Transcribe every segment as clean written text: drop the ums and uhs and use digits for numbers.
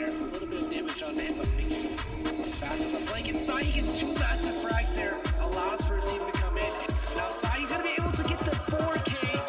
there. A little bit of damage on him, but he's fast on the flank. And Sai gets two massive frags there, allows for his team to come in. Now Sai's going to be able to get the 4K.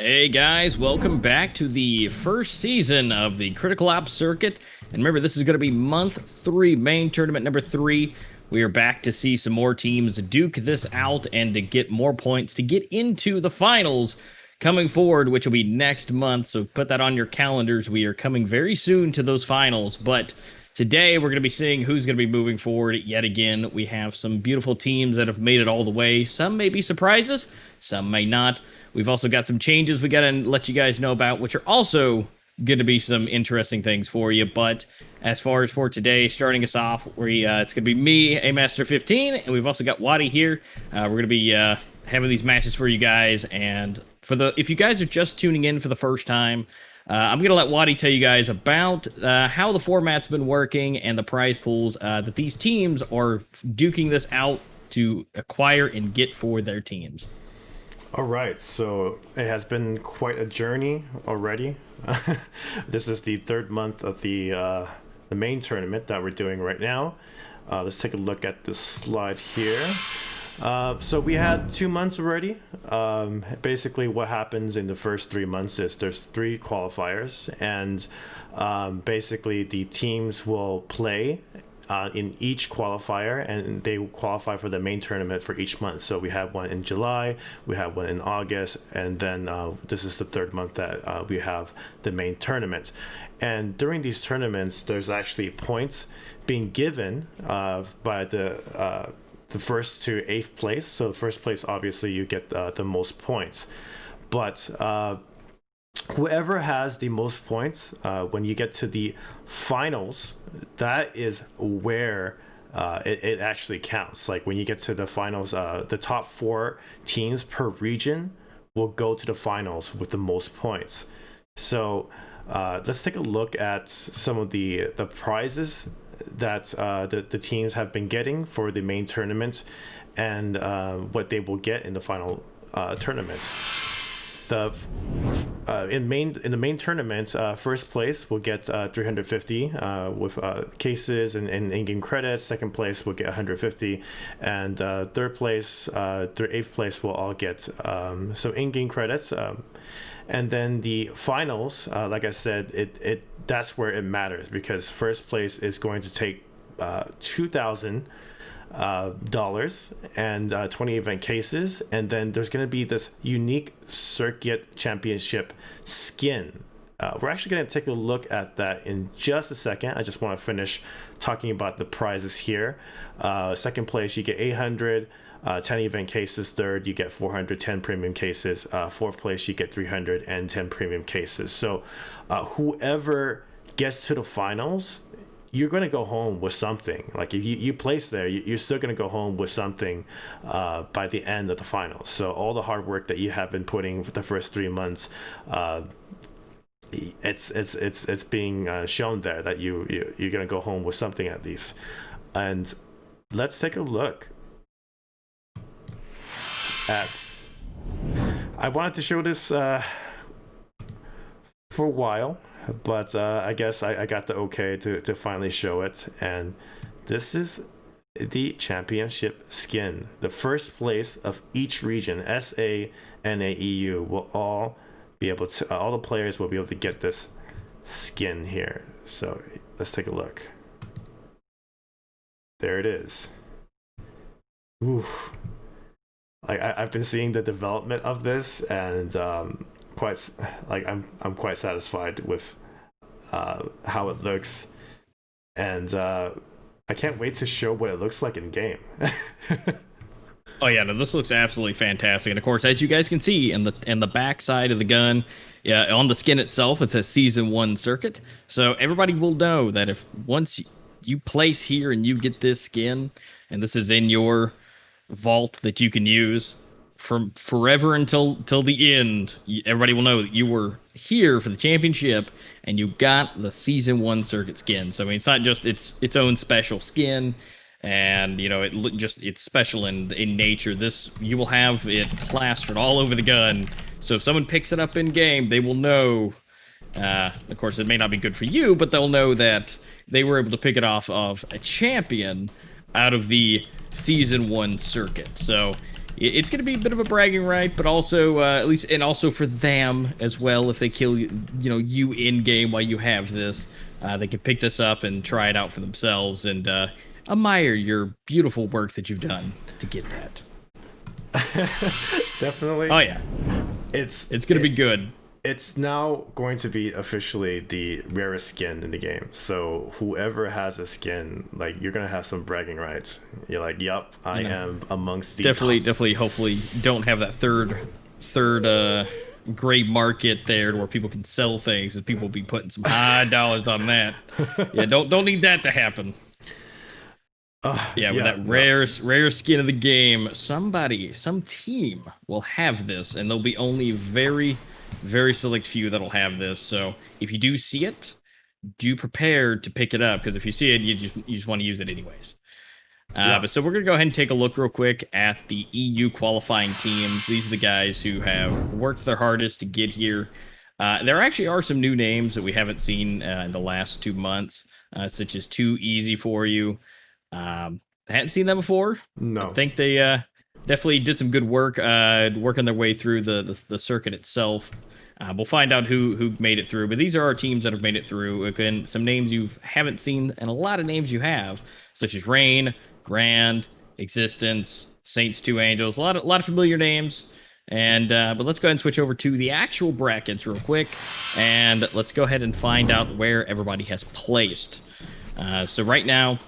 Hey guys, welcome back to the first season of the Critical Ops Circuit. And remember, this is going to be month 3, main tournament number 3. We are back to see some more teams duke this out and to get more points to get into the finals coming forward, which will be next month. So put that on your calendars. We are coming very soon to those finals. But today we're going to be seeing who's going to be moving forward yet again. We have some beautiful teams that have made it all the way. Some may be surprises, some may not. We've also got some changes we got to let you guys know about, which are also going to be some interesting things for you. But as far as for today, starting us off, it's going to be me, A-Master15, and we've also got Waddy here. We're going to be having these matches for you guys. And if you guys are just tuning in for the first time, I'm going to let Waddy tell you guys about how the format's been working and the prize pools that these teams are duking this out to acquire and get for their teams. All right, so it has been quite a journey already. This is the third month of the main tournament that we're doing right now. Let's take a look at this slide here. So we had 2 months already. Basically what happens in the first 3 months is there's 3 qualifiers, and basically the teams will play in each qualifier, and they qualify for the main tournament for each month. So we have one in July, we have one in August, and then this is the third month that we have the main tournament. And during these tournaments, there's actually points being given by the first to 8th place. So first place, obviously, you get the most points. But whoever has the most points, when you get to the finals, that is where it actually counts. Like when you get to the finals, the top 4 teams per region will go to the finals with the most points. So let's take a look at some of the prizes that the teams have been getting for the main tournament, and what they will get in the final tournament. In the main tournament, first place will get 350 with cases and in-game credits. Second place will get 150, and third place through 8th place will all get some in-game credits. And then the finals, like I said, that's where it matters, because first place is going to take $2,000 and 20 event cases, and then there's going to be this unique circuit championship skin. We're actually going to take a look at that in just a second. I just want to finish talking about the prizes here. Second place, you get 800 10 event cases. Third, you get 410 premium cases. Fourth place, you get 310 premium cases. So whoever gets to the finals, you're going to go home with something. Like if you place there, you're still going to go home with something by the end of the finals. So all the hard work that you have been putting for the first 3 months, it's being shown there that you're going to go home with something at least. And let's take a look at. I wanted to show this for a while, but I guess I got the okay to finally show it. And this is the championship skin. The first place of each region, SA, NA, EU, will all be able to, all the players will be able to get this skin here. So let's take a look. There it is. Ooh. I've been seeing the development of this, and I'm quite satisfied with how it looks, and I can't wait to show what it looks like in game. Oh yeah, no, this looks absolutely fantastic. And of course, as you guys can see in the back side of the gun, yeah, on the skin itself, it says Season 1 Circuit. So everybody will know that if once you place here and you get this skin, and this is in your vault that you can use, from forever until the end, everybody will know that you were here for the championship and you got the season 1 circuit skin. So I mean, it's not just its own special skin, and you know it's special in nature. This, you will have it plastered all over the gun. So if someone picks it up in game, they will know. Of course, it may not be good for you, but they'll know that they were able to pick it off of a champion out of the season 1 circuit. So it's going to be a bit of a bragging right, but also at least, and also for them as well, if they kill you in game while you have this, they can pick this up and try it out for themselves and admire your beautiful work that you've done to get that. Definitely. Oh yeah, it's going to be good. It's now going to be officially the rarest skin in the game. So whoever has a skin, like, you're gonna have some bragging rights. You're like, "Yup, I am amongst the definitely. Hopefully, don't have that third gray market there where people can sell things, and people will be putting some high dollars on that. Yeah, don't need that to happen. With that rare skin of the game, some team will have this, and there'll be only very select few that'll have this. So if you do see it, do prepare to pick it up, because if you see it, you just want to use it anyways. But so we're gonna go ahead and take a look real quick at the EU qualifying teams. These are the guys who have worked their hardest to get here. There actually are some new names that we haven't seen in the last 2 months, such as Too Easy For You. I hadn't seen them before. No. I think they definitely did some good work working their way through the circuit itself. We'll find out who made it through, but these are our teams that have made it through. Again, some names you haven't seen and a lot of names you have, such as Rain, Grand, Existence, Saints, Two Angels, a lot of familiar names. And but let's go ahead and switch over to the actual brackets real quick, and let's go ahead and find out where everybody has placed. So right now,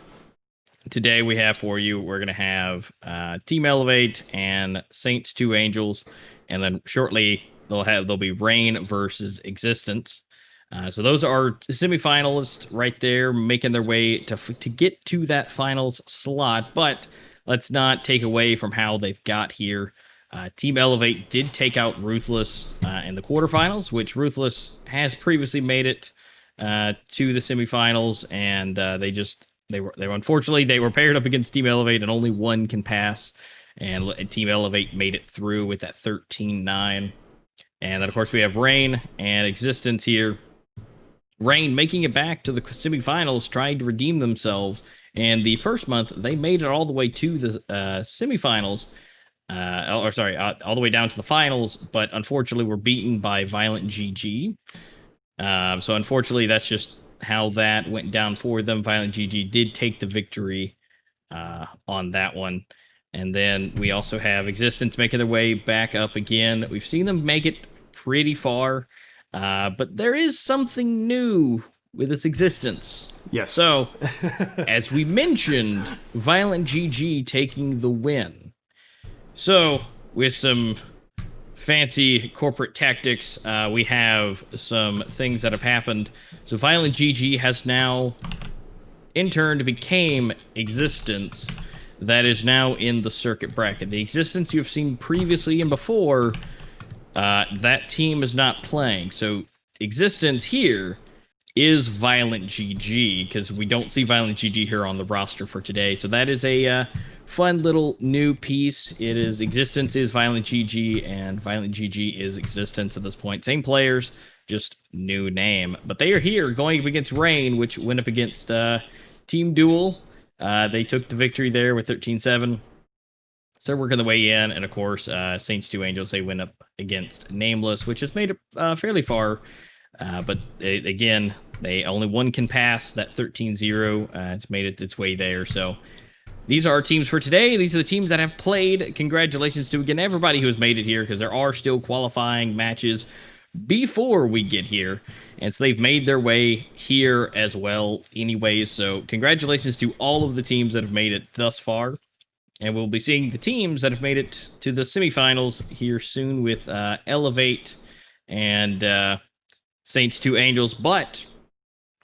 today we have for you, we're gonna have Team Elevate and Saints, Two Angels, and then shortly there'll be Rain versus Existence. So those are semifinalists right there, making their way to get to that finals slot. But let's not take away from how they've got here. Team Elevate did take out Ruthless in the quarterfinals, which Ruthless has previously made it to the semifinals, and they were unfortunately they were paired up against Team Elevate, and only one can pass. And Team Elevate made it through with that 13-9. And then of course we have Rain and Existence here. Rain making it back to the semifinals, trying to redeem themselves. And the first month, they made it all the way to the semifinals. All the way down to the finals, but unfortunately were beaten by Violent GG. So unfortunately, that's just how that went down for them. Violent GG did take the victory on that one. And then we also have Existence making their way back up again. We've seen them make it pretty far. But there is something new with its Existence. Yes. So, as we mentioned, Violent GG taking the win. So, with some fancy corporate tactics, we have some things that have happened. So, Violent GG has now, in turn, became Existence. That is now in the circuit bracket. The Existence you've seen previously and before, that team is not playing. So Existence here is Violent GG, because we don't see Violent GG here on the roster for today. So that is a fun little new piece. It is Existence is Violent GG, and Violent GG is Existence at this point. Same players, just new name. But they are here going up against Rain, which went up against Team Duel. They took the victory there with 13-7. So working the way in, and of course, Saints Two Angels, they went up against Nameless, which has made it fairly far. But again, only one can pass that 13-0. It's made it its way there. So these are our teams for today. These are the teams that have played. Congratulations to, again, everybody who has made it here, because there are still qualifying matches before we get here. And so they've made their way here as well anyways. So congratulations to all of the teams that have made it thus far. And we'll be seeing the teams that have made it to the semifinals here soon with Elevate and Saints Two Angels. But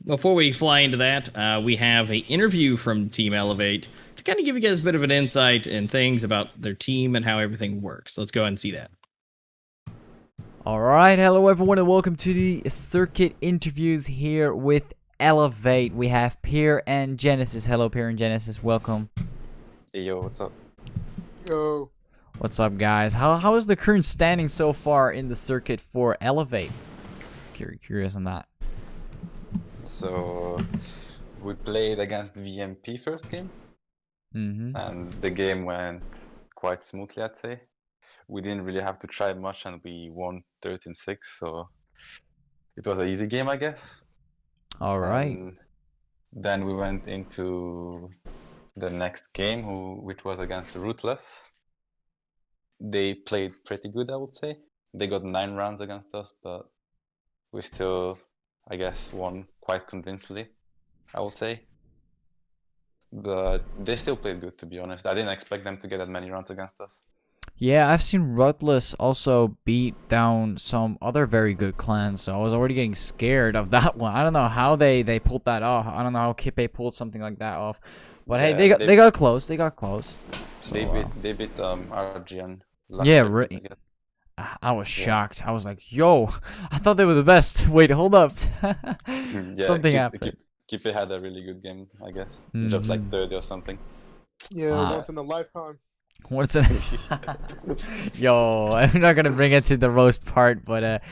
before we fly into that, we have an interview from Team Elevate to kind of give you guys a bit of an insight and things about their team and how everything works. Let's go ahead and see that. Alright, hello everyone and welcome to the circuit interviews here with Elevate. We have Pierre and Genesis. Hello Pierre and Genesis, welcome. Hey yo, what's up? Yo. What's up guys? How is the current standing so far in the circuit for Elevate? Curious on that. So we played against VMP first game, and the game went quite smoothly, I'd say. We didn't really have to try much, and we won 13-6, so it was an easy game, I guess. Alright. Then we went into the next game, which was against Ruthless. They played pretty good, I would say. They got 9 rounds against us, but we still, I guess, won quite convincingly, I would say. But they still played good, to be honest. I didn't expect them to get that many rounds against us. Yeah, I've seen Ruthless also beat down some other very good clans, so I was already getting scared of that one. I don't know how they pulled that off. I don't know how Kippe pulled something like that off. But Yeah, hey, they got close. They got close. So, They beat RGN last yeah, circuit, I guess. I was shocked. I was like, yo, I thought they were the best. Wait, hold up. Yeah, Something happened. Kippe had a really good game, I guess. He dropped like 30 or something. Yeah, once in a lifetime. What's it? Yo, I'm not gonna bring it to the roast part, but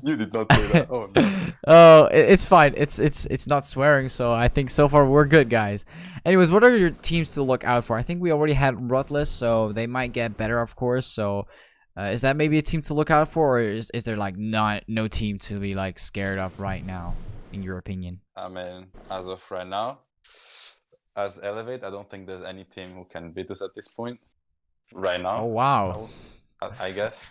You did not say that. Oh no. Oh, it's fine. It's not swearing, so I think so far we're good, guys. Anyways, what are your teams to look out for? I think we already had Ruthless, so they might get better, of course. So, is that maybe a team to look out for, or is there like no team to be like scared of right now, in your opinion? I mean, as of right now, as Elevate, I don't think there's any team who can beat us at this point. Right now. Oh wow. I guess.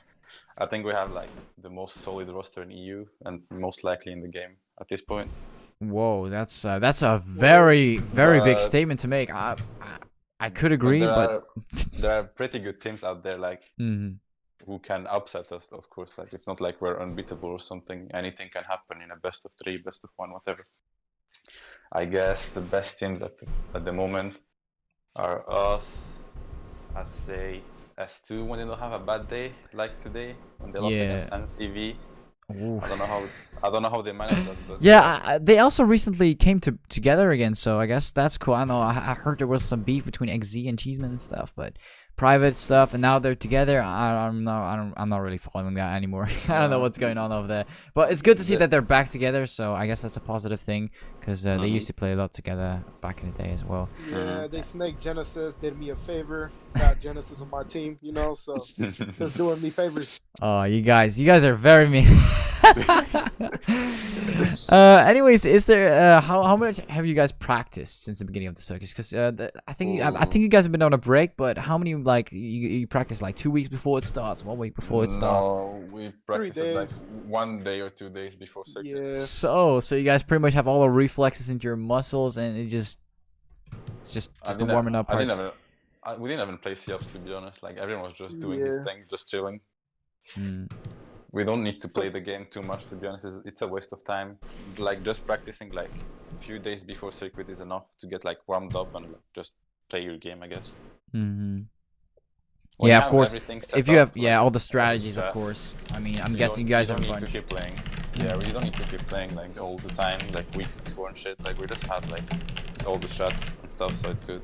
I think we have like the most solid roster in EU and most likely in the game at this point. Whoa, that's a very big statement to make. I could agree, but there are pretty good teams out there like who can upset us. Of course, like it's not like we're unbeatable or something. Anything can happen in a best of 3, best of 1, whatever. I guess the best teams at the moment are us. I'd say S2 when they don't have a bad day like today when they lost against NCV. Oof. I don't know how they managed that. But yeah, they also recently came together again, so I guess that's cool. I know I heard there was some beef between XZ and Cheeseman and stuff, but private stuff, and now they're together. I'm not really following that anymore. I don't know what's going on over there, but it's good to see that they're back together. So I guess that's a positive thing because they used to play a lot together back in the day as well. Yeah, they snaked Genesis, did me a favor, got Genesis on my team, you know, so just doing me favors. Oh, you guys are very mean. Anyways, is there how much have you guys practiced since the beginning of the circus? Because I think you guys have been on a break, but how many like you practice like 2 weeks before it starts, 1 week before it starts? No, we practice it like 1 day or 2 days before circuit. Yeah. So you guys pretty much have all the reflexes into your muscles, and it's just the warming up part. We didn't even play C-ups, to be honest. Like everyone was just doing his thing, just chilling. We don't need to play the game too much, to be honest. It's a waste of time. Like just practicing like a few days before circuit is enough to get like warmed up and like, just play your game, I guess. Yeah, of course. If you have like, all the strategies, of course. I mean, I'm guessing you guys have a bunch. To keep playing. Yeah, we don't need to keep playing like all the time, like weeks before and shit. Like we just have like all the strats and stuff, so it's good.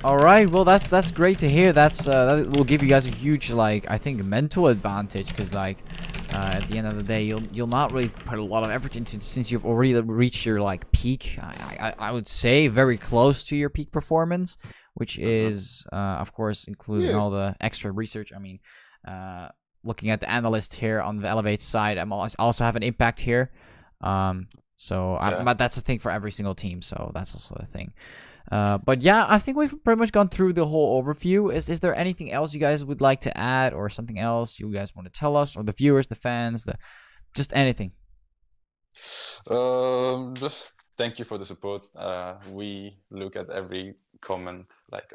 All right, well that's great to hear. That will give you guys a huge I think mental advantage because at the end of the day you'll not really put a lot of effort into since you've already reached your peak. I would say very close to your peak performance, which is of course including all the extra research. I mean, looking at the analyst here on the Elevate side, I'm also have an impact here. But that's the thing for every single team, so that's also a thing. But yeah, I think we've pretty much gone through the whole overview. Is there anything else you guys would like to add, or something else you guys want to tell us, or the viewers, the fans, just anything? Just thank you for the support. We look at every comment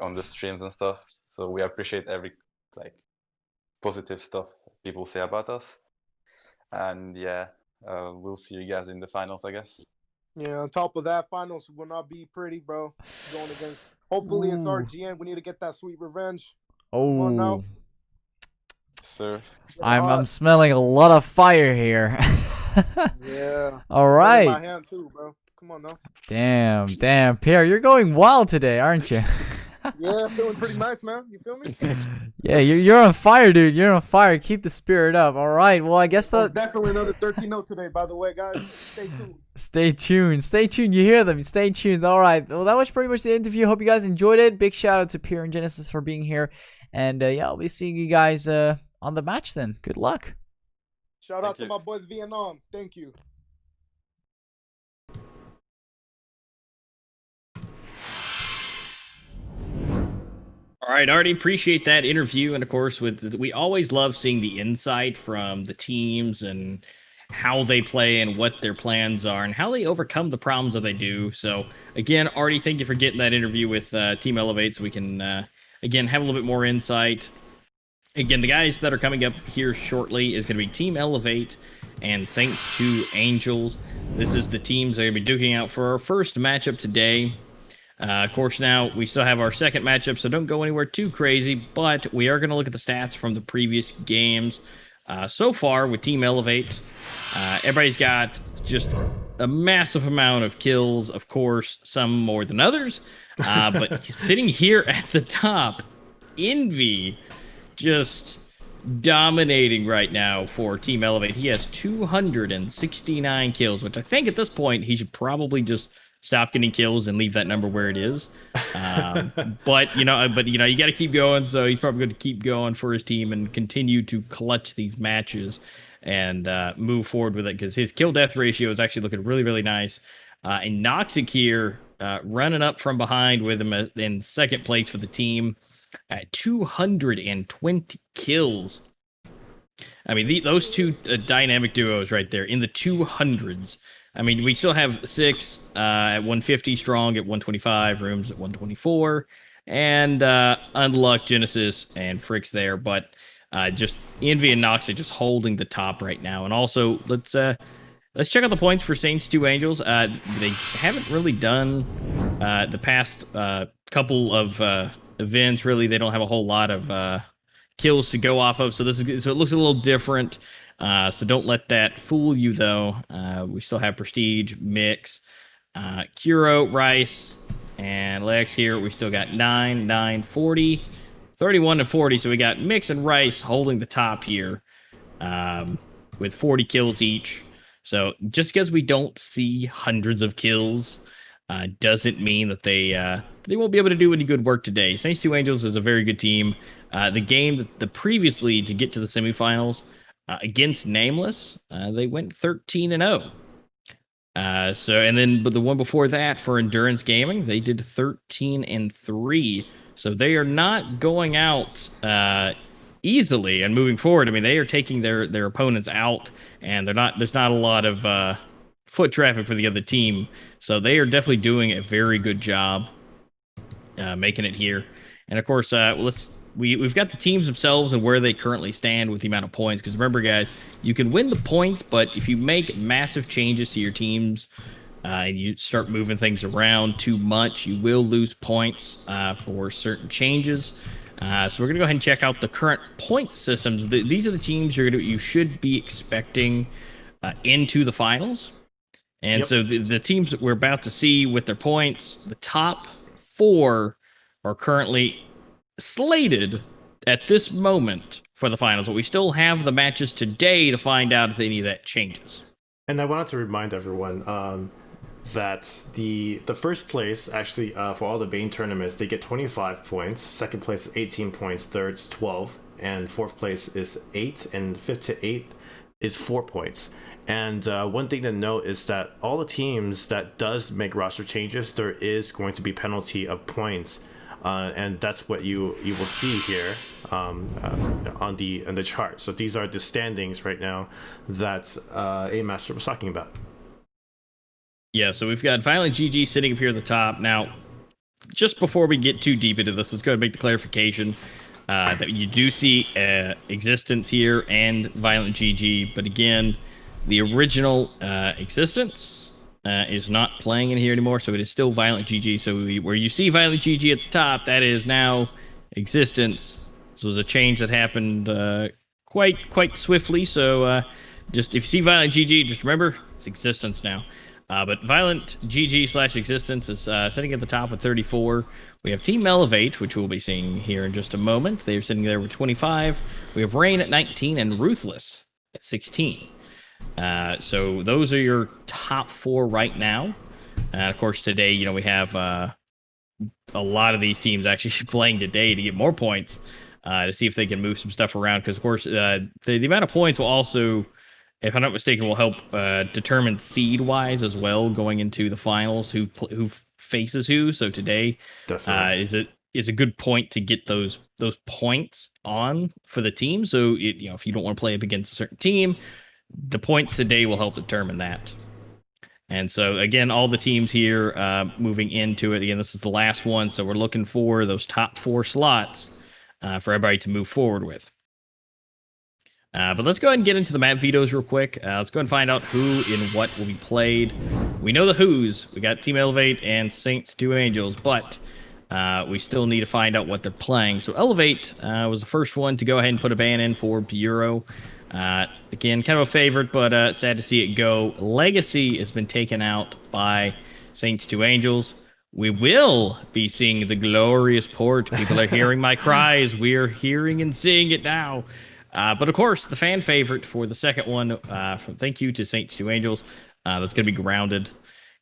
on the streams and stuff, so we appreciate every positive stuff people say about us. And yeah, we'll see you guys in the finals, I guess. Yeah, on top of that, finals will not be pretty, bro. Going against, hopefully it's Ooh. RGN. We need to get that sweet revenge. Come on Oh, now. Sir. Get it I'm hot. smelling a lot of fire here. Yeah. All Burning my right. hand too, bro. Come on now. Damn, Pierre, you're going wild today, aren't you? Yeah, feeling pretty nice, man. You feel me? Yeah, you're on fire, dude. You're on fire. Keep the spirit up. All right. Well, I guess Oh, that. definitely another 13-0 today, by the way, guys. Stay tuned. Stay tuned. Stay tuned. You hear them. Stay tuned. All right. Well, that was pretty much the interview. Hope you guys enjoyed it. Big shout out to Pierre and Genesis for being here. And yeah, I'll be seeing you guys on the match then. Good luck. Shout out Thank to you. my boys Vietnam. Thank you. All right, Artie, appreciate that interview, and of course, we always love seeing the insight from the teams and how they play and what their plans are and how they overcome the problems that they do. So, again, Artie, thank you for getting that interview with Team Elevate, so we can again have a little bit more insight. Again, the guys that are coming up here shortly is going to be Team Elevate and Saints 2 Angels. This is the teams that are going to be duking out for our first matchup today. Of course, now we still have our second matchup, so don't go anywhere too crazy, but we are going to look at the stats from the previous games. So far, with Team Elevate, everybody's got just a massive amount of kills, of course, some more than others, but sitting here at the top, Envy just dominating right now for Team Elevate. He has 269 kills, which I think at this point he should probably just stop getting kills and leave that number where it is. But you got to keep going. So he's probably going to keep going for his team and continue to clutch these matches and move forward with it because his kill death ratio is actually looking really, really nice. And Noxic here running up from behind with him in second place for the team at 220 kills. I mean, those two dynamic duos right there in the 200s. I mean, we still have 6 at 150 strong, at 125, Rooms at 124, and Unluck, Genesis, and Fricks there. But just Envy and Noxic just holding the top right now. And also, let's check out the points for Saints 2 Angels. They haven't really done the past couple of events. Really, they don't have a whole lot of kills to go off of. So it looks a little different. So don't let that fool you, though. We still have Prestige, Mix, Kuro, Rice, and Lex here. We still got 9, 9, 40, 31 to 40. So we got Mix and Rice holding the top here with 40 kills each. So just because we don't see hundreds of kills doesn't mean that they won't be able to do any good work today. Saints 2 Angels is a very good team. The game the previously to get to the semifinals against Nameless, they went 13-0. But the one before that for Endurance Gaming, they did 13-3. So they are not going out easily and moving forward. I mean, they are taking their opponents out, and there's not a lot of foot traffic for the other team. So they are definitely doing a very good job making it here. And of course, we've got the teams themselves and where they currently stand with the amount of points. Because remember, guys, you can win the points, but if you make massive changes to your teams and you start moving things around too much, you will lose points for certain changes. So we're gonna go ahead and check out the current point systems. These are the teams you should be expecting into the finals. And so the teams that we're about to see with their points, the top 4 are currently slated at this moment for the finals, but we still have the matches today to find out if any of that changes. And I wanted to remind everyone that the first place, actually, for all the main tournaments, they get 25 points. Second place is 18 points. Third's 12. And fourth place is 8. And fifth to 8th is 4 points. And one thing to note is that all the teams that does make roster changes, there is going to be penalty of points. And that's what you will see here on the chart. So these are the standings right now that A Master was talking about. Yeah, so we've got Violent GG sitting up here at the top. Now, just before we get too deep into this, let's go ahead and make the clarification that you do see Existence here and Violent GG, but again, the original Existence is not playing in here anymore, so it is still Violent GG. So where you see Violent GG at the top, that is now Existence. This was a change that happened quite swiftly. So just if you see Violent GG, just remember it's Existence now. But Violent GG/Existence is sitting at the top with 34. We have Team Elevate, which we'll be seeing here in just a moment. They're sitting there with 25. We have Rain at 19 and Ruthless at 16. So those are your top 4 right now. Of course, today, we have a lot of these teams actually playing today to get more points to see if they can move some stuff around. Because, of course, the amount of points will also, if I'm not mistaken, will help determine seed-wise as well going into the finals who faces who. So today is a good point to get those points on for the team. So if you don't want to play up against a certain team, the points today will help determine that. And so again, all the teams here moving into it. Again, this is the last one, so we're looking for those top 4 slots for everybody to move forward with. But let's go ahead and get into the map vetoes real quick. Let's go ahead and find out who and what will be played. We know the who's. We got Team Elevate and Saints 2 Angels, but we still need to find out what they're playing. So Elevate was the first one to go ahead and put a ban in for Bureau. Again, kind of a favorite, but sad to see it go. Legacy has been taken out by Saints 2 Angels. We will be seeing the glorious port. People are hearing my cries. We are hearing and seeing it now. But of course, the fan favorite for the second one, thank you to Saints 2 Angels, that's going to be Grounded.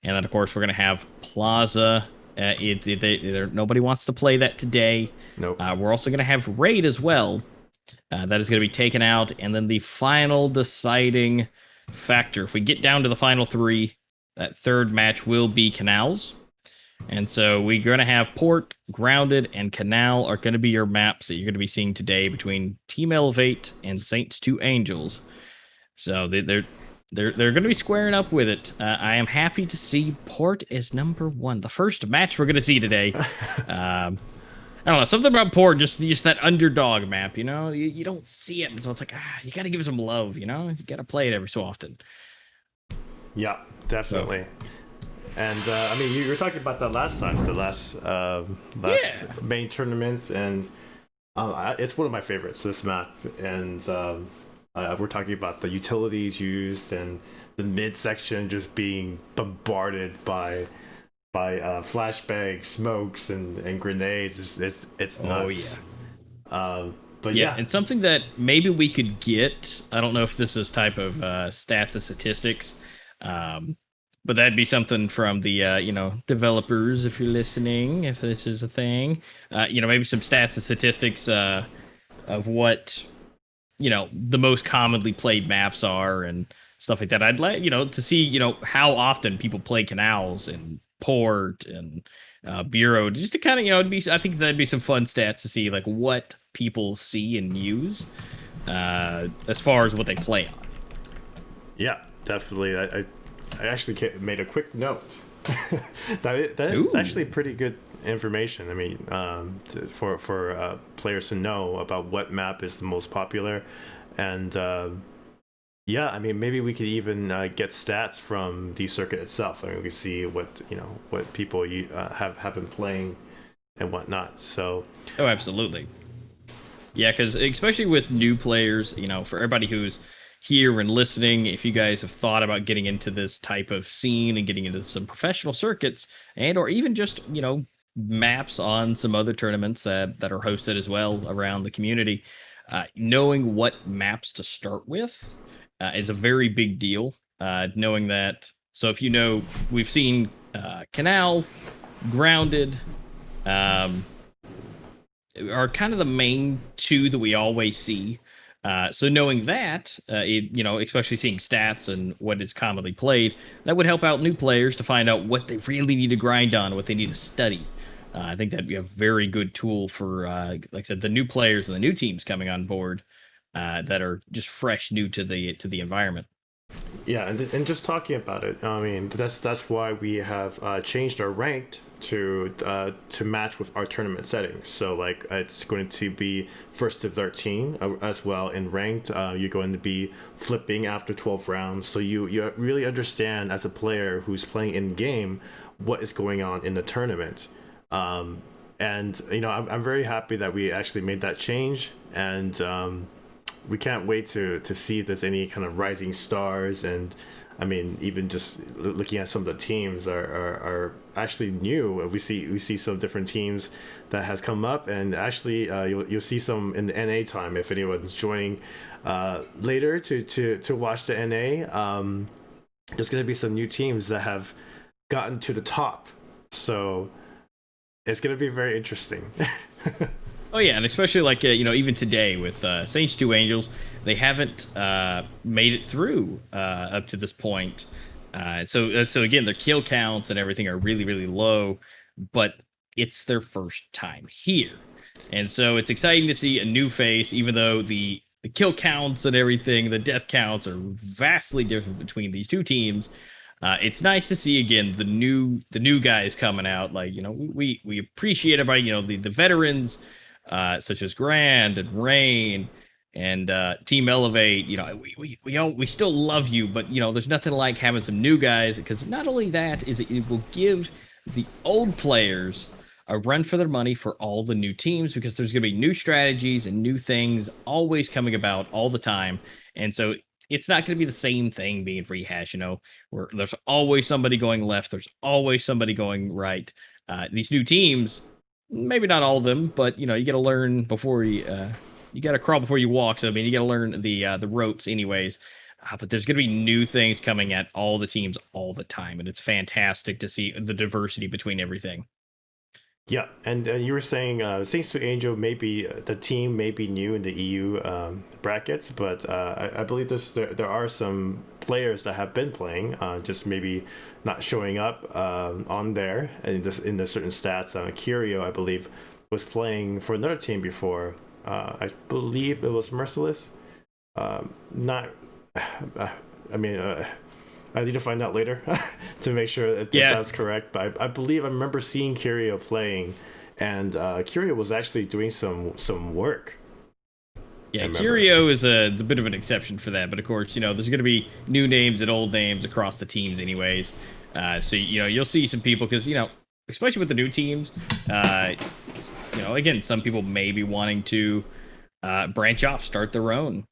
And then, of course, we're going to have Plaza. Nobody wants to play that today. Nope. We're also going to have Raid as well. That is going to be taken out. And then the final deciding factor, if we get down to the final 3, that third match will be Canals. And so we're going to have Port, Grounded, and Canal are going to be your maps that you're going to be seeing today between Team Elevate and Saints 2 Angels. So they're going to be squaring up with it. I am happy to see Port as number 1. The first match we're going to see today. I don't know, something about Port, just that underdog map, you don't see it, so it's like, you got to give it some love, you got to play it every so often. Yeah, definitely. And I mean, you were talking about that last time, the last main tournaments, and it's one of my favorites, this map. And we're talking about the utilities used and the mid section just being bombarded by flashbangs, smokes, and grenades. It's nuts. Oh yeah. But yeah, and something that maybe we could get. I don't know if this is type of stats and statistics. But that'd be something from the developers, if you're listening, if this is a thing. Maybe some stats and statistics of what the most commonly played maps are and stuff like that. I'd like to see how often people play Canals and Port and Bureau, just to kind of I think that'd be some fun stats to see like what people see and use as far as what they play on. Yeah, definitely. I actually made a quick note. that is actually pretty good information. I mean, for players to know about what map is the most popular, and I mean, maybe we could even get stats from the circuit itself. I mean, we could see what people have been playing and whatnot. So. Oh, absolutely. Yeah, because especially with new players, for everybody who's here and listening, if you guys have thought about getting into this type of scene and getting into some professional circuits and or even just maps on some other tournaments that are hosted as well around the community, knowing what maps to start with is a very big deal. Knowing that, so if we've seen Canal, Grounded are kind of the main 2 that we always see. So knowing that, especially seeing stats and what is commonly played, that would help out new players to find out what they really need to grind on, what they need to study. I think that'd be a very good tool for, like I said, the new players and the new teams coming on board that are just fresh, new to the environment. Yeah, and just talking about it, I mean, that's why we have changed our ranked to match with our tournament settings. So like it's going to be first to 13 as well in ranked. You're going to be flipping after 12 rounds, so you really understand as a player who's playing in game what is going on in the tournament. And you know, I'm very happy that we actually made that change, and we can't wait to see if there's any kind of rising stars. And I mean, even just looking at some of the teams are actually new. We see some different teams that has come up, and actually you'll see some in the NA time if anyone's joining later to watch the NA. There's going to be some new teams that have gotten to the top, so it's going to be very interesting. Oh yeah, and especially like you know, even today with Saints 2 Angels, they haven't made it through up to this point. So again, their kill counts and everything are really really low, but it's their first time here, and so it's exciting to see a new face. Even though the kill counts and everything, the death counts are vastly different between these two teams. It's nice to see again the new guys coming out. Like, you know, we appreciate everybody. You know, the veterans such as Grand and Rain and Team Elevate. You know, we still love you, but you know, there's nothing like having some new guys, because not only that is it will give the old players a run for their money for all the new teams, because there's going to be new strategies and new things always coming about all the time, and so it's not going to be the same thing being rehashed, you know, where there's always somebody going left, there's always somebody going right. These new teams, maybe not all of them, but you know, you got to learn before you got to crawl before you walk. So I mean, you got to learn the ropes, anyways. But there's going to be new things coming at all the teams all the time, and it's fantastic to see the diversity between everything. Yeah, and you were saying Saints 2 Angel maybe the team may be new in the EU brackets, but I believe there are some players that have been playing, just maybe not showing up on there in the certain stats. Curio, I believe, was playing for another team before. I believe it was Merciless. Not, I mean. I need to find out later to make sure that that's correct. But I believe I remember seeing Curio playing, and Curio was actually doing some work. Yeah, Curio is a bit of an exception for that. But of course, you know, there's going to be new names and old names across the teams anyways. So, you know, you'll see some people, because, you know, especially with the new teams, you know, again, some people may be wanting to branch off, start their own.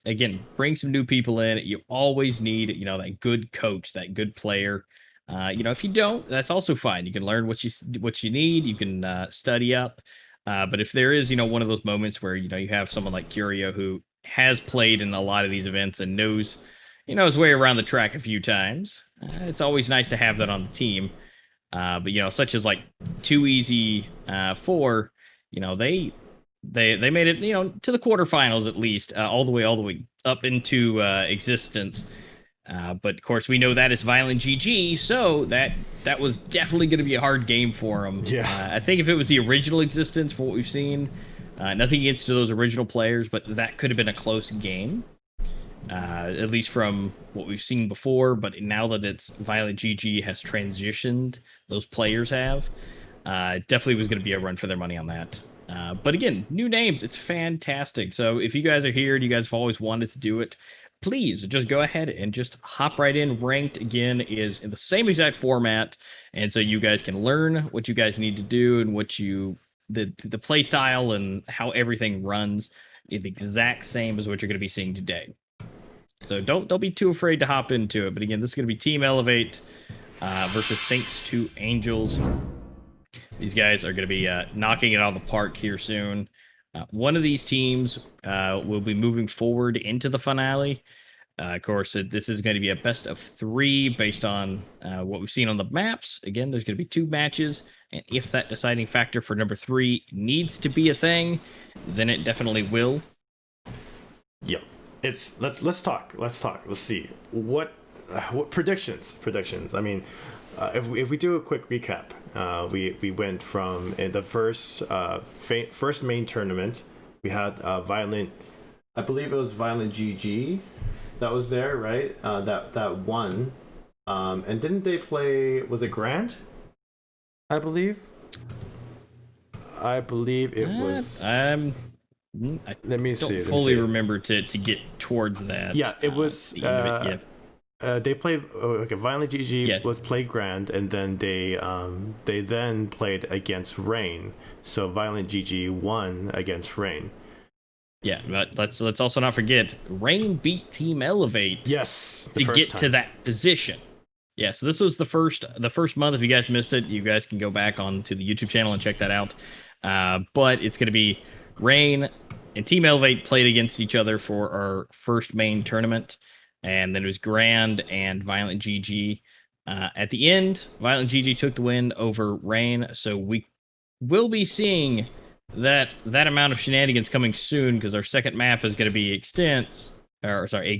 Again, bring some new people in. You always need, you know, that good coach, that good player. You know, if you don't, that's also fine. You can learn what you need. You can study up. But if there is, you know, one of those moments where, you know, you have someone like Curio who has played in a lot of these events and knows, you know, his way around the track a few times, it's always nice to have that on the team. But you know, such as like Too Easy 4, you know, they made it, you know, to the quarterfinals at least, all the way up into existence. But of course, we know that is Violent GG, so that was definitely going to be a hard game for them. Yeah. I think if it was the original existence for what we've seen, nothing against those original players, but that could have been a close game. At least from what we've seen before. But now that it's Violent GG has transitioned, those players have, definitely was going to be a run for their money on that. But again, new names, it's fantastic. So if you guys are here and you guys have always wanted to do it, please just go ahead and just hop right in. Ranked, again, is in the same exact format, and so you guys can learn what you guys need to do and what the play style and how everything runs is the exact same as what you're going to be seeing today. So don't be too afraid to hop into it. But again, this is going to be Team Elevate versus Saints 2 Angels. These guys are going to be knocking it out of the park here soon. One of these teams will be moving forward into the finale. Of course, this is going to be a best of 3 based on what we've seen on the maps. Again, there's going to be 2 matches, and if that deciding factor for number 3 needs to be a thing, then it definitely will. Yeah, let's talk. Let's see what predictions. I mean, if we do a quick recap, we went from in the first main tournament, we had Violent, I believe it was Violent GG that was there, right? That won, and didn't they play? Was it Grand? I believe. I believe it was. I Let me don't see. Let me fully see. remember to get towards that. Yeah, it was. the end of it. Yeah. They played. Okay, Violent GG Yeah. was played Grand, and then they then played against Rain. So Violent GG won against Rain. Yeah, but let's also not forget Rain beat Team Elevate. Yes, the to first get time. to that position. Yeah, so this was the first month. If you guys missed it, you guys can go back on to the YouTube channel and check that out. But it's going to be Rain and Team Elevate played against each other for our first main tournament, and then it was Grand and Violent GG. At the end, Violent GG took the win over Rain, so we will be seeing that amount of shenanigans coming soon because our second map is going to be Existence, and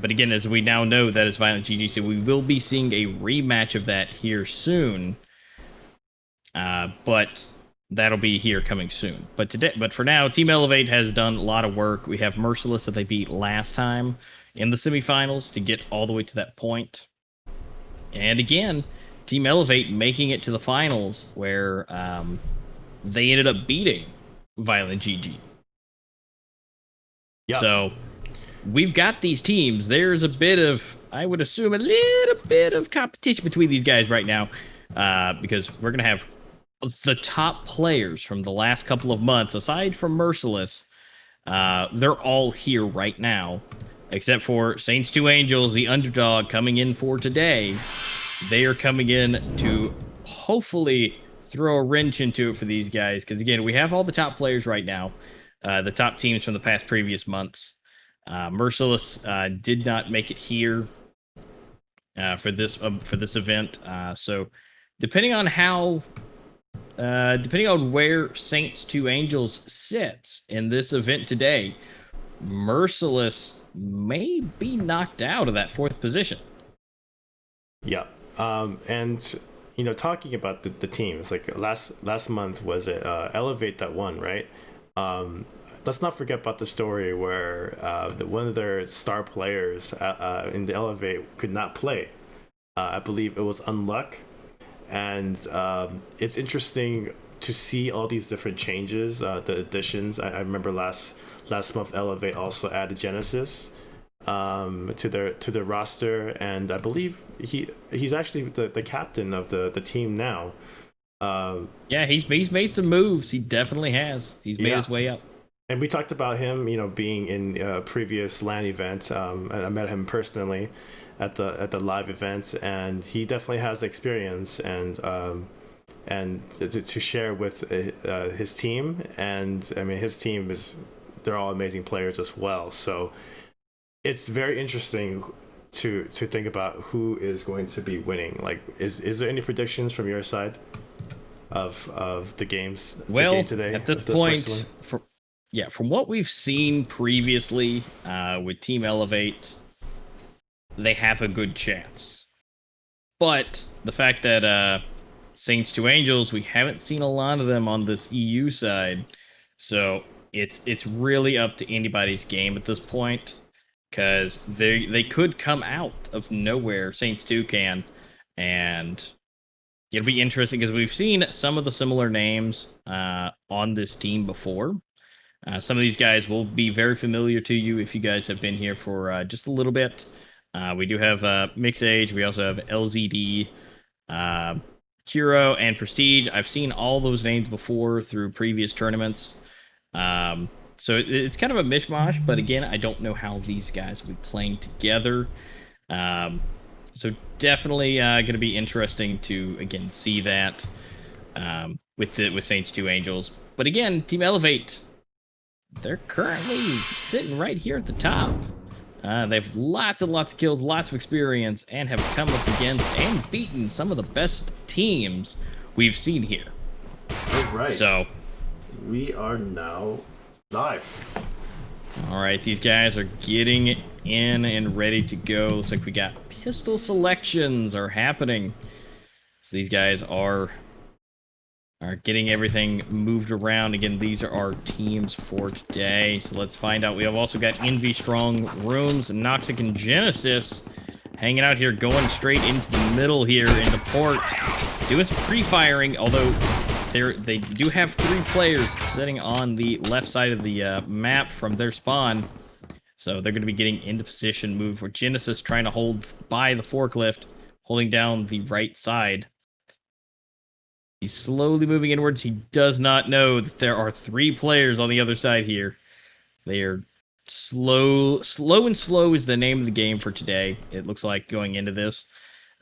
but again, as we now know, that is Violent GG, so we will be seeing a rematch of that here soon. But that'll be here coming soon. But for now, Team Elevate has done a lot of work. We have Merciless that they beat last time in the semifinals to get all the way to that point. And again, Team Elevate making it to the finals where they ended up beating Violent GG. Yep. So we've got these teams. There's a bit of, I would assume, a little bit of competition between these guys right now, because we're going to have the top players from the last couple of months, aside from Merciless. They're all here right now, except for Saints 2 Angels, the underdog, coming in for today. They are coming in to hopefully throw a wrench into it for these guys, because again, we have all the top players right now, the top teams from the past previous months. Merciless did not make it here for this event. So depending on where Saints 2 Angels sits in this event today, Merciless may be knocked out of that fourth position. Yeah. And talking about the teams, like last month was it Elevate that won, right? Let's not forget about the story where one of their star players in the Elevate could not play. I believe it was Unluck. And it's interesting to see all these different changes, the additions. I remember last month Elevate also added Genesis to their roster, and I believe he's actually the captain of the team now. Yeah, he's made some moves. He definitely has. He's made his way up. And we talked about him, being in previous LAN events. And I met him personally at the live events, and he definitely has experience and to share with his team. And I mean, his team they're all amazing players as well. So it's very interesting to think about who is going to be winning. Like, is there any predictions from your side of the games? Well, the game today, at this point, from what we've seen previously with Team Elevate, they have a good chance. But the fact that Saints 2 Angels, we haven't seen a lot of them on this EU side, so it's really up to anybody's game at this point, because they could come out of nowhere. Saints 2 can, and it'll be interesting because we've seen some of the similar names on this team before. Some of these guys will be very familiar to you if you guys have been here for just a little bit. We do have Mixage. We also have LZD, Kuro, and Prestige. I've seen all those names before through previous tournaments. So it's kind of a mishmash, but again, I don't know how these guys will be playing together. So definitely going to be interesting to, again, see that with Saints 2 Angels. But again, Team Elevate, they're currently sitting right here at the top. They have lots and lots of kills, lots of experience, and have come up against and beaten some of the best teams we've seen here. All right. So we are now live. All right, these guys are getting in and ready to go. Looks like we got pistol selections are happening. So these guys are getting everything moved around. Again, these are our teams for today. So let's find out. We have also got Envy, Strong Rooms, Noxic, and Genesis hanging out here, going straight into the middle here into port, doing some pre-firing, although they do have 3 players sitting on the left side of the map from their spawn. So they're going to be getting into position move for Genesis, trying to hold by the forklift, holding down the right side. He's slowly moving inwards. He does not know that there are 3 players on the other side here. They are slow and slow is the name of the game for today. It looks like going into this.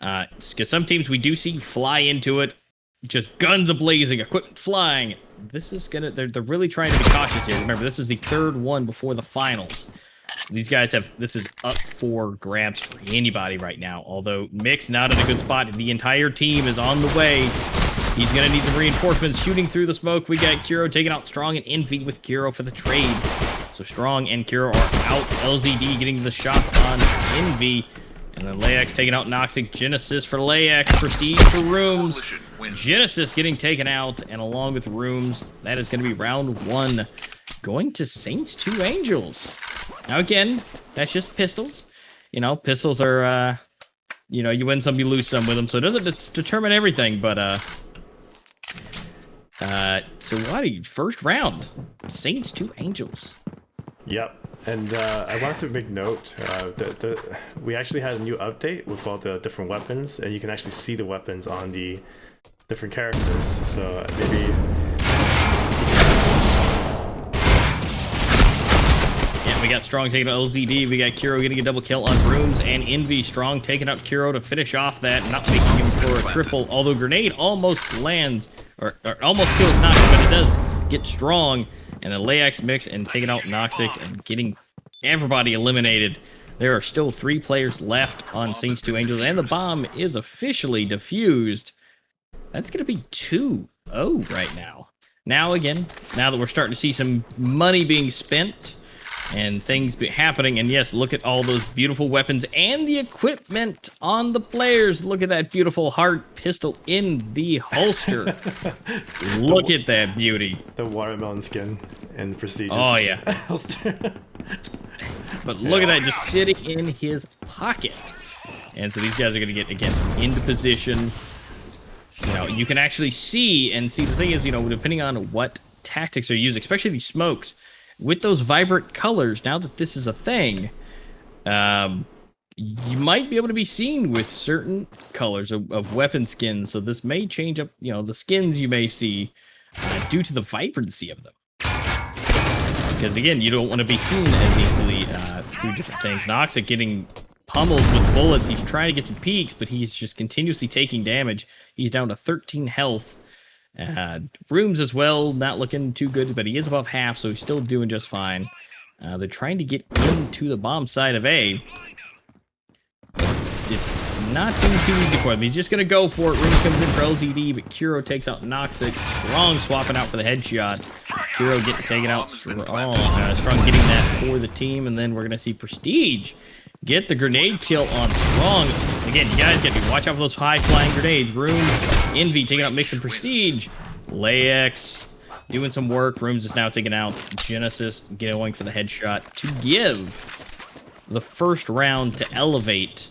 Because some teams we do see fly into it, just guns a-blazing, equipment flying. This is gonna, they're really trying to be cautious here. Remember, this is the 3rd one before the finals. So these guys have, this is up for grabs for anybody right now. Although Mix not in a good spot. The entire team is on the way. He's going to need some reinforcements. Shooting through the smoke. We got Kuro taking out Strong and Envy with Kuro for the trade. So Strong and Kuro are out. LZD getting the shots on Envy. And then Layax taking out Noxic. Genesis for Layax. Prestige for Rooms. Genesis getting taken out. And along with Rooms, that is going to be round 1. Going to Saints 2 Angels. Now again, that's just pistols. You know, pistols are, you know, you win some, you lose some with them. So it doesn't determine everything, but, so what? First round, Saints 2 Angels. Yep. And I wanted to make note that we actually had a new update with all the different weapons, and you can actually see the weapons on the different characters. So maybe. We got Strong taking out LZD. We got Kuro getting a double kill on Rooms, and Envy Strong taking out Kuro to finish off that, not making him for a triple. Although Grenade almost lands, or almost kills Noxic, but it does get Strong. And the Layax Mix and taking out Noxic and getting everybody eliminated. There are still 3 players left on Saints 2 Angels, and the bomb is officially defused. That's going to be 2-0 right now. Now again, now that we're starting to see some money being spent, and things happening, and yes, look at all those beautiful weapons and the equipment on the players. Look at that beautiful heart pistol in the holster. Look at that beauty. The watermelon skin and prestigious. Oh yeah. holster. But look at that, just sitting in his pocket. And so these guys are going to get, again, into position. You know, you can actually see, and see, the thing is, you know, depending on what tactics are used, especially these smokes, with those vibrant colors, now that this is a thing, you might be able to be seen with certain colors of weapon skins. So this may change up, you know, the skins you may see due to the vibrancy of them. Because again, you don't want to be seen as easily through different things. Noxic getting pummeled with bullets. He's trying to get some peaks, but he's just continuously taking damage. He's down to 13 health. Rooms as well, not looking too good, but he is above half, so he's still doing just fine. They're trying to get into the bomb side of A. It's not doing too easy for him. He's just going to go for it. Rooms comes in for LZD, but Kuro takes out Noxic. Strong swapping out for the headshot. Kuro getting taken out. Strong getting that for the team, and then we're going to see Prestige get the grenade kill on Strong. Again, you guys get to watch out for those high-flying grenades. Room, Envy taking out Mix and Prestige. Layax doing some work. Rooms is now taking out Genesis, going for the headshot to give the first round to Elevate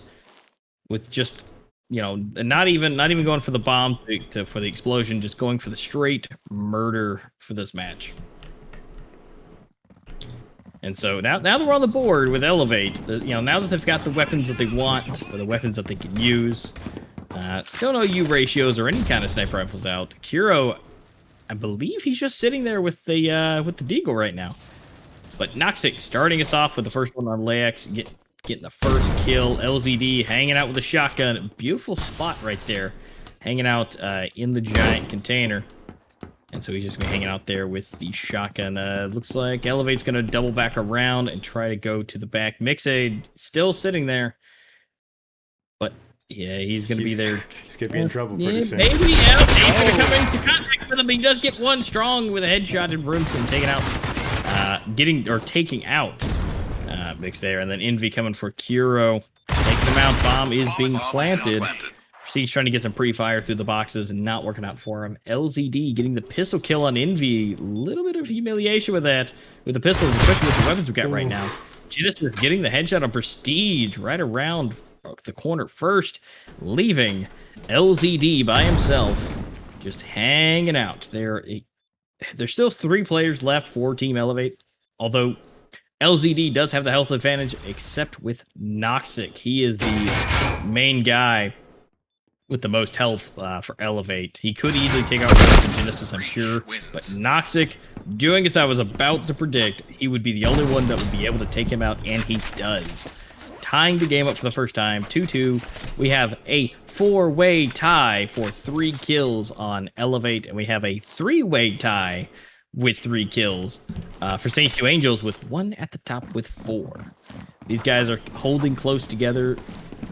with just, you know, not even going for the bomb for the explosion, just going for the straight murder for this match. And so now that we're on the board with Elevate, you know, now that they've got the weapons that they want, or the weapons that they can use, still no U ratios or any kind of sniper rifles out. Kuro, I believe he's just sitting there with the Deagle right now. But Noxic starting us off with the first one on Layax, getting the first kill. LZD hanging out with the shotgun. Beautiful spot right there, hanging out in the giant container. And so he's just going to be hanging out there with the shotgun. Looks like Elevate's going to double back around and try to go to the back. Mixaid still sitting there. But, yeah, he's going to be there. He's going to be in trouble pretty soon. Maybe Elevate's going to come into contact with him. He does get one Strong with a headshot, and Broom's going to take it out. Taking out Mix there. And then Envy coming for Kuro. Taking him out. Bomb is being planted. He's trying to get some pre-fire through the boxes and not working out for him. LZD getting the pistol kill on Envy. A little bit of humiliation with that, with the pistols, especially with the weapons we've got right now. Genesis getting the headshot on Prestige right around broke the corner first, leaving LZD by himself, just hanging out. There's still 3 players left for Team Elevate, although LZD does have the health advantage, except with Noxic. He is the main guy with the most health for Elevate. He could easily take out Genesis, I'm sure, but Noxic, doing as I was about to predict, he would be the only one that would be able to take him out, and he does. Tying the game up for the first time, 2-2. We have a 4-way tie for 3 kills on Elevate, and we have a 3-way tie with 3 kills for Saints 2 Angels, with 1 at the top with 4. These guys are holding close together.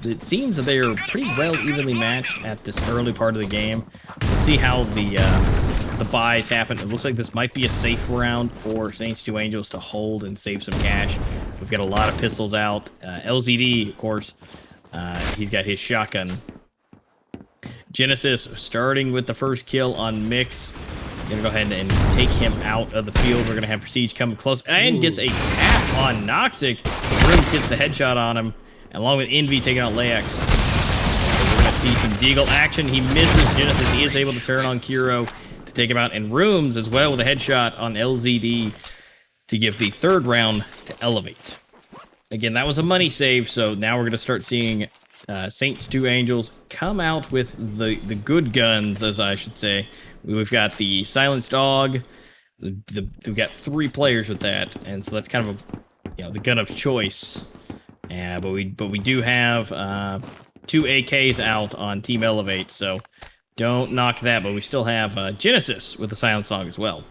It seems that they are pretty well evenly matched at this early part of the game. We'll see how the buys happen. It looks like this might be a safe round for Saints 2 Angels to hold and save some cash. We've got a lot of pistols out. LZD, of course, he's got his shotgun. Genesis starting with the first kill on Mix. Gonna go ahead and take him out of the field. We're gonna have Prestige coming close and gets a tap on Noxic. Rooms gets the headshot on him, along with Envy taking out Lax. We're gonna see some Deagle action. He misses Genesis. He is able to turn on Kuro to take him out, and Rooms as well with a headshot on LZD to give the 3rd round to Elevate. Again, that was a money save, so now we're gonna start seeing Saints 2 Angels come out with the good guns, as I should say. We've got the Silenced Dog. We've got 3 players with that, and so that's kind of the gun of choice. But we do have 2 AKs out on Team Elevate, so don't knock that. But we still have Genesis with the Silenced Dog as well.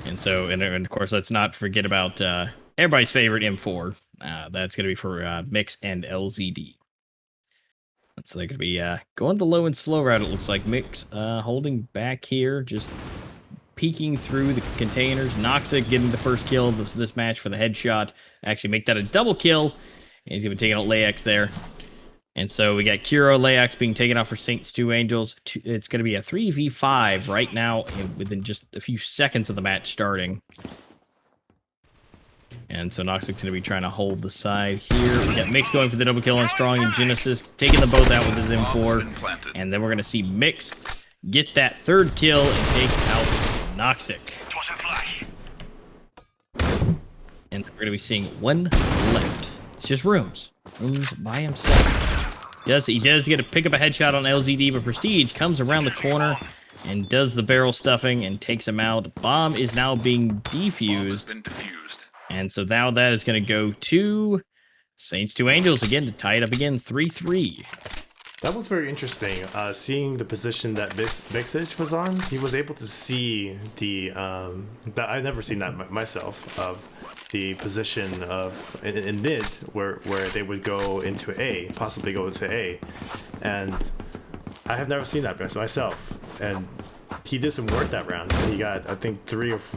And of course, let's not forget about everybody's favorite M4. That's going to be for Mix and LZD. So they're going to be going the low and slow route, it looks like. Mix holding back here, just peeking through the containers. Noxic getting the first kill of this match for the headshot. Actually make that a double kill. And he's going to be taking out Lax there. And so we got Kuro, Lax being taken out for Saints 2 Angels. It's going to be a 3v5 right now within just a few seconds of the match starting. And so Noxic's going to be trying to hold the side here. We got Mix going for the double kill on Strong and Genesis, taking them both out with his M4. And then we're going to see Mix get that 3rd kill and take out Noxic. And we're going to be seeing 1 left. It's just Rooms. Rooms by himself. He does get to pick up a headshot on LZD, but Prestige comes around the corner and does the barrel stuffing and takes him out. Bomb is now being defused. And so now that is going to go to Saints 2 Angels again to tie it up again, 3-3. That was very interesting. Seeing the position that Mixage was on, he was able to see the that I've never seen that myself, of the position of in mid where they would go into A, possibly go into A, and I have never seen that myself. And he did some work that round. He got, I think, 3 of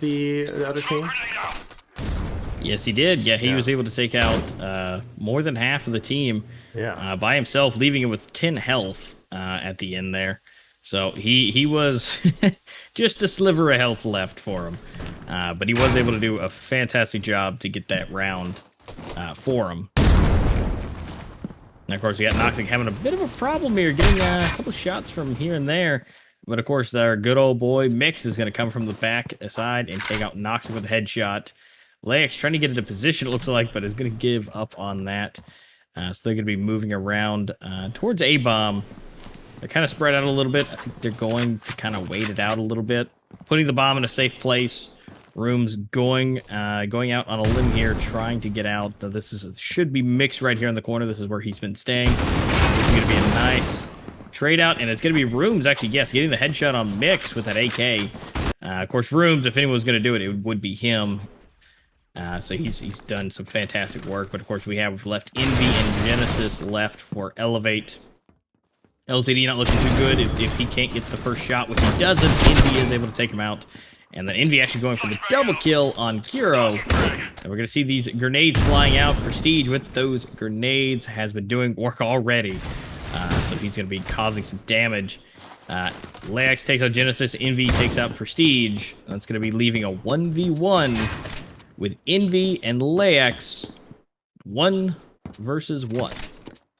the other team. Yes, he did. Yeah, he was able to take out more than half of the team by himself, leaving it with 10 health at the end there. So he was just a sliver of health left for him. But he was able to do a fantastic job to get that round for him. And of course, we got Noxic having a bit of a problem here, getting a couple shots from here and there. But of course, our good old boy Mix is going to come from the back side and take out Noxic with a headshot. Lax trying to get into position, it looks like, but is going to give up on that. So they're going to be moving around towards A-bomb. They're kind of spread out a little bit. I think they're going to kind of wait it out a little bit. Putting the bomb in a safe place. Rooms going out on a limb here, trying to get out. This should be Mix right here in the corner. This is where he's been staying. This is going to be a nice trade out, and it's going to be Rooms, actually, yes, getting the headshot on Mix with that AK. Of course, Rooms, if anyone's going to do it, it would be him. So he's done some fantastic work. But of course, we have left Envy and Genesis left for Elevate. LZD not looking too good if he can't get the first shot, which he doesn't. Envy is able to take him out. And then Envy actually going for the double kill on Kuro. And we're going to see these grenades flying out. Prestige with those grenades has been doing work already. So he's going to be causing some damage. Lax takes out Genesis. Envy takes out Prestige. That's going to be leaving a 1v1 with Envy and Lax 1 versus 1.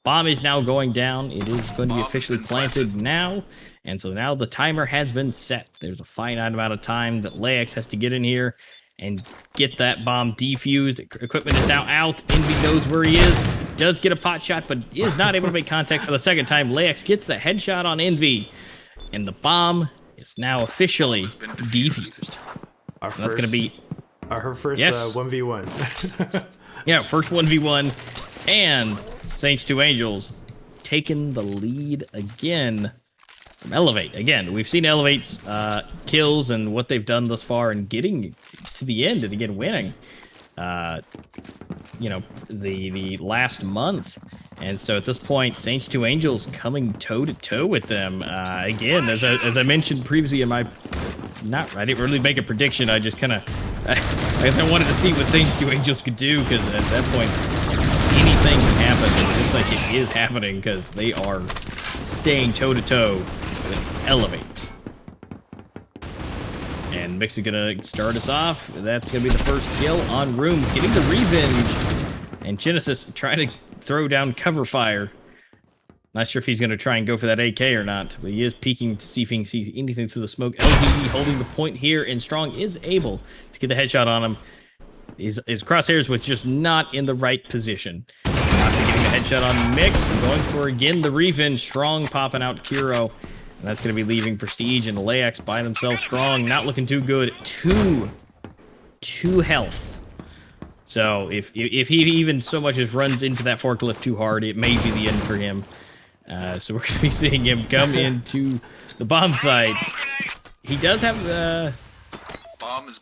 Bomb is now going down. It is going to be officially planted now. And so now the timer has been set. There's a finite amount of time that Lex has to get in here and get that bomb defused. Equipment is now out. Envy knows where he is. Does get a pot shot, but is not able to make contact for the second time. Lex gets the headshot on Envy. And the bomb is now officially defused. That's going to be... Her first Yes. 1v1. Yeah, first 1v1. And Saints 2 Angels taking the lead again from Elevate. Again, we've seen Elevate's kills and what they've done thus far and getting to the end and again winning. You know, the last month. And so at this point, Saints 2 Angels coming toe-to-toe with them. Again, as I mentioned previously in my... I didn't really make a prediction. I just kind of... I guess I wanted to see what Saints 2 Angels could do, because at that point, anything can happen. It looks like it is happening, because they are staying toe-to-toe with Elevate. And Mix is going to start us off. That's going to be the first kill on Rooms, getting the revenge. And Genesis trying to throw down cover fire. Not sure if he's going to try and go for that AK or not, but he is peeking to see if he can see anything through the smoke. LZE holding the point here, and Strong is able to get the headshot on him. His crosshairs was just not in the right position. Nazi getting the headshot on Mix, going for again the revenge. Strong popping out Kiro. And that's going to be leaving Prestige and the Layax by themselves. Strong, not looking too good. Two health. So if he even so much as runs into that forklift too hard, it may be the end for him. So we're going to be seeing him come into the bomb site. He does have the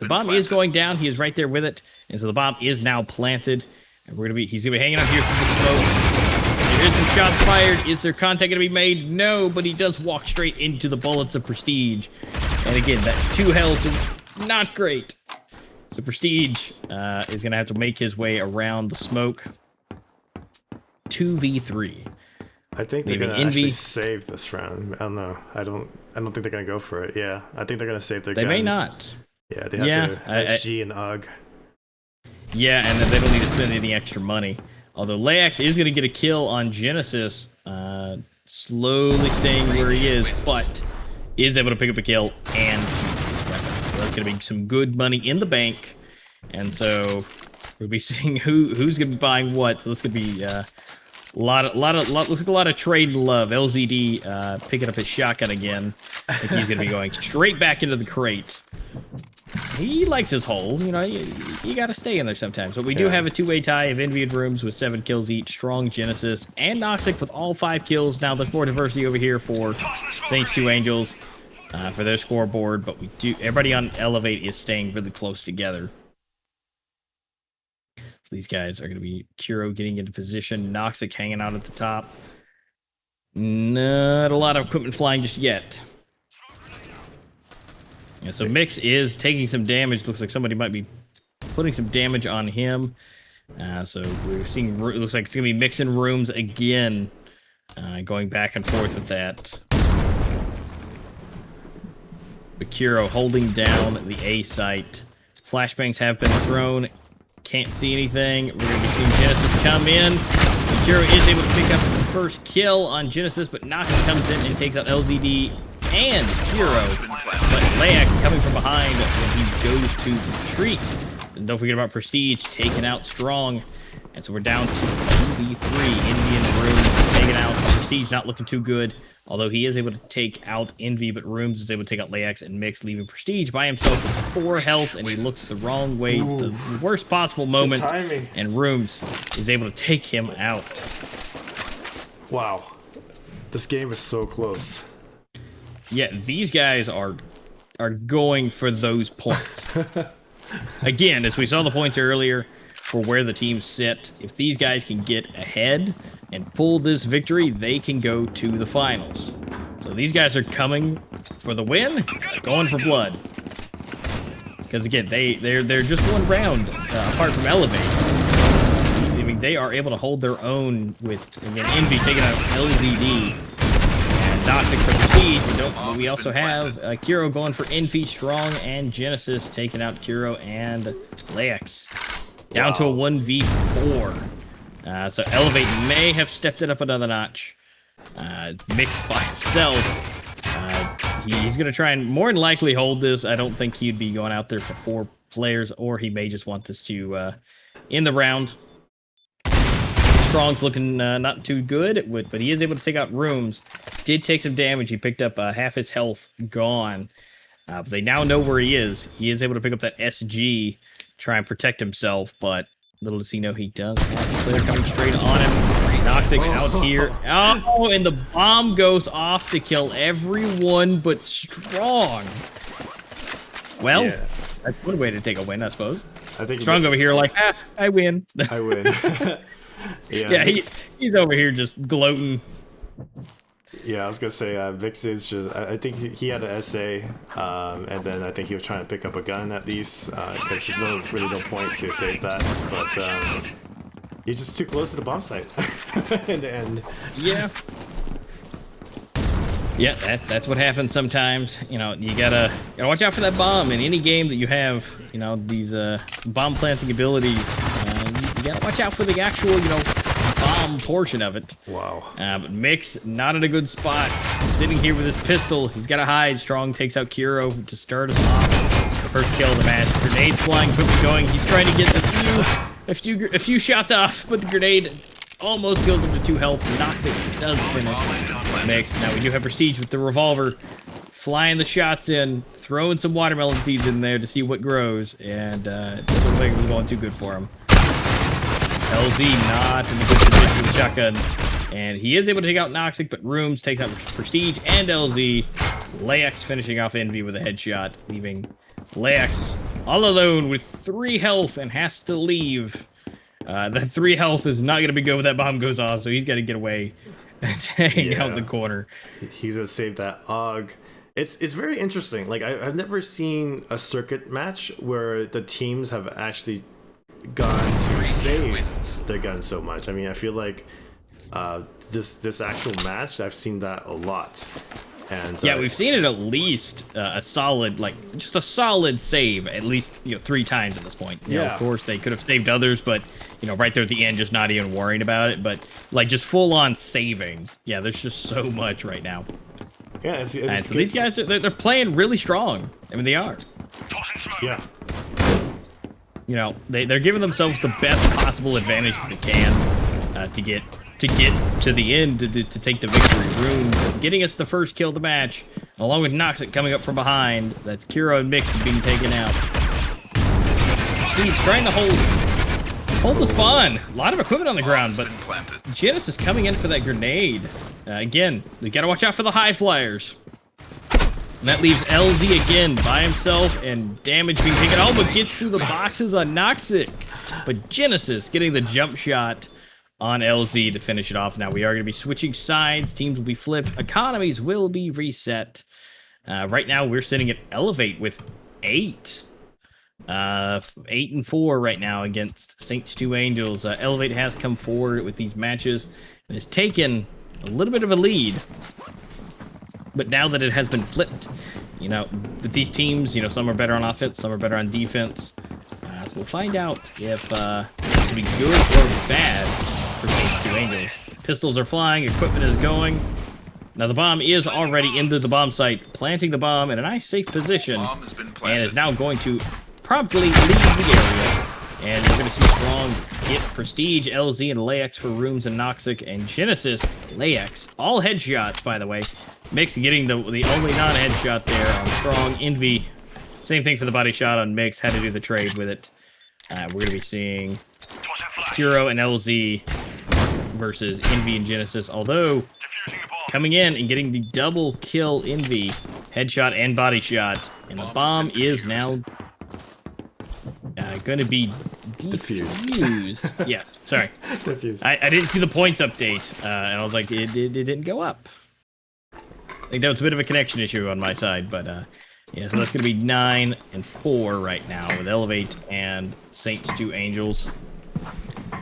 bomb is going down. He is right there with it, and so the bomb is now planted. And he's gonna be hanging out here through the smoke. There is some shots fired. Is there contact gonna be made? No, but he does walk straight into the bullets of Prestige. And again, that 2 health is not great. So Prestige is gonna have to make his way around the smoke. 2v3. I think they're gonna Envy. actually save this round. I don't know. I don't think they're gonna go for it. Yeah, I think they're gonna save their guns. They may not. Yeah, they have their SG and UG. Yeah, and then they don't need to spend any extra money. Although Layax is going to get a kill on Genesis, slowly staying where he is, but is able to pick up a kill and his weapon. So that's going to be some good money in the bank. And so we'll be seeing who's going to be buying what. So this could be looks like a lot of trade love. LZD picking up his shotgun again. I think he's going to be going straight back into the crate. He likes his hole, you know, you got to stay in there sometimes. But we do have a 2-way tie of Envy and Rooms with 7 kills each. Strong, Genesis, and Noxic with all 5 kills. Now there's more diversity over here for Saints 2 Angels for their scoreboard. But everybody on Elevate is staying really close together. So these guys are going to be Kuro getting into position. Noxic hanging out at the top. Not a lot of equipment flying just yet. Yeah, so Mix is taking some damage. Looks like somebody might be putting some damage on him. So we're seeing, looks like it's going to be Mix in Rooms again. Going back and forth with that. Bakuro holding down the A site. Flashbangs have been thrown. Can't see anything. We're going to be seeing Genesis come in. Bakuro is able to pick up the first kill on Genesis, but Naka comes in and takes out LZD and Kiro, but Layax coming from behind when he goes to retreat. And don't forget about Prestige taking out Strong. And so we're down to 2v3. Indian Rooms taking out. Prestige not looking too good, although he is able to take out Envy, but Rooms is able to take out Layax and Mix, leaving Prestige by himself with 4 health, and he looks the wrong way, the worst possible moment, and Rooms is able to take him out. Wow. This game is so close. Yeah, these guys are going for those points. Again, as we saw the points earlier for where the teams sit, if these guys can get ahead and pull this victory, they can go to the finals. So these guys are coming for the win, going for blood. Because again, they're just 1 round apart from Elevate. I mean, they are able to hold their own with, again, Envy taking out LZD. Noxic for Prestige. We also have Kiro going for Envy, Strong, and Genesis taking out Kiro and Layax. Down to a 1v4. So Elevate may have stepped it up another notch. Mix by himself. He's going to try and more than likely hold this. I don't think he'd be going out there for 4 players, or he may just want this to end the round. Strong's looking not too good, but he is able to take out Rooms. Did take some damage. He picked up half his health gone. But they now know where he is. He is able to pick up that SG, try and protect himself, but little does he know he does have a player coming straight on him. Noxic out here. Oh, and the bomb goes off to kill everyone but Strong. Well, Yeah. that's one way to take a win, I suppose. I think Strong over here like, I win. I win. Yeah, he's over here just gloating. Yeah, I was gonna say Vix is just. I think he had an SA, and then I think he was trying to pick up a gun at least, because there's really no point to save that. But he's just too close to the bomb site in the end. Yeah. Yeah, that's what happens sometimes. You know, you gotta watch out for that bomb in any game that you have. You know, these bomb planting abilities. You gotta watch out for the actual, bomb portion of it. Wow. But Mix not in a good spot. Sitting here with his pistol. He's got to hide. Strong takes out Kuro to start us off. The first kill of the match. Grenades flying, quickly going. He's trying to get a few shots off, but the grenade almost kills him to 2 health. Noxic does finish Mix. Now we do have Prestige with the revolver. Flying the shots in, throwing some watermelon seeds in there to see what grows, and it doesn't look like it was going too good for him. LZ not in a good position with the shotgun, and he is able to take out Noxic, but Rooms takes out Prestige and LZ. Lax finishing off Envy with a headshot, leaving Lax all alone with 3 health and has to leave. That 3 health is not going to be good when that bomb goes off, so he's got to get away and hang out in the corner. He's gonna save that AUG. It's very interesting. Like I've never seen a circuit match where the teams have actually gone to save their guns so much. I mean, I feel like this actual match, I've seen that a lot. And yeah, we've seen it at least a solid, just a solid save at least 3 times at this point. You know, of course they could have saved others, but right there at the end, just not even worrying about it. But just full on saving. Yeah, there's just so much right now. Yeah, it's and so these guys they're playing really strong. I mean, they are. Yeah. They're giving themselves the best possible advantage that they can to get to the end to take the victory. Rooms getting us the first kill of the match, along with Noxic coming up from behind. That's Kuro and Mix being taken out. Steve's trying to hold the spawn. A lot of equipment on the ground, but Genesis coming in for that grenade. Again, they gotta watch out for the high flyers. And that leaves LZ again by himself, and damage being taken. Oh, but gets through the boxes on Noxic. But Genesis getting the jump shot on LZ to finish it off. Now we are going to be switching sides. Teams will be flipped. Economies will be reset. Right now we're sitting at Elevate with 8. 8-4 right now against Saints 2 Angels. Elevate has come forward with these matches and has taken a little bit of a lead. But now that it has been flipped, with these teams, some are better on offense, some are better on defense. So we'll find out if this will be good or bad for Saints 2 Angels. Pistols are flying, equipment is going. Now the bomb is already into the bomb site, planting the bomb in a nice safe position, and is now going to promptly leave the area. And we're going to see Strong get Prestige, LZ, and Lax for Rooms and Noxic, and Genesis, Lax. All headshots, by the way. Mix getting the only non-headshot there on Strong. Envy, same thing for the body shot on Mix. Had to do the trade with it. We're going to be seeing Kuro and LZ versus Envy and Genesis. Although, coming in and getting the double kill Envy, headshot and body shot. And the bomb is now going to be defused. Yeah, sorry. Defused. I didn't see the points update, and I was like, it didn't go up. I think that was a bit of a connection issue on my side, but yeah, so that's going to be 9-4 right now with Elevate and Saints 2 Angels.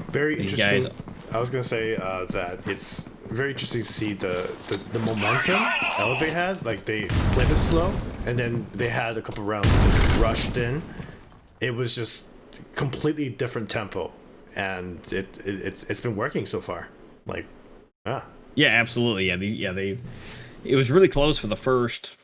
Very These interesting. guys. I was gonna say that it's very interesting to see the momentum Elevate had. Like they played it slow, and then they had a couple rounds that just rushed in. It was just completely different tempo. and it's been working so far. Like, Yeah, absolutely. They it was really close for the first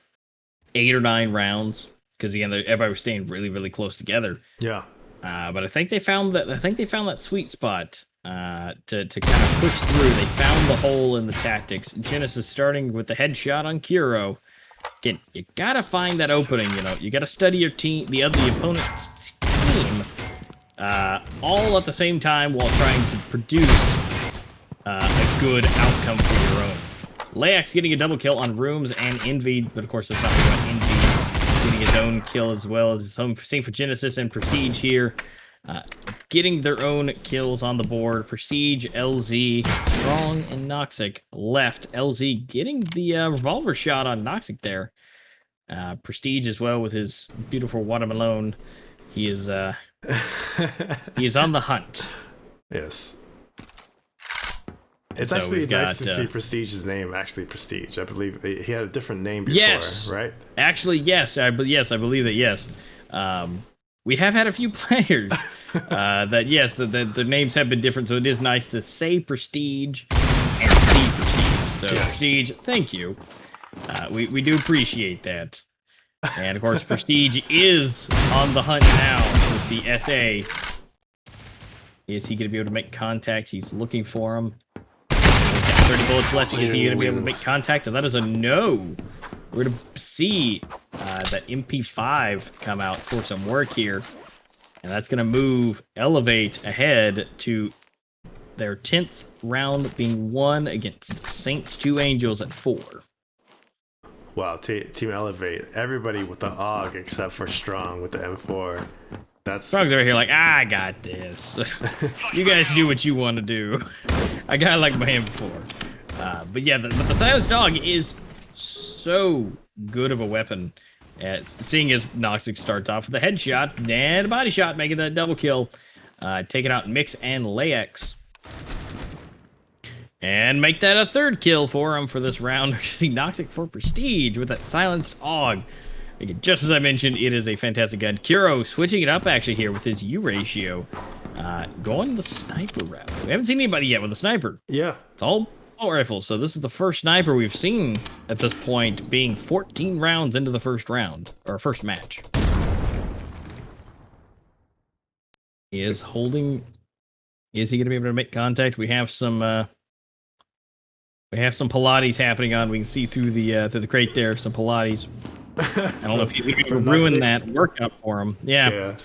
8 or 9 rounds because again, everybody was staying really, really close together. yeah. But I think they found that sweet spot to kind of push through. They found the hole in the tactics. Genesis starting with the headshot on Kuro. Again, you gotta find that opening. You gotta study your team, the opponent's team, all at the same time while trying to produce a good outcome for your own. Layax getting a double kill on Rooms and Envy, but of course that's not about Envy getting his own kill as well as same for Genesis and Prestige here. Getting their own kills on the board. Prestige, LZ, Strong, and Noxic left. LZ getting the revolver shot on Noxic there. Prestige as well with his beautiful watermelon. He is he is on the hunt. Yes. It's So actually we've nice got, to see Prestige's name actually Prestige. I believe he had a different name before, yes, right? Actually, yes. I believe that. Yes. We have had a few players that yes, the names have been different. So it is nice to say Prestige and see Prestige. So Yes. Prestige, thank you. We do appreciate that. And of course, Prestige is on the hunt now with the SA. Is he going to be able to make contact? He's looking for him. He's got 30 bullets left. Is he going to be able to make contact? And that is a no. We're going to see that MP5 come out for some work here. And that's going to move Elevate ahead to their 10th round being won against Saints 2 Angels at 4. Wow, Team Elevate. Everybody with the AUG except for Strong with the M4. That's Strong's over here like, I got this. You guys do what you want to do. I got like my M4. But yeah, the Silenced Dog is so good of a weapon. Seeing as Noxic starts off with a headshot and a body shot, making that double kill. Taking out Mix and Layax. And make that a 3rd kill for him for this round. We see Noxic for Prestige with that Silenced AUG. Again, just as I mentioned, it is a fantastic gun. Kuro switching it up actually here with his U ratio. Going the sniper route. We haven't seen anybody yet with a sniper. yeah. It's all assault rifles. So this is the first sniper we've seen at this point, being 14 rounds into the first round, or first match. He is holding. Is he going to be able to make contact? We have some Pilates happening on. We can see through the crate there some Pilates. I don't know if he can ruin that workout for him. Yeah.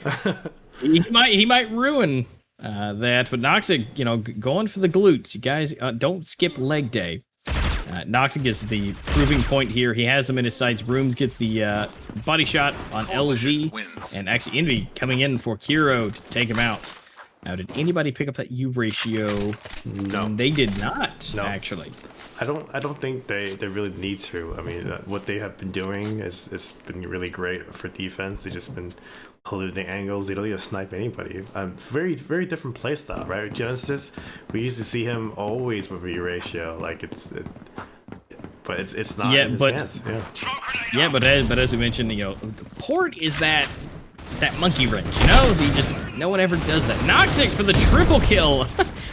he might ruin that. But Noxic, going for the glutes. You guys don't skip leg day. Noxic is the proving point here. He has them in his sights. Rooms gets the body shot on LZ, and actually Envy coming in for Kuro to take him out. Now, did anybody pick up that U ratio? No. They did not, No. actually. I don't think they really need to. I mean, what they have been doing is been really great for defense. They've just been holding the angles. They don't even snipe anybody. Very different playstyle, right? Genesis, we used to see him always with a ratio. Like but it's not in his hands. Yeah, but as we mentioned, the port is that monkey wrench. No one ever does that. Noxic for the triple kill.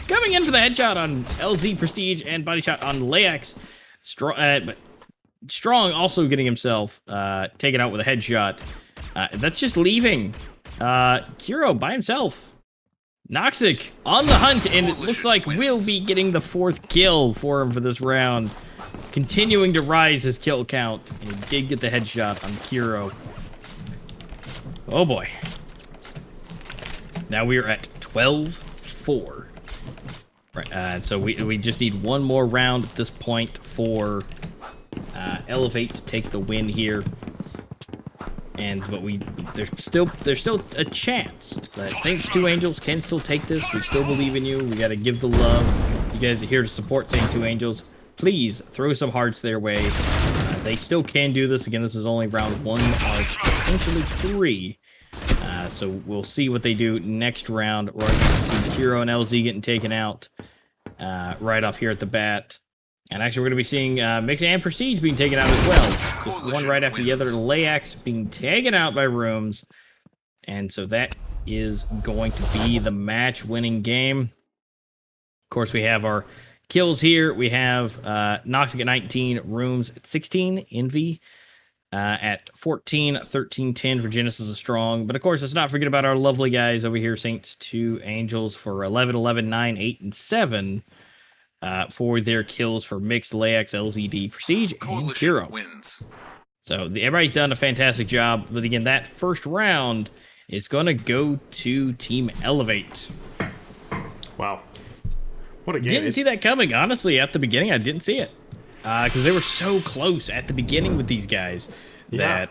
Coming in for the headshot on LZ Prestige and body shot on Layax. But Strong also getting himself taken out with a headshot. That's just leaving Kuro by himself. Noxic on the hunt, and it looks like we'll be getting the 4th kill for him for this round. Continuing to rise his kill count, and he did get the headshot on Kuro. Oh boy. Now we are at 12-4. Right, so we just need one more round at this point for Elevate to take the win here. But there's still a chance that Saints 2 Angels can still take this. We still believe in you. We got to give the love. You guys are here to support Saints 2 Angels. Please throw some hearts their way. They still can do this. Again, this is only round 1 of potentially 3. So we'll see what they do next round. We're going to see Kuro and LZ getting taken out right off here at the bat. And actually, we're going to be seeing Mix and Prestige being taken out as well. Just one right after the other. Layax being taken out by Rooms. And so that is going to be the match-winning game. Of course, we have our kills here. We have Noxic at 19, Rooms at 16, Envy at 14, 13, 10 for Genesis is strong. But of course, let's not forget about our lovely guys over here, Saints 2 Angels for 11, 11, 9, 8, and 7 for their kills for Mixed, Layax, LZD, Prestige, and Hero. Wins. So everybody's done a fantastic job. But again, that first round is going to go to Team Elevate. Wow. What a game. Didn't see that coming, honestly, at the beginning. I didn't see it. Because they were so close at the beginning with these guys that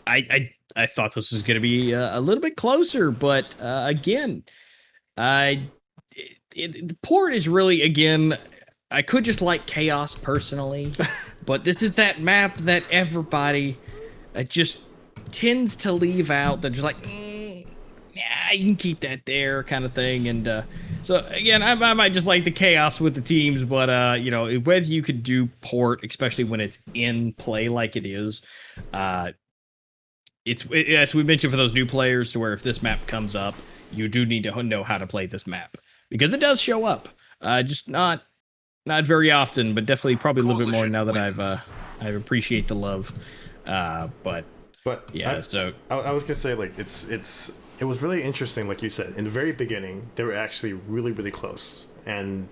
I thought this was going to be a little bit closer. But again, the port is really, again, I could just like Chaos personally, but this is that map that everybody just tends to leave out. They're just like, yeah, you can keep that there kind of thing. And so again, I might just like the chaos with the teams, but you know, whether you could do port, especially when it's in play like it is, as we mentioned for those new players, to where if this map comes up, you do need to know how to play this map because it does show up, just not very often, but definitely probably a little bit more now that I appreciate the love, but yeah. I was gonna say, like, it was really interesting, like you said, in the very beginning, they were actually really, really close. And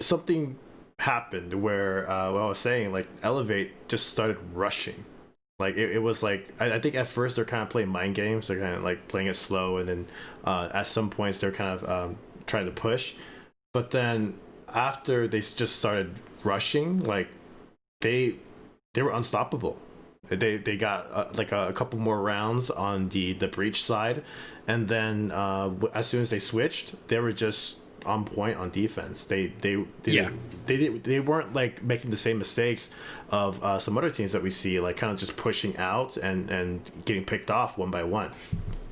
something happened where, what I was saying, like, Elevate just started rushing. Like, it was like, I think at first they're kind of playing mind games. They're kind of, like, playing it slow. And then at some points, they're kind of trying to push. But then after they just started rushing, like, they were unstoppable. They got like a couple more rounds on the breach side, and then as soon as they switched, they were just on point on defense. They weren't like making the same mistakes of some other teams that we see, like kind of just pushing out and getting picked off one by one.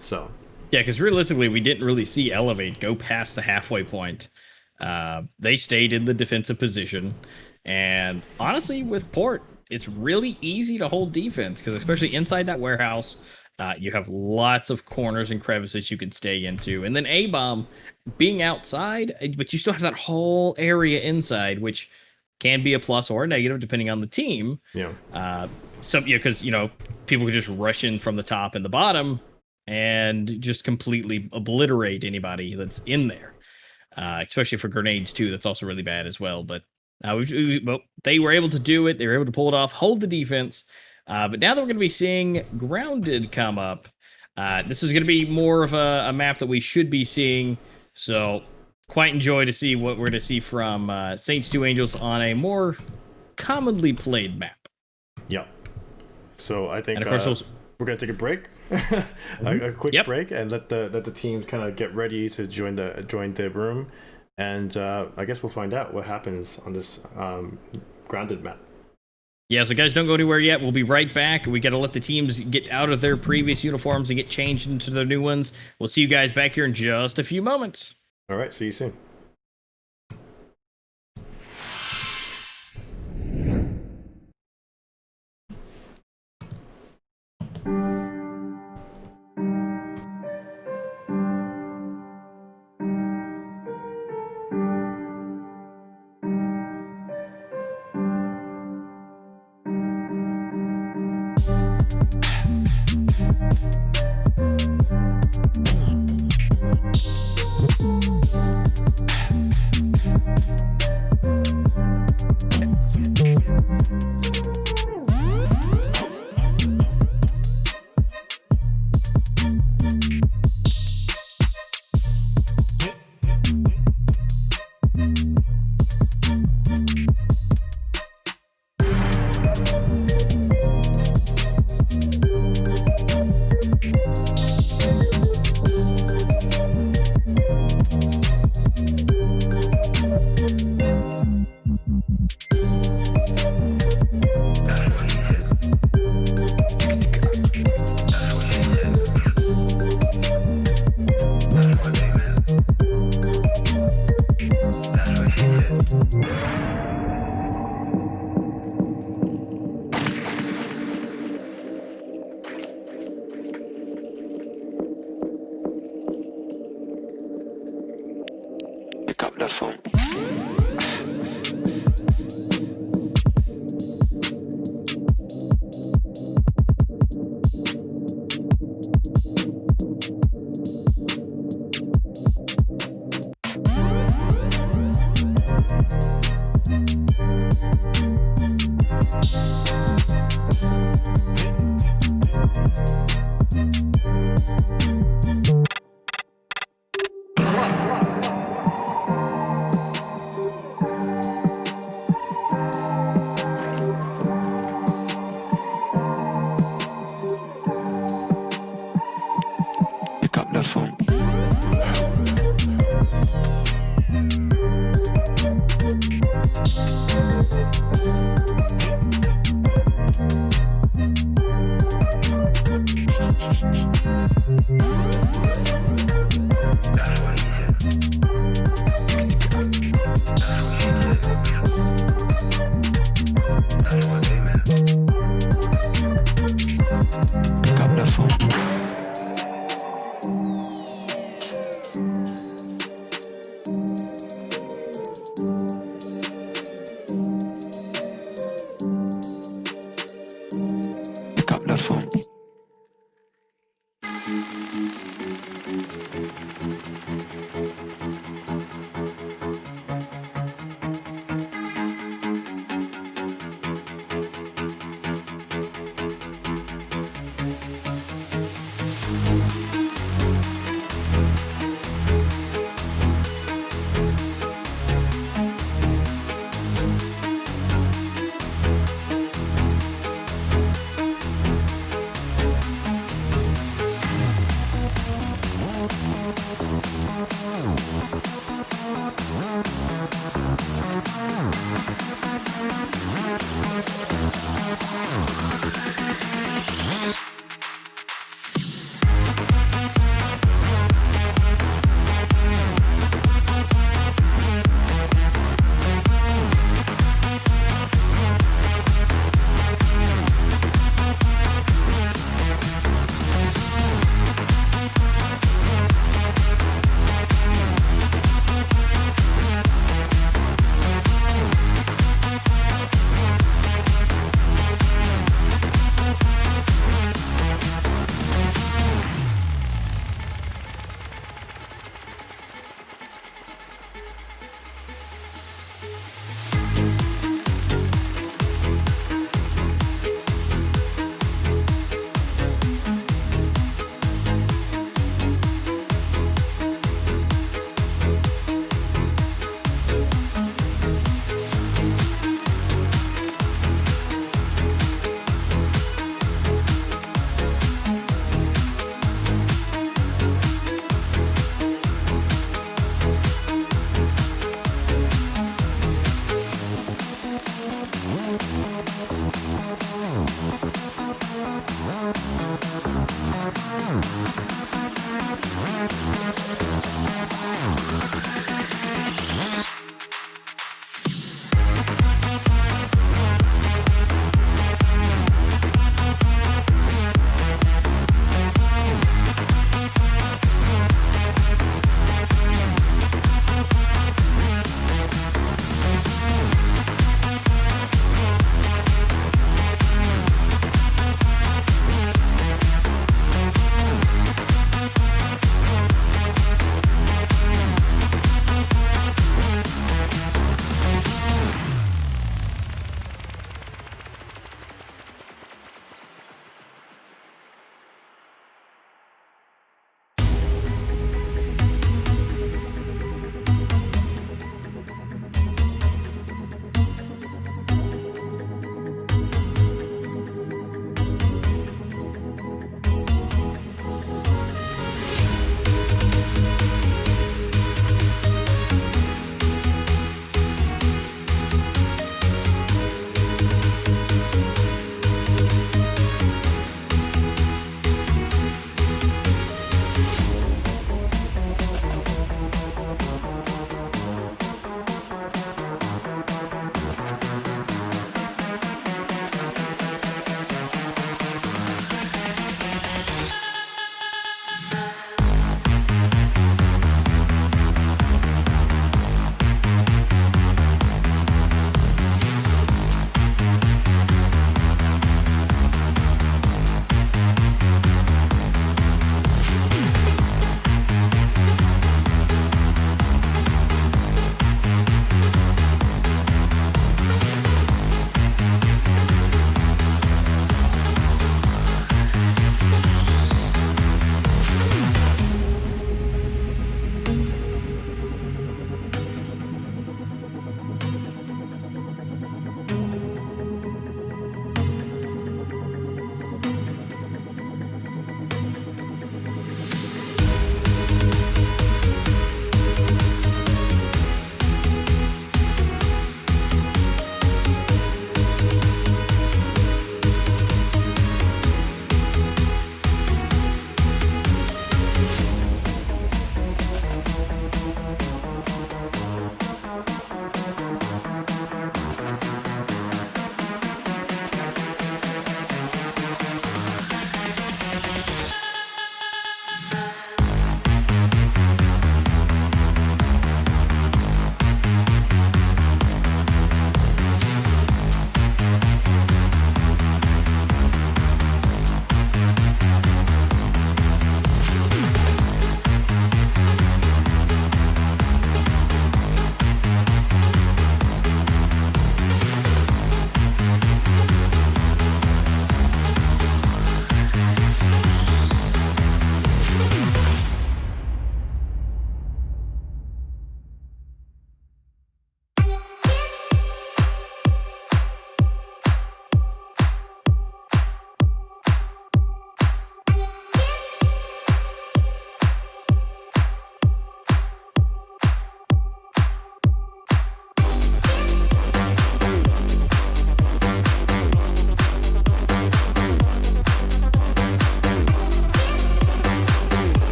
So yeah, because realistically, we didn't really see Elevate go past the halfway point. They stayed in the defensive position, and honestly, with Port, it's really easy to hold defense because especially inside that warehouse, you have lots of corners and crevices you can stay into. And then A-Bomb being outside, but you still have that whole area inside, which can be a plus or a negative depending on the team. Yeah. Because, you know, people could just rush in from the top and the bottom and just completely obliterate anybody that's in there. Especially for grenades too. That's also really bad as well. But well, they were able to do it. They were able to pull it off, hold the defense. But now that we're going to be seeing Grounded come up, this is going to be more of a map that we should be seeing. So quite enjoy to see what we're going to see from Saints 2 Angels on a more commonly played map. Yep. So I think and of course we're going to take a break, a quick break, and let the teams kind of get ready to join the room. And I guess we'll find out what happens on this Grounded map. Yeah, so guys, don't go anywhere yet. We'll be right back. We got to let the teams get out of their previous uniforms and get changed into their new ones. We'll see you guys back here in just a few moments. All right, see you soon. pick up the phone.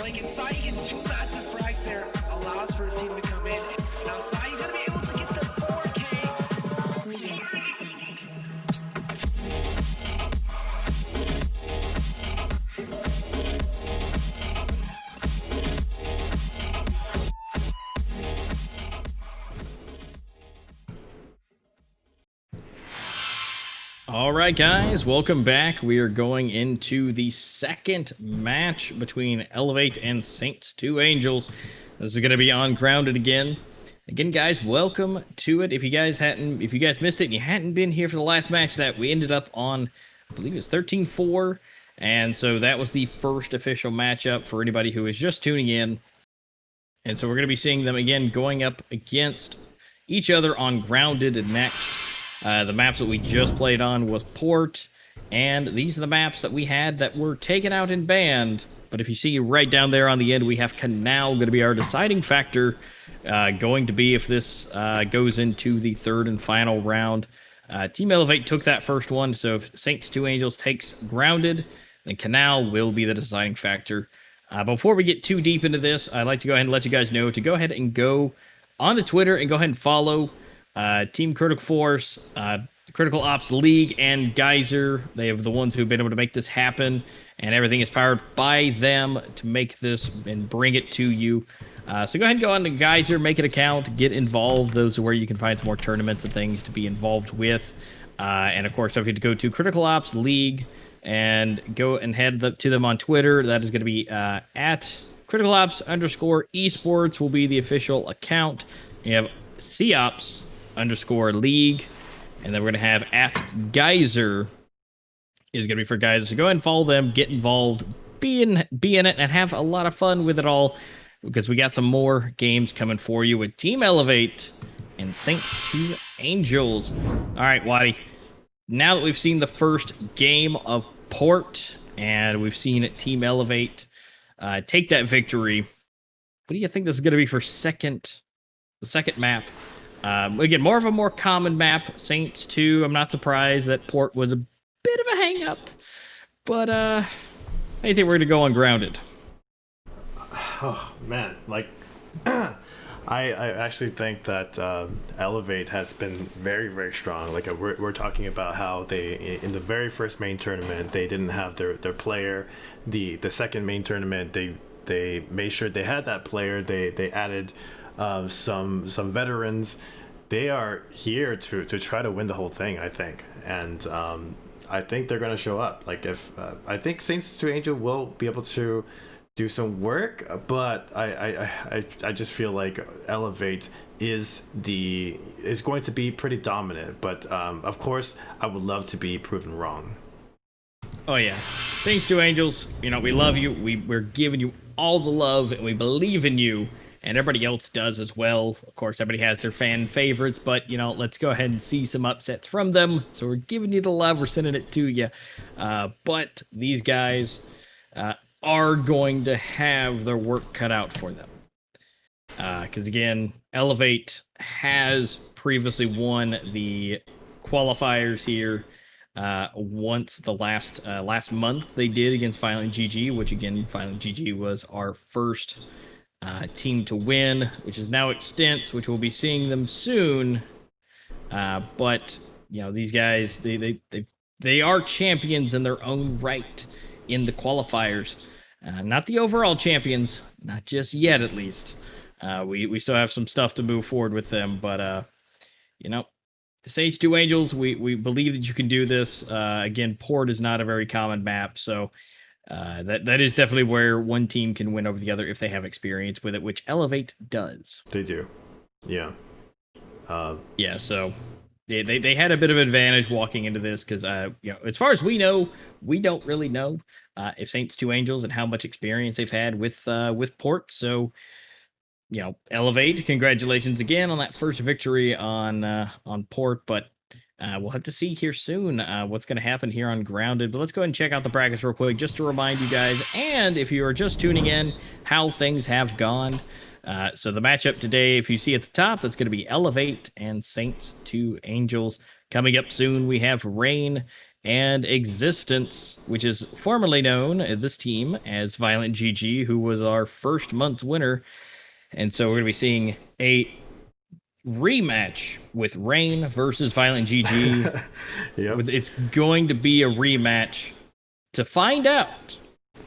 flank, and Sai gets 2 massive frags there, allows for his team to come in. Now Sai's gonna be able to get the 4K. All right, guys, welcome back. We are going into the second match between Elevate and Saints 2 Angels. This is going to be on Grounded again. Again, guys, welcome to it. If you guys missed it and you hadn't been here for the last match that we ended up on, I believe it was 13-4, and so that was the first official matchup for anybody who is just tuning in. And so we're going to be seeing them again going up against each other on Grounded next. The maps that we just played on was Port, and these are the maps that we had that were taken out and banned. But if you see right down there on the end, we have Canal going to be our deciding factor, going to be if this goes into the third and final round. Team Elevate took that first one, so if Saints 2 Angels takes Grounded, then Canal will be the deciding factor. Before we get too deep into this, I'd like to go ahead and let you guys know to go ahead and go onto Twitter and go ahead and follow Team Critical Force, Critical Ops League, and Gizer. They are the ones who've been able to make this happen, and everything is powered by them to make this and bring it to you. So go ahead and go on to Gizer, make an account, get involved. Those are where you can find some more tournaments and things to be involved with. And of course, don't forget to go to Critical Ops League and go and head to them on Twitter. That is going to be at CriticalOps_esports will be the official account. You have COps_league, and then we're going to have at Gizer is going to be for Gizer. So go ahead and follow them, get involved, be in it, and have a lot of fun with it all, because we got some more games coming for you with Team Elevate and Saints 2 Angels. All right, Waddy. Now that we've seen the first game of Port and we've seen Team Elevate take that victory, what do you think this is going to be for the second map? Again, more of a more common map. Saints 2, I'm not surprised that Port was a bit of a hang-up. But, how do you think we're going to go on Grounded? Oh, man. Like, I actually think that Elevate has been very, very strong. Like, we're talking about how they, in the very first main tournament, they didn't have their player. The second main tournament, they made sure they had that player. They added some veterans. They are here to try to win the whole thing, I think, and I think they're gonna show up. Like, if I think Saints 2 Angel will be able to do some work, but I just feel like Elevate is going to be pretty dominant. But of course, I would love to be proven wrong. Oh yeah, Saints 2 Angels, we love you. We're giving you all the love, and we believe in you, and everybody else does as well. Of course, everybody has their fan favorites, but let's go ahead and see some upsets from them. So we're giving you the love, we're sending it to you. But these guys are going to have their work cut out for them. Because again, Elevate has previously won the qualifiers here. Once the last month they did against Violent GG, which again, Violent GG was our first team to win, which is now Extents, which we'll be seeing them soon. But these guys, they are champions in their own right in the qualifiers. Not the overall champions, not just yet at least. We still have some stuff to move forward with them, but the Saints 2 Angels, we believe that you can do this. Again, Port is not a very common map, so that is definitely where one team can win over the other if they have experience with it, which Elevate does. They do, yeah. Yeah, so they had a bit of an advantage walking into this because as far as we know, we don't really know if Saints 2 Angels and how much experience they've had with Port. So Elevate, congratulations again on that first victory on Port, but we'll have to see here soon what's going to happen here on Grounded. But let's go ahead and check out the brackets real quick just to remind you guys, and if you are just tuning in, how things have gone. So the matchup today, if you see at the top, that's going to be Elevate and Saints 2 Angels. Coming up soon, we have Rain and Existence, which is formerly known this team as Violent GG, who was our first month's winner. And so we're going to be seeing a rematch with Rain versus Violent GG. Yep. It's going to be a rematch to find out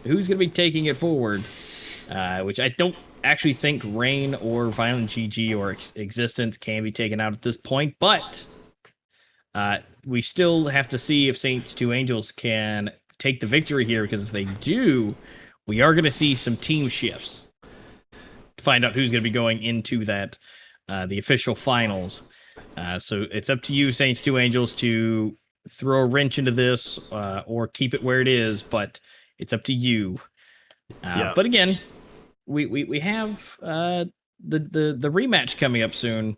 who's going to be taking it forward, which I don't actually think Rain or Violent GG or Existence can be taken out at this point, but we still have to see if Saints 2 Angels can take the victory here, because if they do, we are going to see some team shifts to find out who's going to be going into that the official finals. So it's up to you, Saints 2 Angels, to throw a wrench into this or keep it where it is, but it's up to you. Yeah. But again, we have the rematch coming up soon.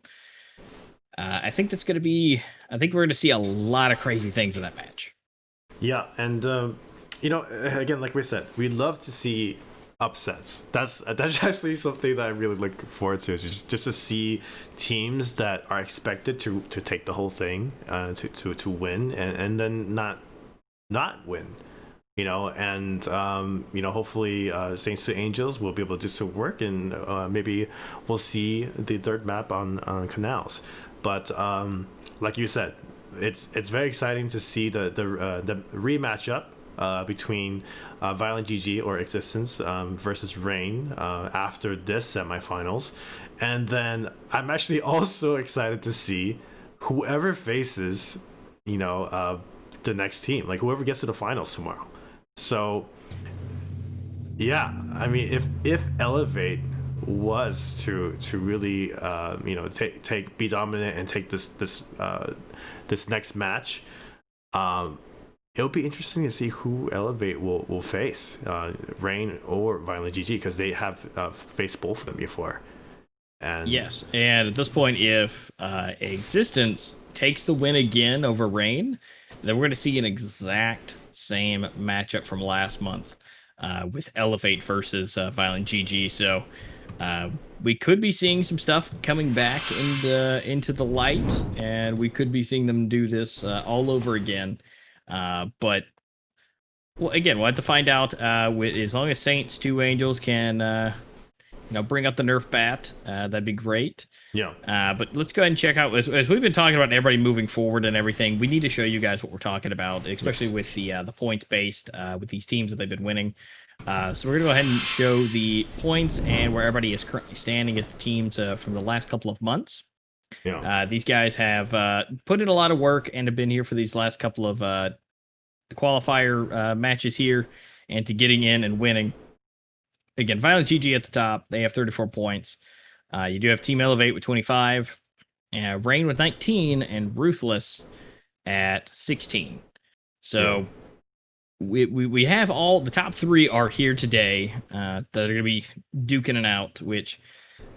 I think that's going to be. I think we're going to see a lot of crazy things in that match. Yeah, and again, like we said, we'd love to see upsets. That's actually something that I really look forward to. Just to see teams that are expected to take the whole thing, to win, and then not win. And hopefully Saints to Angels will be able to do some work, and maybe we'll see the third map on Canals. But like you said, it's very exciting to see the rematch up between Violent GG or Existence versus Rain after this semifinals. And then I'm actually also excited to see whoever faces the next team, like whoever gets to the finals tomorrow. So yeah, I mean, if Elevate was to really be dominant and take this next match, it'll be interesting to see who Elevate will face, Rain or Violent GG, because they have faced both of them before. And yes, and at this point, if Existence takes the win again over Rain, then we're going to see an exact same matchup from last month with Elevate versus Violent GG. So we could be seeing some stuff coming back into the light, and we could be seeing them do this all over again. But well, again, we'll have to find out. As long as Saints 2 Angels can bring up the Nerf bat, that'd be great. Yeah. But let's go ahead and check out, as we've been talking about everybody moving forward and everything, we need to show you guys what we're talking about, especially with the points based with these teams that they've been winning. So we're gonna go ahead and show the points and where everybody is currently standing as the teams from the last couple of months. Yeah. These guys have put in a lot of work and have been here for these last couple of qualifier matches here, and to getting in and winning. Again, Violent GG at the top. They have 34 points. You do have Team Elevate with 25, Rain with 19, and Ruthless at 16. So we have all the top three are here today that are going to be duking it out. Which,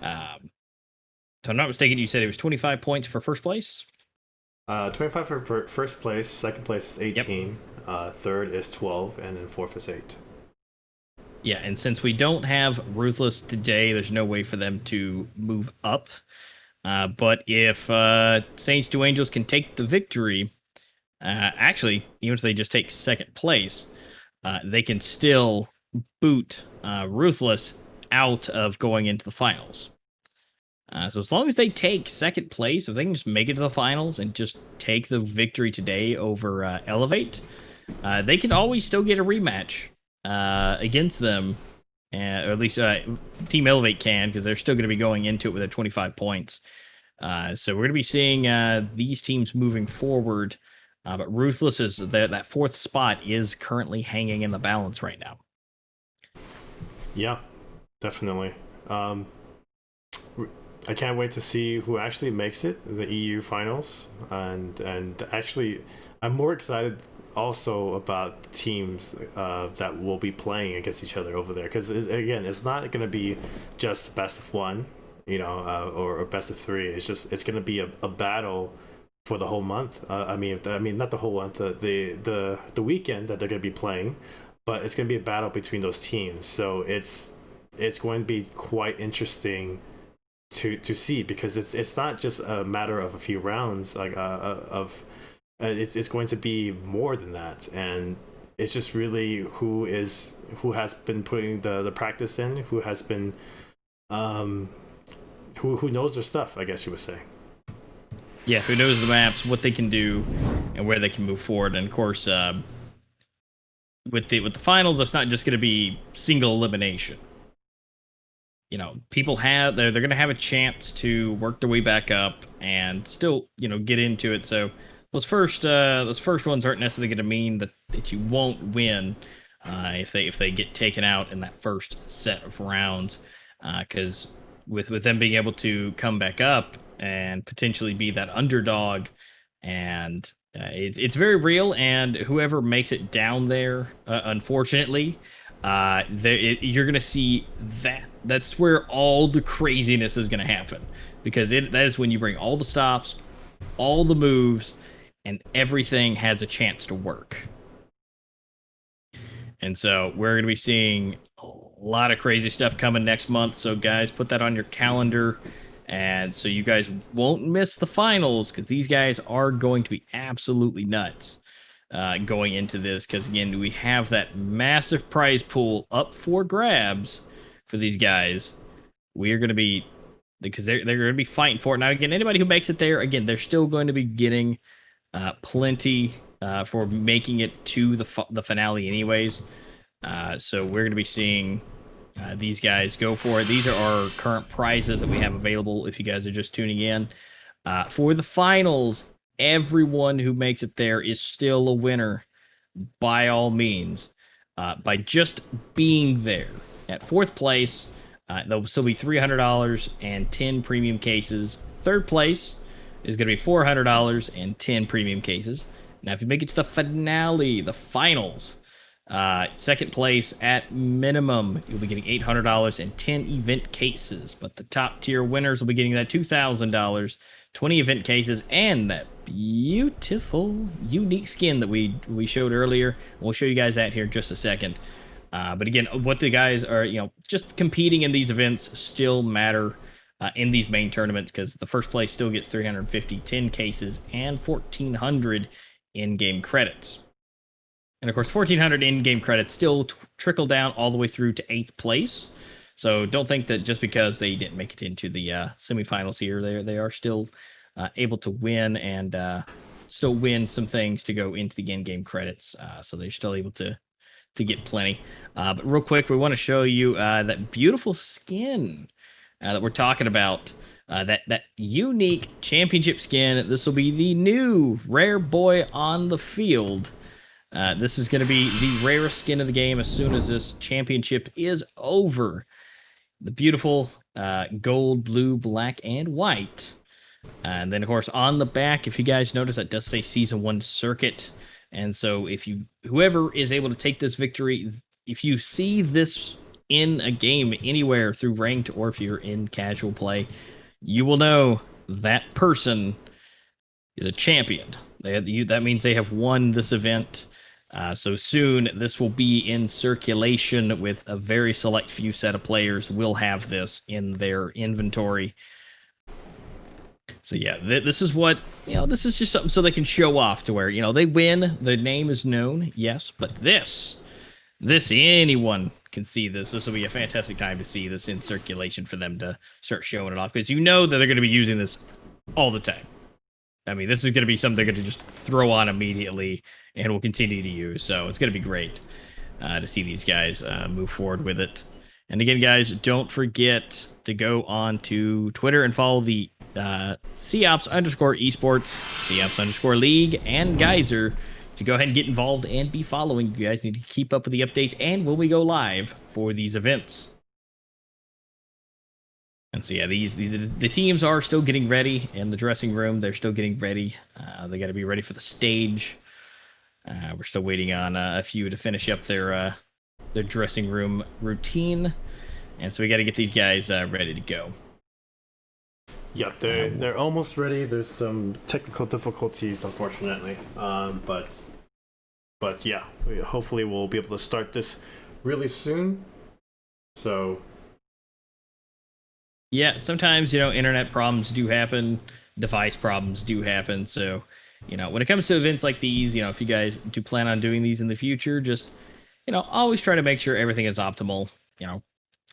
if I'm not mistaken, you said it was 25 points for first place. 25 for first place. Second place is 18. Yep. Third is 12, and then fourth is 8. Yeah, and since we don't have Ruthless today, there's no way for them to move up. But if Saints 2 Angels can take the victory, actually, even if they just take second place, they can still boot Ruthless out of going into the finals. So as long as they take second place, if they can just make it to the finals and just take the victory today over Elevate, they can always still get a rematch against them, or at least Team Elevate can, because they're still going to be going into it with their 25 points. So we're going to be seeing these teams moving forward, but Ruthless is that fourth spot is currently hanging in the balance right now. Yeah, definitely. I can't wait to see who actually makes it, the EU finals, and actually I'm more excited also about teams that will be playing against each other over there, because again, it's not going to be just best of one, or best of three. It's going to be a battle for the whole month. I mean not the whole month, the weekend that they're going to be playing, but it's going to be a battle between those teams. So it's going to be quite interesting to see, because it's not just a matter of a few rounds, like of it's going to be more than that, and it's just really who has been putting the practice in, who has been who knows their stuff, I guess you would say. Yeah, who knows the maps, what they can do, and where they can move forward. And of course, with the finals, it's not just going to be single elimination. You know, people they're going to have a chance to work their way back up and still, you know, get into it. So those first ones aren't necessarily going to mean that you won't win if they get taken out in that first set of rounds, because with them being able to come back up and potentially be that underdog, and it's very real. And whoever makes it down there, unfortunately, you're gonna see that's where all the craziness is gonna happen, because that is when you bring all the stops, all the moves, and everything has a chance to work. And so we're gonna be seeing a lot of crazy stuff coming next month. So guys, put that on your calendar, and so you guys won't miss the finals, because these guys are going to be absolutely nuts going into this, because again, we have that massive prize pool up for grabs for these guys. We are going to be, because they're going to be fighting for it. Now again, anybody who makes it there, again, they're still going to be getting plenty for making it to the finale anyways. So we're going to be seeing these guys go for it. These are our current prizes that we have available if you guys are just tuning in. For the finals, everyone who makes it there is still a winner by all means, by just being there. At fourth place, there'll still be $300 and 10 premium cases. Third place is going to be $400 and 10 premium cases. Now, if you make it to the finale, the finals, second place at minimum, you'll be getting $800 and 10 event cases. But the top tier winners will be getting that $2,000, 20 event cases, and that beautiful unique skin that we showed earlier. We'll show you guys that here in just a second. But again, what the guys are, you know, just competing in these events still matter in these main tournaments, because the first place still gets 350, 10 cases, and 1,400 in-game credits. And of course, 1,400 in-game credits still trickle down all the way through to 8th place. So don't think that just because they didn't make it into the semifinals here, they are still able to win, and still win some things to go into the in-game credits. So they're still able to get plenty. But real quick, we want to show you that beautiful skin that we're talking about. That unique championship skin. This will be the new rare boy on the field. This is going to be the rarest skin of the game as soon as this championship is over. The beautiful gold, blue, black, and white. And then, of course, on the back, if you guys notice, that does say Season 1 Circuit. And so whoever is able to take this victory, if you see this in a game anywhere through ranked, or if you're in casual play, you will know that person is a champion. That means they have won this event. So soon, this will be in circulation with a very select few set of players will have this in their inventory. So yeah, this is what, this is just something so they can show off to where, they win, the name is known, yes, but this, anyone can see this. This will be a fantastic time to see this in circulation for them to start showing it off, because that they're going to be using this all the time. I mean, this is going to be something they're going to just throw on immediately and will continue to use. So it's going to be great to see these guys move forward with it. And again, guys, don't forget to go on to Twitter and follow the COPS_esports, COPS_league, and Gizer to go ahead and get involved and be following. You guys need to keep up with the updates and when we go live for these events. And so yeah, the teams are still getting ready in the dressing room. They're still getting ready. They got to be ready for the stage. We're still waiting on a few to finish up their dressing room routine, and so we got to get these guys ready to go. Yep, they're almost ready. There's some technical difficulties, unfortunately, but yeah, hopefully we'll be able to start this really soon. So. Yeah, sometimes, internet problems do happen, device problems do happen, so you know, when it comes to events like these, you know, if you guys do plan on doing these in the future, just, you know, always try to make sure everything is optimal. You know,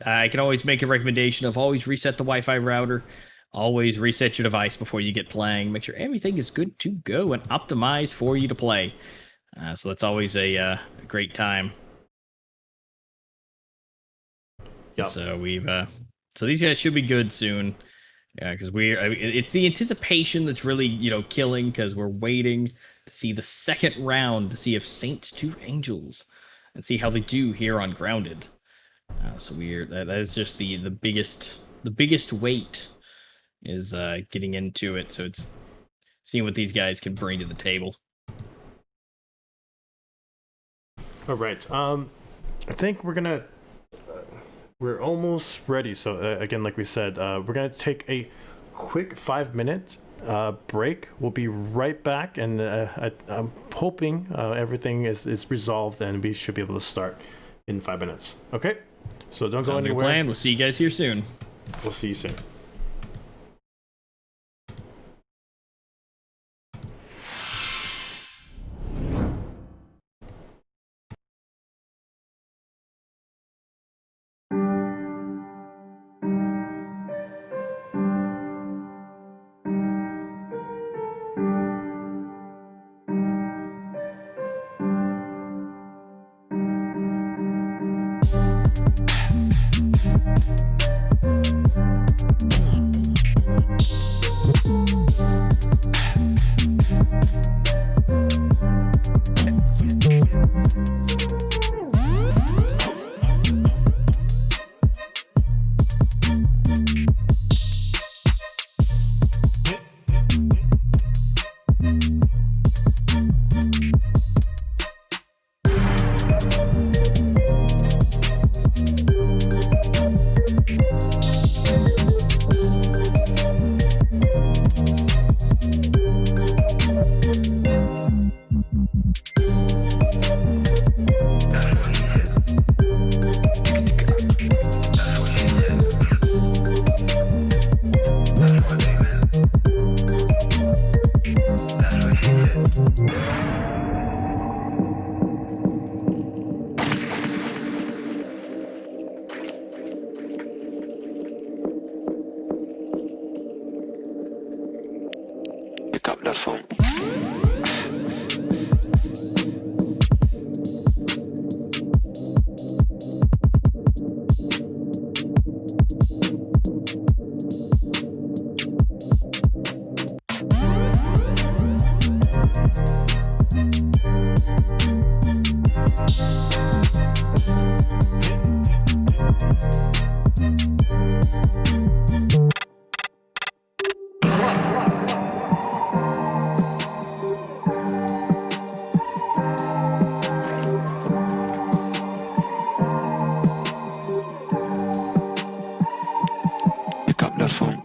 I can always make a recommendation of always reset the Wi-Fi router, always reset your device before you get playing. Make sure everything is good to go and optimized for you to play. So that's always a great time. Yep. So so these guys should be good soon. Yeah, because it's the anticipation that's really, you know, killing, because we're waiting to see the second round to see if Saints 2 Angels and see how they do here on Grounded. So that is just the biggest weight is getting into it. So it's seeing what these guys can bring to the table. All right. I think we're almost ready. So again, like we said, we're gonna take a quick 5-minute break. We'll be right back, and I'm hoping everything is resolved and we should be able to start in 5 minutes. Okay. So don't go Sounds like a anywhere. plan. We'll see you guys here soon. We'll see you soon. Pick up the phone. Pick up the phone.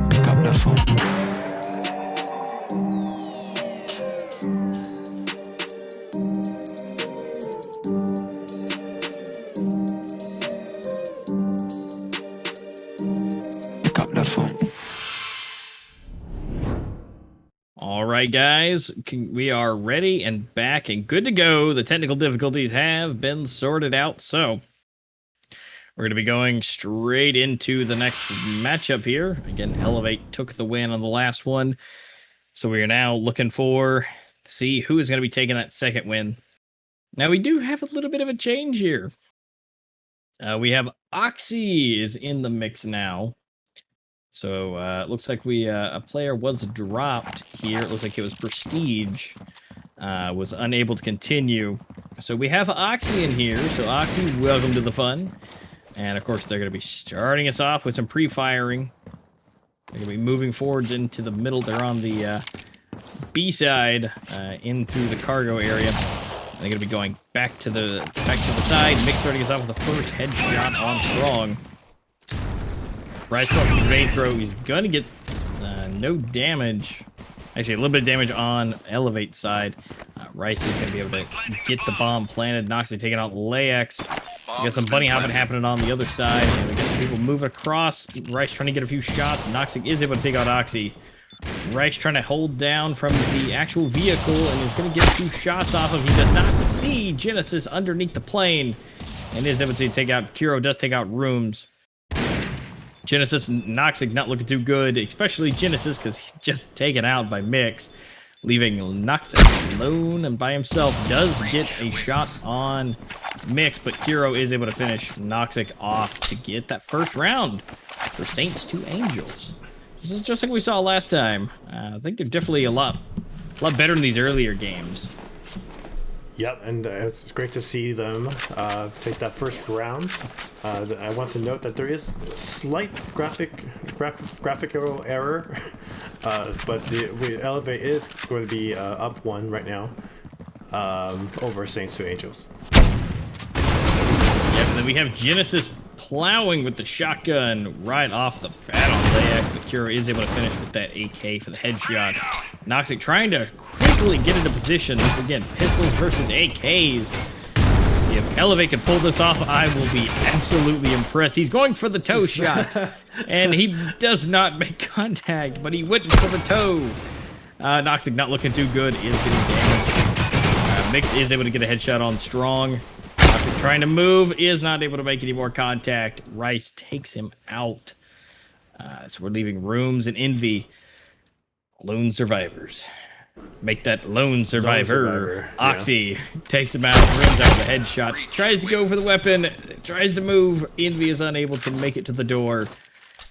Pick up the phone. Pick up the phone. All right, guys, we are ready and back and good to go. The technical difficulties have been sorted out, so we're going to be going straight into the next matchup here. Again, Elevate took the win on the last one, so we are now looking to see who is going to be taking that second win. Now, we do have a little bit of a change here. We have Oxy is in the mix now. So it looks like a player was dropped here. It looks like it was Prestige. Was unable to continue. So we have Oxy in here. So Oxy, welcome to the fun. And of course, they're going to be starting us off with some pre-firing. They're going to be moving forward into the middle. They're on the B side in through the cargo area. And they're gonna be going back to the side. Mix starting us off with the first headshot on Strong. Rice going for the grenade throw. He's gonna get no damage. Actually, a little bit of damage on Elevate side. Rice is gonna be able to get the bomb planted. Noxy taking out Lax. We got some bunny hopping happening on the other side. And we got some people moving across. Rice trying to get a few shots. Noxic is able to take out Oxy. Rice trying to hold down from the actual vehicle and is going to get a few shots off him. He does not see Genesis underneath the plane and is able to take out. Kuro does take out Rooms. Genesis and Noxic not looking too good, especially Genesis because he's just taken out by Mix, leaving Noxic alone and by himself. Does get a shot on Mix, but Kuro is able to finish Noxic off to get that first round for Saints 2 Angels. This is just like we saw last time. I think they're definitely a lot better in these earlier games. Yep, and it's great to see them take that first round. I want to note that there is a slight graphical error, but the Elevate is going to be up 1 right now over Saints 2 Angels. Yep, and then we have Genesis plowing with the shotgun right off the bat on Layak, but Kuro is able to finish with that AK for the headshot. Noxic trying to quickly get into position. This again, pistols versus AKs. If Elevate can pull this off, I will be absolutely impressed. He's going for the toe shot, and he does not make contact, but he went for the toe. Noxic not looking too good, is getting damaged. Mix is able to get a headshot on Strong. Noxic trying to move, is not able to make any more contact. Rice takes him out. So we're leaving Rooms and Envy. Lone survivors. Make that lone survivor. Oxy takes him out, runs out with a headshot. Tries to go for the weapon, tries to move. Envy is unable to make it to the door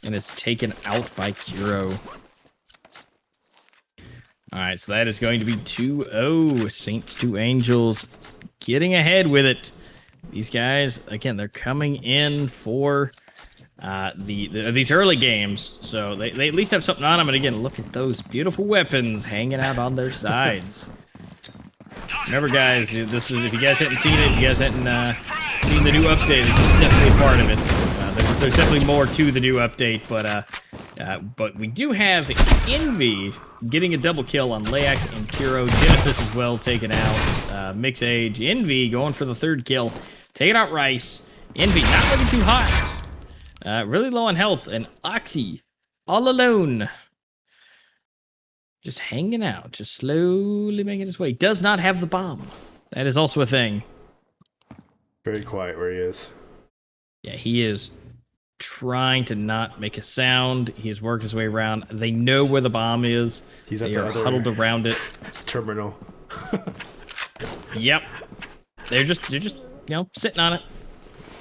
and is taken out by Kuro. Alright, so that is going to be 2-0. Saints 2 Angels getting ahead with it. These guys, again, they're coming in for these early games, so they at least have something on them. And again, look at those beautiful weapons hanging out on their sides. Remember, guys, this is, if you guys hadn't seen it, you guys hadn't seen the new update, it's definitely a part of it. There's definitely more to the new update, but we do have Envy getting a double kill on Layax and Kuro. Genesis as well taken out. Mix Age. Envy going for the third kill. Taking out Rice. Envy not looking too hot. Really low on health. And Oxy all alone. Just hanging out. Just slowly making his way. Does not have the bomb. That is also a thing. Very quiet where he is. Yeah, he is trying to not make a sound. He's worked his way around. They know where the bomb is. He's at they the are other huddled around it. terminal. Yep. They're just you know, sitting on it.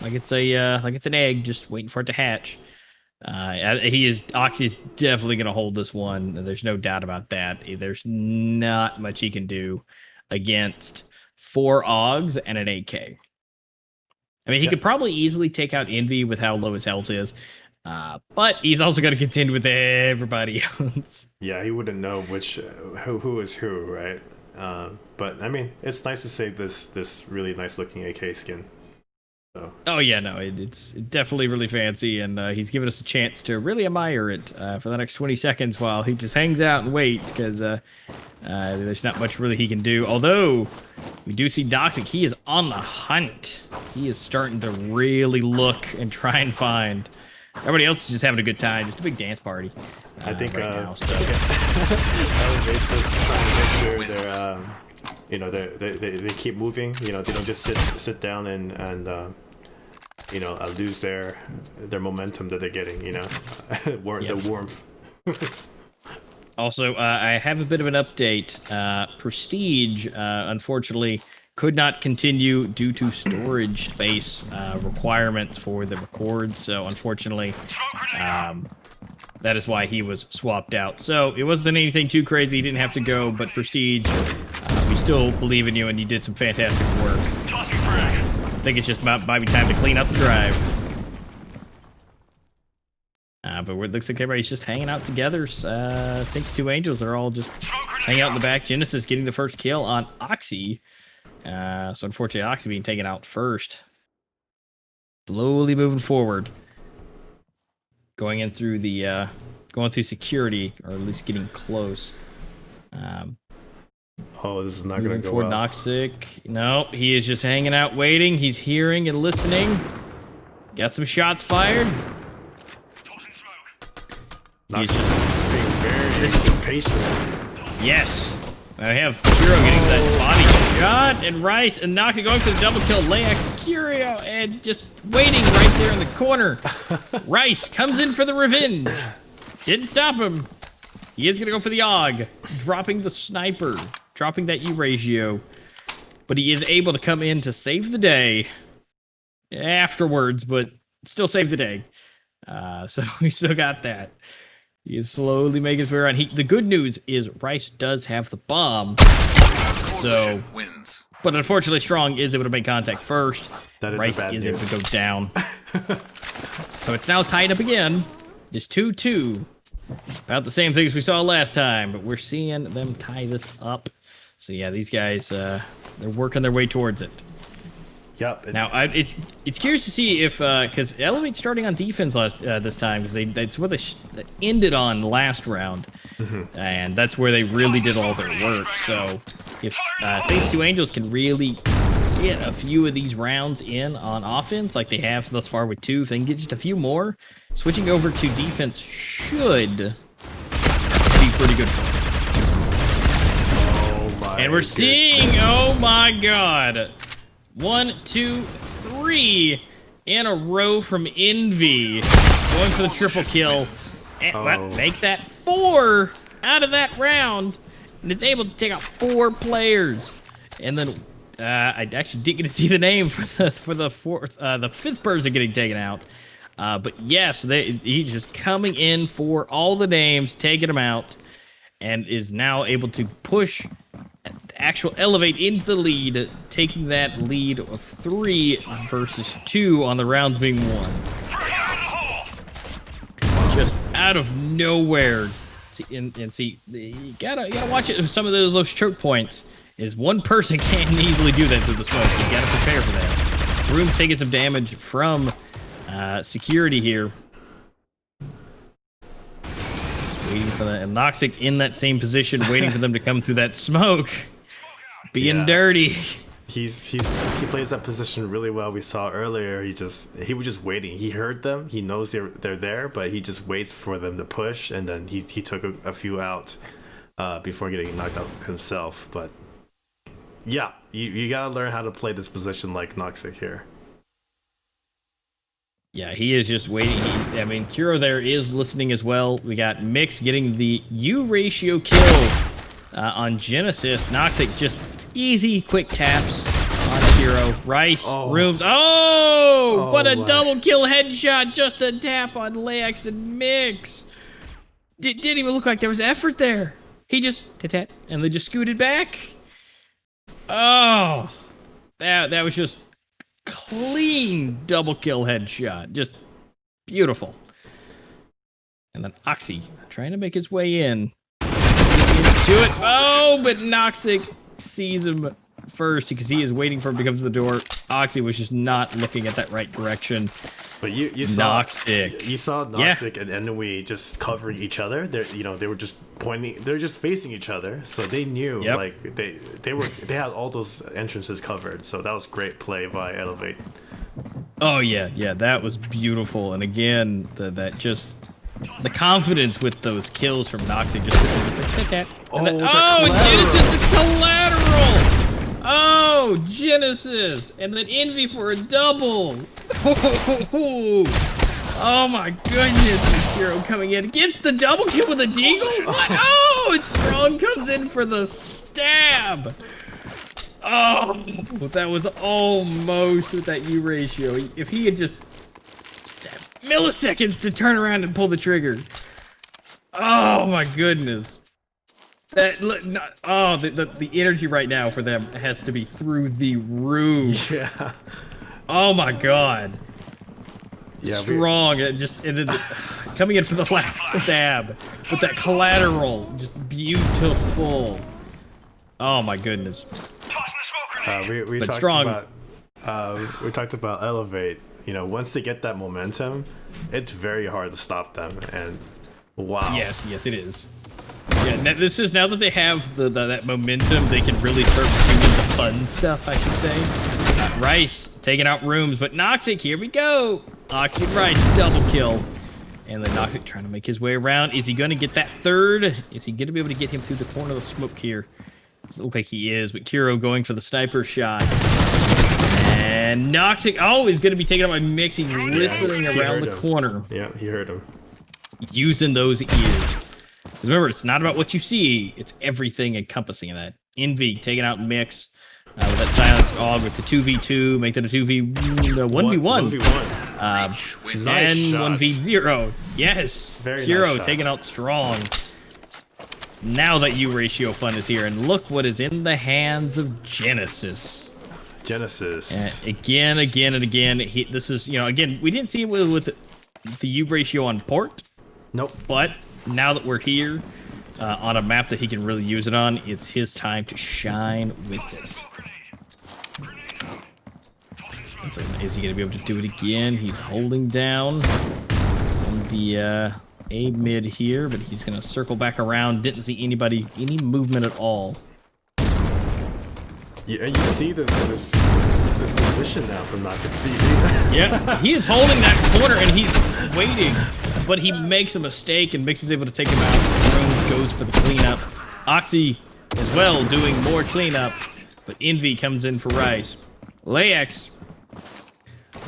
Like it's an egg, just waiting for it to hatch. Oxy is definitely gonna hold this one. There's no doubt about that. There's not much he can do against 4 AUGs and an AK. I mean, he could probably easily take out Envy with how low his health is, but he's also going to contend with everybody else. Yeah, he wouldn't know who is who, right? But I mean, it's nice to save this really nice looking AK skin. So. Oh yeah, no, it's definitely really fancy, and he's given us a chance to really admire it for the next 20 seconds while he just hangs out and waits, because there's not much really he can do. Although we do see Doxic, he is on the hunt. He is starting to really look and try and find. Everybody else is just having a good time, just a big dance party. I think right now. So. Elevate's just trying to make sure they keep moving. You know, they don't just sit down and lose their momentum that they're getting. You know, the warmth. Also, I have a bit of an update. Prestige, unfortunately, could not continue due to storage space requirements for the records. So, unfortunately, that is why he was swapped out. So, it wasn't anything too crazy. He didn't have to go, but Prestige, we still believe in you, and you did some fantastic work. I think it's just might be time to clean up the drive. But it looks like everybody's just hanging out together. Saints 2 Angels are all just hanging out in the back. Genesis getting the first kill on Oxy. So unfortunately, Oxy being taken out first. Slowly moving forward. Going in through the going through security, or at least getting close. Oh, this is not gonna Moving go forward, well. Noxic. No, he is just hanging out, waiting. He's hearing and listening. Got some shots fired. He's just Being very patient. yes. I have Kuro getting that body shot, and Rice and Noxic going for the double kill. Layax, Curio, and just waiting right there in the corner. Rice comes in for the revenge. Didn't stop him. He is gonna go for the AUG, dropping the sniper, dropping that E ratio, but he is able to come in to save the day afterwards, but still save the day. So we still got that. He is slowly making his way around. The good news is Rice does have the bomb, so wins. but unfortunately, Strong is able to make contact first. That is Rice the bad is news. able to go down. So it's now tied up again. Just 2-2. About the same things we saw last time, but we're seeing them tie this up. So yeah, these guys, they're working their way towards it. Yep. Now, it's curious to see if, because Elevate starting on defense this time, because that's what they ended on last round, and that's where they really did all their work. So if Saints 2 Angels can really get a few of these rounds in on offense, like they have thus far with 2, if they can get just a few more, switching over to defense should be pretty good for them. Oh my. And we're seeing, oh my god. 1, 2, 3 in a row from Envy. Going for the triple kill. And what, make that 4 out of that round. And it's able to take out 4 players. And then I actually didn't get to see the name for the fifth person getting taken out. But yes, he's just coming in for all the names, taking them out, and is now able to push actual Elevate into the lead, taking that lead of 3 versus 2 on the rounds being won. Just out of nowhere. And see, you gotta watch it. Some of those choke points is one person can't easily do that through the smoke. You gotta prepare for that. Room's taking some damage from security here. Just waiting for that. And Noxic in that same position, waiting for them to come through that smoke. Being dirty. He plays that position really well. We saw earlier. He was just waiting. He heard them. He knows they're there, but he just waits for them to push, and then he took a few out before getting knocked out himself. But yeah, you gotta learn how to play this position like Noxic here. Yeah, he is just waiting. I mean, Kuro there is listening as well. We got Mix getting the U ratio kill on Genesis. Noxic just easy, quick taps on Kuro. Rice, Rooms. Oh, what a double kill headshot. Just a tap on Layax and Mix. Didn't even look like there was effort there. He just tat and they just scooted back. Oh, that was just clean double kill headshot. Just beautiful. And then Oxy trying to make his way in. Into it. Oh, but Noxic sees him first because he is waiting for him to come to the door. Oxy was just not looking at that right direction. But you saw Noxic. You saw Noxic and Enemy just covering each other. They were just pointing. They're just facing each other, so they knew like they had all those entrances covered. So that was great play by Elevate. Oh yeah, that was beautiful. And again, that just the confidence with those kills from Noxic just like tat. Genesis the collateral. Oh, Genesis! And then Envy for a double! Oh my goodness, Hero coming in. Gets the double kill with a deagle? What? Oh, and Strong comes in for the stab! Oh, that was almost with that U ratio. If he had just milliseconds to turn around and pull the trigger. Oh my goodness. The energy right now for them has to be through the roof. Yeah. Oh my god. Yeah, Strong. And then coming in for the last stab. But that collateral, just beautiful. Oh my goodness. we But talked strong. about elevate. You know, once they get that momentum, it's very hard to stop them. And wow. Yes, it is. Yeah, this is now that they have that momentum, they can really start doing the fun stuff, I should say. Rice taking out Rooms, but Noxic, here we go. Oxy Rice, double kill. And then Noxic trying to make his way around. Is he going to get that third? Is he going to be able to get him through the corner of the smoke here? Doesn't look like he is, but Kiro going for the sniper shot. And Noxic, he's going to be taken out by Mix. He's whistling around the corner. Yeah, he heard him. Using those ears. Remember, it's not about what you see, it's everything encompassing that. Envy taking out Mix with that silenced AUG with the 2v2, make that a 1v1. 1v1. And Nice shots. 1v0. Yes. Very Kiro nice shots. taking out Strong. Now that U ratio fun is here, and look what is in the hands of Genesis. Genesis. And again. This is, again, we didn't see it with the U ratio on port. Nope. But now that we're here on a map that he can really use it on, it's his time to shine with it. And so is he going to be able to do it again? He's holding down on the A mid here, but he's going to circle back around. Didn't see any movement at all. Yeah, you see this position now from Noxic. See that? Yeah, he is holding that corner and he's waiting, but he makes a mistake and Mix is able to take him out. Rooms goes for the cleanup. Oxy as well doing more cleanup, but Envy comes in for Rice. Layax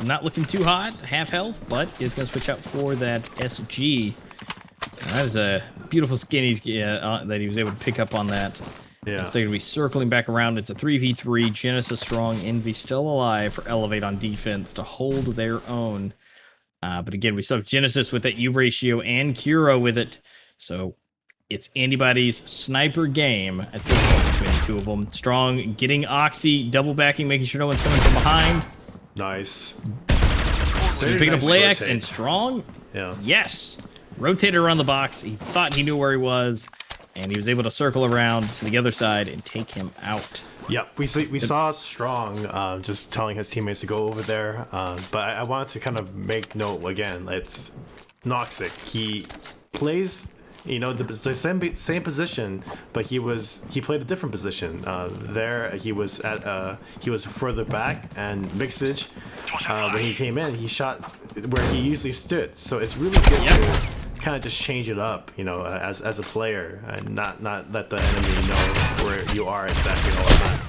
not looking too hot, half health, but is going to switch out for that SG. That is a beautiful skin that he was able to pick up on that. Yeah. So they're going to be circling back around. It's a 3v3. Genesis strong. Envy still alive for Elevate on defense to hold their own. But again, we still have Genesis with that U ratio and Kuro with it. So it's anybody's sniper game at this point between the two of them. Strong getting Oxy, double backing, making sure no one's coming from behind. Nice. Picking up nice Layax rotate. and Strong. Yeah. Yes. Rotated around the box. He thought he knew where he was. And he was able to circle around to the other side and take him out. Yep, we saw Strong just telling his teammates to go over there. But I wanted to kind of make note again. It's Noxic. He plays, the same position, but he played a different position. There he was further back, and Mixage when he came in, he shot where he usually stood. So it's really good to kind of just change it up, as a player, and not let the enemy know where you are exactly all the time.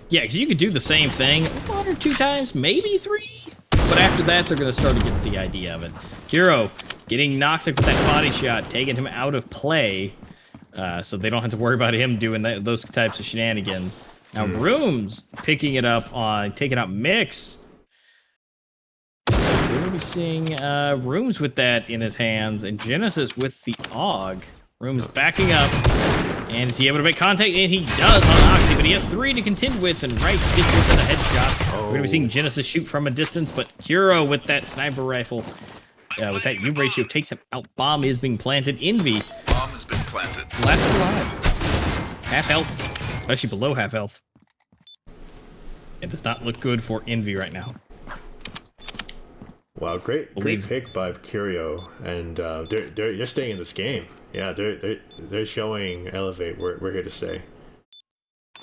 Yeah, because you could do the same thing 1 or 2 times, maybe 3. But after that, they're going to start to get the idea of it. Kuro getting Noxic with that body shot, taking him out of play, so they don't have to worry about him doing those types of shenanigans. Now, Rooms picking it up on taking out Mix. We're going to be seeing Rooms with that in his hands, and Genesis with the AUG. Rooms backing up, and is he able to make contact? And he does on Oxy, but he has 3 to contend with, and Rice gets into the headshot. We're going to be seeing Genesis shoot from a distance, but Kuro with that sniper rifle, with that U ratio, takes him out. Bomb is being planted. Envy. Bomb has been planted. Last alive. Half health, especially below half health. It does not look good for Envy right now. Wow, great pick by Curio, and they're staying in this game. Yeah, they're showing Elevate. We're here to stay.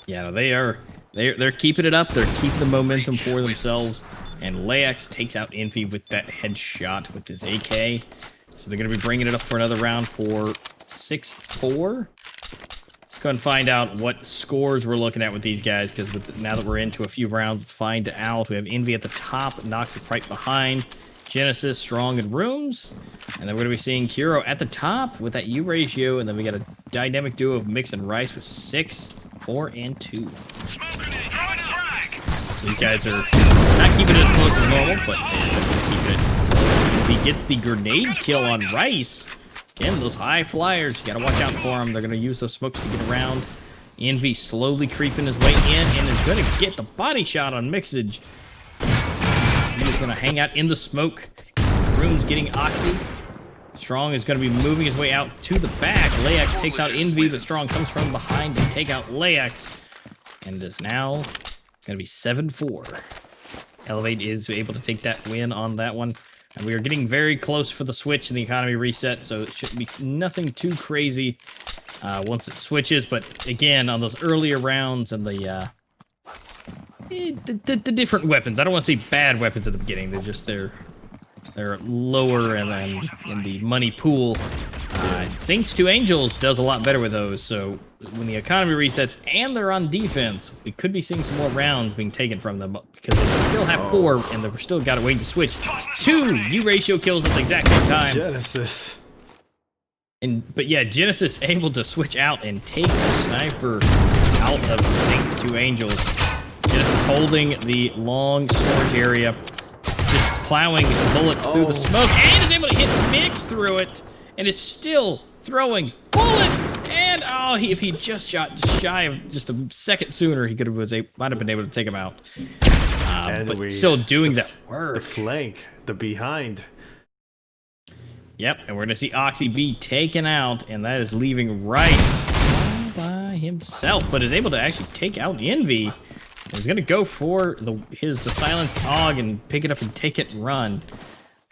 Yeah, they're keeping it up. They're keeping the momentum for themselves. And Layax takes out Envy with that headshot with his AK. So they're going to be bringing it up for another round for 6-4. Let's go and find out what scores we're looking at with these guys, because now that we're into a few rounds, let's find out. We have Envy at the top, Noxic right behind, Genesis, Strong, and Rooms. And then we're going to be seeing Kuro at the top with that U ratio, and then we got a dynamic duo of Mix and Rice with 6, 4, and 2. These guys are not keeping it as close as normal, but they're keeping it close. He gets the grenade kill on Rice. Again, those high flyers, you gotta watch out for them. They're gonna use those smokes to get around. Envy slowly creeping his way in and is gonna get the body shot on Mixage. He's gonna hang out in the smoke. Room's getting Oxy. Strong is gonna be moving his way out to the back. Layax takes out Envy, but Strong comes from behind to take out Layax. And it is now Gonna be 7-4. Elevate is able to take that win on that one. And we are getting very close for the switch and the economy reset, so it shouldn't be nothing too crazy once it switches. But again, on those earlier rounds and the different weapons, I don't want to say bad weapons at the beginning. They're lower and then in the money pool. Saints to Angels does a lot better with those, so when the economy resets and they're on defense, we could be seeing some more rounds being taken from them because they still have 4 and they've still got a way to switch. 2 U ratio kills at the exact same time. Genesis. But yeah, Genesis able to switch out and take the sniper out of Saints to Angels. Genesis holding the long storage area, just plowing bullets through the smoke, and is able to hit Mix through it. And is still throwing bullets. And if he just shot shy of just a second sooner, he might have been able to take him out. But still doing that work. The flank, the behind. Yep, and we're gonna see Oxy be taken out, and that is leaving Rice all by himself, but is able to actually take out Envy. He's gonna go for his silenced AUG and pick it up and take it and run.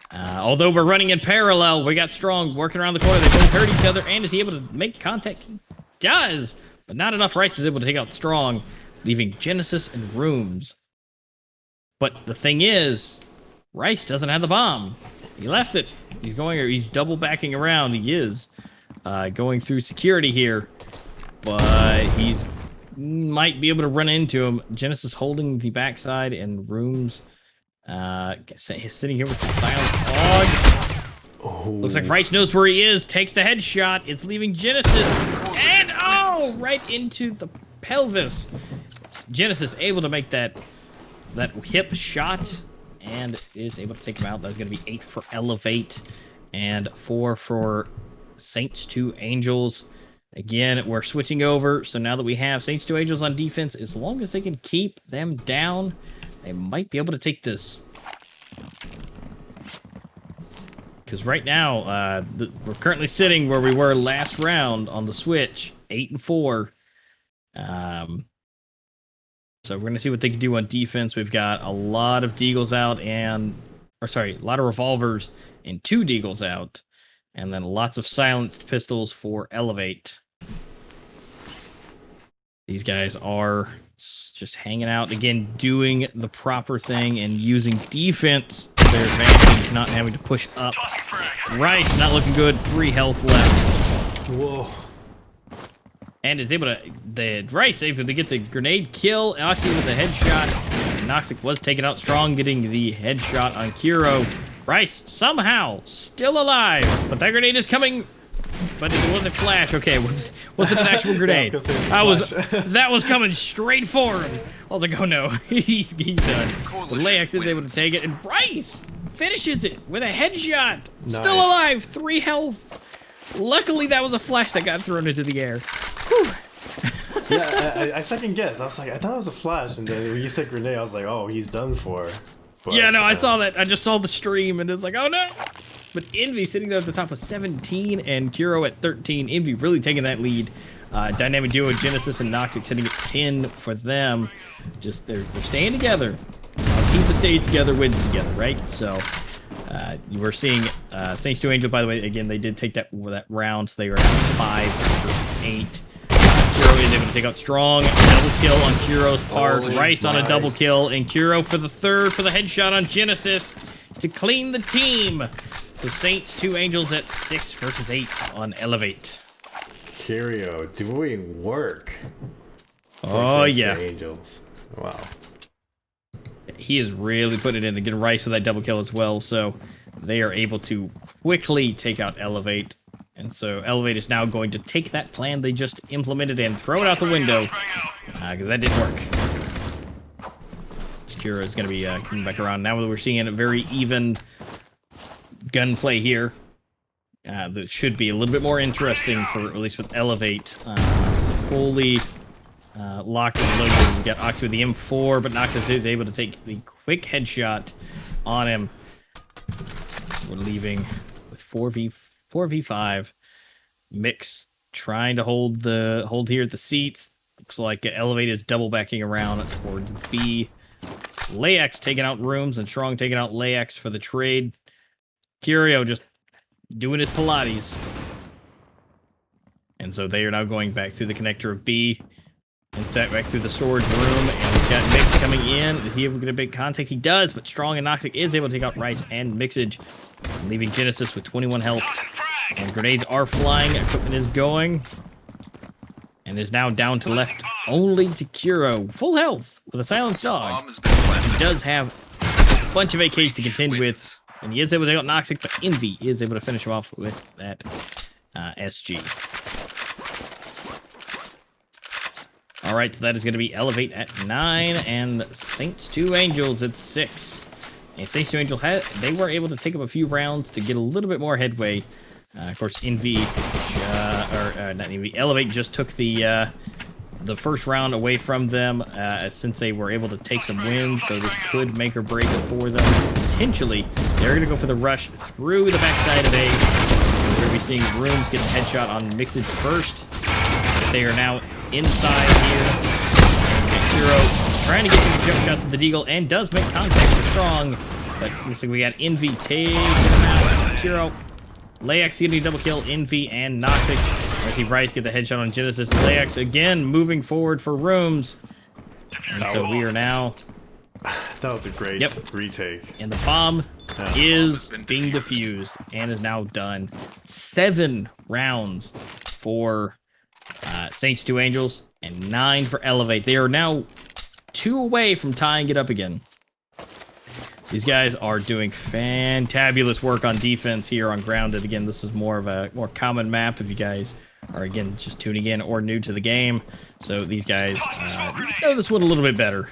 Although we're running in parallel, we got Strong working around the corner. They both hurt each other, and is he able to make contact? He does, but not enough. Rice is able to take out Strong, leaving Genesis and Rooms. But the thing is, Rice doesn't have the bomb. He left it. He's double backing around. He is going through security here, but he's might be able to run into him. Genesis holding the backside, and Rooms he's sitting here with the silent AUG. Looks like Rice knows where he is. Takes the headshot. It's leaving Genesis. And right into the pelvis. Genesis able to make that hip shot and is able to take him out. That's going to be 8 for Elevate and 4 for Saints to Angels. Again, we're switching over. So now that we have Saints to Angels on defense, as long as they can keep them down, they might be able to take this. Because right now, we're currently sitting where we were last round on the switch, 8-4. So we're going to see what they can do on defense. We've got a lot of Deagles out a lot of revolvers and 2 Deagles out. And then lots of silenced pistols for Elevate. These guys are just hanging out, again, doing the proper thing and using defense to their advantage, not having to push up. Rice not looking good, 3 health left. Whoa. And is able to, Rice able to get the grenade kill, Oxy with a headshot. Noxic was taken out Strong, getting the headshot on Kuro. Rice somehow still alive, but that grenade is coming. But it was a flash. Okay, was it an actual grenade? That was coming straight for him. I was like, oh no, he's done. But Laex is able to take it, and Rice finishes it with a headshot. Nice. Still alive, 3 health. Luckily, that was a flash that got thrown into the air. Whew. Yeah, I second guessed. I was like, I thought it was a flash, and then when you said grenade, I was like, oh, he's done for. But, yeah, no, I saw that. I just saw the stream, and it's like, oh no. But Envy sitting there at the top of 17 and Kuro at 13. Envy really taking that lead. Dynamic duo Genesis and Noxic sitting at 10 for them. Just they're staying together. Keep the stage together, win together, right? So we're seeing Saints to Angel. By the way, again, they did take that round, so they were at 5 versus 8. Kuro is able to take out Strong. Double kill on Kuro's part. Rice on a double kill, and Kuro for the 3rd for the headshot on Genesis to clean the team. So Saints to Angels at 6 versus 8 on Elevate. Kuro doing work. Oh yeah. Angels. Wow. He is really putting it in to get Rice with that double kill as well. So they are able to quickly take out Elevate. And so Elevate is now going to take that plan they just implemented and throw it out the window. Because that didn't work. Kuro is going to be coming back around. Now we're seeing a very even gunplay here. That should be a little bit more interesting, for at least with Elevate. Fully locked and loaded. We've got Oxy with the M4, but Noxus is able to take the quick headshot on him. We're leaving with 4v5. Mix trying to hold here at the seats. Looks like Elevate is double backing around towards B. Layax taking out Rooms and Strong taking out Layax for the trade. Curio just doing his Pilates. And so they are now going back through the connector of B. In fact, back through the storage room. And we've got Mix coming in. Is he able to get a big contact? He does, but Strong and Noxic is able to take out Rice and Mixage, leaving Genesis with 21 health. And grenades are flying. Equipment is going. And is now down to left only to Kuro. Full health with a silenced dog. He does have a bunch of AKs to contend with. And he is able to take out Noxic, but Envy is able to finish him off with that SG. Alright, so that is going to be Elevate at 9, and Saints 2 Angels at 6. And Saints 2 Angel, they were able to take up a few rounds to get a little bit more headway. Of course, Envy, not Envy, Elevate just took the first round away from them since they were able to take some wins, so this could make or break it for them. Potentially, they're going to go for the rush through the backside of A. And we're going to be seeing Rooms get the headshot on Mixage first. They are now inside here. And Kuro trying to get some jump shots at the Deagle and does make contact with Strong. But looks like we got Envy taking him out. Kuro, Layax getting a double kill, Envy and Noxic. I see Rice get the headshot on Genesis. Layax again moving forward for Rooms. And so we are now... That was a great retake. And the bomb is being defused and is now done. 7 rounds for Saints 2 Angels and 9 for Elevate. They are now 2 away from tying it up again. These guys are doing fantabulous work on defense here on Grounded. Again, this is more of a more common map if you guys are, again, just tuning in or new to the game. So these guys know this one a little bit better.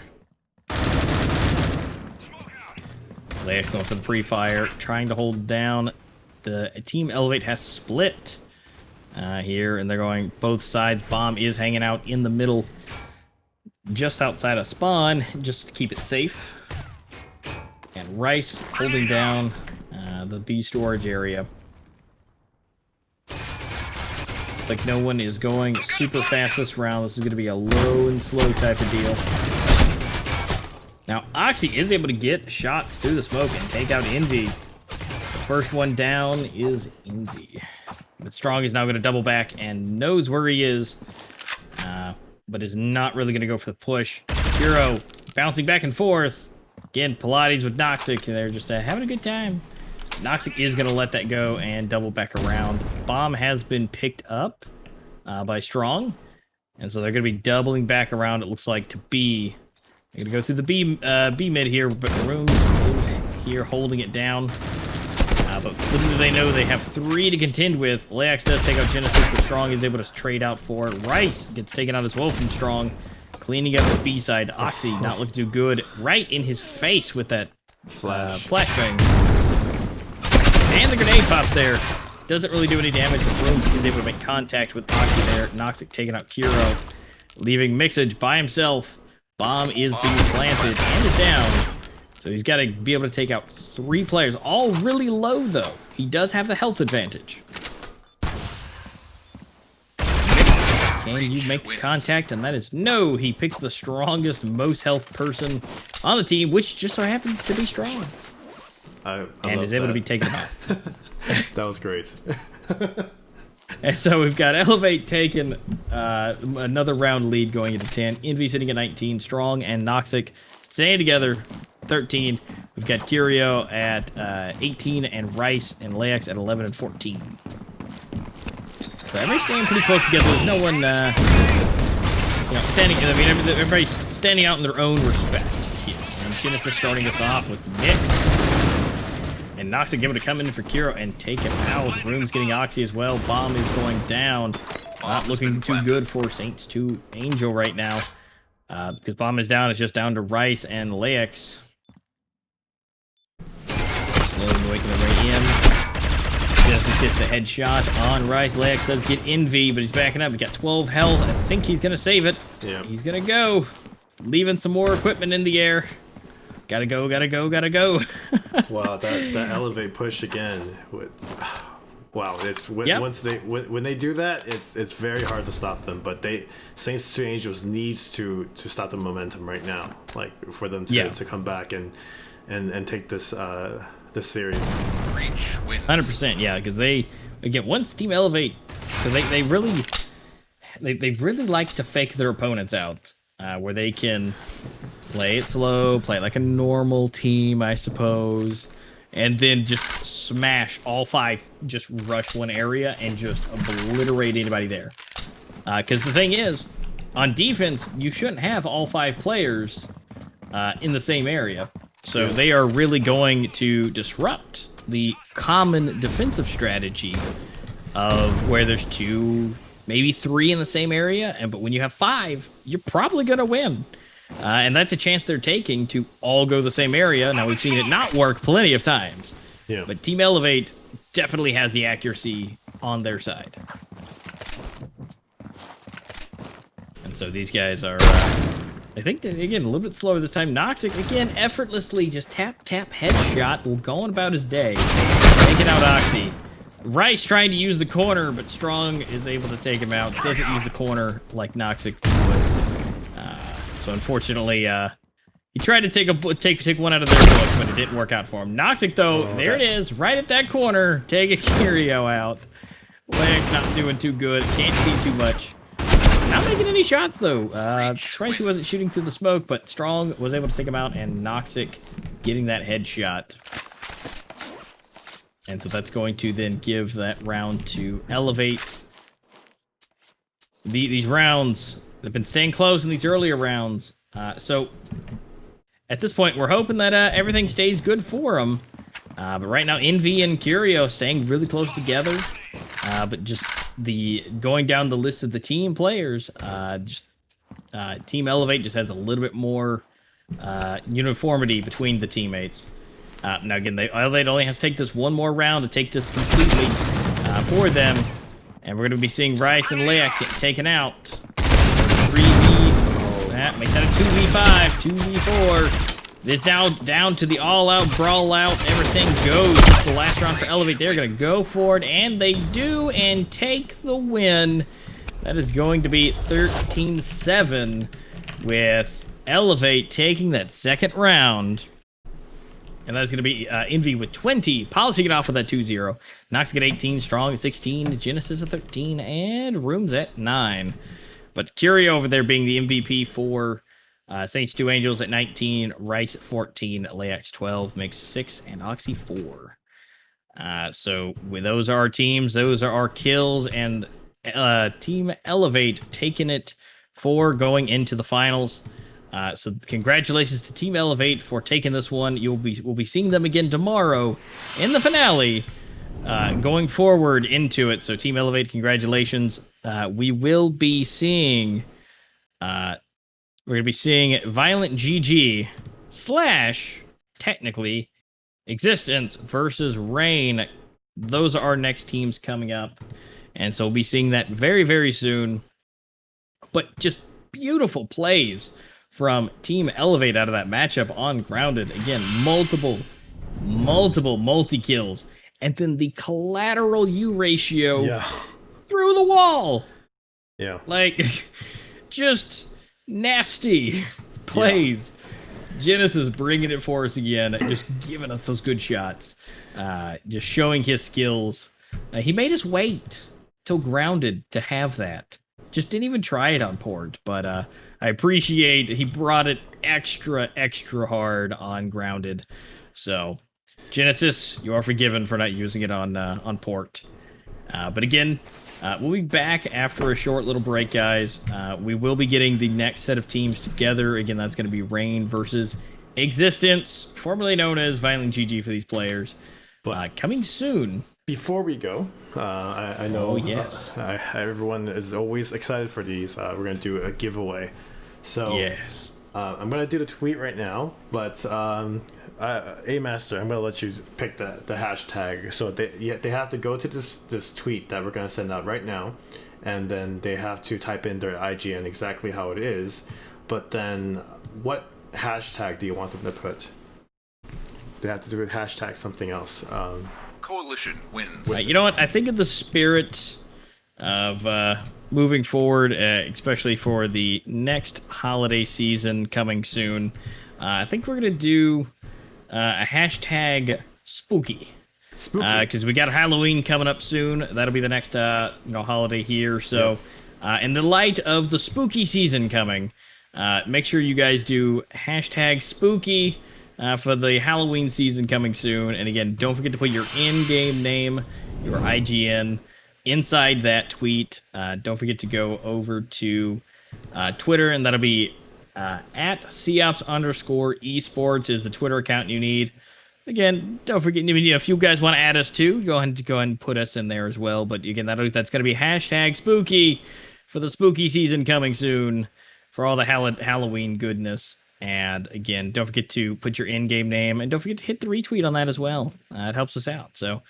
Layax going for the pre-fire, trying to hold down. The Team Elevate has split here, and they're going both sides. Bomb is hanging out in the middle, just outside of spawn, just to keep it safe. And Rice holding down the B storage area. Looks like no one is going super fast this round. This is going to be a low and slow type of deal. Now, Oxy is able to get shots through the smoke and take out Envy. The first one down is Envy. But Strong is now going to double back and knows where he is, but is not really going to go for the push. Kuro bouncing back and forth. Again, Pilates with Noxic. They're just having a good time. Noxic is going to let that go and double back around. Bomb has been picked up by Strong, and so they're going to be doubling back around, it looks like, to B. They're going to go through the B mid here, but Rooms is here holding it down. But little do they know they have 3 to contend with. Layax does take out Genesis, but Strong is able to trade out for it. Rice gets taken out as well from Strong, cleaning up the B side. Oxy not looking too good, right in his face with that flashbang. And the grenade pops there. Doesn't really do any damage, but Rooms is able to make contact with Oxy there. Noxic taking out Kuro, leaving Mixage by himself. Bomb is being planted and is down. So he's got to be able to take out 3 players. All really low, though. He does have the health advantage. Can you make the contact? And that is no. He picks the strongest, most health person on the team, which just so happens to be Strong. I and is able to be taken out. That was great. And so we've got Elevate taking another round lead going into 10. Envy sitting at 19. Strong and Noxic staying together, 13. We've got Curio at 18 and Rice and Layax at 11 and 14. So everybody's staying pretty close together. There's no one, standing. I mean, everybody's standing out in their own respect here. And Genesis starting us off with Nyx. And Noxic able to come in for Kuro and take him out. Room's getting Oxy as well. Bomb is going down. Not looking too good for Saints 2 Angel right now. Because Bomb is down. It's just down to Rice and Layax. Slowly making their way in. Genesis gets the headshot on Rice. Layax does get Envy, but he's backing up. He's got 12 health. I think he's going to save it. Yeah. He's going to go. Leaving some more equipment in the air. Gotta go, gotta go, gotta go. Wow, that Elevate push again. wow, it's when, Yep. once they when they do that, it's very hard to stop them. But Saints 2 Angels needs to stop the momentum right now, like for them to come back and take this series. 100%, yeah, because they, again, once Team Elevate, because they really like to fake their opponents out, where they can play it slow, play it like a normal team, I suppose, and then just smash all 5, just rush one area and just obliterate anybody there. Because the thing is, on defense, you shouldn't have all 5 players in the same area. So they are really going to disrupt the common defensive strategy of where there's 2, maybe 3 in the same area, but when you have 5, you're probably going to win. And that's a chance they're taking to all go the same area. Now, we've seen it not work plenty of times. Yeah. But Team Elevate definitely has the accuracy on their side. And so these guys are... I think that, again, a little bit slower this time. Noxic, again, effortlessly just tap, headshot, will go on about his day. Taking out Oxy. Rice trying to use the corner, but Strong is able to take him out. Doesn't use the corner like Noxic would. So unfortunately, he tried to take one out of their book, but it didn't work out for him. Noxic, though, there it is, right at that corner. Taking Curio out. Leg's not doing too good. Can't see too much. Not making any shots, though. Tracy wasn't shooting through the smoke, but Strong was able to take him out, and Noxic getting that headshot. And so that's going to then give that round to Elevate. These rounds, they've been staying close in these earlier rounds. So at this point, we're hoping that everything stays good for them. But right now, Envy and Curio staying really close together. But just going down the list of the team players, Team Elevate just has a little bit more uniformity between the teammates. Now again, Elevate only has to take this one more round to take this completely for them, and we're going to be seeing Rice and Lex get taken out. 3v, make that a 2v5, 2v4. This now down to the all-out, brawl-out, everything goes. The last round for Elevate, they're going to go for it, and they do, and take the win. That is going to be 13-7, with Elevate taking that second round. And that's going to be Envy with 20. Policy get off with that 2-0. Nox get 18. Strong at 16. Genesis at 13. And Rooms at 9. But Curio over there being the MVP for Saints 2 Angels at 19. Rice at 14. Layax 12. Makes 6. And Oxy 4. So those are our teams. Those are our kills. And Team Elevate taking it for going into the finals. So congratulations to Team Elevate for taking this one. We'll be seeing them again tomorrow in the finale, going forward into it. So Team Elevate, congratulations. We will be seeing, we're going to be seeing Violent GG / technically Existence versus Rain. Those are our next teams coming up, and so we'll be seeing that very, very soon. But just beautiful plays from Team Elevate out of that matchup on Grounded. Again, multiple multi-kills. And then the collateral U ratio through the wall. Yeah. Like, just nasty plays. Yeah. Genesis bringing it for us again, just giving us those good shots. Just showing his skills. He made us wait till Grounded to have that. Just didn't even try it on Port, but I appreciate he brought it extra hard on Grounded. So, Genesis, you are forgiven for not using it on Port. But again, we'll be back after a short little break, guys. We will be getting the next set of teams together. Again, that's going to be Rain versus Existence, formerly known as Violent GG for these players. Coming soon. Before we go, I know everyone is always excited for these. We're going to do a giveaway. So yes. I'm going to do the tweet right now, but A-Master, I'm going to let you pick the hashtag. So they have to go to this tweet that we're going to send out right now, and then they have to type in their IGN exactly how it is. But then what hashtag do you want them to put? They have to do a hashtag something else. coalition wins. You know what? I think in the spirit of moving forward, especially for the next holiday season coming soon, I think we're gonna do a hashtag spooky. Spooky. Because we got Halloween coming up soon. That'll be the next holiday here. So, in the light of the spooky season coming, make sure you guys do hashtag spooky for the Halloween season coming soon. And again, don't forget to put your in-game name, your IGN, inside that tweet. Don't forget to go over to Twitter, and that'll be at @COPS_esports is the Twitter account you need. Again, don't forget, if you guys want to add us too, go ahead and put us in there as well. But again, that's going to be hashtag spooky for the spooky season coming soon for all the Halloween goodness. And again, don't forget to put your in-game name, and don't forget to hit the retweet on that as well. It helps us out. So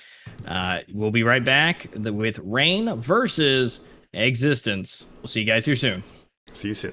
we'll be right back with Rain versus Existence. We'll see you guys here soon. See you soon.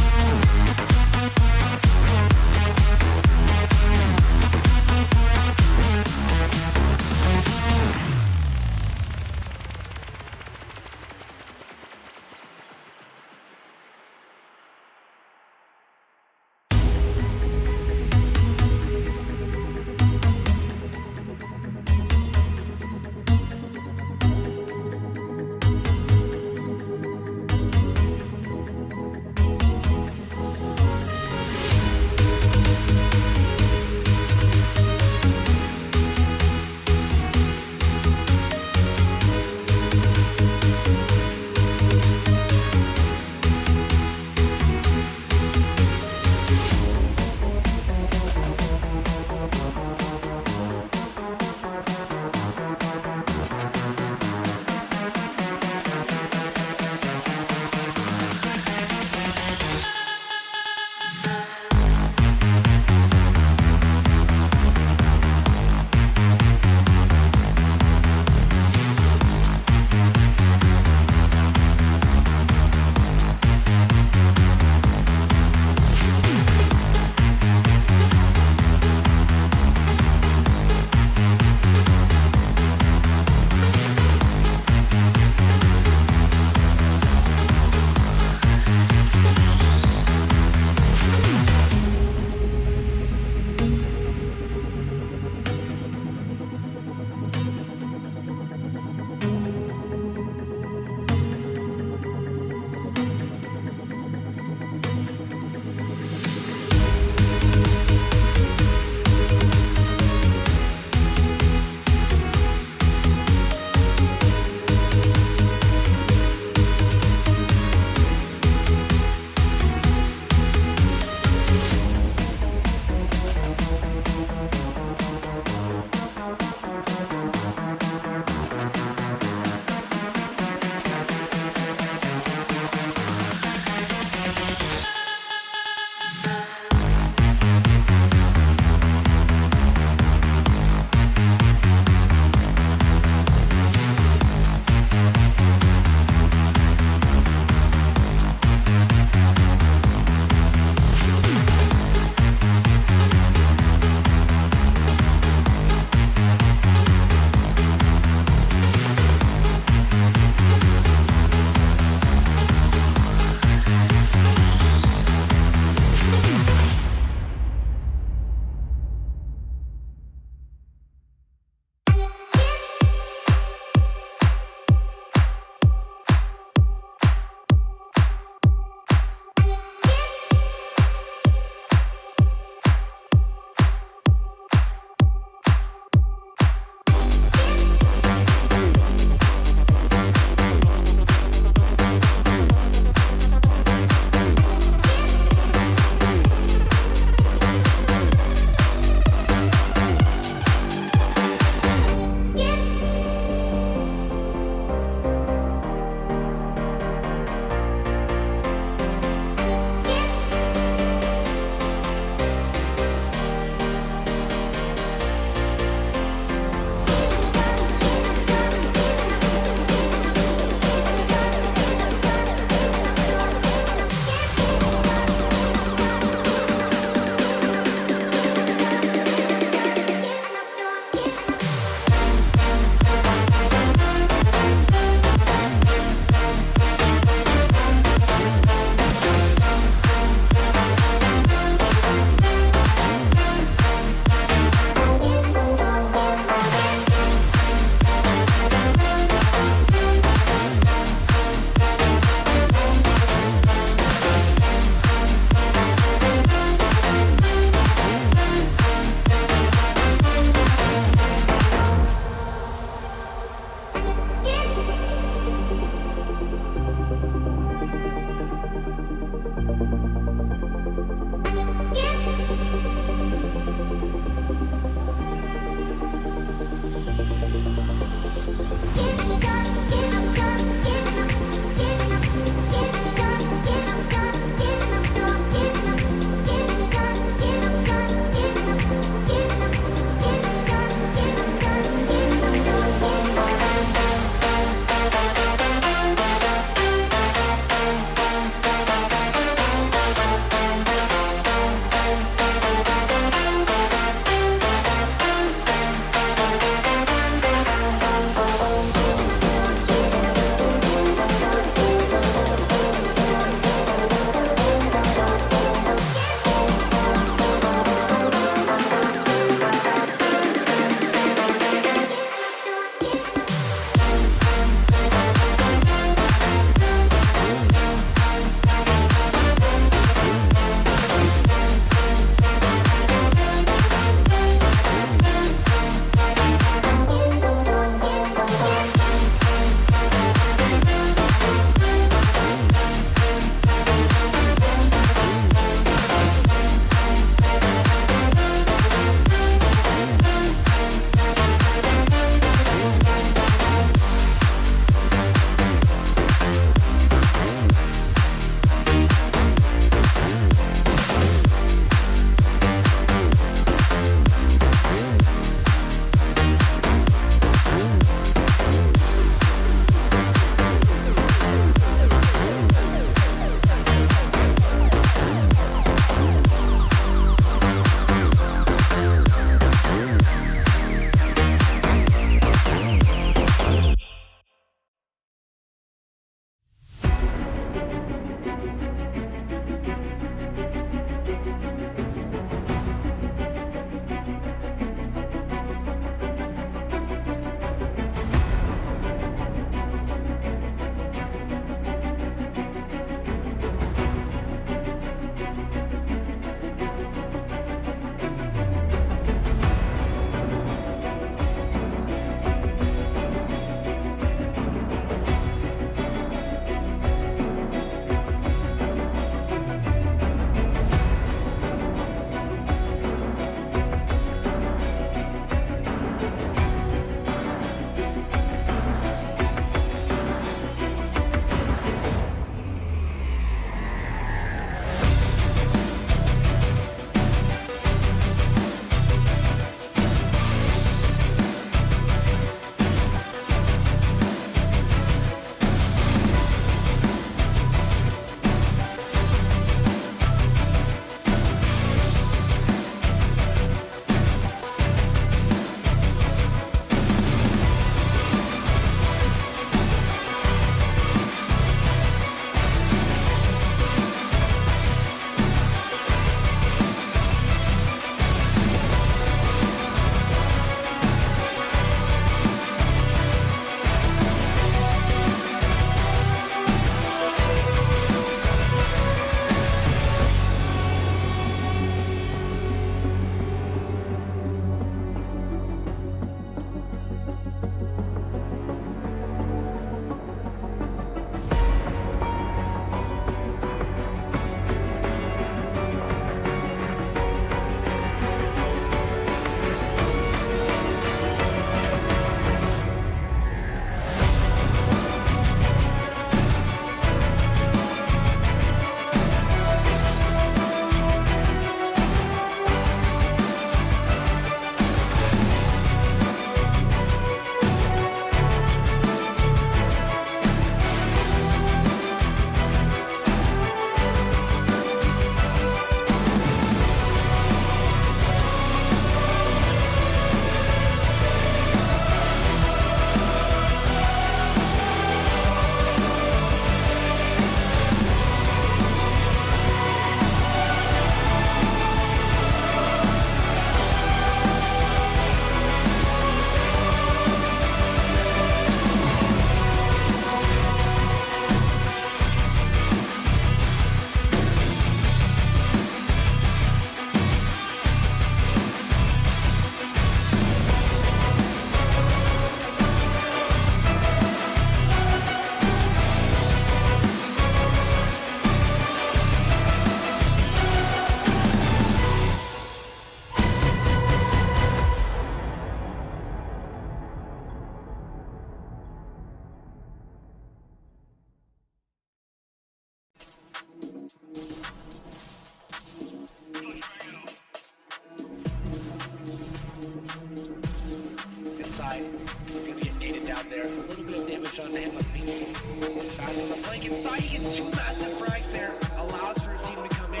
flank, and Sai gets 2 massive frags there, allows for his team to come in.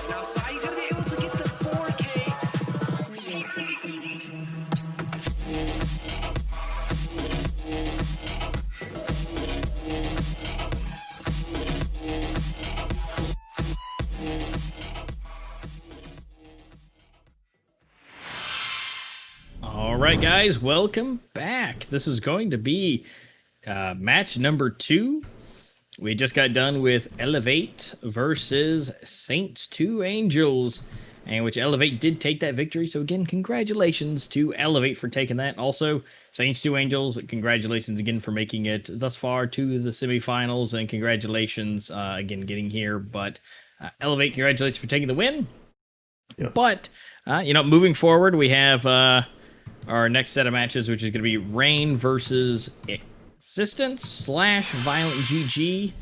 Now Sai's gonna be able to get the 4K. All right, guys, welcome back. This is going to be match number 2. We just got done with Elevate versus Saints 2 Angels, and which Elevate did take that victory. So again, congratulations to Elevate for taking that. Also, Saints 2 Angels, congratulations again for making it thus far to the semifinals, and congratulations again getting here. But Elevate, congratulations for taking the win. Yep. But moving forward, we have our next set of matches, which is going to be Rain versus Existence / Violent GG.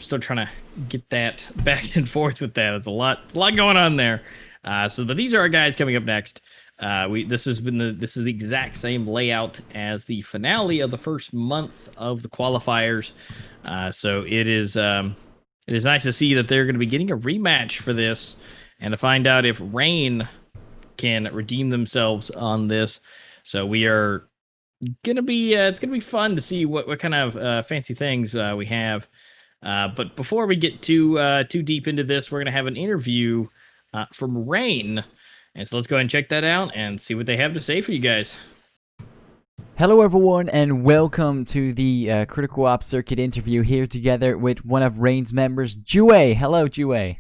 Still trying to get that back and forth with that. It's a lot going on there. But these are our guys coming up next. This is the exact same layout as the finale of the first month of the qualifiers. So it is nice to see that they're going to be getting a rematch for this, and to find out if Rain can redeem themselves on this. So we are gonna be it's gonna be fun to see what kind of fancy things we have. But before we get too deep into this, we're gonna have an interview from Rain, and so let's go ahead and check that out and see what they have to say for you guys. Hello everyone, and welcome to the Critical Ops Circuit interview here together with one of Rain's members, Jue. Hello, Jue.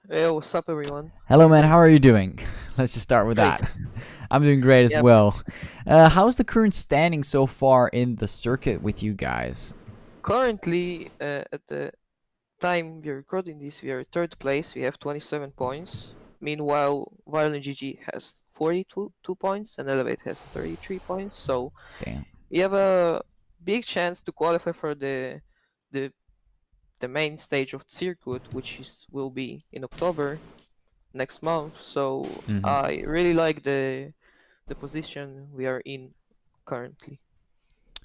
Hey, what's up, everyone? Hello, man. How are you doing? Let's just start with Great. that. I'm doing great as Yep. well. How's the current standing so far in the circuit with you guys? Currently, at the time we're recording this, we are third place. We have 27 points. Meanwhile, Violent GG has 42 points and Elevate has 33 points. So Damn. we have a big chance to qualify for the main stage of the circuit, which will be in October next month. So Mhm. I really like the position we are in currently.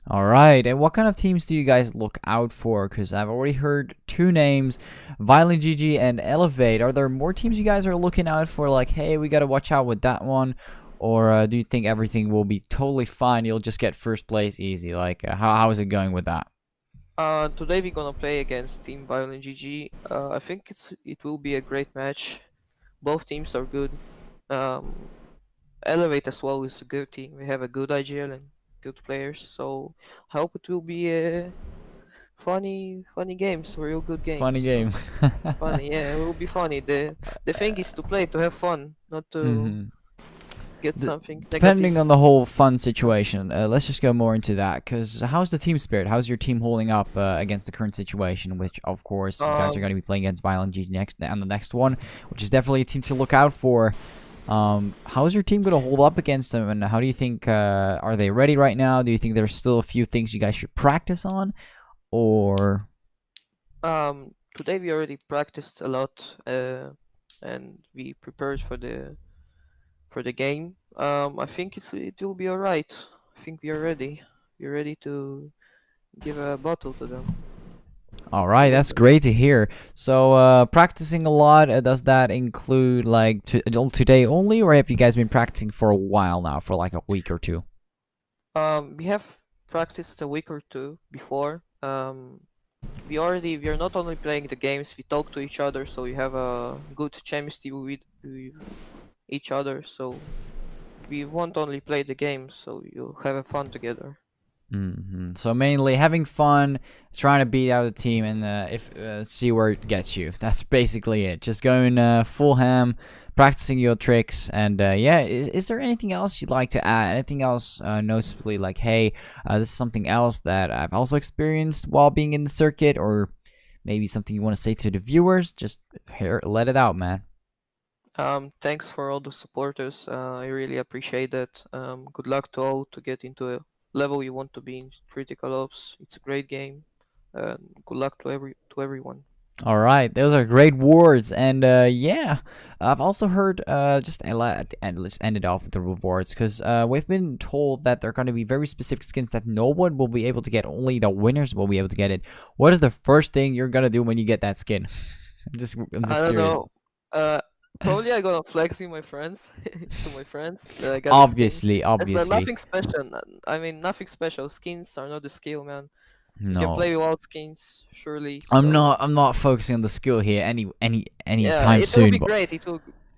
All right. And what kind of teams do you guys look out for? Because I've already heard 2 names, Violent GG and Elevate. Are there more teams you guys are looking out for? Like, hey, we got to watch out with that one. Or do you think everything will be totally fine? You'll just get first place easy. Like, how is it going with that? Today we're gonna play against Team Violent GG. I think it will be a great match. Both teams are good. Elevate as well is a good team. We have a good IGL and good players, so I hope it will be a funny games, real good games. Funny game. Funny, yeah, it will be funny. The thing is to play to have fun, not to Mhm. get something Depending negative. on the whole fun situation, let's just go more into that. Because how's the team spirit? How's your team holding up against the current situation? Which, of course, you guys are going to be playing against Violent G next on the next one, which is definitely a team to look out for. How's your team going to hold up against them? And how do you think are they ready right now? Do you think there's still a few things you guys should practice on, or? Today we already practiced a lot, and we prepared for the game. I think it will be alright. I think we are ready. We're ready to give a battle to them. All right, that's great to hear. So, practicing a lot, does that include like today only, or have you guys been practicing for a while now, for like a week or 2? We have practiced a week or 2 before. We are not only playing the games, we talk to each other, so we have a good chemistry with each other. So we won't only play the games, so you'll have a fun together. So mainly having fun, trying to beat out the team, and see where it gets you. That's basically it. Just going full ham, practicing your tricks, and yeah. Is there anything else you'd like to add? Anything else noticeably like, hey, this is something else that I've also experienced while being in the circuit, or maybe something you want to say to the viewers? Just let it out, man. Thanks for all the supporters. I really appreciate that. Good luck to all to get into a level you want to be in Critical Ops. It's a great game. Good luck to everyone. All right, those are great words, and yeah, I've also heard just at the end, let's end it off with the rewards, because we've been told that there are going to be very specific skins that no one will be able to get, only the winners will be able to get it. What is the first thing you're gonna do when you get that skin? I'm just I don't curious. know. Probably I gonna flexing my friends to my friends that I got a skin. Obviously, It's obviously, nothing special. I mean, nothing special. Skins are not the skill, man. You can no. play without skins, surely. I'm So not. I'm not focusing on the skill here any yeah, time it will soon. be But great.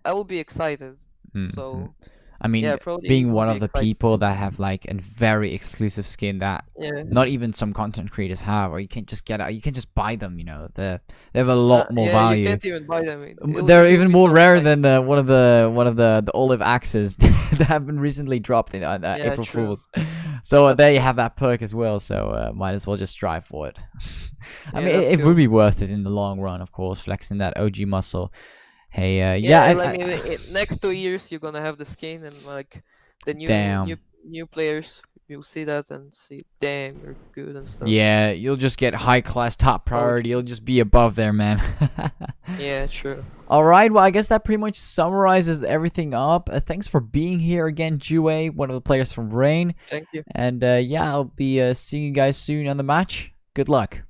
I will be excited. Mhm. So I mean, yeah, probably being will one be of the excited. people that have like a very exclusive skin that Yeah. not even some content creators have, or you can't just get out. You can just buy them. You know, they have a lot more Yeah, you value. can't even buy them. They're It will even be more so rare exciting. than one of the olive axes that have been recently dropped in Yeah, April true. Fools. So That's they true. have that perk as well. So might as well just strive for it. I Yeah, mean, that's it would good. be worth it in the long run, of course, flexing that OG muscle. Hey, Yeah, yeah, and I mean, next 2 years you're gonna have the skin and like the damn. new players. You'll see that and see, damn, you're good and stuff. Yeah, you'll just get high class top Oh, priority. You'll just be above there, man. yeah, true. All right, well, I guess that pretty much summarizes everything up. Thanks for being here again, Jue, one of the players from Rain. Thank you. And yeah, I'll be seeing you guys soon on the match. Good luck.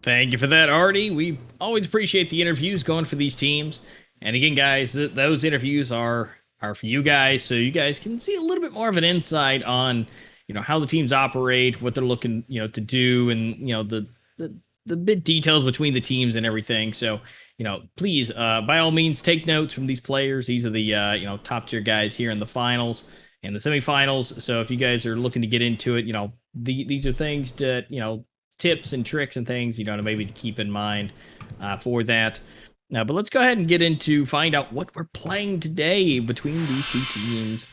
Thank you for that, Artie. We always appreciate the interviews going for these teams. And again, guys, those interviews are for you guys, so you guys can see a little bit more of an insight on, how the teams operate, what they're looking, to do, and the bit details between the teams and everything. So, please, by all means, take notes from these players. These are the top tier guys here in the finals and the semifinals. So if you guys are looking to get into it, these are things that tips and tricks and things, to maybe keep in mind for that. But let's go ahead and get into find out what we're playing today between these two teams.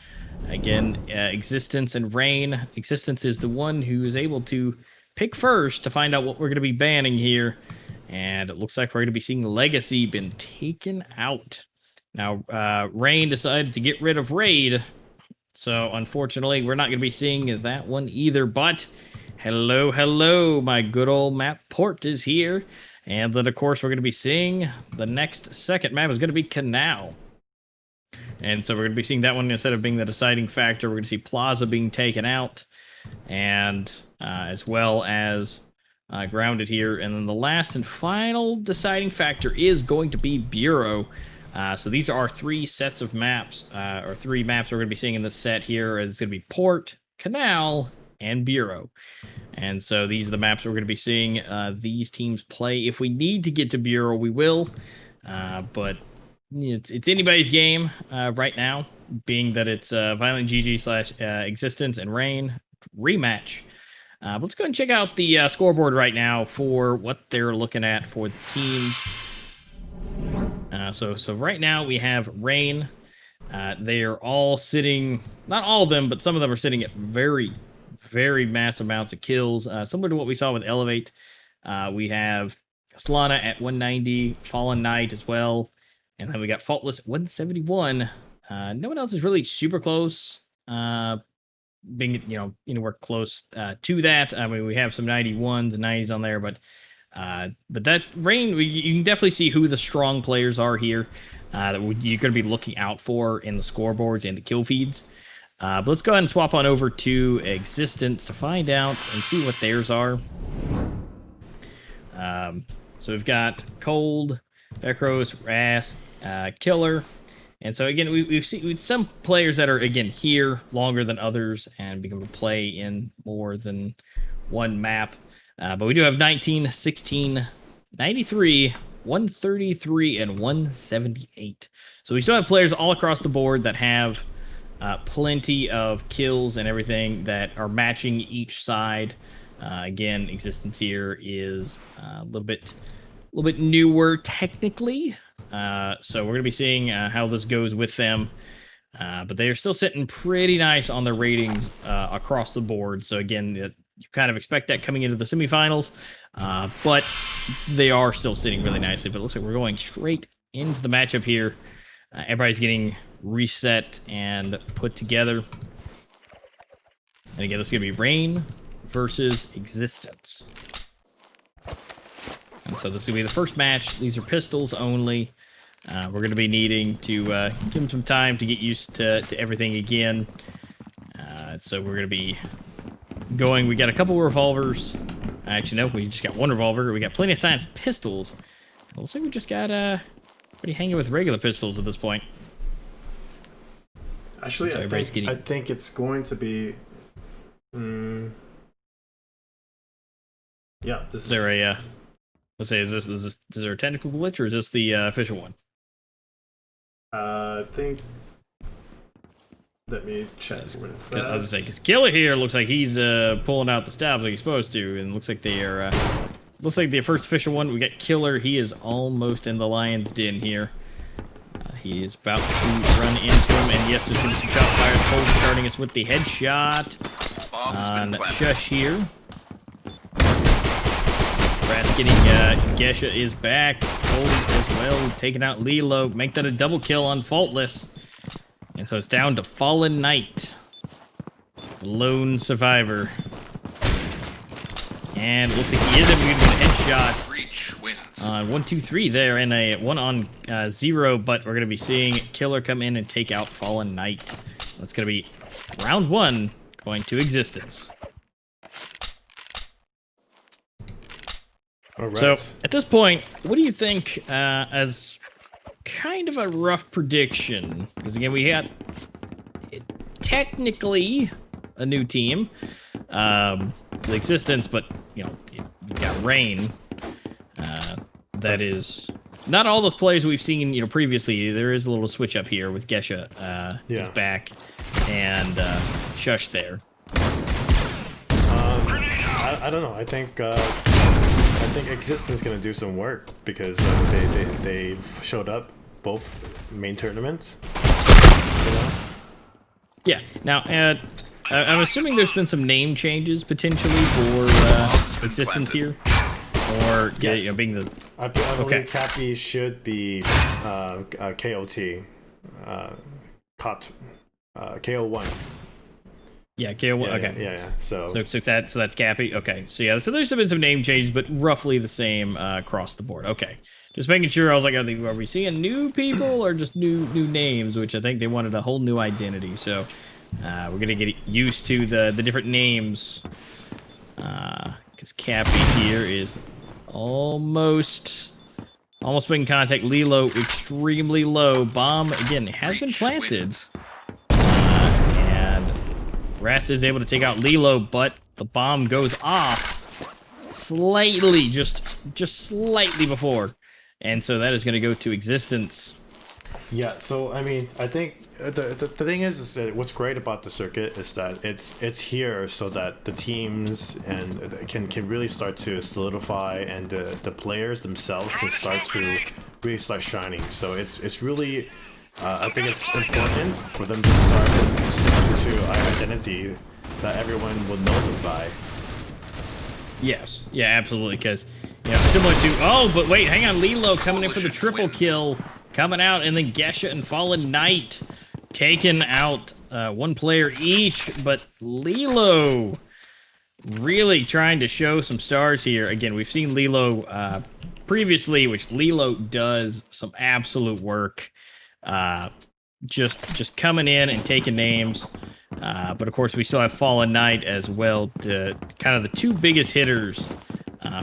Again, Existence and Rain. Existence is the one who is able to pick first to find out what we're going to be banning here. And it looks like we're going to be seeing Legacy been taken out. Now, Rain decided to get rid of Raid. So, unfortunately, we're not going to be seeing that one either. But, hello, my good old map Port is here. And then, of course, we're going to be seeing the next second map is going to be Canal. And so we're going to be seeing that one instead of being the deciding factor. We're going to see Plaza being taken out. And as well as Grounded here. And then the last and final deciding factor is going to be Bureau. So these are our three sets of maps, or three maps we're going to be seeing in this set here. It's going to be Port, Canal, and Bureau. And so these are the maps we're going to be seeing these teams play. If we need to get to Bureau, we will. But it's anybody's game right now, being that it's Violent GG / Existence and Rain rematch. But let's go and check out the scoreboard right now for what they're looking at for the teams. So right now we have Rain. They are all sitting, not all of them, but some of them are sitting at very, very massive amounts of kills. Similar to what we saw with Elevate. We have Solana at 190, Fallen Knight as well. And then we got Faultless at 171. No one else is really super close. Being anywhere close to that. I mean, we have some 91s and 90s on there, but that Rain, you can definitely see who the strong players are here that you're going to be looking out for in the scoreboards and the kill feeds. But let's go ahead and swap on over to Existence to find out and see what theirs are. So we've got Cold, Vecros, Ras, Killer. And so again, we've seen some players that are again here longer than others and become to play in more than one map. But we do have 19, 16, 93, 133, and 178. So we still have players all across the board that have plenty of kills and everything that are matching each side. Again, Existence here is a little bit newer technically. So we're going to be seeing how this goes with them. But they are still sitting pretty nice on their ratings across the board. So again, you kind of expect that coming into the semifinals. But they are still sitting really nicely. But it looks like we're going straight into the matchup here. Everybody's getting reset and put together. And again, this is going to be Rain versus Existence. And so this will be the first match. These are pistols only. We're going to be needing to give them some time to get used to everything again. So we're going to be going. We got a couple revolvers. Actually, no, we just got one revolver. We got plenty of science pistols. It looks like we just got pretty hanging with regular pistols at this point. Actually, So I think it's going to be. Yeah, this Is there a? Let's say, is there a technical glitch or is this the official one? I think. Let me check. I was gonna say, because Killer here looks like he's pulling out the stabs like he's supposed to, and looks like they are. Looks like the first official one. We got Killer. He is almost in the lion's den here. He is about to run into him, and yes, there's going to be some shot fired. Cold starting us with the headshot on Shush here. Rat's getting Gesha is back. Cold as well, taking out Lilo. Make that a double kill on Faultless. And so it's down to Fallen Knight, the lone survivor. And it looks like he is able to get a headshot. Reach wins. 1, 2, 3 there, and a 1 on 0, but we're going to be seeing Killer come in and take out Fallen Knight. That's going to be round 1 going to Existence. All right. So at this point, what do you think as kind of a rough prediction? Because again, we had technically a new team, the Existence, but you know, you got Rain. That is not all the players we've seen, you know, previously. There is a little switch up here with Gesha is back and Shush there. I don't know. I think Existence is gonna do some work because they've showed up both main tournaments. You know? Yeah. Now, I'm assuming there's been some name changes potentially for Existence here, or Yes. you know, being the. I believe Cappy should be KOT, KO1. Yeah, KO1. Okay. Yeah. So that's Cappy. Okay. So yeah. So there's been some name changes, but roughly the same across the board. Okay. Just making sure. I was like, are we seeing new people or just new names? Which I think they wanted a whole new identity. So we're gonna get used to the different names. Because Cappy here is almost making contact. Lilo extremely low. Bomb again has been planted. And Ras is able to take out Lilo, but the bomb goes off slightly, just slightly before. And so that is going to go to Existence. yeah. So I mean, I think the thing is that what's great about the circuit is that it's here so that the teams and can really start to solidify, and the players themselves can start to really start shining. So it's really. I think it's important for them to start sticking to an identity that everyone will know them by. Yes, yeah, absolutely. Because similar to but wait, hang on, Lilo coming in for the triple kill, coming out, and then Gesha and Fallen Knight taking out one player each. But Lilo really trying to show some stars here. Again, we've seen Lilo previously, which Lilo does some absolute work. Just coming in and taking names, but of course we still have Fallen Knight as well, to kind of the two biggest hitters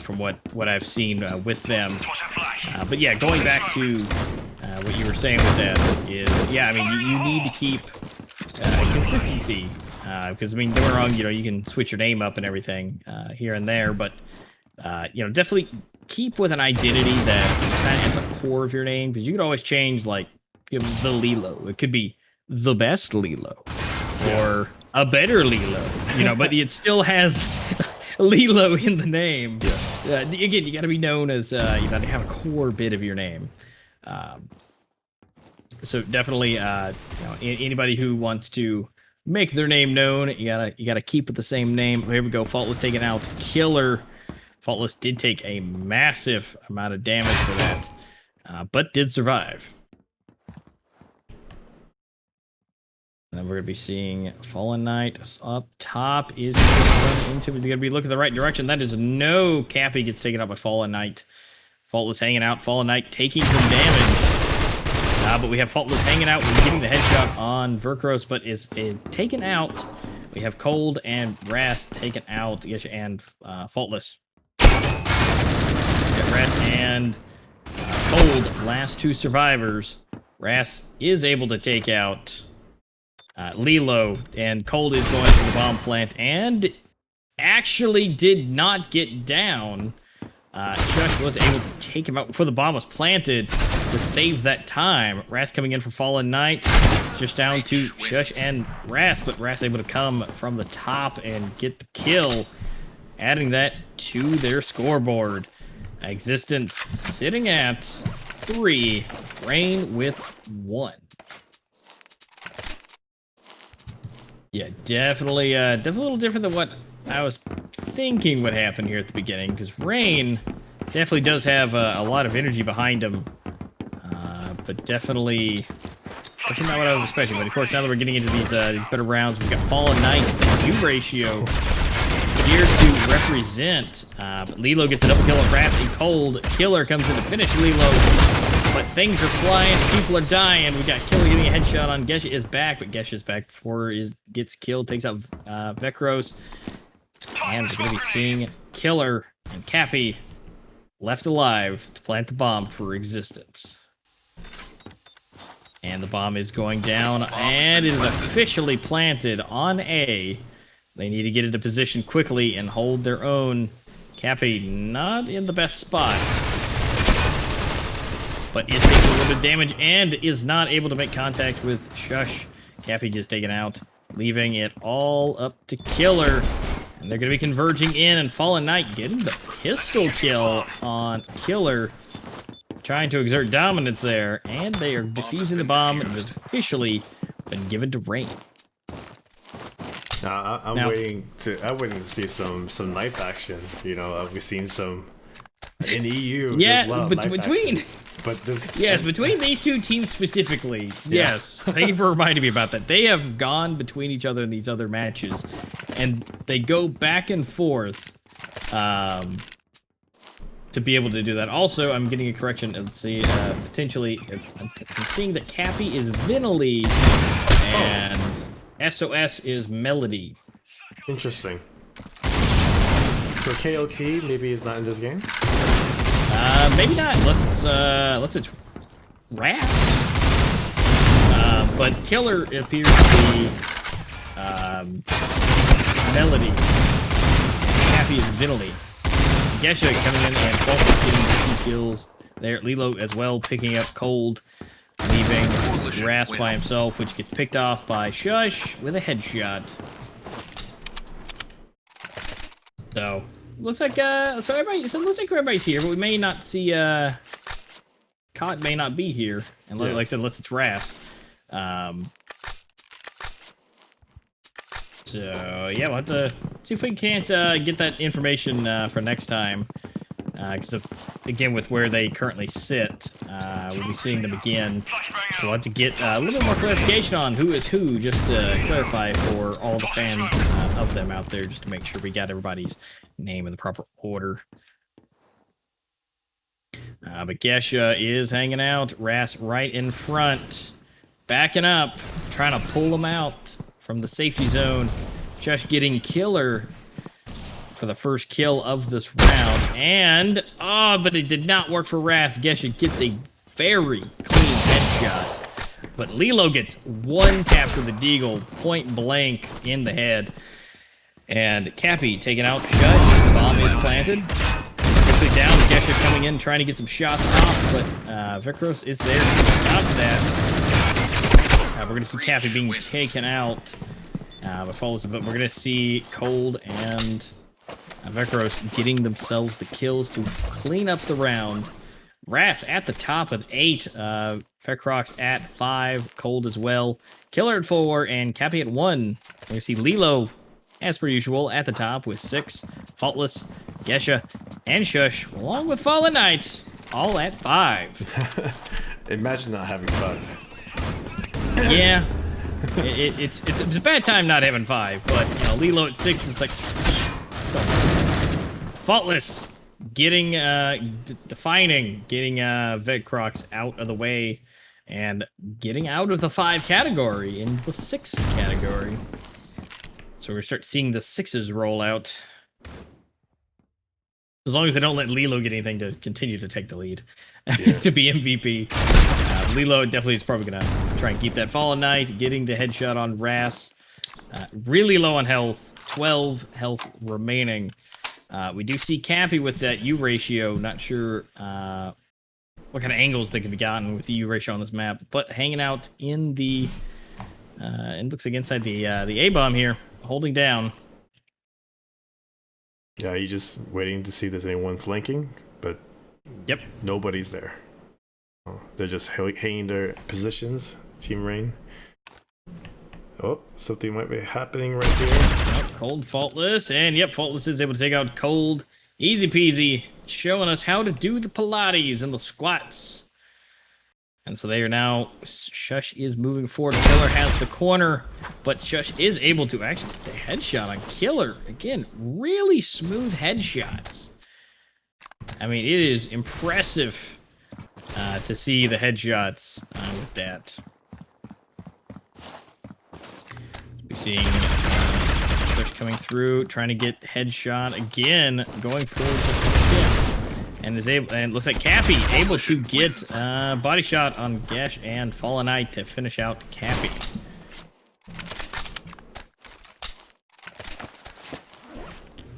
from what I've seen with them. But yeah, going back to what you were saying with that is, I mean, you need to keep consistency, because I mean, don't get me wrong, you can switch your name up and everything here and there, but definitely keep with an identity that kind of at the core of your name, because you could always change, like, the Lilo. It could be the best Lilo, or a better Lilo, but it still has Lilo in the name. Yes. Again, you got to be known as, to have a core bit of your name. So definitely, anybody who wants to make their name known, you gotta keep with the same name. Here we go. Faultless taking out Killer. Faultless did take a massive amount of damage for that, but did survive. Then we're gonna be seeing Fallen Knight up top. Is he gonna run into? Is he gonna be looking the right direction? That is no. Cappy gets taken out by Fallen Knight. Faultless hanging out. Fallen Knight taking some damage. But we have Faultless hanging out. We're getting the headshot on Verkros, but is taken out. We have Cold and Ras taken out. And Faultless. We got Ras and Cold, last two survivors. Ras is able to take out Lilo, and Cold is going to the bomb plant and actually did not get down. Shush was able to take him out before the bomb was planted to save that time. Ras coming in for Fallen Knight. It's just down to Shush and Ras, but Ras able to come from the top and get the kill, adding that to their scoreboard. Existence sitting at 3, Rain with 1. Yeah, definitely a little different than what I was thinking would happen here at the beginning, because Rain definitely does have a lot of energy behind him, but definitely not what I was expecting. But of course, now that we're getting into these better rounds, we've got Fallen Knight, the Q ratio here to represent. But Lilo gets a double kill on Ras and Cold. Killer comes in to finish Lilo, but things are flying, people are dying. We got Killer getting a headshot on Gesha is back, but Gesha is back before he gets killed, takes out Vekros. And we're going to be seeing Killer and Cappy left alive to plant the bomb for Existence. And the bomb is going down, and it is officially planted on A. They need to get into position quickly and hold their own. Cappy not in the best spot, but is taking a little bit of damage and is not able to make contact with Shush. Cappy gets taken out, leaving it all up to Killer. And they're going to be converging in, and Fallen Knight getting the pistol kill on Killer, trying to exert dominance there, and they are defusing the bomb, and it has officially been given to Rain. I'm waiting to see some knife action. You know, we've seen some in EU. Yeah, between these two teams specifically. Yeah. Yes, thank you for reminding me about that. They have gone between each other in these other matches, and they go back and forth to be able to do that. Also, I'm getting a correction. Let's see, potentially, I'm seeing that Cappy is Vinily and SOS is Melody. Interesting. So KOT maybe is not in this game. Maybe not. Unless it's Ras. But Killer appears to be Melody. Cappy is Vinily. Gesha coming in and Faultless getting 2 kills there. Lilo as well picking up Cold, leaving Ras by himself, which gets picked off by Shush with a headshot. So looks like it looks like everybody's here, but we may not see Cot may not be here, and like I said, unless it's Ras. So yeah, we'll have to see if we can't get that information for next time. Because again, with where they currently sit, we'll be seeing them again. So we'll have to get a little bit more clarification on who is who, just to clarify for all the fans of them out there, just to make sure we got everybody's name in the proper order. But Gesha is hanging out. Ras right in front, backing up, trying to pull them out from the safety zone. Shush getting Killer for the first kill of this round, and but it did not work for Ras. Gesha gets a very clean headshot, but Lilo gets one tap to the deagle, point blank in the head, and Cappy taken out. Shush, bomb is planted, quickly down. Gesha coming in trying to get some shots off, but Vekros is there to stop that. We're gonna see Cappy being taken out, but we're gonna see Cold and Vekros getting themselves the kills to clean up the round. Ras at the top with 8, Vekros at 5, Cold as well, Killer at 4, and Cappy at 1. We're gonna see Lilo, as per usual, at the top with 6, Faultless, Gesha, and Shush, along with Fallen Knight, all at 5. Imagine not having 5. Yeah, It's a bad time not having 5, but you know, Lilo at 6 is like Faultless getting defining, getting Vedcrox out of the way, and getting out of the 5 category in the 6 category. So we start seeing the 6s roll out. As long as they don't let Lilo get anything to continue to take the lead to be MVP. Lilo definitely is probably going to try and keep that Fallen Knight, getting the headshot on Ras. Really low on health, 12 health remaining. We do see Cappy with that U ratio. Not sure what kind of angles they can be gotten with the U ratio on this map, but hanging out in the, it looks like inside the A-bomb here, holding down. Yeah, you're just waiting to see if there's anyone flanking, but yep, nobody's there. They're just hanging their positions. Team Rain. Oh, something might be happening right here. Oh, Cold, Faultless, and yep, Faultless is able to take out Cold. Easy peasy, showing us how to do the Pilates and the squats. And so they are now, Shush is moving forward. Killer has the corner, but Shush is able to actually get the headshot on Killer. Again, really smooth headshots. I mean, it is impressive to see the headshots with that. We're seeing Shush coming through, trying to get headshot again, going forward just a bit. And is able, and it looks like Cappy able to get body shot on Gesh and Fallen Knight to finish out Cappy.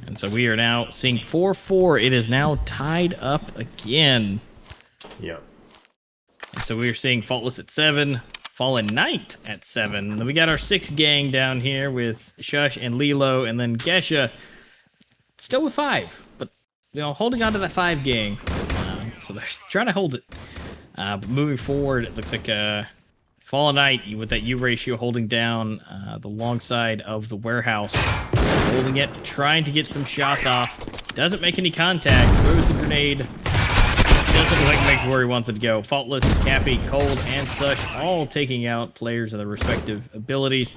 And so we are now seeing 4-4. It is now tied up again. Yep. And so we are seeing Faultless at 7, Fallen Knight at 7. Then we got our 6 gang down here with Shush and Lilo, and then Gesha still with 5, but you know, holding on to that 5 gang. So they're trying to hold it. But moving forward, it looks like Fallen Knight with that U ratio holding down the long side of the warehouse. Holding it, trying to get some shots off. Doesn't make any contact. Throws the grenade. Doesn't look like it makes where he wants it to go. Faultless, Cappy, Cold, and Sush all taking out players of their respective abilities.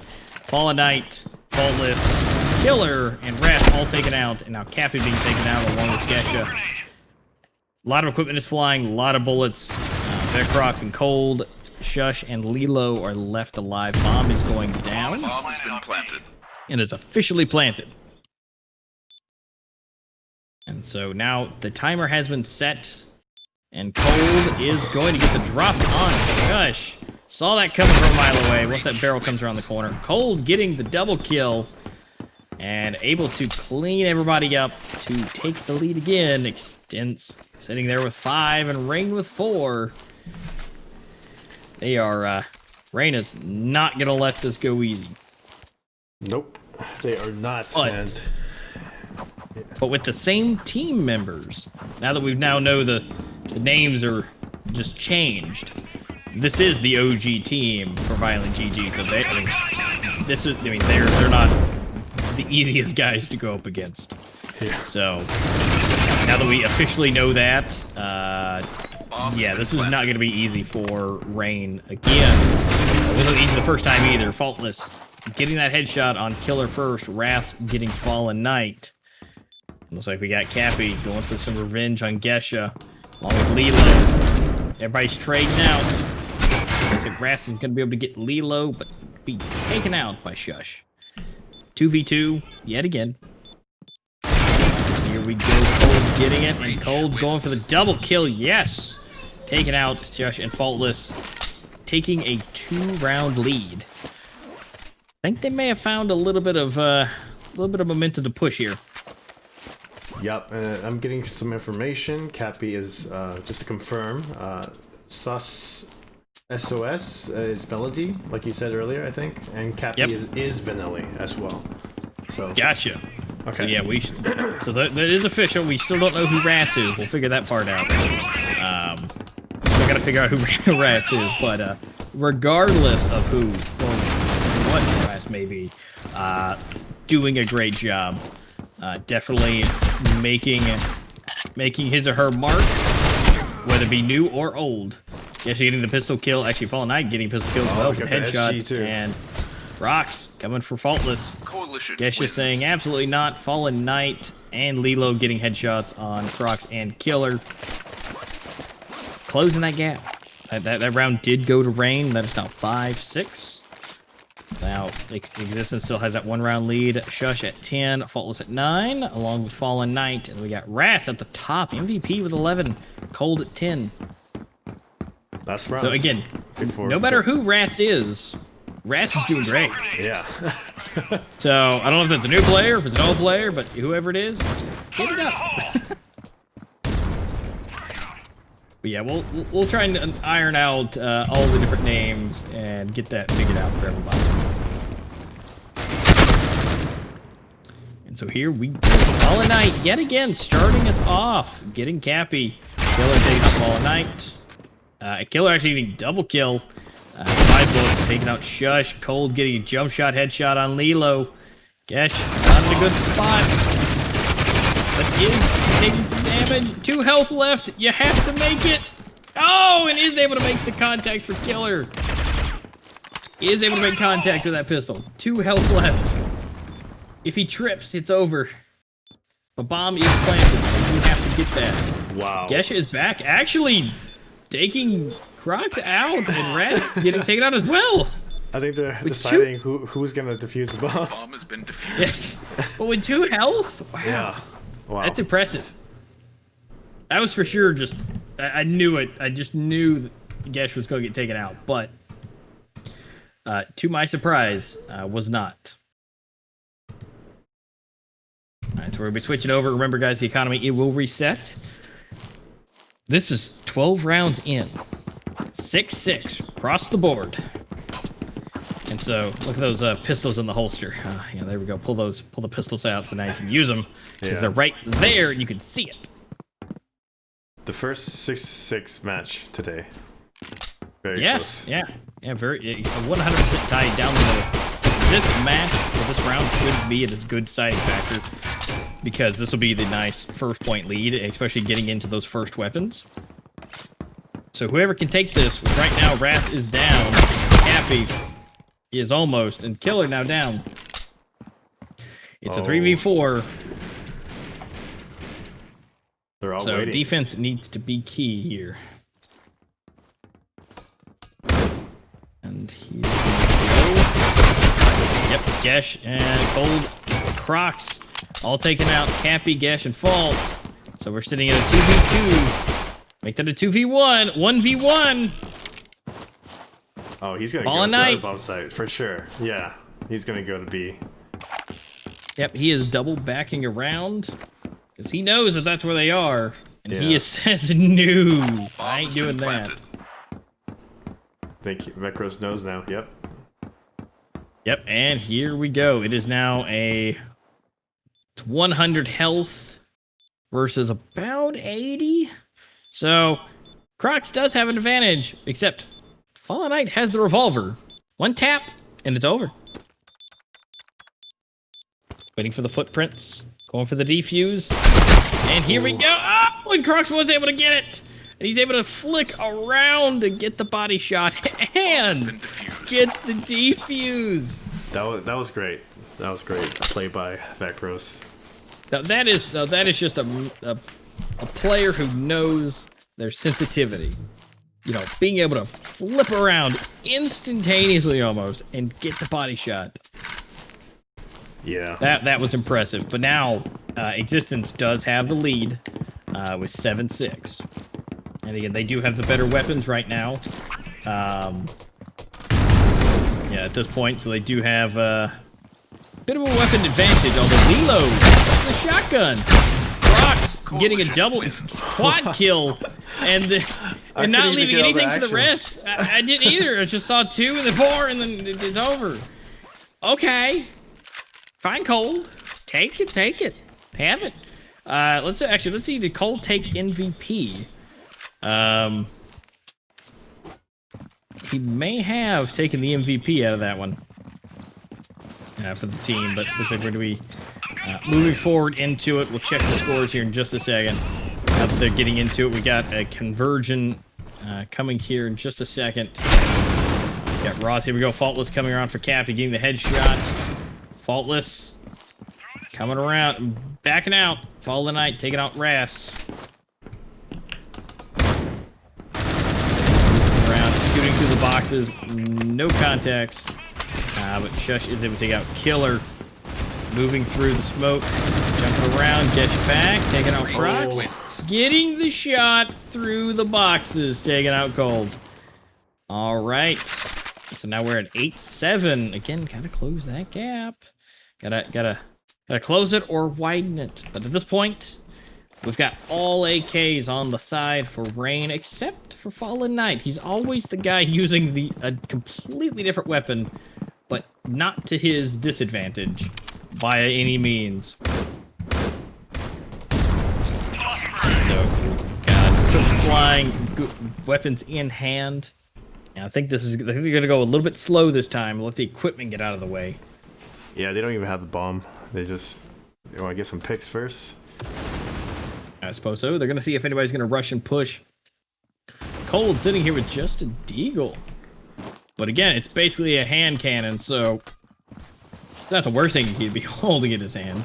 Fallen Knight, Faultless, Killer, and Ras all taken out, and now Cappy being taken out along with Gesha. A lot of equipment is flying, a lot of bullets. Vedcrox and Cold, Shush, and Lilo are left alive. Bomb is going down. Bomb has been planted. And is officially planted. And so now the timer has been set, and Cold is going to get the drop on Shush. Saw that coming from a mile away once that barrel comes around the corner. Cold getting the double kill and able to clean everybody up to take the lead again. Extents sitting there with 5 and Rain with 4. They are, Rain is not going to let this go easy. Nope, they are not. But with the same team members, now that we now know the names are just changed, this is the OG team for Violent GG. So they, they're not the easiest guys to go up against. Yeah. So now that we officially know that, yeah, this is not going to be easy for Rain again. It wasn't easy the first time either. Faultless getting that headshot on Killer first. Ras getting Fallen Knight. Looks like we got Cappy going for some revenge on Gesha, along with Lilo. Everybody's trading out. Looks like Ras is going to be able to get Lilo, but be taken out by Shush. 2v2 yet again. Here we go. Cold getting it, and Cold going for the double kill. Yes, taking out Shush and Faultless, taking a 2-round lead. I think they may have found a little bit of momentum to push here. Yep, I'm getting some information. Cappy is, just to confirm, SOS is Melody, like you said earlier, I think, and Cappy is Vanilli as well. So gotcha. Okay. So yeah, so that is official. We still don't know who Ras is. We'll figure that part out. We gotta figure out who Ras is, but regardless of who or what Ras may be, doing a great job. Definitely making his or her mark, whether it be new or old. Actually getting the pistol kill. Actually, Fallen Knight getting pistol kill as well with the headshot. And Rocks coming for Faultless. Coalition Gesha wins. saying absolutely not. Fallen Knight and Lilo getting headshots on Crocs and Killer. Closing that gap. That round did go to Rain. That is now 5-6. Now, Existence still has that 1 round lead. Shush at 10, Faultless at 9, along with Fallen Knight. And we got Ras at the top, MVP with 11, Cold at 10. That's right. So again, no matter who Ras is doing great. Yeah. So I don't know if that's a new player, if it's an old player, but whoever it is, get it up. But yeah, we'll try and iron out all the different names and get that figured out for everybody. And so here we go. Fallen Knight yet again starting us off, getting Cappy. Killer taking out Fallen Knight. Killer actually getting double kill. 5 bullets taking out Shush. Cold getting a jump shot headshot on Lilo. Gesh not in a good spot. But is taking some damage. 2 health left. You have to make it. Oh, and is able to make the contact for Killer. Is able to make contact with that pistol. 2 health left. If he trips, it's over. A bomb is planted. You have to get that. Wow. Gesha is back. Actually taking Crocs out and Ras getting taken out as well. I think they're With deciding who's gonna defuse the bomb. Bomb has been defused. Yes. But with 2 health? Wow. Yeah. Wow. That's impressive. That was for sure just... I knew it. I just knew that Gesh was going to get taken out. But, to my surprise, was not. Alright, so we're going to be switching over. Remember, guys, the economy, it will reset. This is 12 rounds in. 6-6 across the board. And so, look at those pistols in the holster. Yeah, there we go. Pull the pistols out so now you can use them. Because they're right there and you can see it. The first 6-6 match today. Very Yes, close. yeah, very 100% tied down the. This match, or this round, should be at a good side factor because this will be the nice first point lead, especially getting into those first weapons. So whoever can take this, right now Ras is down, Cappy is almost, and Killer now down. It's a 3v4. They're all So waiting. defense needs to be key here. And here we go. Yep, Gesh and Cold Crocs all taken out. Cappy, Gesh, and Fault. So we're sitting at a 2v2. Make that a 2v1. 1v1. Oh, he's gonna Fallen go to Knight. the bomb site for sure. Yeah, he's gonna go to B. Yep, he is double backing around. Because he knows that that's where they are. And he says, no, I ain't doing that. Thank you. Vecros knows now. Yep. Yep, and here we go. It is now a 100 health versus about 80. So, Crocs does have an advantage, except Fallen Knight has the revolver. 1 tap, and it's over. Waiting for the footprints. Going for the defuse. And here we go. Oh, and Crocs was able to get it. And he's able to flick around to get the body shot and get the defuse. That was great. That was great. Play by Vecros. Now that is just a player who knows their sensitivity. You know, being able to flip around instantaneously almost and get the body shot. Yeah. That was impressive. But now, Existence does have the lead with 7-6. And again, they do have the better weapons right now. Yeah, at this point, so they do have a bit of a weapon advantage. Although Lilo, the shotgun, Crocs getting a double quad kill, and not leaving anything for the rest. I didn't either. I just saw 2 and then 4, and then it's over. Okay. Fine, Cold. Take it. Have it. Let's see. Did Cold take MVP? He may have taken the MVP out of that one for the team, but looks like we're going to be moving forward into it. We'll check the scores here in just a second. Now that they're getting into it, we got a conversion coming here in just a second. Got Ross. Here we go. Faultless coming around for Cappy, getting the headshot. Faultless coming around, backing out. Fall of the Night taking out Ras. Around, shooting through the boxes. No contacts. But Shush is able to take out Killer. Moving through the smoke. Jumping around. Gesh back. Taking out Crocs. Getting the shot through the boxes. Taking out Cold. Alright. So now we're at 8-7. Again, gotta close that gap. Gotta close it or widen it. But at this point, we've got all AKs on the side for Rain, except for Fallen Knight. He's always the guy using a completely different weapon, but not to his disadvantage by any means. So, got flying weapons in hand. And I think they're gonna go a little bit slow this time. Let the equipment get out of the way. Yeah, they don't even have the bomb. They want to get some picks first. I suppose so. They're gonna see if anybody's gonna rush and push. Cold sitting here with just a deagle. But again, it's basically a hand cannon, so it's not the worst thing he'd be holding in his hand.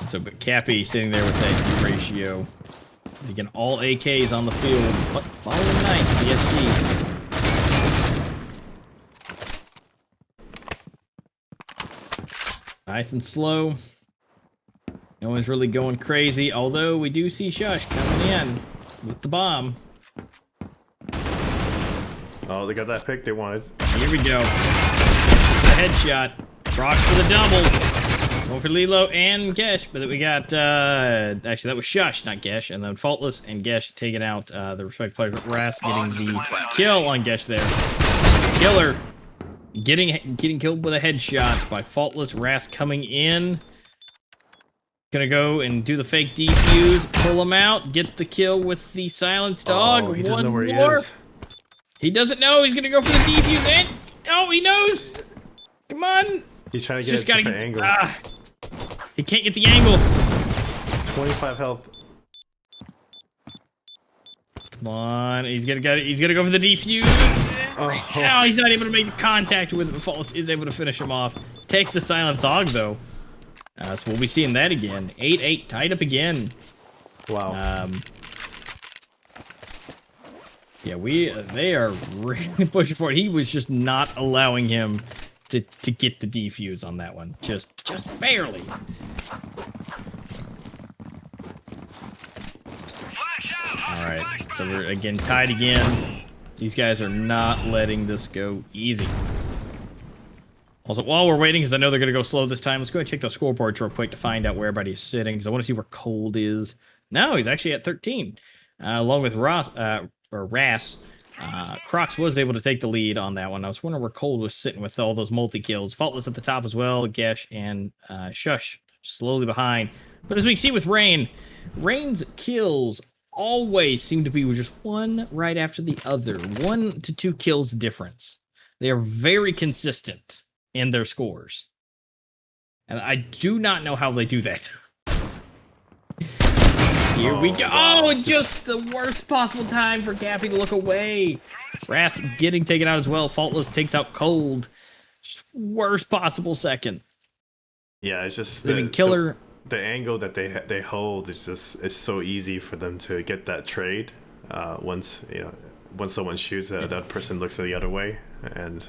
So, but Cappy sitting there with that ratio. Again, all AKs on the field. But Following Night, DSG. Nice and slow. No one's really going crazy, although we do see Shush coming in with the bomb. Oh, they got that pick they wanted. Here we go. The headshot. Rocks for the double. Going for Lilo and Gesh, but we got, actually that was Shush, not Gesh, and then Faultless and Gesh taking out the respective players. Ras getting the kill on Gesh there. Killer getting killed with a headshot by Faultless. Ras coming in. Gonna go and do the fake defuse, pull him out, get the kill with the silenced dog. Oh, he doesn't know where he more. is. He doesn't know. He's gonna go for the defuse and oh, he knows. Come on. He's trying to get a different angle. He can't get the angle. 25 health. Come on. He's gonna go for the defuse. Oh. No, he's not able to make contact with it. Faultless is able to finish him off. Takes the silent dog though. So we'll be seeing that again. 8-8 tied up again. Wow. Yeah, they are really pushing for it. He was just not allowing him to get the defuse on that one. Just barely. Alright, so we're again tied again. These guys are not letting this go easy. Also, while we're waiting, because I know they're going to go slow this time, let's go ahead and check the scoreboards real quick to find out where everybody's sitting, because I want to see where Cold is. No, he's actually at 13. Along with Ras. Crocs was able to take the lead on that one. I was wondering where Cold was sitting with all those multi-kills. Faultless at the top as well. Gesh and Shush slowly behind. But as we see with Rain, Rain's kills always seem to be just one right after the other. 1 to 2 kills difference. They are very consistent in their scores. And I do not know how they do that. Here we go. Oh, just the worst possible time for Cappy to look away. Ras getting taken out as well. Faultless takes out Cold. Just worst possible second. Yeah, it's just Killer. The angle that they hold is just it's so easy for them to get that trade. Once someone shoots, that person looks the other way, and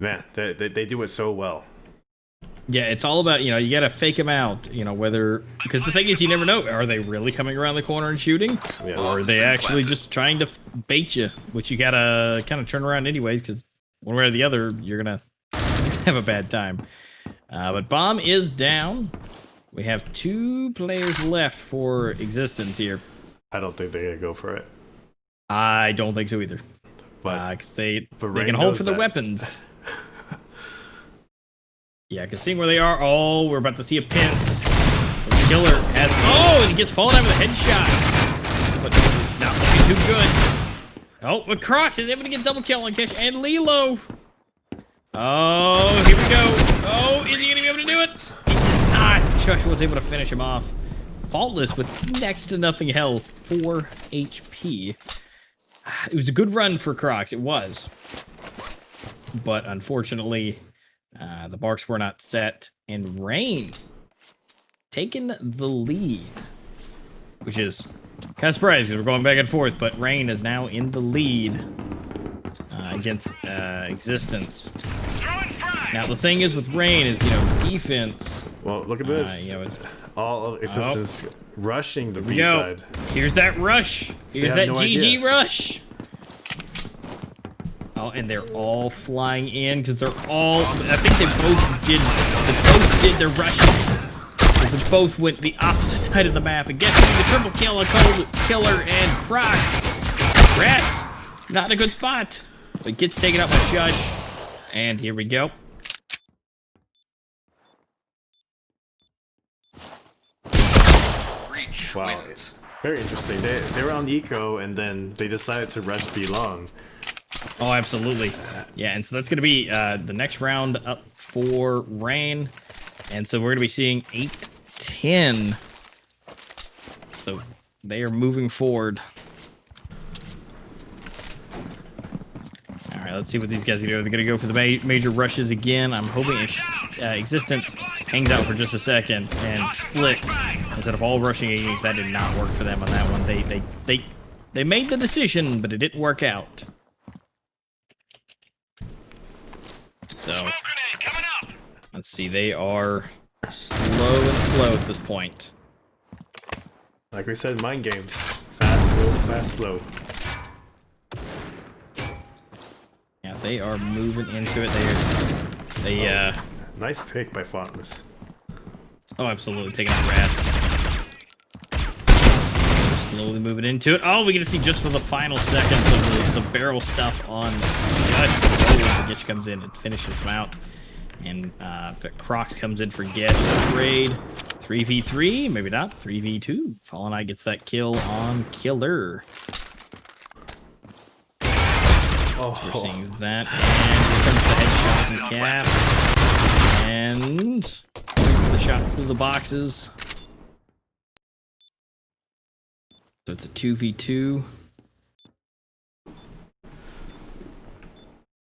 man, they do it so well. Yeah, it's all about, you gotta fake them out, whether, because the thing is, you never know, are they really coming around the corner and shooting? Yeah. Or are they actually just trying to bait you, which you gotta kind of turn around anyways, because one way or the other, you're gonna have a bad time. But bomb is down. We have 2 players left for existence here. I don't think they're gonna go for it. I don't think so either. Because they can hold for the weapons. Yeah, because seeing where they are, oh, we're about to see a pinch. The Killer has, and he gets fallen out with a headshot. But not looking too good. Oh, but Crocs is able to get double kill on Kesh and Lilo. Oh, here we go. Oh, is he going to be able to do it? He did not. Shush was able to finish him off. Faultless with next to nothing health, 4 HP. It was a good run for Crocs. It was. But unfortunately, the marks were not set. And Rain taking the lead, which is kind of surprising because we're going back and forth. But Rain is now in the lead against Existence. Now the thing is with Rain is, defense. Well, look at this. All of Existence rushing the B side. Here's that rush. Here's that no GG idea. rush. Oh, and they're all flying in because they're all. I think they both did their rushes. Because they both went the opposite side of the map. And guess who? The triple kill, a cold killer, and Crocs. Rest. Not in a good spot. But gets taken out by Judge. And here we go. Wow, very interesting. They were on Eco, and then they decided to rush B long. Oh, absolutely. Yeah, and so that's going to be the next round up for Rain. And so we're going to be seeing 8-10. So they are moving forward. All right, let's see what these guys are doing. They're going to go for the major rushes again. I'm hoping Existence hangs out for just a second and splits instead of all rushing against. That did not work for them on that one. They made the decision, but it didn't work out. So let's see. They are slow at this point. Like we said, mind games. Fast, slow, fast, slow. Yeah, they are moving into it. Nice pick by Fontless. Oh, absolutely. Taking out Ras. Slowly moving into it. Oh, we get to see just for the final seconds of the barrel stuff on Judge. Oh, Getch comes in and finishes him out. And Crocs comes in for Getch. Trade. 3v3. Maybe not. 3v2. Fallen Eye gets that kill on Killer. Oh. We're seeing that. And here comes the headshot and Cap. And the shots through the boxes. So it's a 2v2.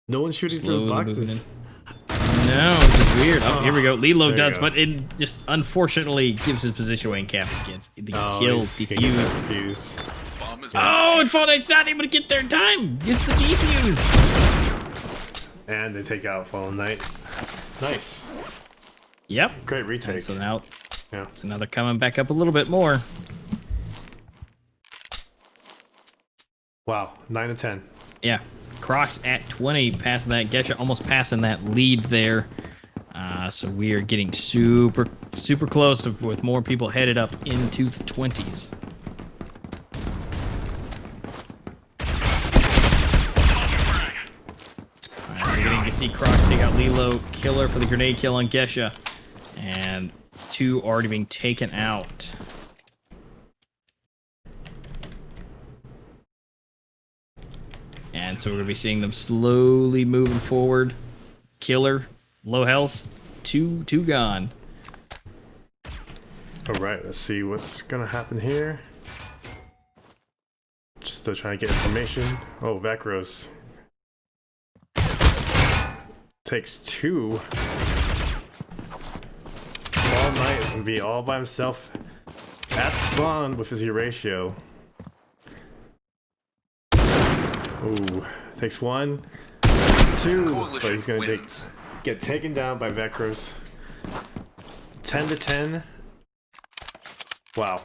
No one's shooting through the boxes. No, it's just weird. Oh, here we go. Lilo There does, you go. but it just unfortunately gives his position away and Cap gets the kill defuse. Oh, and Fall Knight's not able to get there in time. Gets the defuse. And they take out Fallen Knight. Nice. Yep. Great retake. And so now, Yeah. so now they're coming back up a little bit more. Wow, 9-10. Yeah. Crocs at 20, passing that. Getcha almost passing that lead there. So we are getting super close with more people headed up into the 20s. Alright, we're getting to see Crocs take out Lilo, Killer for the grenade kill on Gesha. And 2 already being taken out. And so we're going to be seeing them slowly moving forward. Killer, low health, 2 gone. Alright, let's see what's gonna happen here. Just still trying to get information. Oh, Vacros takes 2. All night and be all by himself at spawn with his ratio. Ooh, takes 1, 2, but he's gonna get taken down by Vecros. 10-10. Wow.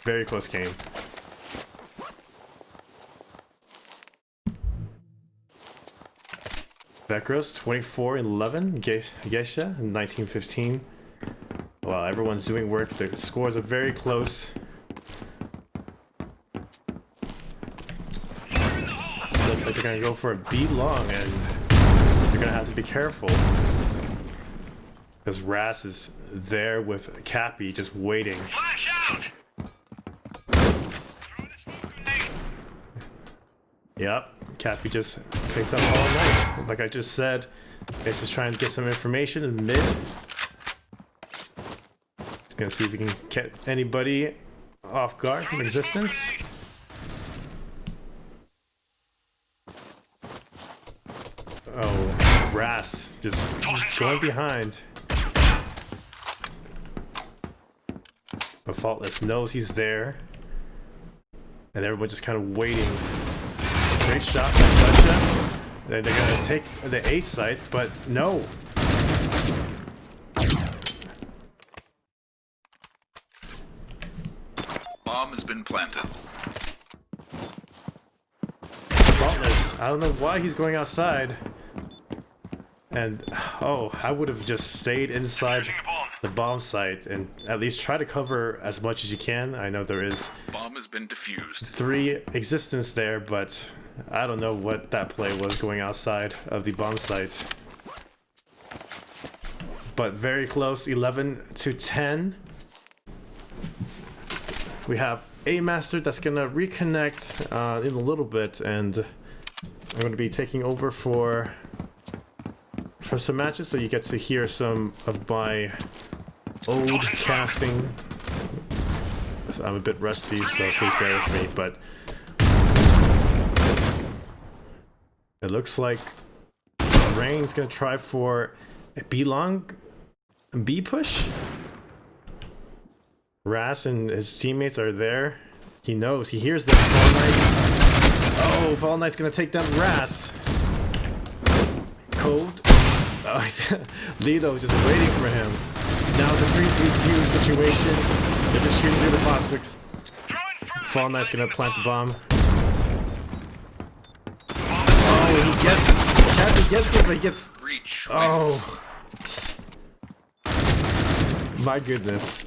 Very close game. Vecros 24-11. Gesha 19-15. Wow, everyone's doing work. The scores are very close. Looks like they're gonna go for a beat long, and they're gonna have to be careful because Ras is there with Cappy just waiting. Yep, Cappy just picks up all night. Like I just said, he's just trying to get some information in mid. He's gonna see if he can get anybody off guard from Existence. just going behind. But Faultless knows he's there. And everyone just kind of waiting. Great shot by Gotcha. They're gonna take the A site, but no. Bomb has been planted. Faultless, I don't know why he's going outside. And, oh, I would have just stayed inside the bomb site and at least try to cover as much as you can. I know there is Bomb has been defused. 3 existence there, but I don't know what that play was going outside of the bomb site. But very close, 11-10. We have A Master that's gonna reconnect in a little bit, and I'm gonna be taking over for some matches, so you get to hear some of my old casting. I'm a bit rusty, so please bear with me, but it looks like Rain's gonna try for a B push. Ras and his teammates are there. He knows, he hears them. Fall Knight. Oh, Fall Knight's gonna take down Ras. Cold. Oh, Lido is just waiting for him. Now it's a 3v2 situation. They're just shooting through the boxes. Fall Knight's gonna plant the bomb. Oh, he gets. Kathy gets it, but he gets. Reach. Oh. My goodness.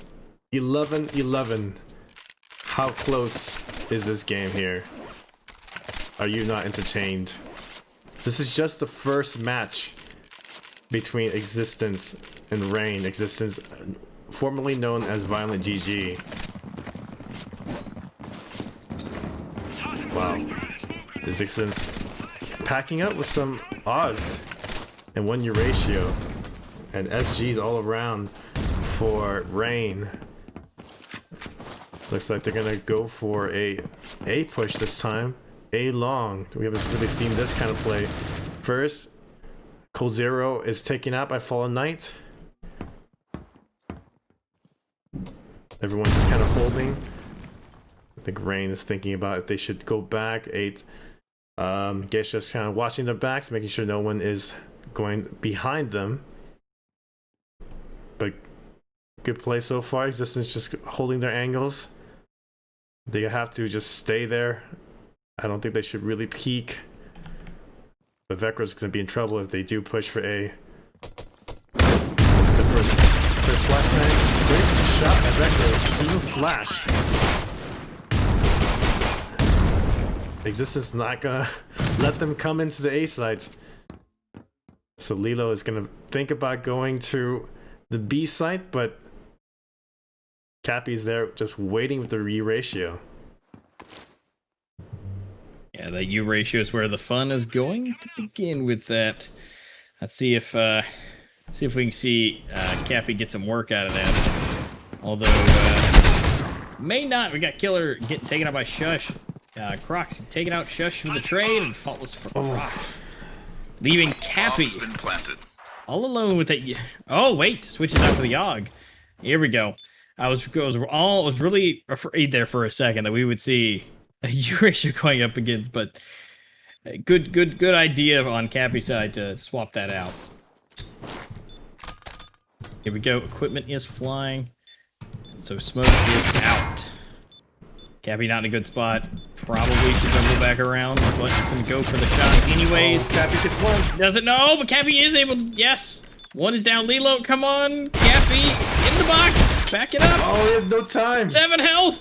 11-11. How close is this game here? Are you not entertained? This is just the first match between Existence and Rain. Existence, formerly known as Violent GG. Wow. Existence packing up with some odds and 1 year ratio. And SG's all around for Rain. Looks like they're gonna go for a push this time. A long. We haven't really seen this kind of play. First, Cold Zero is taken out by Fallen Knight. Everyone's just kind of holding. I think Rain is thinking about if they should go back. 8. Geisha's kind of watching their backs, making sure no one is going behind them. But good play so far. Existence just holding their angles. They have to just stay there. I don't think they should really peek. But Vecro's going to be in trouble if they do push for A. The first flashbang. Great shot by Vecro. Even flashed. Existence is not going to let them come into the A site. So Lilo is going to think about going to the B site, but Cappy's there just waiting with the E ratio. Yeah, the U ratio is where the fun is going to begin with that. Let's see if we can see Cappy get some work out of that. Although may not. We got Killer getting taken out by Shush. Crocs taking out Shush for the trade, and Faultless for Crocs, leaving Cappy Bomb's been planted. all alone with that. Oh wait, switches out for the Yogg. Here we go. I was really afraid there for a second that we would see a U ratio going up against, but good idea on Cappy's side to swap that out. Here we go. Equipment is flying, so smoke is out. Cappy not in a good spot. Probably should double back around, but he's gonna go for the shot anyways. Oh, Cappy gets one. Doesn't know, but Cappy is able to. Yes, one is down. Lilo, come on, Cappy in the box. Back it up. Oh, he has no time. 7 health.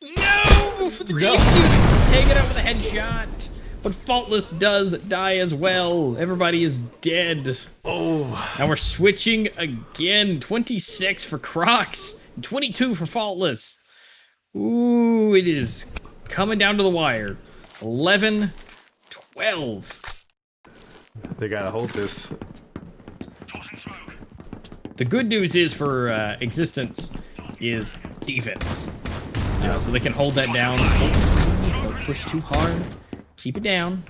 No, for the deep suit. Take it out with a headshot. But Faultless does die as well. Everybody is dead. Oh. Now we're switching again. 26 for Crocs. 22 for Faultless. Ooh, it is coming down to the wire. 11-12. They gotta hold this. The good news is for Existence is defense. So they can hold that down. Don't push too hard. Keep it down.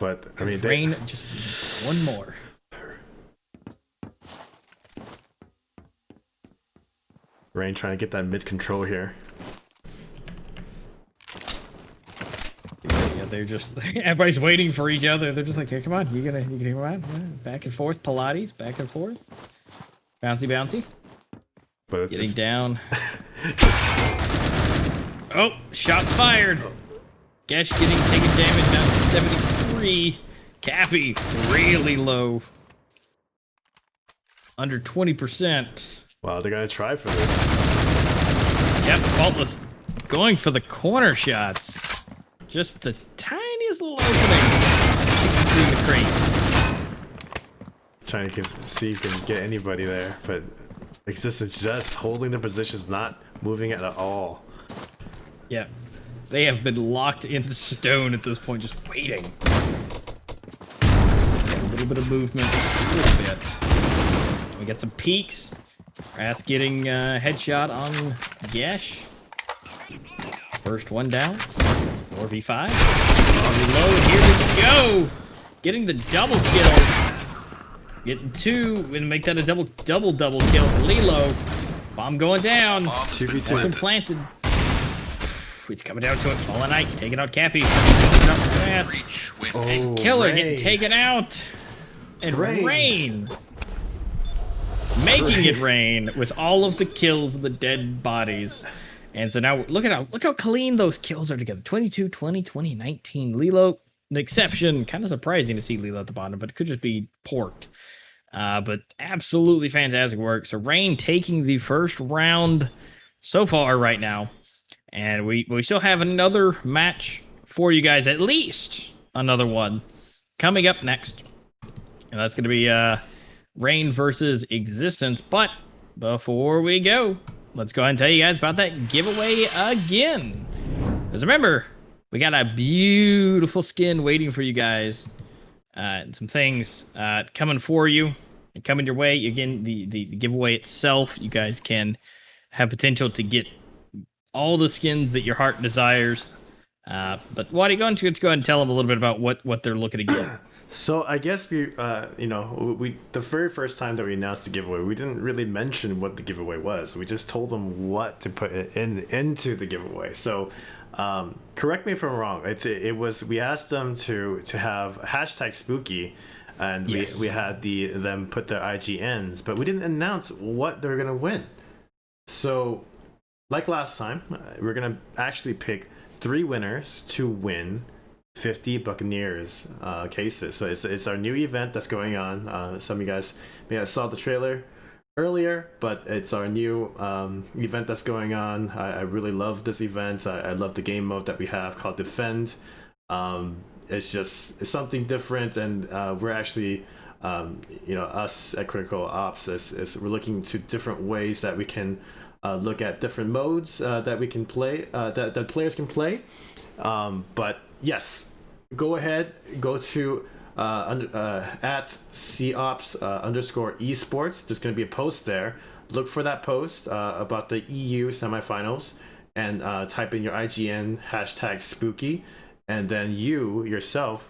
but I mean, Rain just one more. Rain trying to get that mid control here. Yeah, they're just everybody's waiting for each other. They're just like, here, come on, you can come on, yeah. Back and forth, Pilates, back and forth, bouncy, bouncy. But Getting down. Oh, shots fired. Gesh getting taken damage down to 73. Cappy really low, under 20%. Wow, they're gonna try for this. Yep, Faultless going for the corner shots. Just the tiniest little opening between the crates. Trying to see if he can get anybody there, but Existence just holding their positions, not moving at all. Yeah, they have been locked into stone at this point, just waiting. Got a little bit of movement, a little bit. We got some peaks. Rass getting headshot on Gesh. First one down. 4v5. Reload. Here we go. Getting the double kill. Getting two and make that a double kill for Lilo. Bomb going down. 2v2. Planted. It's coming down to it. Fallen Knight taking out Cappy. Reach, win. Oh, Killer Rain. getting taken out. And Rain. Rain. Making it rain with all of the kills of the dead bodies. And so now look how clean those kills are together. 22, 20, 20, 19. Lilo, an exception. Kind of surprising to see Lilo at the bottom, but it could just be porked. But absolutely fantastic work. So Rain taking the first round so far right now. And we still have another match for you guys, at least another one coming up next. And that's going to be Rain versus Existence. But before we go, let's go ahead and tell you guys about that giveaway again. Because remember, we got a beautiful skin waiting for you guys. And some things coming for you and coming your way. Again, the giveaway itself, you guys can have potential to get all the skins that your heart desires. But Waddy, let's go ahead and tell them a little bit about what they're looking to get. So I guess we the very first time that we announced the giveaway, we didn't really mention what the giveaway was. We just told them what to put into the giveaway. So correct me if I'm wrong. It was we asked them to have hashtag spooky, and Yes. we had them put their IGNs, but we didn't announce what they're gonna win. So like last time, we're gonna actually pick 3 winners to win 50 Buccaneers cases. So it's our new event that's going on. Some of you guys may have saw the trailer earlier, but it's our new event that's going on. I really love this event. I love the game mode that we have called Defend. It's something different, and we're actually us at Critical Ops is we're looking to different ways that we can look at different modes that we can play, that players can play. But yes, go ahead, go to at COps _ esports. There's going to be a post there. Look for that post about the EU semifinals, and type in your IGN hashtag spooky, and then you yourself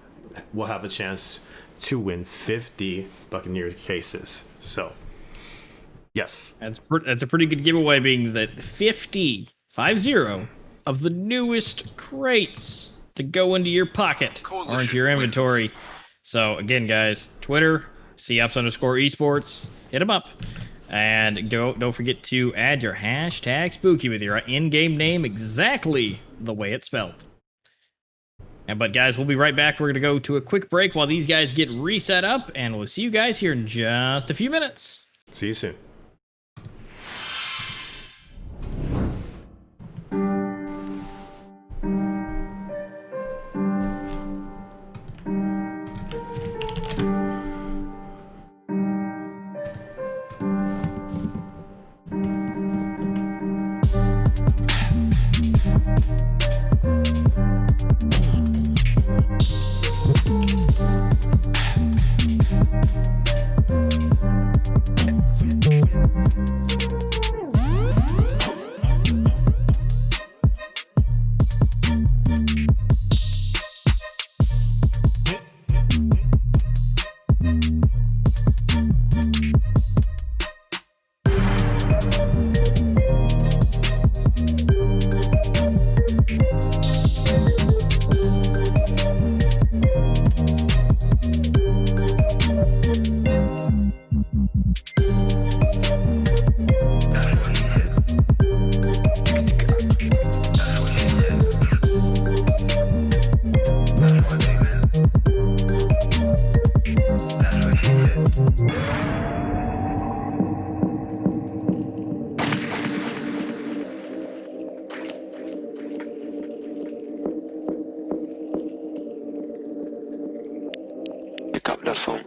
will have a chance to win 50 Buccaneer cases. So yes, That's a pretty good giveaway, being that 50 of the newest crates to go into your pocket or into your inventory. So again, guys, Twitter, COps _ esports, hit them up. And don't forget to add your hashtag spooky with your in-game name exactly the way it's spelled. But guys, we'll be right back. We're going to go to a quick break while these guys get reset up, and we'll see you guys here in just a few minutes. see you soon. Pick up the phone.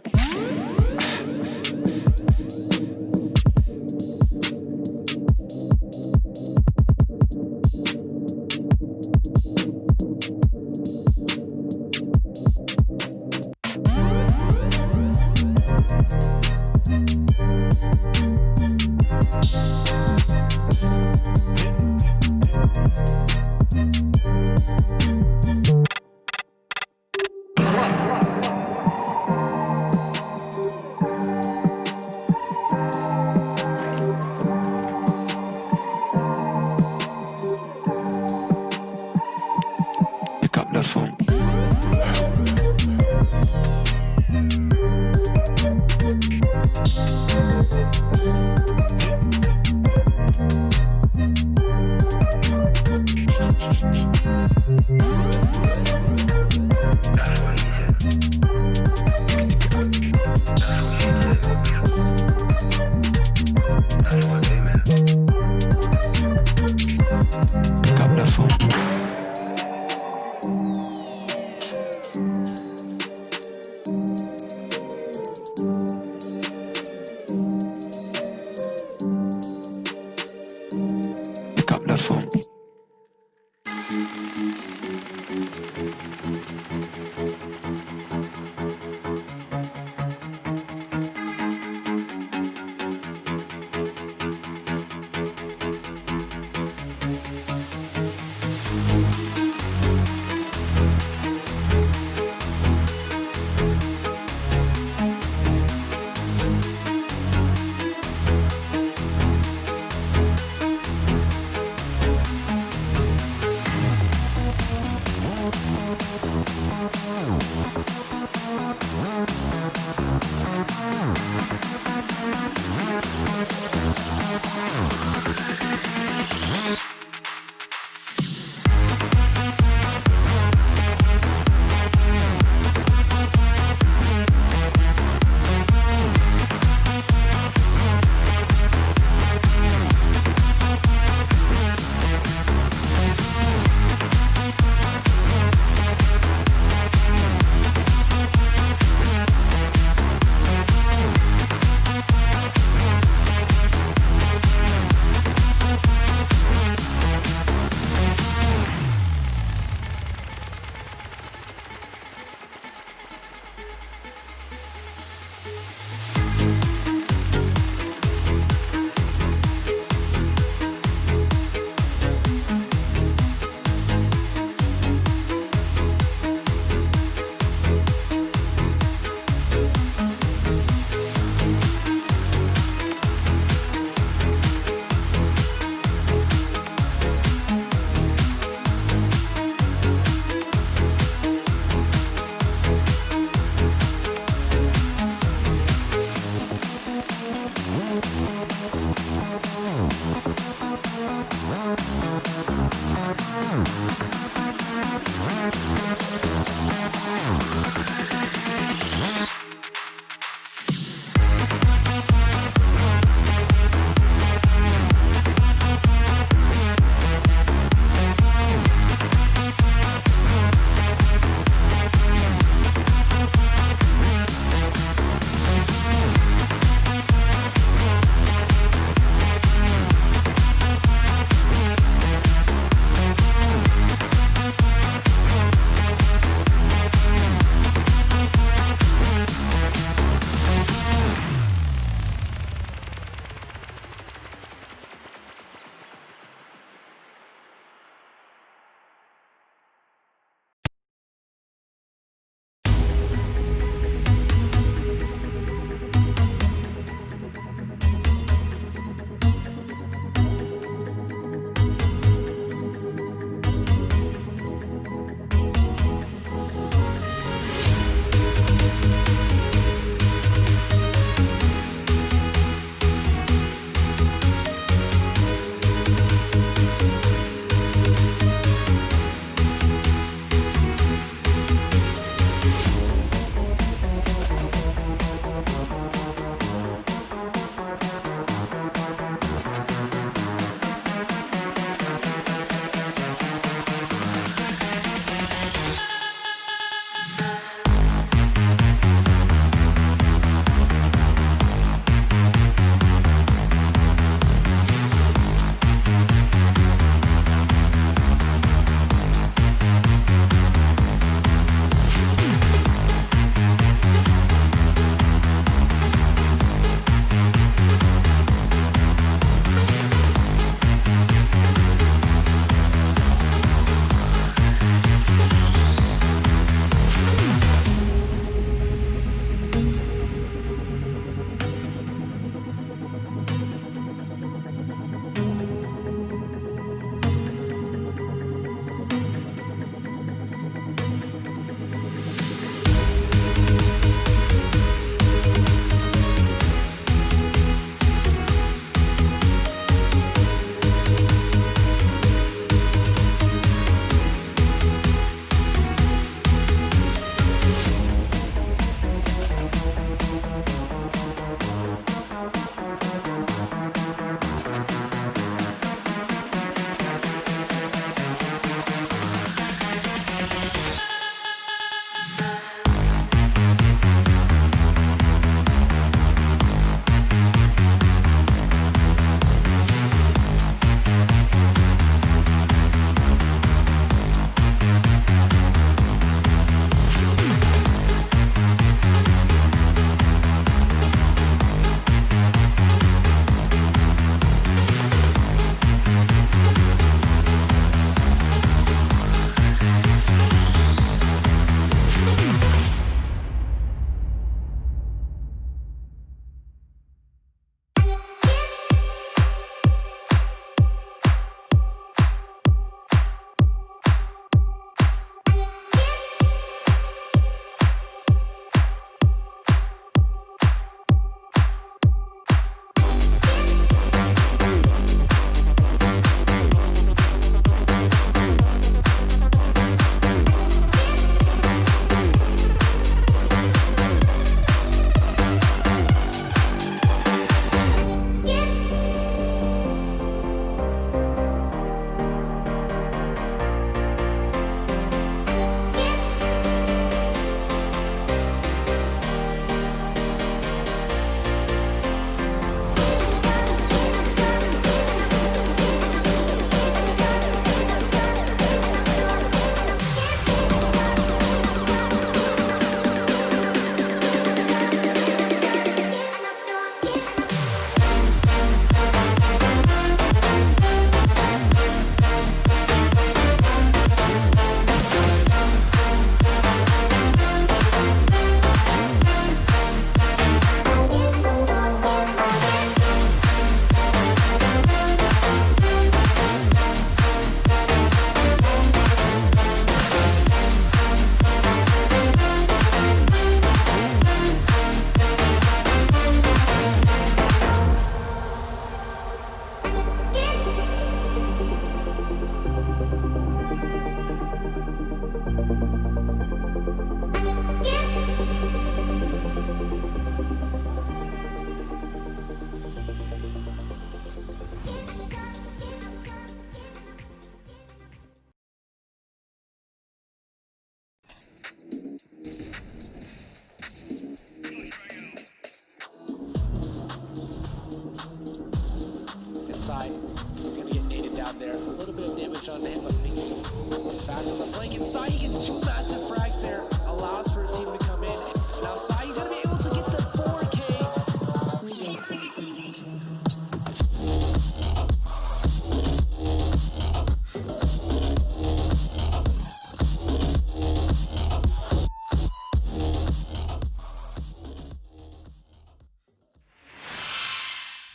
side. He's going to get naded down there. A little bit of damage on him, but Mickey is fast on the flank. Inside, he gets 2 massive frags there. Allows for his team to come in. And outside, he's going to be able to get the 4K.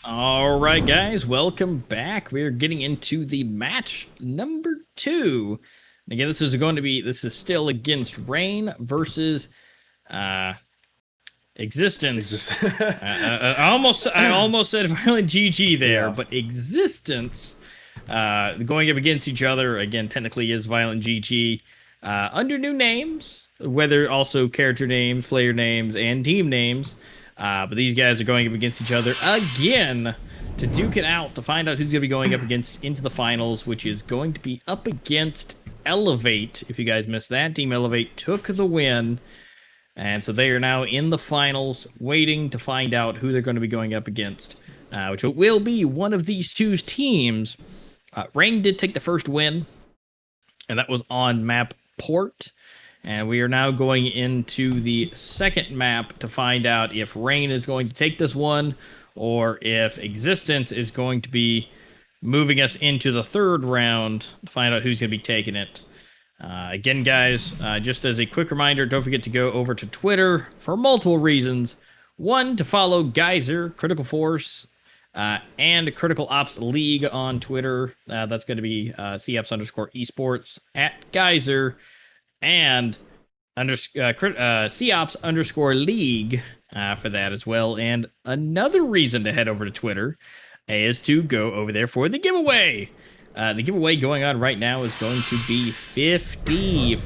All right, guys, welcome back. We're getting into the match number 2. And again, this is still against Rain versus Existence. I almost said Violent GG there, Yeah. but Existence going up against each other again. Technically, is Violent GG under new names, whether also character names, player names, and team names. But these guys are going up against each other again to duke it out to find out who's going to be going up against into the finals, which is going to be up against Elevate. If you guys missed that, Team Elevate took the win. And so they are now in the finals, waiting to find out who they're going to be going up against, which will be one of these two teams. Rain did take the first win, and that was on map Port. And we are now going into the second map to find out if Rain is going to take this one, or if Existence is going to be moving us into the third round to find out who's going to be taking it. Again, guys, just as a quick reminder, don't forget to go over to Twitter for multiple reasons. One, to follow Gizer, Critical Force, and Critical Ops League on Twitter. That's going to be COps_esports at Gizer, and COps_league for that as well. And another reason to head over to Twitter is to go over there for the giveaway. The giveaway going on right now is going to be 50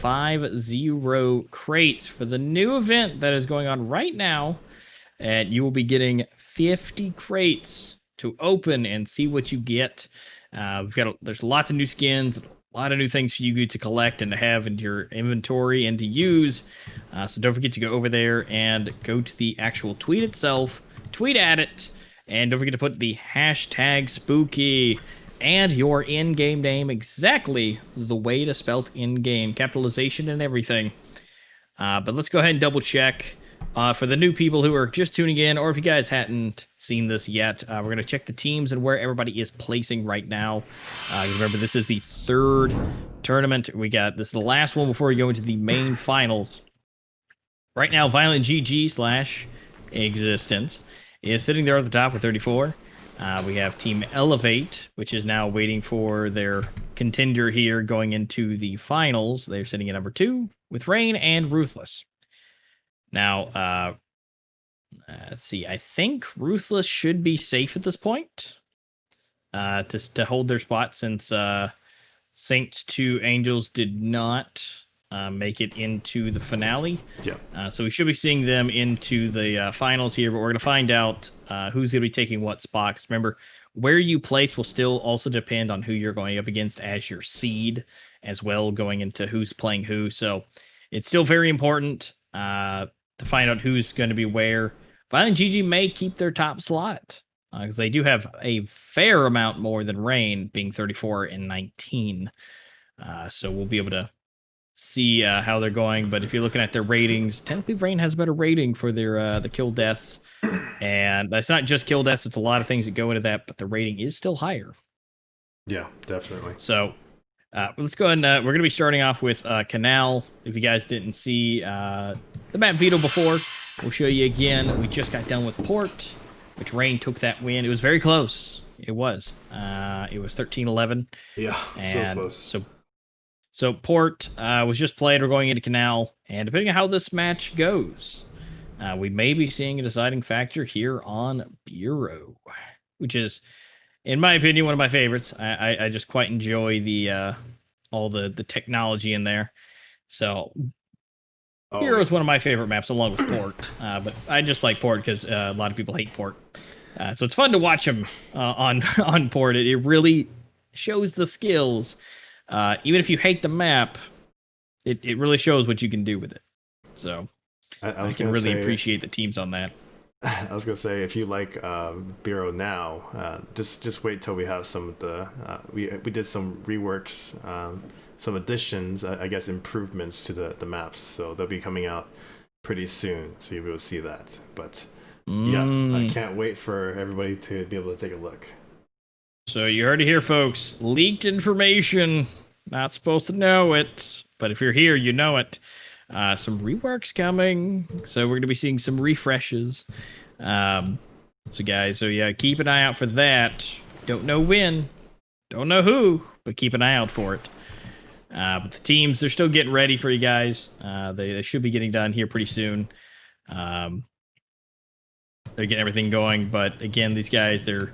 crates for the new event that is going on right now. And you will be getting 50 crates to open and see what you get. There's lots of new skins, a lot of new things for you to collect and to have in your inventory and to use. So don't forget to go over there and go to the actual tweet itself, tweet at it, and don't forget to put the hashtag spooky and your in-game name exactly the way it is spelled in-game, capitalization and everything. But let's go ahead and double check. For the new people who are just tuning in, or if you guys hadn't seen this yet, we're going to check the teams and where everybody is placing right now. Remember, this is the third tournament. This is the last one before we go into the main finals. Right now, Violent GG / Existence is sitting there at the top with 34. We have Team Elevate, which is now waiting for their contender here going into the finals. They're sitting at number 2 with Rain and Ruthless. Now, let's see. I think Ruthless should be safe at this point to hold their spot, since Saints 2 Angels did not make it into the finale. Yeah. So we should be seeing them into the finals here, but we're going to find out who's going to be taking what spot. 'Cause remember, where you place will still also depend on who you're going up against as your seed as well, going into who's playing who. So it's still very important to find out who's going to be where. Violent GG may keep their top slot because they do have a fair amount more than Rain, being 34 and 19. So we'll be able to see how they're going. But if you're looking at their ratings, technically Rain has a better rating for their the kill deaths. And that's not just kill deaths, it's a lot of things that go into that, but the rating is still higher. Yeah, definitely. So let's go ahead and we're going to be starting off with Canal. If you guys didn't see the map veto before, we'll show you again. We just got done with Port, which Rain took that win. It was very close. It was 13-11. Yeah, and so close. So Port was just played. We're going into Canal, and depending on how this match goes, we may be seeing a deciding factor here on Bureau, which is, in my opinion, one of my favorites. I just quite enjoy the all the technology in there. So Bureau is one of my favorite maps, along with Port. But I just like Port because a lot of people hate Port. So it's fun to watch him on Port. It really shows the skills. Even if you hate the map, it really shows what you can do with it. So I can really appreciate the teams on that. I was gonna say, if you like Bureau now, just wait till we have some of the we did some reworks, some additions, I guess improvements to the maps, so they'll be coming out pretty soon, so you'll be able to see that. But yeah, I can't wait for everybody to be able to take a look. So you heard it here, folks. Leaked information. Not supposed to know it, but if you're here, you know it. Some reworks coming, so we're going to be seeing some refreshes. So guys, so yeah, keep an eye out for that. Don't know when, don't know who, but keep an eye out for it. But the teams, they're still getting ready for you guys. They should be getting done here pretty soon. They're getting everything going, but again, these guys, they're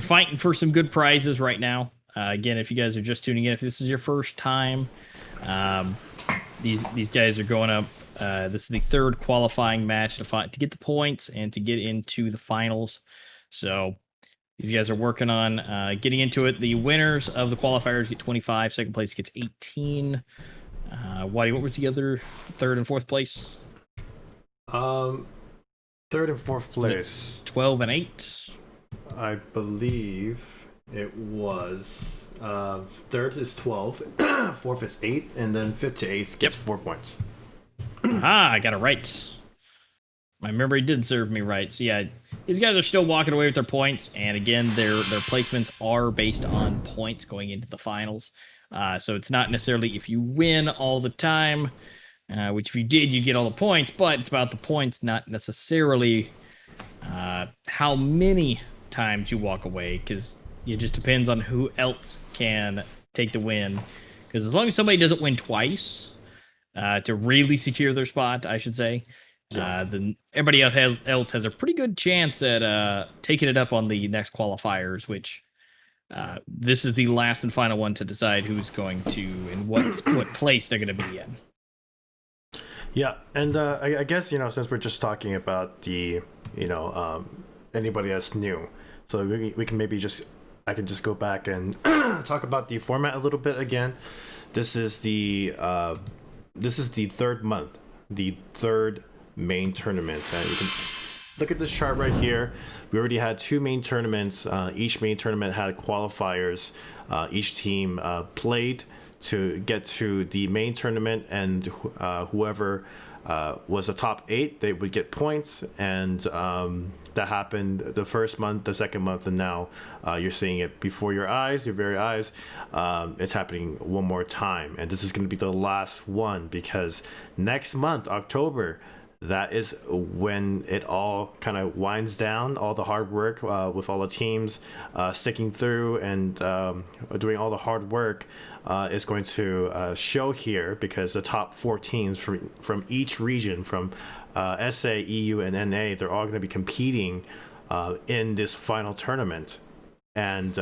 fighting for some good prizes right now. Again, if you guys are just tuning in, if this is your first time, these guys are going up. This is the third qualifying match to get the points and to get into the finals. So these guys are working on getting into it. The winners of the qualifiers get 25. Second place gets 18. Waddy, what was the other third and fourth place? Third and fourth place, 12 and 8. I believe it was. Third is 12, fourth is 8, and then fifth to eighth gets 4 points. I got it right. My memory did serve me right. So yeah, these guys are still walking away with their points, and again, their placements are based on points going into the finals. So it's not necessarily if you win all the time, which if you did, you get all the points, but it's about the points, not necessarily how many times you walk away, because it just depends on who else can take the win. Because as long as somebody doesn't win twice, to really secure their spot, I should say, then everybody else has a pretty good chance at taking it up on the next qualifiers, which this is the last and final one to decide who's going to and what place they're going to be in. Yeah, and I guess, since we're just talking about the, anybody that's new, so we can maybe I can just go back and talk about the format a little bit again. This is the third month, the third main tournament. And you can look at this chart right here. We already had 2 main tournaments. Each main tournament had qualifiers. Each team played to get to the main tournament, and whoever was the top 8, they would get points. And that happened the first month, the second month, and now you're seeing it before your very eyes. It's happening one more time, and this is going to be the last one, because next month, October, that is when it all kind of winds down. All the hard work with all the teams sticking through and doing all the hard work is going to show here, because the top 4 teams from each region, from SA, EU, and NA, they're all going to be competing in this final tournament. And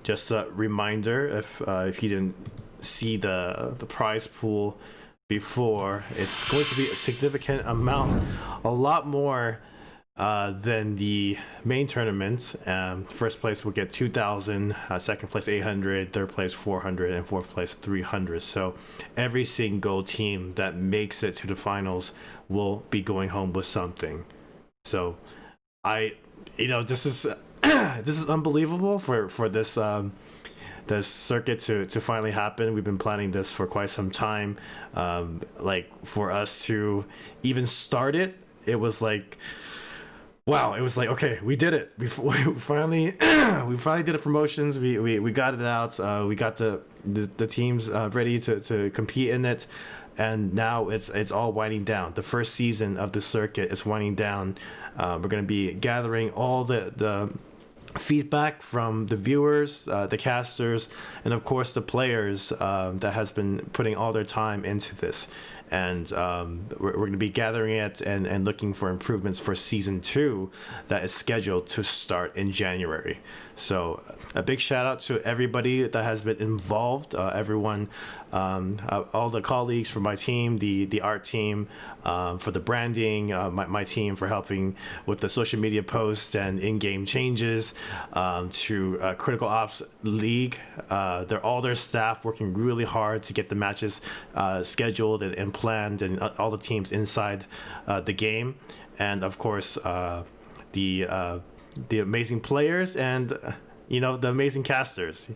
just a reminder, if you didn't see the prize pool before, it's going to be a significant amount, a lot more than the main tournaments. First place will get 2,000, second place 800, third place 400, and fourth place 300. So every single team that makes it to the finals will be going home with something. So this is this is unbelievable for this this circuit to finally happen. We've been planning this for quite some time. Like, for us to even start it, it was like, wow, it was like, okay, we did it. We finally did the promotions. We got it out. We got the teams ready to compete in it. And now it's all winding down. The first season of the circuit is winding down. We're going to be gathering all the feedback from the viewers, the casters, and of course the players that has been putting all their time into this. And we're going to be gathering it and looking for improvements for season 2 that is scheduled to start in January. So a big shout out to everybody that has been involved, everyone, all the colleagues from my team, the art team, for the branding, my team for helping with the social media posts and in-game changes, to Critical Ops League. They're all their staff working really hard to get the matches scheduled and planned, and all the teams inside the game, and of course the amazing players and the amazing casters.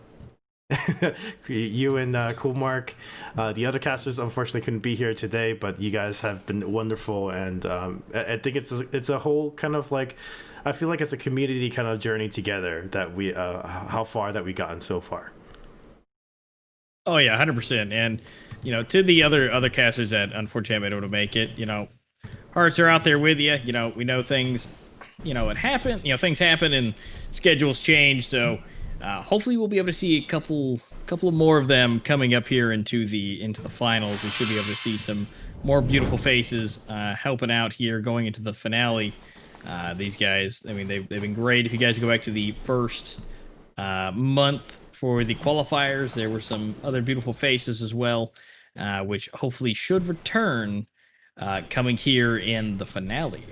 You and Cool Mark, the other casters unfortunately couldn't be here today, but you guys have been wonderful, and I think it's a whole kind of like, I feel like it's a community kind of journey together that we how far that we gotten so far. Oh yeah, 100%. And to the other casters that unfortunately haven't been able to make it, hearts are out there with you. We know things, it happened. Things happen and schedules change. So hopefully we'll be able to see a couple more of them coming up here into the finals. We should be able to see some more beautiful faces helping out here going into the finale. These guys, I mean, they've been great. If you guys go back to the first month for the qualifiers, there were some other beautiful faces as well, which hopefully should return coming here in the finale.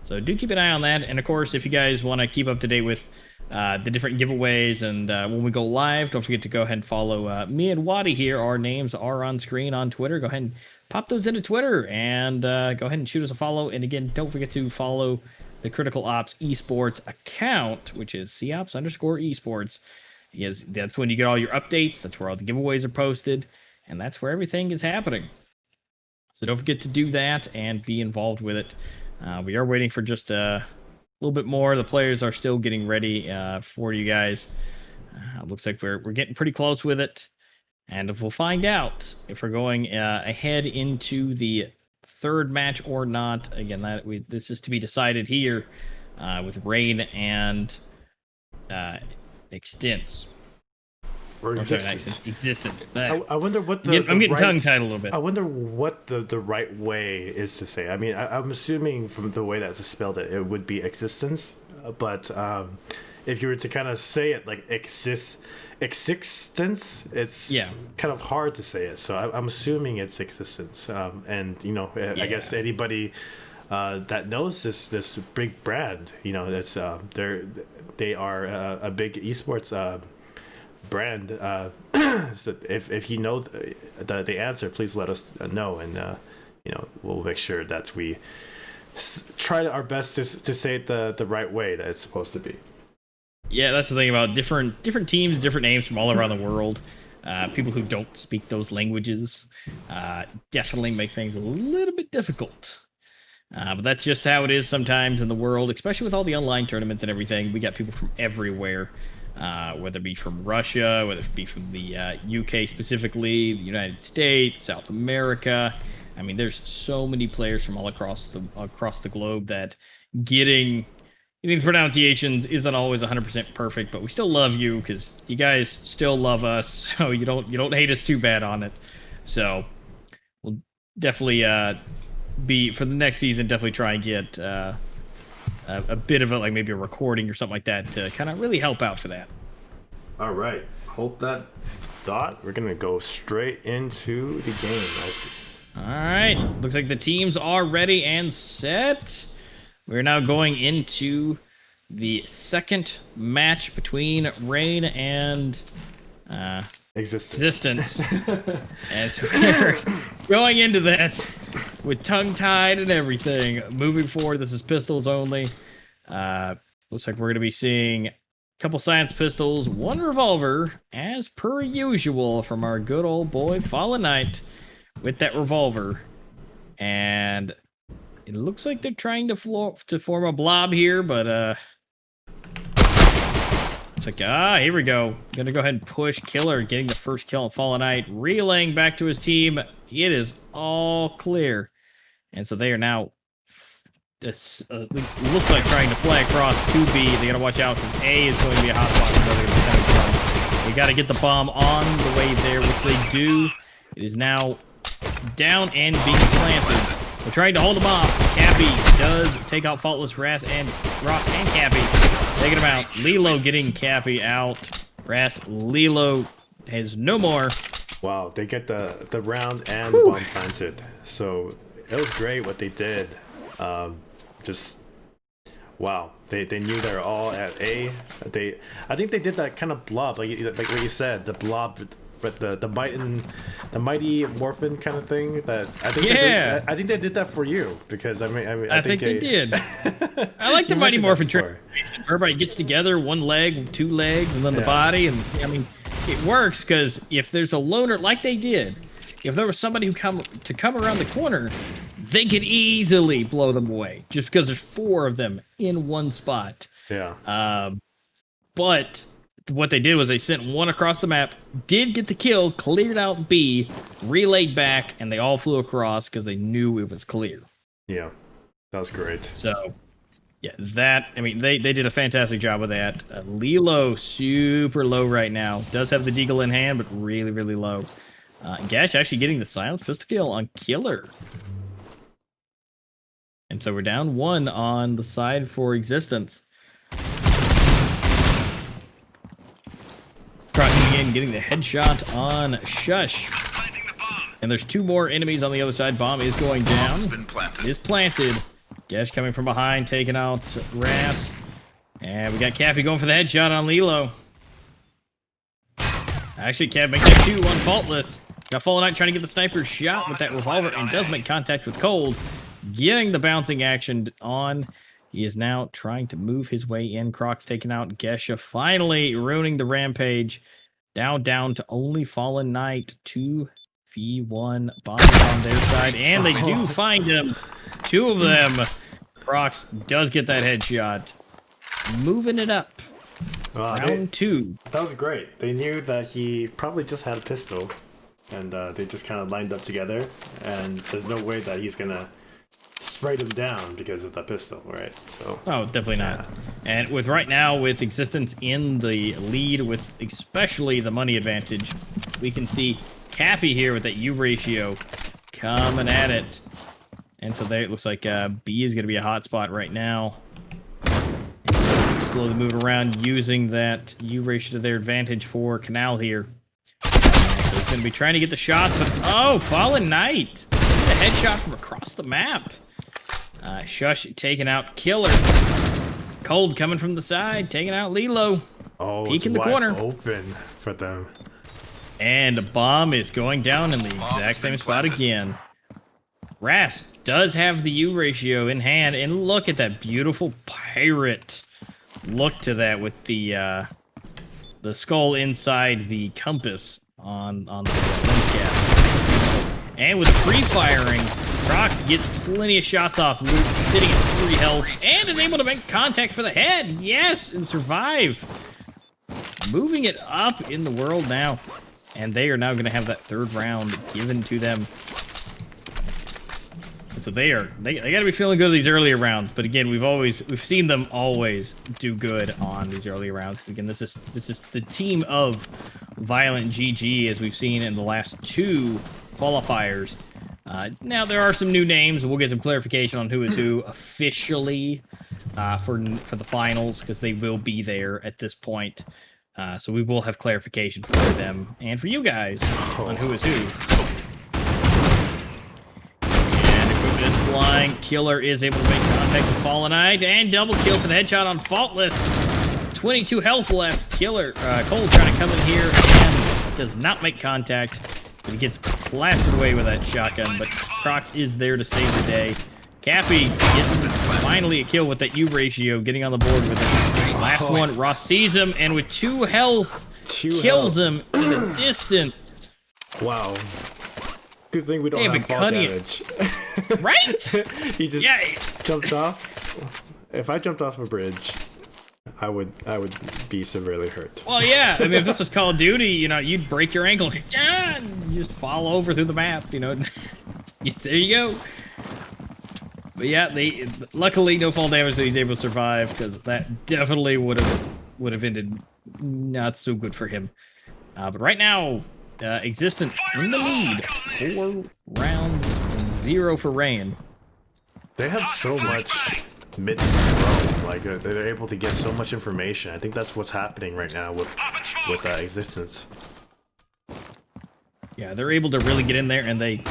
So do keep an eye on that. And of course, if you guys want to keep up to date with the different giveaways and when we go live, don't forget to go ahead and follow me and Waddy here. Our names are on screen on Twitter. Go ahead and pop those into Twitter and go ahead and shoot us a follow. And again, don't forget to follow the Critical Ops Esports account, which is COps_esports. Because that's when you get all your updates. That's where all the giveaways are posted. And that's where everything is happening. So don't forget to do that and be involved with it. We are waiting for just a little bit more. The players are still getting ready for you guys. Looks like we're getting pretty close with it. And we'll find out if we're going ahead into the third match or not. Again, this is to be decided here with Rain and Extents. Or Existence. I wonder what I'm getting tongue-tied a little bit. I wonder what the right way is to say. I mean, I'm assuming from the way that's spelled it would be existence. But if you were to kind of say it like existence, it's kind of hard to say it. So I'm assuming it's existence. And I guess anybody that knows this big brand, that's they are a big esports brand. So if you know the answer, please let us know, and we'll make sure that we try our best to say it the right way that it's supposed to be. Yeah, that's the thing about different teams, different names from all around the world. People who don't speak those languages definitely make things a little bit difficult. But that's just how it is sometimes in the world, especially with all the online tournaments and everything. We got people from everywhere. Whether it be from Russia, whether it be from the UK specifically, the United States, South America. I mean, there's so many players from all across the globe that getting the pronunciations isn't always 100% perfect, but we still love you because you guys still love us, so you don't hate us too bad on it. So we'll definitely be for the next season. Definitely try and get a bit of like maybe a recording or something like that to kind of really help out for that. All right, hold that thought. We're gonna go straight into the game. I see. All right, looks like the teams are ready and set. We're now going into the second match between Rain and Existence. And so we're going into that with tongue-tied and everything. Moving forward, this is pistols only. Looks like we're going to be seeing a couple science pistols, one revolver, as per usual, from our good old boy Fallen Knight with that revolver. And it looks like they're trying to form a blob here, but it's like, here we go. Gonna go ahead and push Killer, getting the first kill on Fallen Knight, relaying back to his team. It is all clear. And so they are now, at least looks like, trying to fly across to B. They gotta watch out because A is going to be a hot spot. They gotta get the bomb on the way there, which they do. It is now down and being planted. We're trying to hold him off. Cappy does take out Faultless Ross and Cappy. Taking him out. Lilo getting Cappy out. Lilo has no more. Wow, they get the round and the bomb planted. So it was great what they did. Just wow. They knew they were all at A. I think they did that kind of blob, like what you said, the blob But the mighty morphin kind of thing that I think Yeah. I think they did that for you because I think they did. I like the You Mighty mentioned that Morphin before. trick. Everybody gets together, one leg, two legs, and then the Yeah. body. And I mean, it works because if there's a loner, like they did, if there was somebody who come around the corner, they could easily blow them away just because there's 4 of them in one spot. Yeah. But what they did was they sent one across the map, did get the kill, cleared out B, relayed back, and they all flew across because they knew it was clear. Yeah. That was great. So, yeah, I mean, they did a fantastic job with that. Lilo, super low right now. Does have the deagle in hand, but really, really low. Gash actually getting the silence pistol kill on Killer. And so we're down 1 on the side for Existence. Crossing in, getting the headshot on Shush. And there's 2 more enemies on the other side. Bomb is going down. Is planted. Gash coming from behind, taking out Ras. And we got Cappy going for the headshot on Lilo. Actually, Cav makes that 2 on Faultless. Got Fallen Knight trying to get the sniper shot with that revolver and does make contact with Cold. Getting the bouncing action on. He is now trying to move his way in. Croc's taking out Gesha, finally ruining the rampage. Down to only Fallen Knight. 2v1 bombs on their side, and they do find him. 2 of them. Crocs does get that headshot. Moving it up. Round 2. That was great. They knew that he probably just had a pistol, and they just kind of lined up together. And there's no way that he's gonna spray them down because of that pistol, right? So. Oh, definitely not. And with right now, with Existence in the lead, with especially the money advantage, we can see Cappy here with that U ratio coming at it. And so there it looks like B is going to be a hot spot right now. And slowly moving around using that U ratio to their advantage for Canal here. So he's going to be trying to get the shots, but oh, Fallen Knight! The headshot from across the map. Shush taking out Killer. Cold coming from the side, taking out Lilo. Oh, peek it's in the wide corner. open for them. And a bomb is going down in the exact same spot again. Ras does have the U ratio in hand, and look at that beautiful pirate look to that with the skull inside the compass on the lens cap. And with free firing, Crocs gets plenty of shots off Luke, sitting at 3 health, and is able to make contact for the head. Yes, and survive. Moving it up in the world now. And they are now going to have that 3rd round given to them. And so they got to be feeling good these earlier rounds. But again, we've seen them always do good on these earlier rounds. Again, this is the team of Violent GG, as we've seen in the last 2 qualifiers. Now there are some new names. We'll get some clarification on who is who officially for the finals, because they will be there at this point. So we will have clarification for them and for you guys on who is who. And equipment is flying. Killer is able to make contact with Fallen Knight, and double kill for the headshot on Faultless. 22 health left. Killer, Cole trying to come in here and does not make contact. But he gets blasted away with that shotgun, but Crocs is there to save the day. Cappy gets finally a kill with that U ratio, getting on the board with it. Last one, Ross sees him, and with 2 health, kills him in the distance. Wow. Good thing we don't have fall damage. Right? He just jumped off. If I jumped off a bridge, I would be severely hurt. Well, yeah. I mean, if this was Call of Duty, you'd break your ankle. And you just fall over through the map. There you go. But yeah, luckily no fall damage, so he's able to survive, because that definitely would have ended not so good for him. But right now, Existence in the lead, 4 rounds and 0 for Rain. They have so much mid row, like they're able to get so much information. I think that's what's happening right now with Existence. Yeah, they're able to really get in there, and they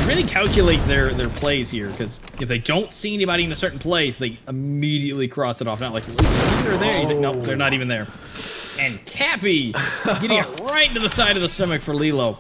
really calculate their plays here, because if they don't see anybody in a certain place, they immediately cross it off. Not like, they're there. He's like, nope, they're not even there. And Cappy getting it right into the side of the stomach for Lilo.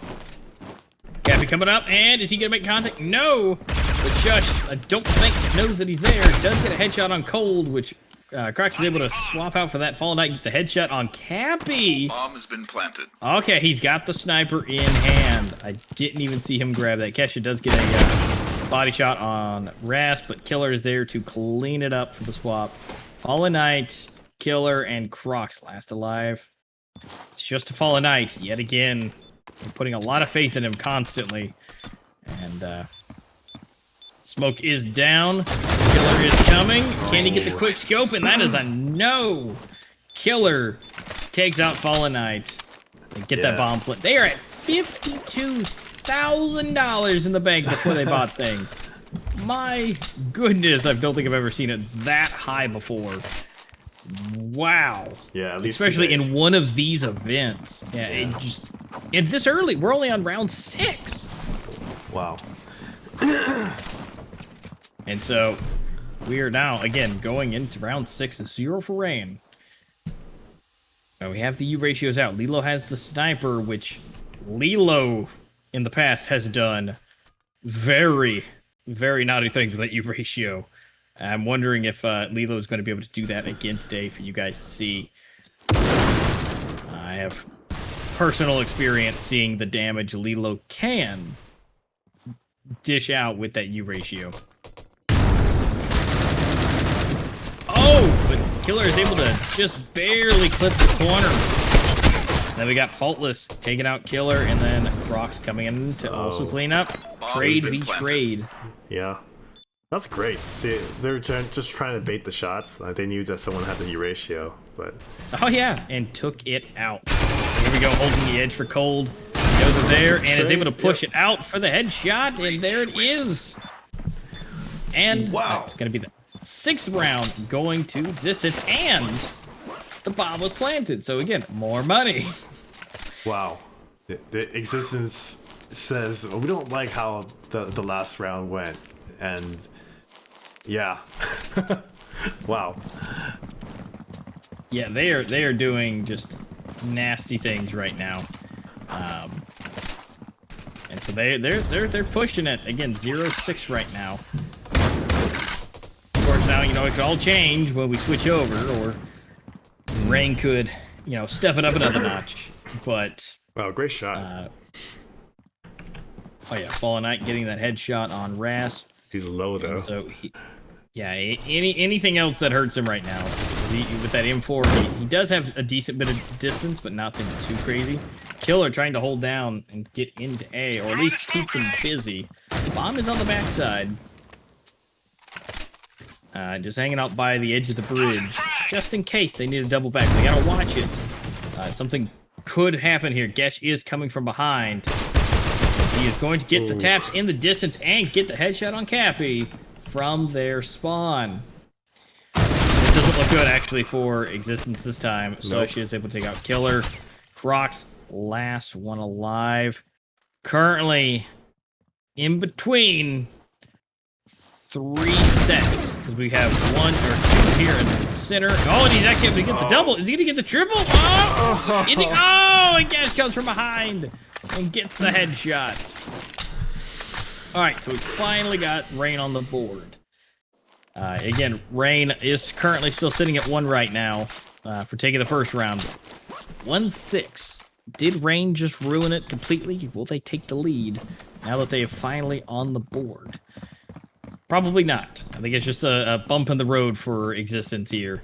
Cappy coming up, and is he going to make contact? No! But Shush, I don't think knows that he's there. Does get a headshot on Cold, which Crocs is able to swap out for that. Fallen Knight gets a headshot on Cappy. Bomb has been planted. Okay, he's got the sniper in hand. I didn't even see him grab that. Kesha does get a body shot on Ras, but Killer is there to clean it up for the swap. Fallen Knight, Killer, and Crocs last alive. It's just a Fallen Knight yet again. I'm putting a lot of faith in him constantly. And smoke is down. Killer is coming. Can he get the quick scope? And that is a no. Killer takes out Fallen Knight and get that bomb flip. They are at $52,000 in the bank before they bought things. My goodness, I don't think I've ever seen it that high before. Wow. Yeah, at least especially today. in one of these events. Yeah, it's this early. We're only on round 6. Wow. And so we are now again going into round 6 of 0 for Rain. Now we have the U ratios out. Lilo has the sniper, which Lilo in the past has done very, very naughty things with that U ratio. I'm wondering if Lilo is going to be able to do that again today for you guys to see. I have personal experience seeing the damage Lilo can dish out with that U ratio. Oh, but Killer is able to just barely clip the corner. Then we got Faultless taking out Killer, and then Crocs coming in to also clean up. Trade v trade. Yeah. That's great. See, they're just trying to bait the shots. They knew that someone had the U ratio, but... Oh, yeah, and took it out. Here we go, holding the edge for Cold. Goes there, and is able to push it out for the headshot, and there it is. And that's going to be the 6th round going to distance, and the bomb was planted. So, again, more money. Wow. The Existence says, we don't like how the last round went, and... Yeah. Wow. Yeah, they are doing just nasty things right now, and so they're pushing it again. 0-6 right now. Of course, now it could all change when we switch over, or Rain could step it up another notch. But wow, great shot. Oh yeah, Fallen Knight getting that headshot on Ras. He's low though. And so anything else that hurts him right now. With that M4, he does have a decent bit of distance, but nothing too crazy. Killer trying to hold down and get into A, or at least keep him busy. Bomb is on the backside. Just hanging out by the edge of the bridge, just in case they need a double back. They gotta watch it. Something could happen here. Gesh is coming from behind. He is going to get the taps in the distance and get the headshot on Cappy from their spawn. It doesn't look good, actually, for Existence this time. So she is able to take out Killer. Crocs, last one alive. Currently, in between 3 sets. Because we have 1 or 2 here in the center. Oh, and he's actually able to get the double. Is he going to get the triple? Oh! And Gash comes from behind and gets the headshot. Alright, so we finally got Rain on the board. Again, Rain is currently still sitting at 1 right now for taking the first round. 1-6. Did Rain just ruin it completely? Will they take the lead now that they are finally on the board? Probably not. I think it's just a bump in the road for Existence here.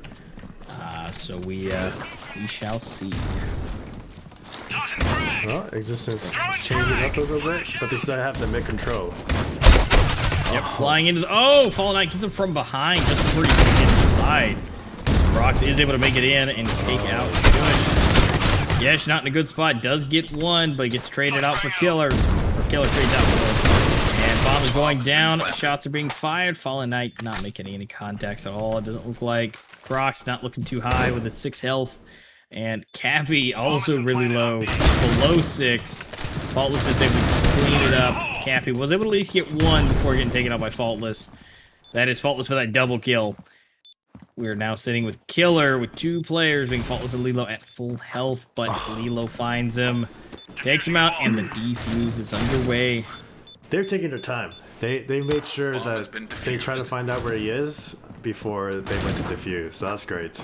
So we shall see. Well, Existence changing up a little bit, but they still have the mid control. Yep, flying into the... Oh, Fallen Knight gets him from behind just before he gets inside. Brox is able to make it in and take out Gush. Yesh not in a good spot. Does get 1, but gets traded out for Killer. Or Killer trades out for him. And bomb is going down. Shots are being fired. Fallen Knight not making any contacts at all. It doesn't look like. Crocs not looking too high with his 6 health. And Cappy also really low. Below 6. Faultless is able to clean it up. Cappy was able to at least get 1 before getting taken out by Faultless. That is Faultless for that double kill. we're now sitting with Killer with 2 players being Faultless and Lilo at full health, but Lilo finds him, takes him out, and the defuse is underway. They're taking their time. They made sure Bomb has that been they try to defused. find out where he is before they went to defuse. So that's great.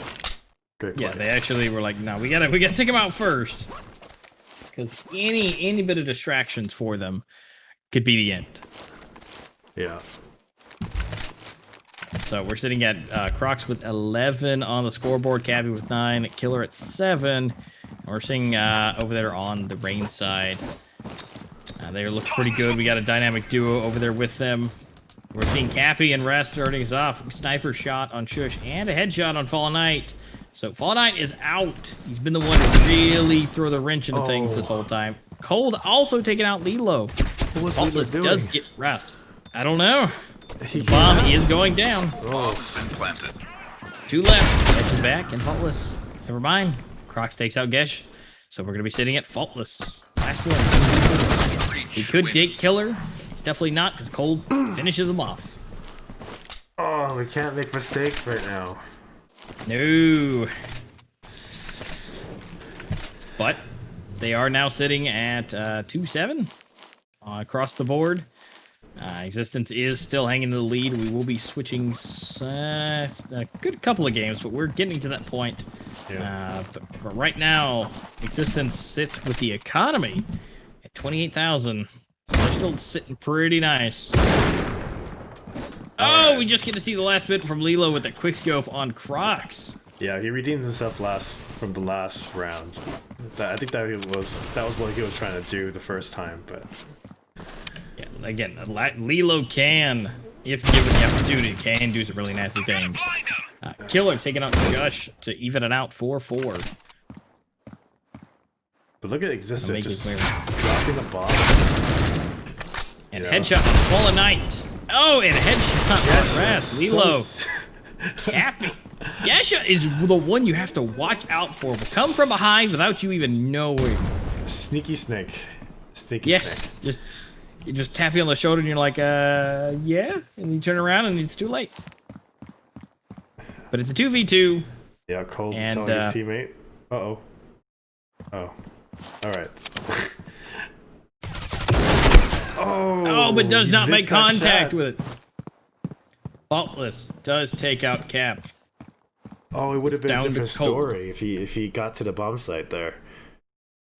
Great play. Yeah, they actually were like, no, we gotta take him out first, because any bit of distractions for them could be the end. Yeah. So we're sitting at Crocs with 11 on the scoreboard, Cabby with 9, Killer at 7. And we're seeing over there on the Rain side, they look pretty good. We got a dynamic duo over there with them. We're seeing Cappy and Rest starting us off. Sniper shot on Shush and a headshot on Fallen Knight. So Fallen Knight is out. He's been the one to really throw the wrench into things this whole time. Cold also taking out Lilo. Faultless does get Rest. I don't know. The bomb is going down. Bomb has been planted. 2 left. Gesh is back and Faultless. Never mind. Crocs takes out Gesh. So we're going to be sitting at Faultless. Last one. He could take Killer. It's definitely not because Cold finishes him off. Oh, we can't make mistakes right now. No. But they are now sitting at 2-7 across the board. Existence is still hanging in the lead. We will be switching a good couple of games, but we're getting to that point. Yeah. But right now, Existence sits with the economy at 28,000. So they're still sitting pretty nice. Oh, we just get to see the last bit from Lilo with that quickscope on Crocs. Yeah, he redeemed himself from the last round. I think that was what he was trying to do the first time, but yeah, again, Lilo can, if given the opportunity, can do some really nasty things. Killer taking out Gush to even it out 4-4. But look at Existence just his way dropping a bomb. And Yeah. headshot on Fallen Knight. Oh, and headshot on Raz. Lilo. So Cappy. Gesha is the one you have to watch out for. Will come from behind without you even knowing. sneaky snake. Sneaky Yes. snake. You just tap you on the shoulder and you're like, yeah. And you turn around and it's too late. But it's a 2v2. Yeah, Cold's And, telling his teammate. Uh-oh. Oh. Alright. Oh, but does he not make missed that contact shot. with it. Faultless does take out Cap. Oh, it would have been a down to different Cold. story if he got to the bomb site there.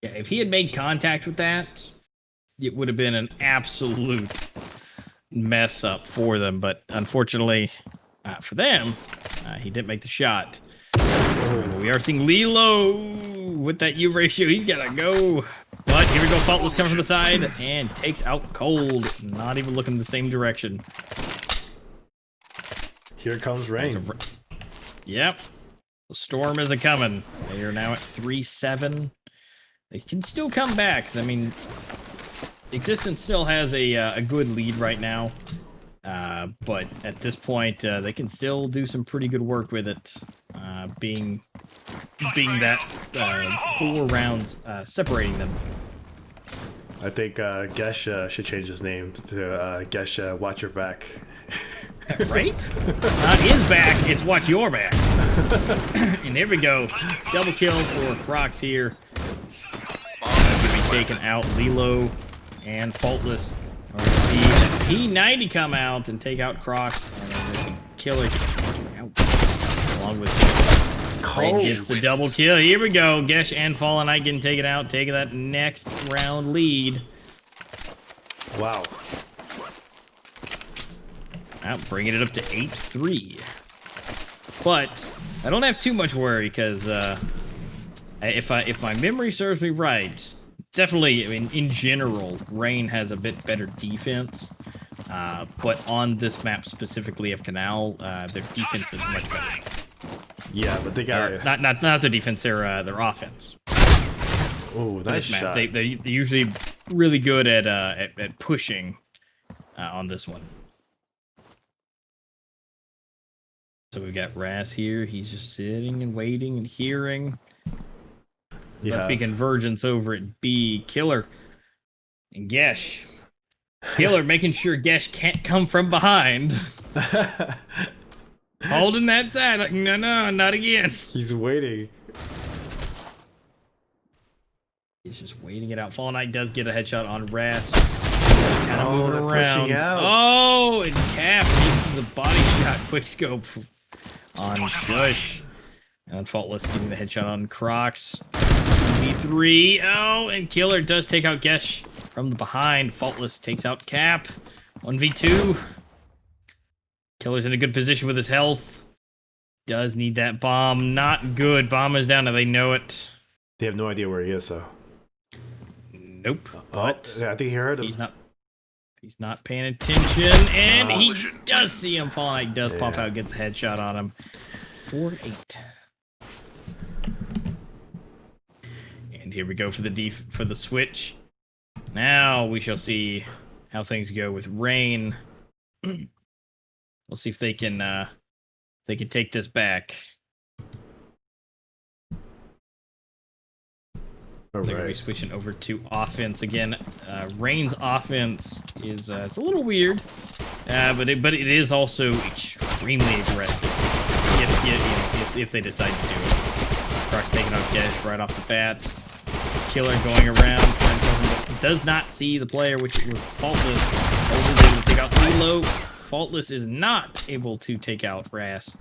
Yeah, if he had made contact with that, it would have been an absolute mess up for them. But unfortunately, for them, he didn't make the shot. We are seeing Lilo with that U ratio. He's got to go. But here we go. Faultless coming from the side and takes out Cold. Not even looking the same direction. Here comes rain. Yep. The storm is a-coming. They are now at 3-7. They can still come back. I mean, Existence still has a good lead right now. But at this point, they can still do some pretty good work with it. Being that 4 rounds separating them. I think Gesh should change his name to Gesh Watch Your Back. Right? Not his back, it's watch your back. And there we go. Double kill for Crocs here. Going to be taking out Lilo and Faultless. We're going to see P90 come out and take out Crocs. And then there's a Killer getting out. Along with Cold gets the double kill. Here we go. Gesh and Fallen Knight getting taken out, taking that next round lead. Wow. Now bringing it up to 8-3. But I don't have too much worry because if my memory serves me right, definitely, I mean, in general, Rain has a bit better defense. But on this map specifically of Canal, their defense is much better. Yeah, but they got not their defense, their offense. Oh, nice shot. They're usually really good at pushing on this one. So we've got Raz here. He's just sitting and waiting and hearing. Must be convergence over at B. Killer and Gesh. Killer making sure Gesh can't come from behind. Holding that side. Like, no, not again. He's waiting. He's just waiting it out. Fallen Knight does get a headshot on Ras. Kind of Oh, moving they're around. pushing out. Oh, and Cap takes the body shot. Quick scope on Shush. And Faultless getting the headshot on Crocs. V3. Oh, and Killer does take out Gesh from the behind. Faultless takes out Cap. 1v2. Killer's in a good position with his health. Does need that bomb. Not good. Bomb is down and they know it. They have no idea where he is, though. Nope. Oh, But yeah, I think he heard him. he's not paying attention. And he does see him. Fallen Knight does pop out, gets the headshot on him. 4-8. And here we go for the switch. Now we shall see how things go with Rain. We'll see if they can take this back. They're going to be switching over to offense again. Rain's offense is it's a little weird, but it is also extremely aggressive. If they decide to do it. Croc's taking out Gesh right off the bat. Killer going around, does not see the player, which was Faultless. Faultless is able to take out Lilo. Faultless is not able to take out Ras.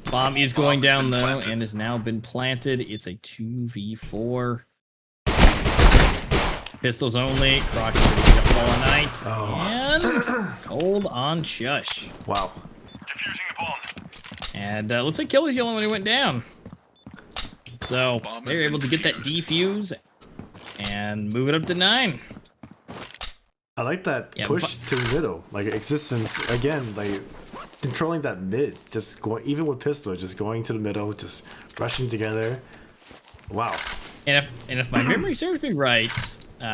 Bomb is going down though, and has now been planted. It's a 2v4. Pistols only. Crocs is going to get Fallen Knight. And cold on Shush. Wow. And looks like Killer's yellow when he went down. So they were able to get that defuse and move it up to 9. I like that push to the middle. Like Existence, again, like controlling that mid. Just going, even with pistol, just going to the middle, just rushing together. Wow. And if my memory serves me right,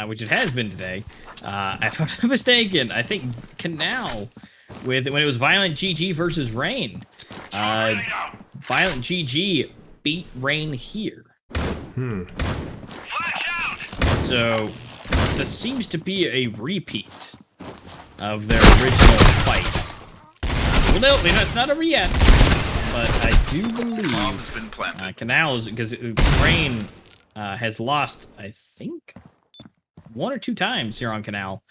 which it has been today, if I'm not mistaken, I think Canal, when it was Violent GG versus Rain, Violent GG beat Rain here. So this seems to be a repeat of their original fight. Well, no, it's not over yet, but I do believe Canal is, because Rain has lost, I think, 1 or 2 times here on Canal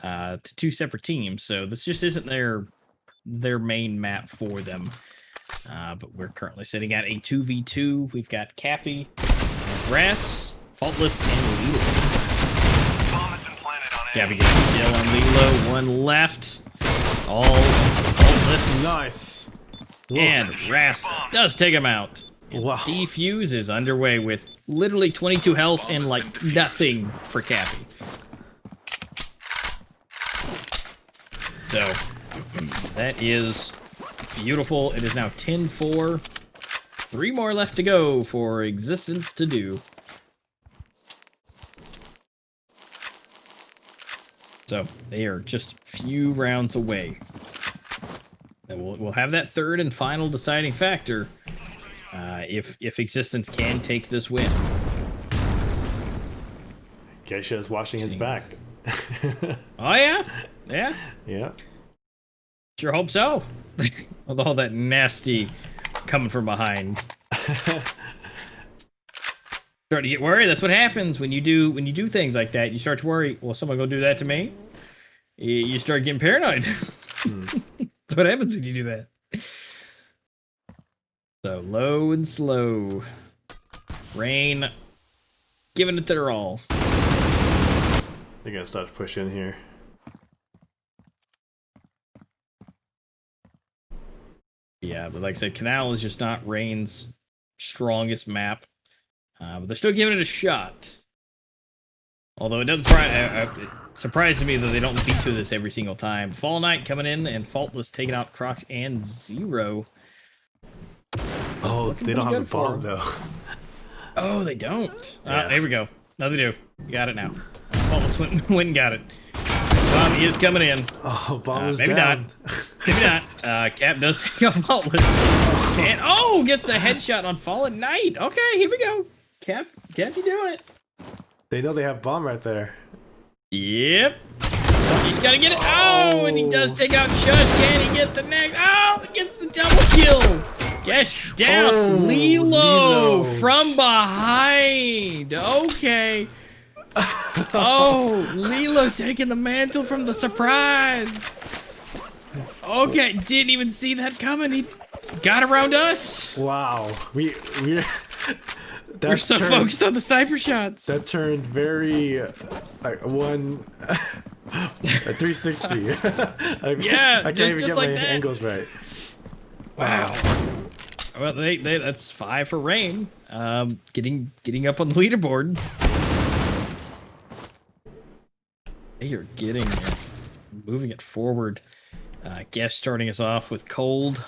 to 2 separate teams. So this just isn't their main map for them. But we're currently sitting at a 2v2. We've got Cappy, Ras, Faultless, and Lilo. Cappy gets a kill on Lilo. 1 left. All Faultless. Nice. And Ras does take him out. Wow. Defuse is underway with literally 22 health and like nothing for Cappy. So that is beautiful. It is now 10-4. 3 more left to go for Existence to do. So they are just a few rounds away. And we'll have that third and final deciding factor if Existence can take this win. Geisha is washing his back. Oh yeah? Yeah? Yeah. Sure hope so. With all that nasty coming from behind. Start to get worried. That's what happens when you do things like that. You start to worry, well, someone gonna do that to me? You start getting paranoid. That's what happens when you do that. So low and slow. Rain giving it their all. They're gonna start to push in here. Yeah, but like I said, Canal is just not Rain's strongest map. But they're still giving it a shot. Although it doesn't it surprises me that they don't veto this every single time. Fall Knight coming in and Faultless taking out Crocs and Zero. Oh, they don't have a bomb though. Oh, they don't. Yeah. There we go. No, they do. You got it now. Faultless went and got it. Bomb is coming in. Oh, bomb is maybe down. not. Maybe not. Cap does take out Faultless. And gets the headshot on Fallen Knight. Okay, here we go. Cap, you doing it. They know they have bomb right there. Yep. He's gotta get it. Oh, and he does take out Shush. Can he get the next? Oh, he gets the double kill. Gesh down. Lilo from behind. Okay. Oh, Lilo taking the mantle from the surprise. Okay, didn't even see that coming. He got around us. Wow. We're so focused on the sniper shots. That turned very a 360. Yeah, I can't even just get like my that. angles right. Wow. Well, that's 5 for Rain. Getting up on the leaderboard. They are moving it forward. Guess starting us off with Cold.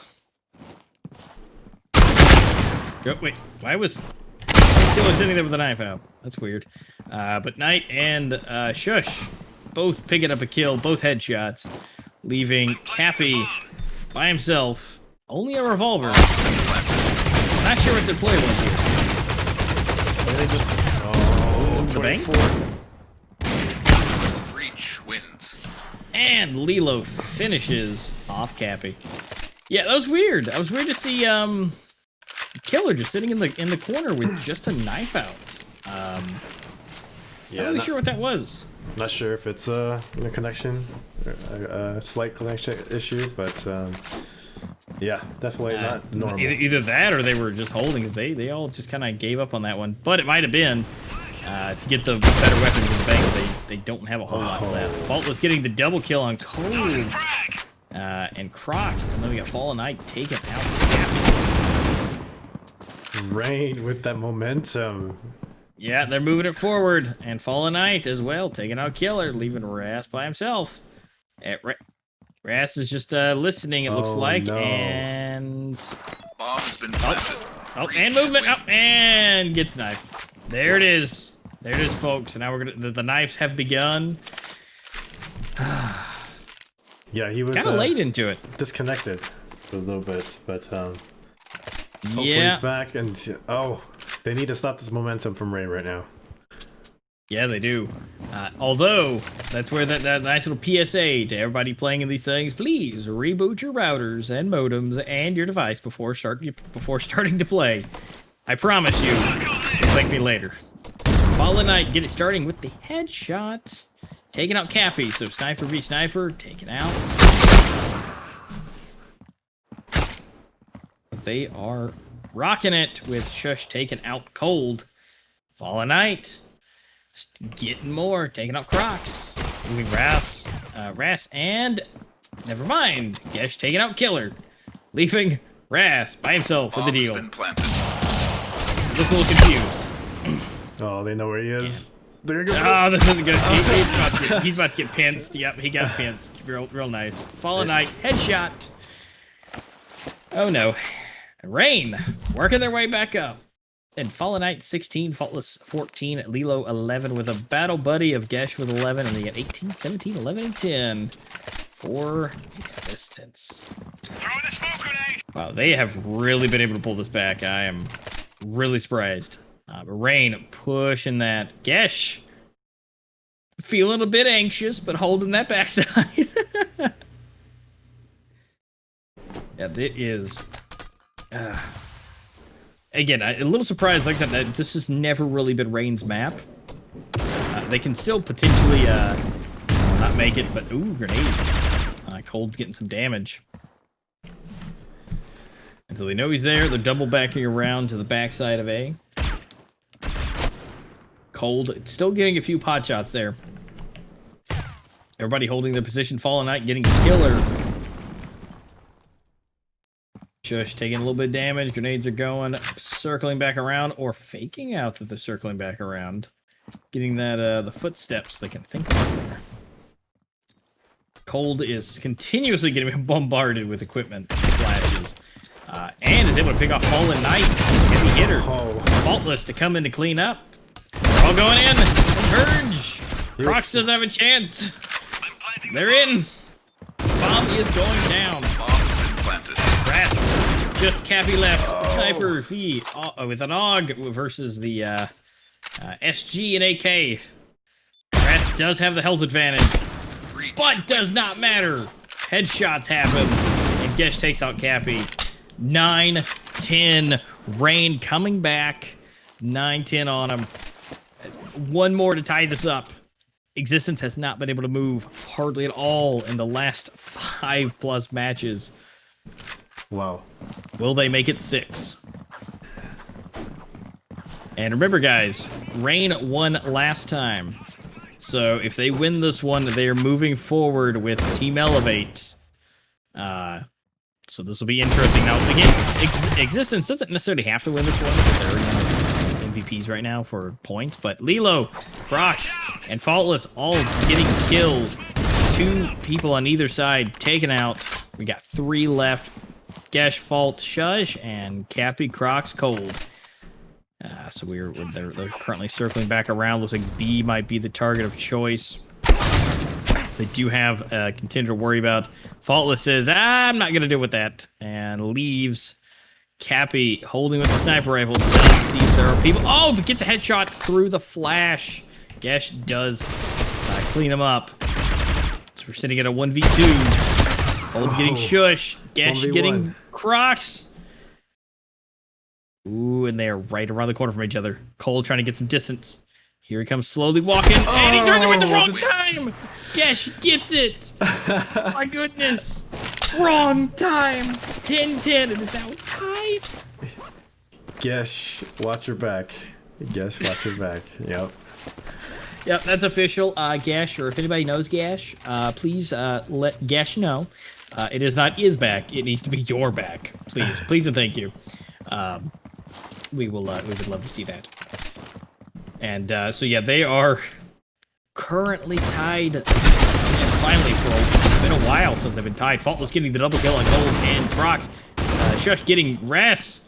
Oh, wait, why was still sitting there with a knife out? That's weird. But Knight and Shush both picking up a kill, both headshots, leaving Cappy by himself. Only a revolver. Not sure what their play was here. Were they just the bank? Breach wins. And Lilo finishes off Cappy. Yeah, that was weird. That was weird to see Killer just sitting in the corner with just a knife out. Yeah, not really sure what that was. Not sure if it's a connection, a slight connection issue, but yeah, definitely not normal. Either that or they were just holding, because they all just kind of gave up on that one. But it might have been to get the better weapons in the bank. They don't have a whole lot left. Faultless getting the double kill on Cold and Crocs, and then we got Fallen Knight taken out. Rain with that momentum. Yeah, they're moving it forward, and Fallen Knight as well, taking out Killer, leaving Ras by himself. Ras is just listening, it looks like, no. and Bomb has been planted. and movement, and gets knifed. There it is, folks. And now we're gonna the knives have begun. Yeah, he was kind of late into it, disconnected for a little bit, but hopefully yeah, he's back. And they need to stop this momentum from Rain right now. yeah, they do. Although that's where that nice little PSA to everybody playing in these things: please reboot your routers and modems and your device before starting to play. I promise you, thank me later. Fallen Knight get it starting with the headshot, taking out Cappy. So sniper v sniper, taken out. They are rocking it with Shush taking out Cold. Fallen Knight getting more, taking out Crocs. Moving Ras, and never mind. Gesh taking out Killer, leaving Ras by himself with the deal. Been planted. Looks a little confused. Oh, they know where he is. They're Oh, this isn't good. He's about to get pinched. Yep, he got pinched. Real nice. Fallen Knight headshot. Oh no. Rain working their way back up. And Fallen Knight 16, Faultless 14, Lilo 11 with a battle buddy of Gesh with 11, and they get 18, 17, 11, and 10 for existence. Wow, they have really been able to pull this back. I am really surprised. But Rain pushing that. Gesh feeling a bit anxious, but holding that backside. Yeah, it is. Again, a little surprised, like that this has never really been Rain's map. They can still potentially not make it, but ooh, grenade. Cold's getting some damage. And so they know he's there. They're double backing around to the backside of A. Cold still getting a few pot shots there. Everybody holding their position. Fallen Knight getting Killer. Shush taking a little bit of damage. Grenades are going. Circling back around, or faking out that they're circling back around. Getting that the footsteps they can think of there. Cold is continuously getting bombarded with equipment flashes. And is able to pick off Fallen Knight. Heavy hitter. Faultless to come in to clean up. They're all going in. Converge. Crocs doesn't have a chance. They're in. Bomb is going down. Ras, just Cappy left. Sniper V with an AUG versus the SG and AK. Ras does have the health advantage. Breach but does wins. not matter. Headshots happen, and Gesh takes out Cappy. 9-10. Rain coming back. 9-10 on him. One more to tie this up. Existence has not been able to move hardly at all in the last 5+ matches. Wow. Will they make it 6? And remember, guys, Rain won last time. So if they win this one, they are moving forward with Team Elevate. So this will be interesting. Now, again, Existence doesn't necessarily have to win this one. They're MVPs right now for points. But Lilo, Crocs, and Faultless all getting kills. 2 people on either side taken out. We got 3 left. Gesh, Fault, Shush, and Cappy, Crocs, Cold. So they're currently circling back around. Looks like B might be the target of choice. They do have a contender to worry about. Faultless says, I'm not going to deal with that. And leaves. Cappy holding with the sniper rifle. Does see there are people. Oh, but gets a headshot through the flash. Gesh does clean him up. So we're sitting at a 1v2. Cold getting Shush. Gesh 1v1. getting Crocs. Ooh, and they are right around the corner from each other. Cole trying to get some distance. Here he comes slowly walking, and he turns away at the wrong time! Gesh gets it! My goodness! Wrong time! 10-10, and it's now tied! Gesh, watch your back. Gesh, watch your back. Yep. Yep, that's official. Gesh, or if anybody knows Gesh, please let Gesh know. It is not his back, it needs to be your back. Please, please and thank you. We would love to see that. And so yeah, they are currently tied. And finally, it's been a while since they've been tied. Faultless getting the double kill on Gold and Crocs. Shush getting rest.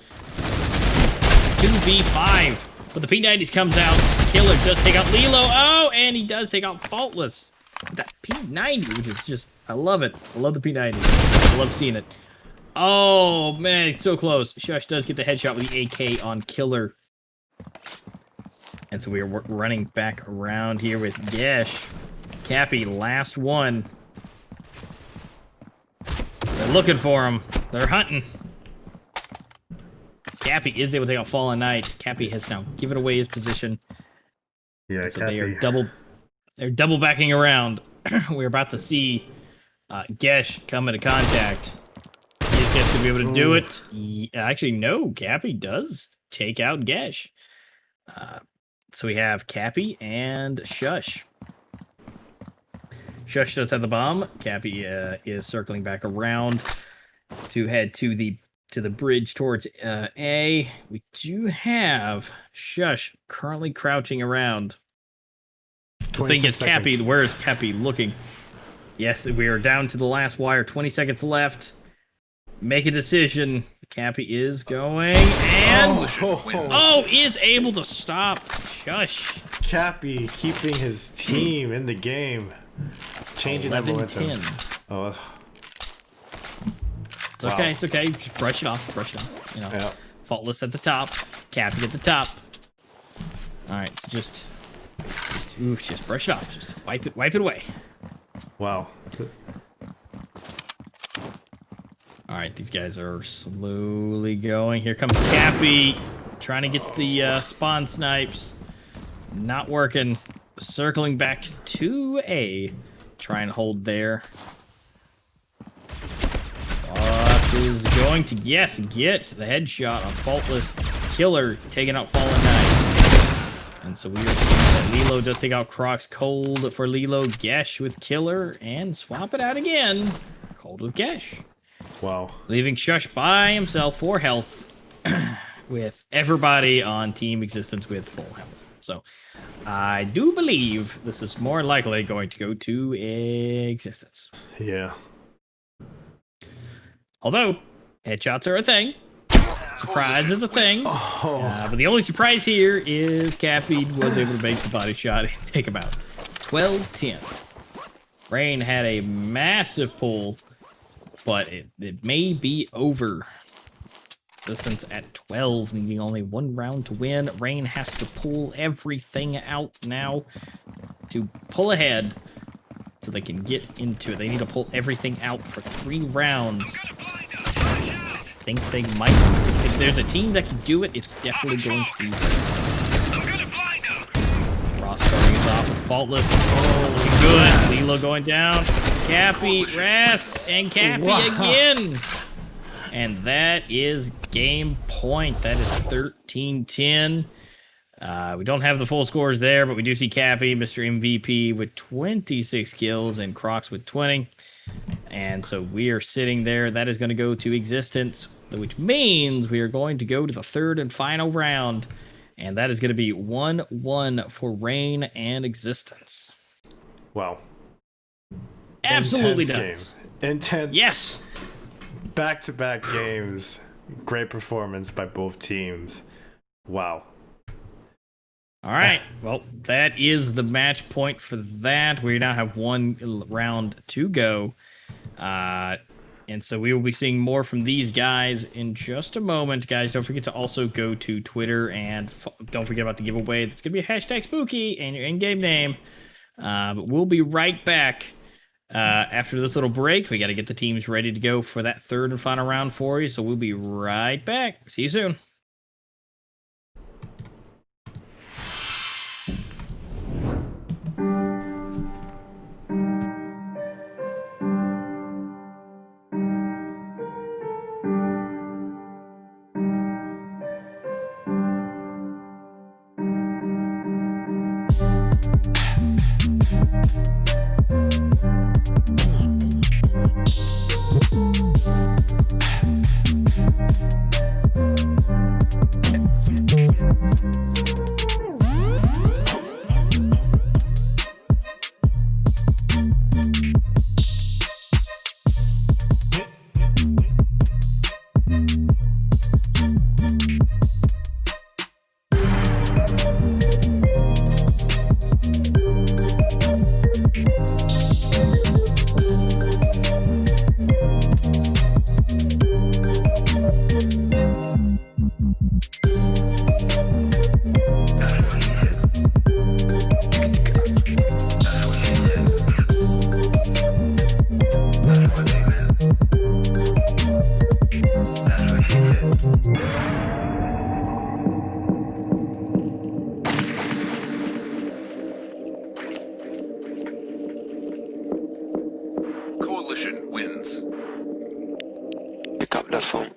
2v5. But the P90s comes out. Killer does take out Lilo. Oh, and he does take out Faultless. That P90, which is just, I love it. I love the P90. I love seeing it. Oh, man, it's so close. Shush does get the headshot with the AK on Killer. And so we are running back around here with Gesh. Cappy, last one. They're looking for him. They're hunting. Cappy is able to take out Fallen Knight. Cappy has now given away his position. Yeah, so Cappy. they're double backing around. We're about to see Gesh come into contact. Is Gesh going to be able to do it? Actually, no. Cappy does take out Gesh. So we have Cappy and Shush. Shush does have the bomb. Cappy is circling back around to head to the bridge towards A. We do have Shush currently crouching around. The thing is, Cappy, where is Cappy looking? Yes, we are down to the last wire. 20 seconds left. Make a decision. Cappy is going, and is able to stop Shush. Cappy keeping his team in the game, changing that momentum. Oh, it's okay. It's okay. Just brush it off. Brush it off. You know, yeah. Faultless at the top. Cappy at the top. All right, so just brush it off. Just wipe it away. Wow. All right, these guys are slowly going. Here comes Cappy, trying to get the spawn snipes. Not working. Circling back to A. Try and hold there. Boss is going to, get the headshot on Faultless. Killer taking out Fallen Knight. And so we are seeing that Lilo does take out Crocs. Cold for Lilo. Gesh with Killer. And swap it out again. Cold with Gesh. Wow. Leaving Shush by himself, 4 health, with everybody on Team Existence with full health. So, I do believe this is more likely going to go to Existence. Yeah. Although, headshots are a thing. Surprise is a thing. Oh. But the only surprise here is Cappy was able to make the body shot and take him out. 12-10. Rain had a massive pull. But it may be over. Distance at 12, needing only 1 round to win. Rain has to pull everything out now to pull ahead. so they can get into it. They need to pull everything out for 3 rounds. I think they might. If there's a team that can do it, it's definitely going to be Ross starting us off with Faultless. Oh, good. Lilo going down. Cappy, Ras, and Cappy again. And that is game point. That is 13-10. We don't have the full scores there, but we do see Cappy, Mr. MVP, with 26 kills and Crocs with 20. And so we are sitting there. That is going to go to existence, which means we are going to go to the third and final round. And that is going to be 1-1 for Rain and Existence. Wow. Absolutely Intense does. game. Intense. Yes. Back-to-back games. Great performance by both teams. Wow. All right. Well, that is the match point for that. We now have 1 round to go. And so we will be seeing more from these guys in just a moment. Guys, don't forget to also go to Twitter and don't forget about the giveaway. That's going to be a hashtag spooky and your in-game name. But we'll be right back after this little break. We got to get the teams ready to go for that third and final round for you. So we'll be right back. See you soon. Coalition wins. Pick up the phone.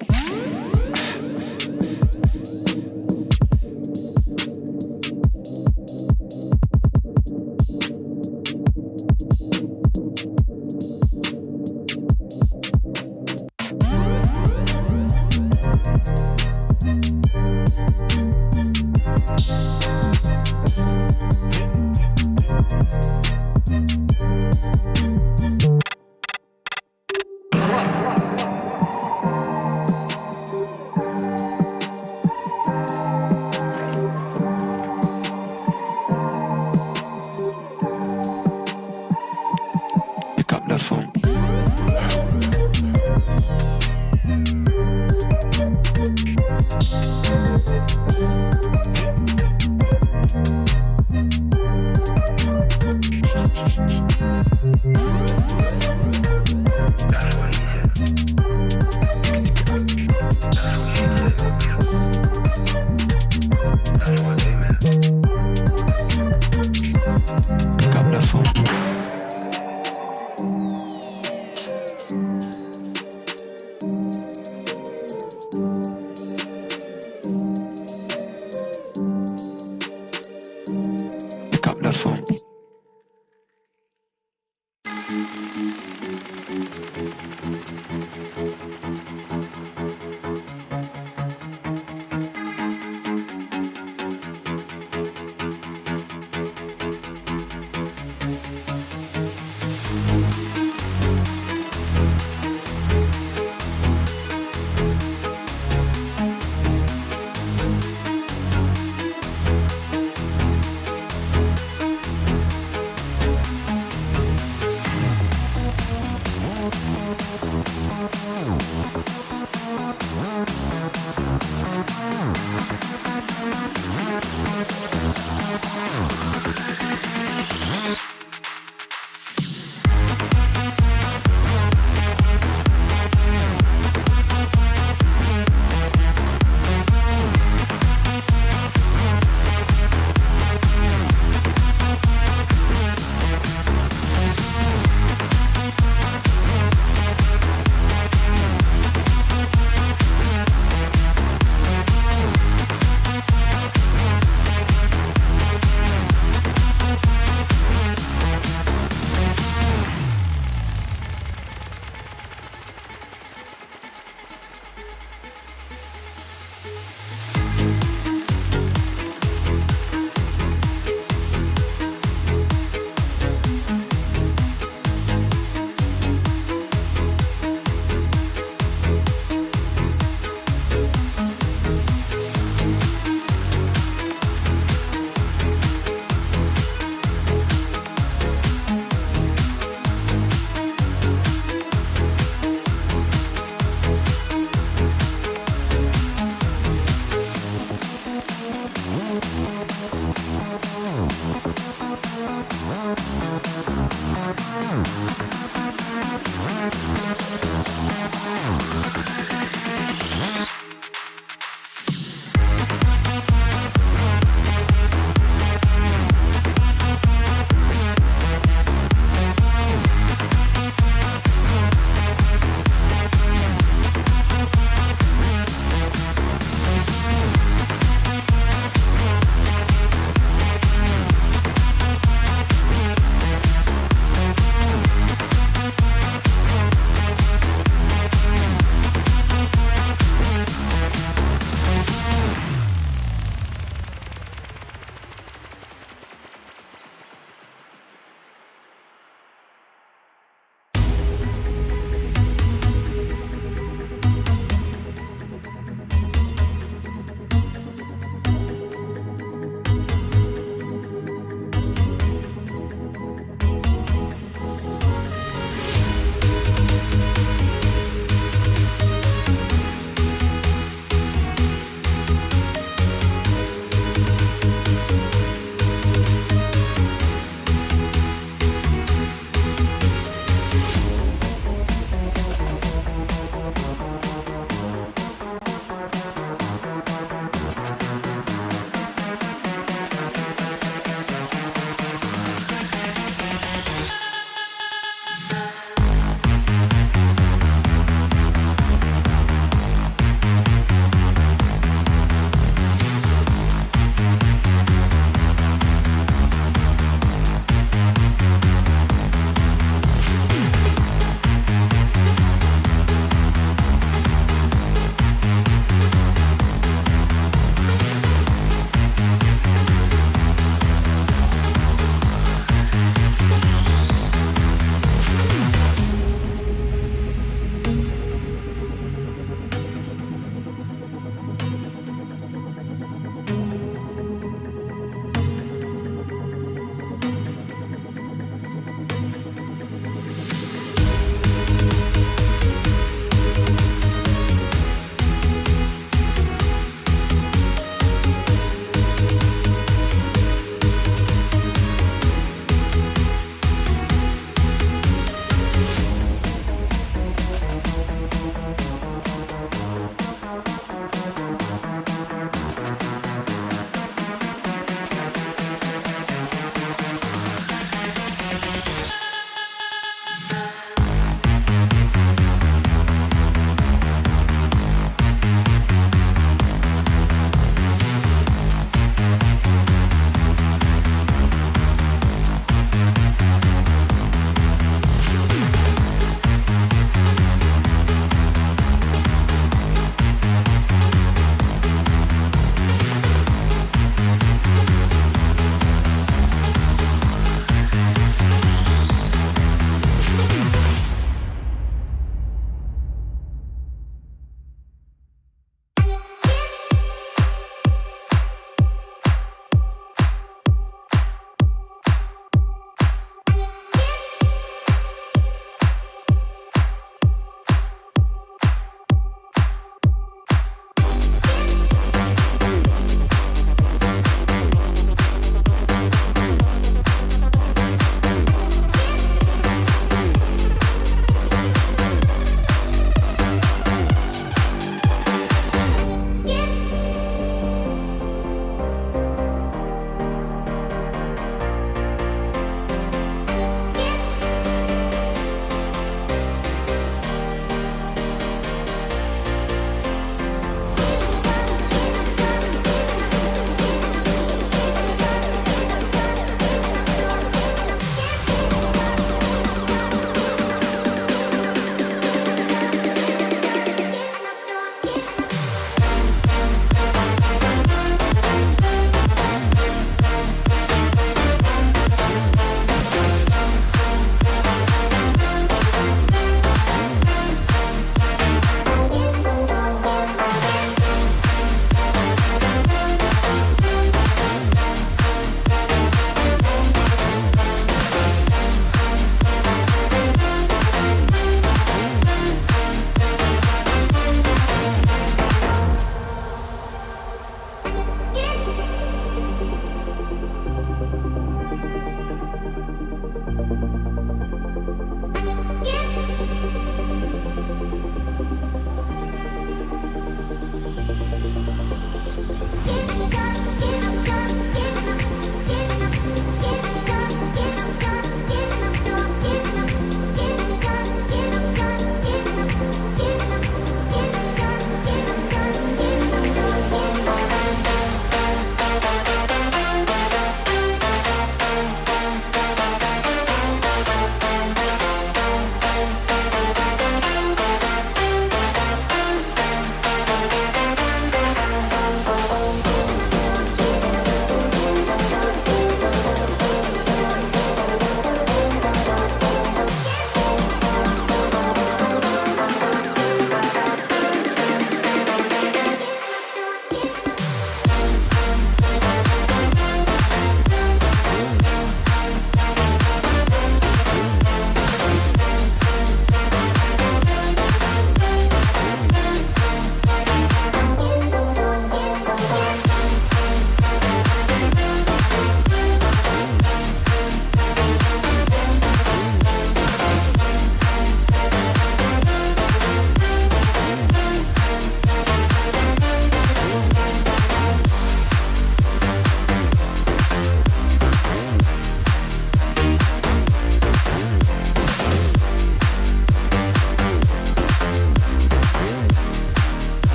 Pick up the phone. Pick up the phone. Pick up the phone.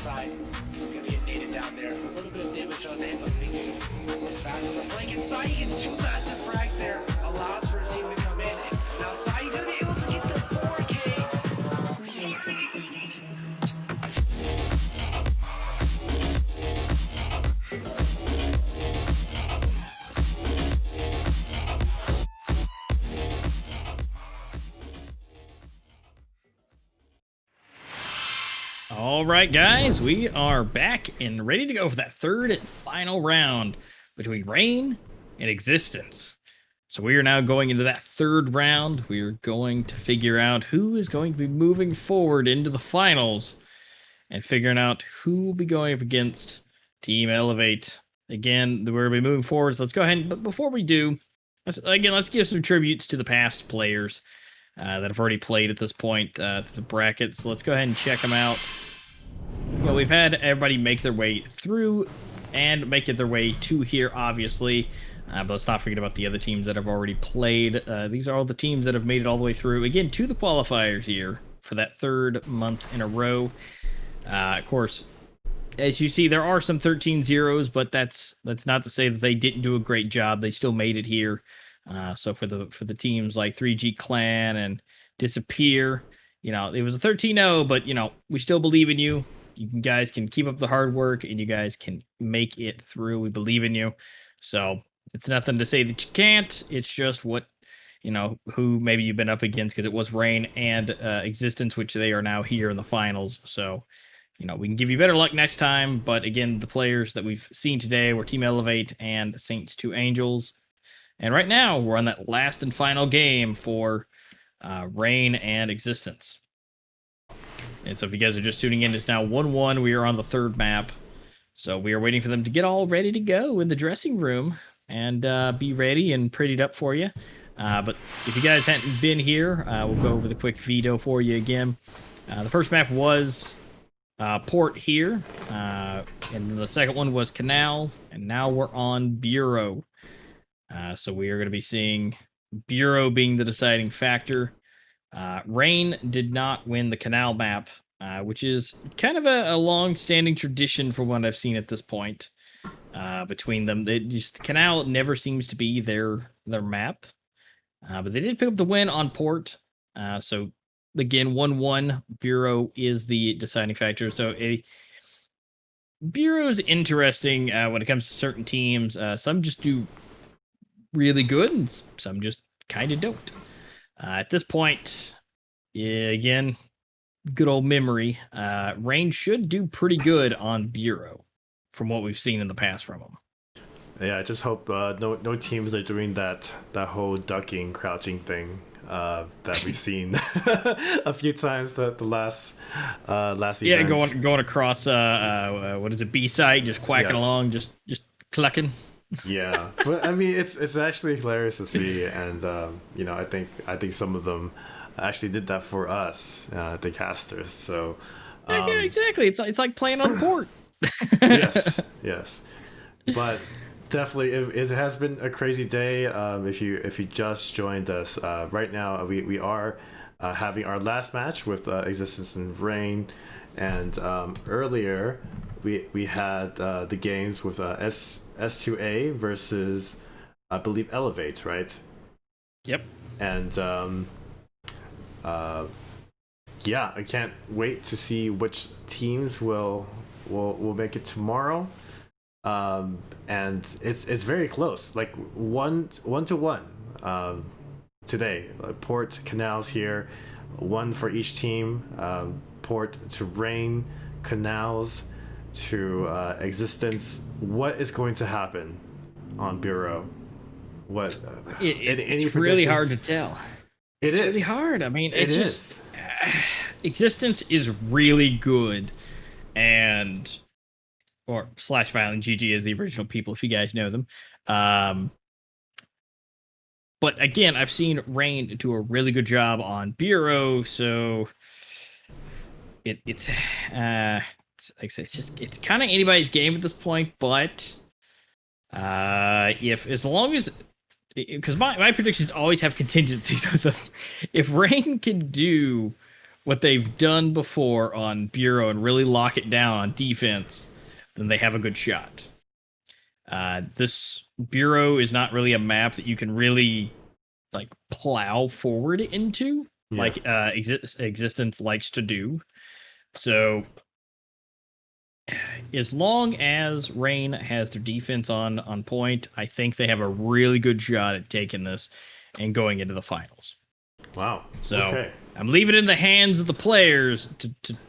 inside. He's going to get naded down there. A little bit of damage on him, but Big is fast on the flank. And Sai gets 2 massive frags there. Allows for his team to come in. Now Sai's going to be able to get the 4K. All right, guys, we are back and ready to go for that third and final round between Rain and Existence. So we are now going into that third round. We are going to figure out who is going to be moving forward into the finals and figuring out who will be going up against Team Elevate. Again, we're going to be moving forward, so let's go ahead. But before we do, let's give some tributes to the past players that have already played at this point through the brackets. So let's go ahead and check them out. Well, we've had everybody make their way through and make it their way to here, obviously. But let's not forget about the other teams that have already played. These are all the teams that have made it all the way through, again, to the qualifiers here for that third month in a row. Of course, as you see, there are some 13-0s, but that's not to say that they didn't do a great job. They still made it here. So for the teams like 3G Clan and Disappear, you know, it was a 13-0, but, you know, we still believe in you. You guys can keep up the hard work, and you guys can make it through. We believe in you. So it's nothing to say that you can't. It's just what, you know, who maybe you've been up against, because it was Rain and Existence, which they are now here in the finals. So, you know, we can give you better luck next time. But again, the players that we've seen today were Team Elevate and Saints 2 Angels. And right now, we're on that last and final game for Rain and Existence. And so if you guys are just tuning in, it's now 1-1. We are on the third map. So we are waiting for them to get all ready to go in the dressing room and be ready and prettied up for you. But if you guys hadn't been here, we'll go over the quick veto for you again. The first map was Port here. And the second one was Canal. And now we're on Bureau. So we are going to be seeing Bureau being the deciding factor. Rain did not win the Canal map, which is kind of a long-standing tradition from what I've seen at this point between them. Canal never seems to be their map, but they did pick up the win on Port. So again, 1-1. Bureau is the deciding factor. So Bureau is interesting when it comes to certain teams. Some just do really good, and some just kind of don't. At this point, again, good old memory. Rain should do pretty good on Bureau from what we've seen in the past from them. Yeah, I just hope no teams are doing that whole ducking, crouching thing that we've seen a few times the last event. Yeah, going across what is it, B side, just quacking along, just clucking. Yeah, but I mean, it's actually hilarious to see, and you know, I think some of them actually did that for us, the casters. So yeah, exactly. It's like playing on Port. yes, but definitely it has been a crazy day. If you just joined us, right now we are having our last match with Existence and Rain, and earlier we had the games with S2A versus, I believe, Elevate, right? Yep. And yeah, I can't wait to see which teams will make it tomorrow. And it's very close, like one to one today. Port, Canal's here, one for each team. Port to Rain, Canals to Existence. What is going to happen on Bureau? What? It's really hard to tell. It's really hard. I mean, it's just Existence is really good, and or /Violent GG is the original people, if you guys know them. But again, I've seen Rain do a really good job on Bureau, so it's like I say, it's kind of anybody's game at this point. But as long as, because my predictions always have contingencies with them. If Rain can do what they've done before on Bureau and really lock it down on defense, then they have a good shot. This Bureau is not really a map that you can really like plow forward into, like Existence likes to do. So as long as Rain has their defense on point, I think they have a really good shot at taking this and going into the finals. Wow. So Okay. I'm leaving it in the hands of the players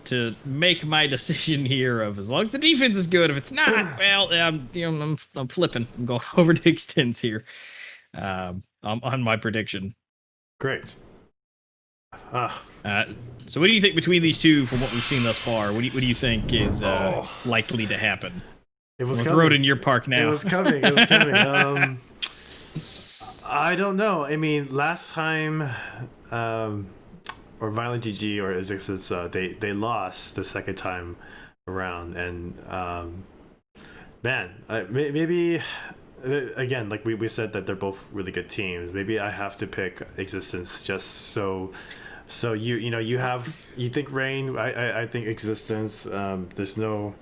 to make my decision here. Of as long as the defense is good, if it's not, well, I'm flipping. I'm going over to Extends here. On my prediction. Great. So what do you think between these two from what we've seen thus far? What do you think is likely to happen? It was We'll coming. throw it in your park now. It was coming. It was coming. I don't know. I mean, last time, or Violent GG or Existence, they lost the second time around, and man, maybe again, like we said that they're both really good teams. Maybe I have to pick Existence just so you think Rain, I think Existence. There's no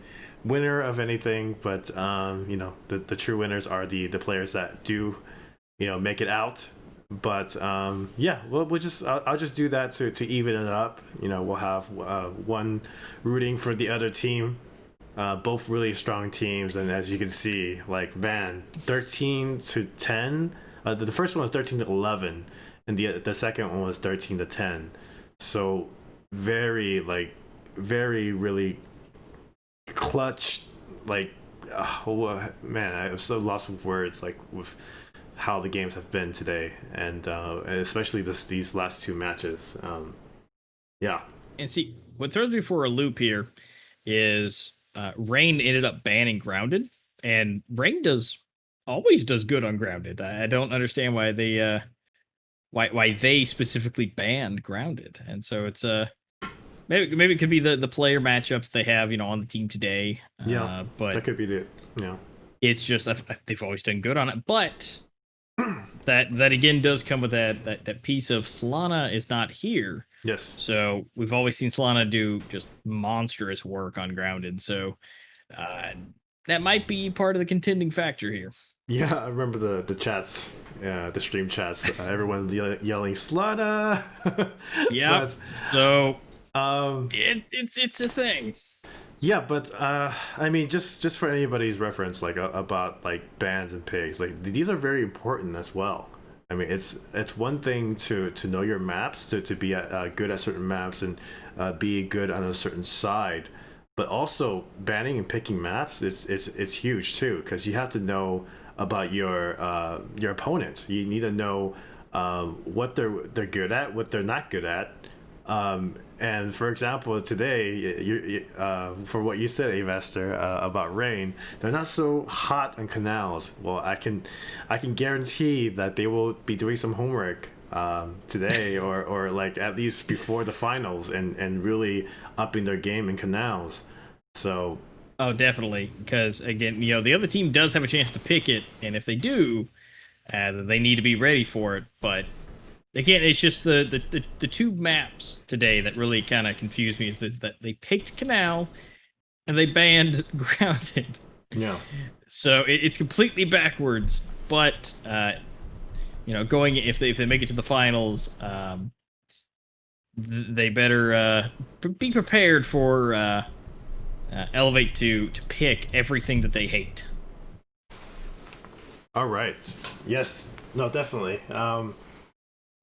winner of anything, but the true winners are the players that do make it out. But I'll just do that to even it up. We'll have one rooting for the other team. Both really strong teams, and as you can see, like, man, 13-10. The first one was 13-11, and the second one was 13-10. So very really clutch. Like, man, I'm so lost with words. Like with how the games have been today, and especially these last two matches. Yeah. And see, what throws me for a loop here is Rain ended up banning Grounded, and Rain always does good on Grounded. I don't understand why they specifically banned Grounded, and so it's maybe it could be the player matchups they have on the team today. But that could be it. It's just they've always done good on it, but that again does come with that piece of Solana is not here. Yes. So we've always seen Solana do just monstrous work on Grounded. So that might be part of the contending factor here. Yeah, I remember the chats, the stream chats. Everyone yelling Solana. Yeah. So it's a thing. Yeah, but I mean, just for anybody's reference, like about like bans and pigs, like these are very important as well. I mean, it's one thing to know your maps, to be good at certain maps and be good on a certain side, but also banning and picking maps it's huge too, because you have to know about your opponents. You need to know what they're good at, what they're not good at. And for example, today, for what you said, Avaster, about Rain, they're not so hot on canals. Well, I can guarantee that they will be doing some homework today, or like at least before the finals, and really upping their game in canals. So. Oh, definitely, because again, the other team does have a chance to pick it, and if they do, they need to be ready for it. But again, it's just the two maps today that really kind of confused me is that they picked Canal and they banned Grounded. Yeah. So it's completely backwards. But going if they make it to the finals, they better be prepared for Elevate to pick everything that they hate. All right. Yes. No, definitely.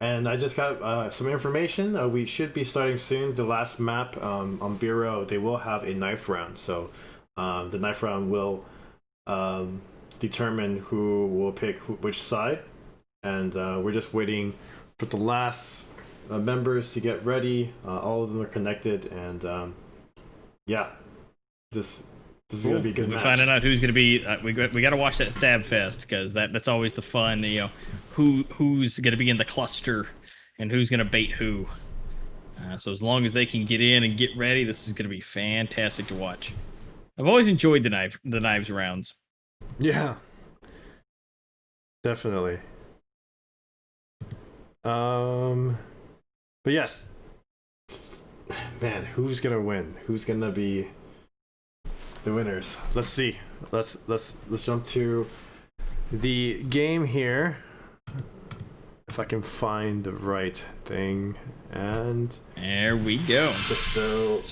And I just got some information. We should be starting soon. The last map on Bureau, they will have a knife round. So the knife round will determine who will pick which side. And we're just waiting for the last members to get ready. All of them are connected. And yeah, this is going to be a good match. We're finding out who's going to be. We got to watch that stab fest, because that's always the fun. Who's going to be in the cluster and who's going to bait who. So as long as they can get in and get ready, this is going to be fantastic to watch. I've always enjoyed the knives rounds. Yeah, definitely. But yes, Man, who's gonna win? Who's gonna be the winners? Let's see. Let's jump to the game here. If I can find the right thing, and there we go. so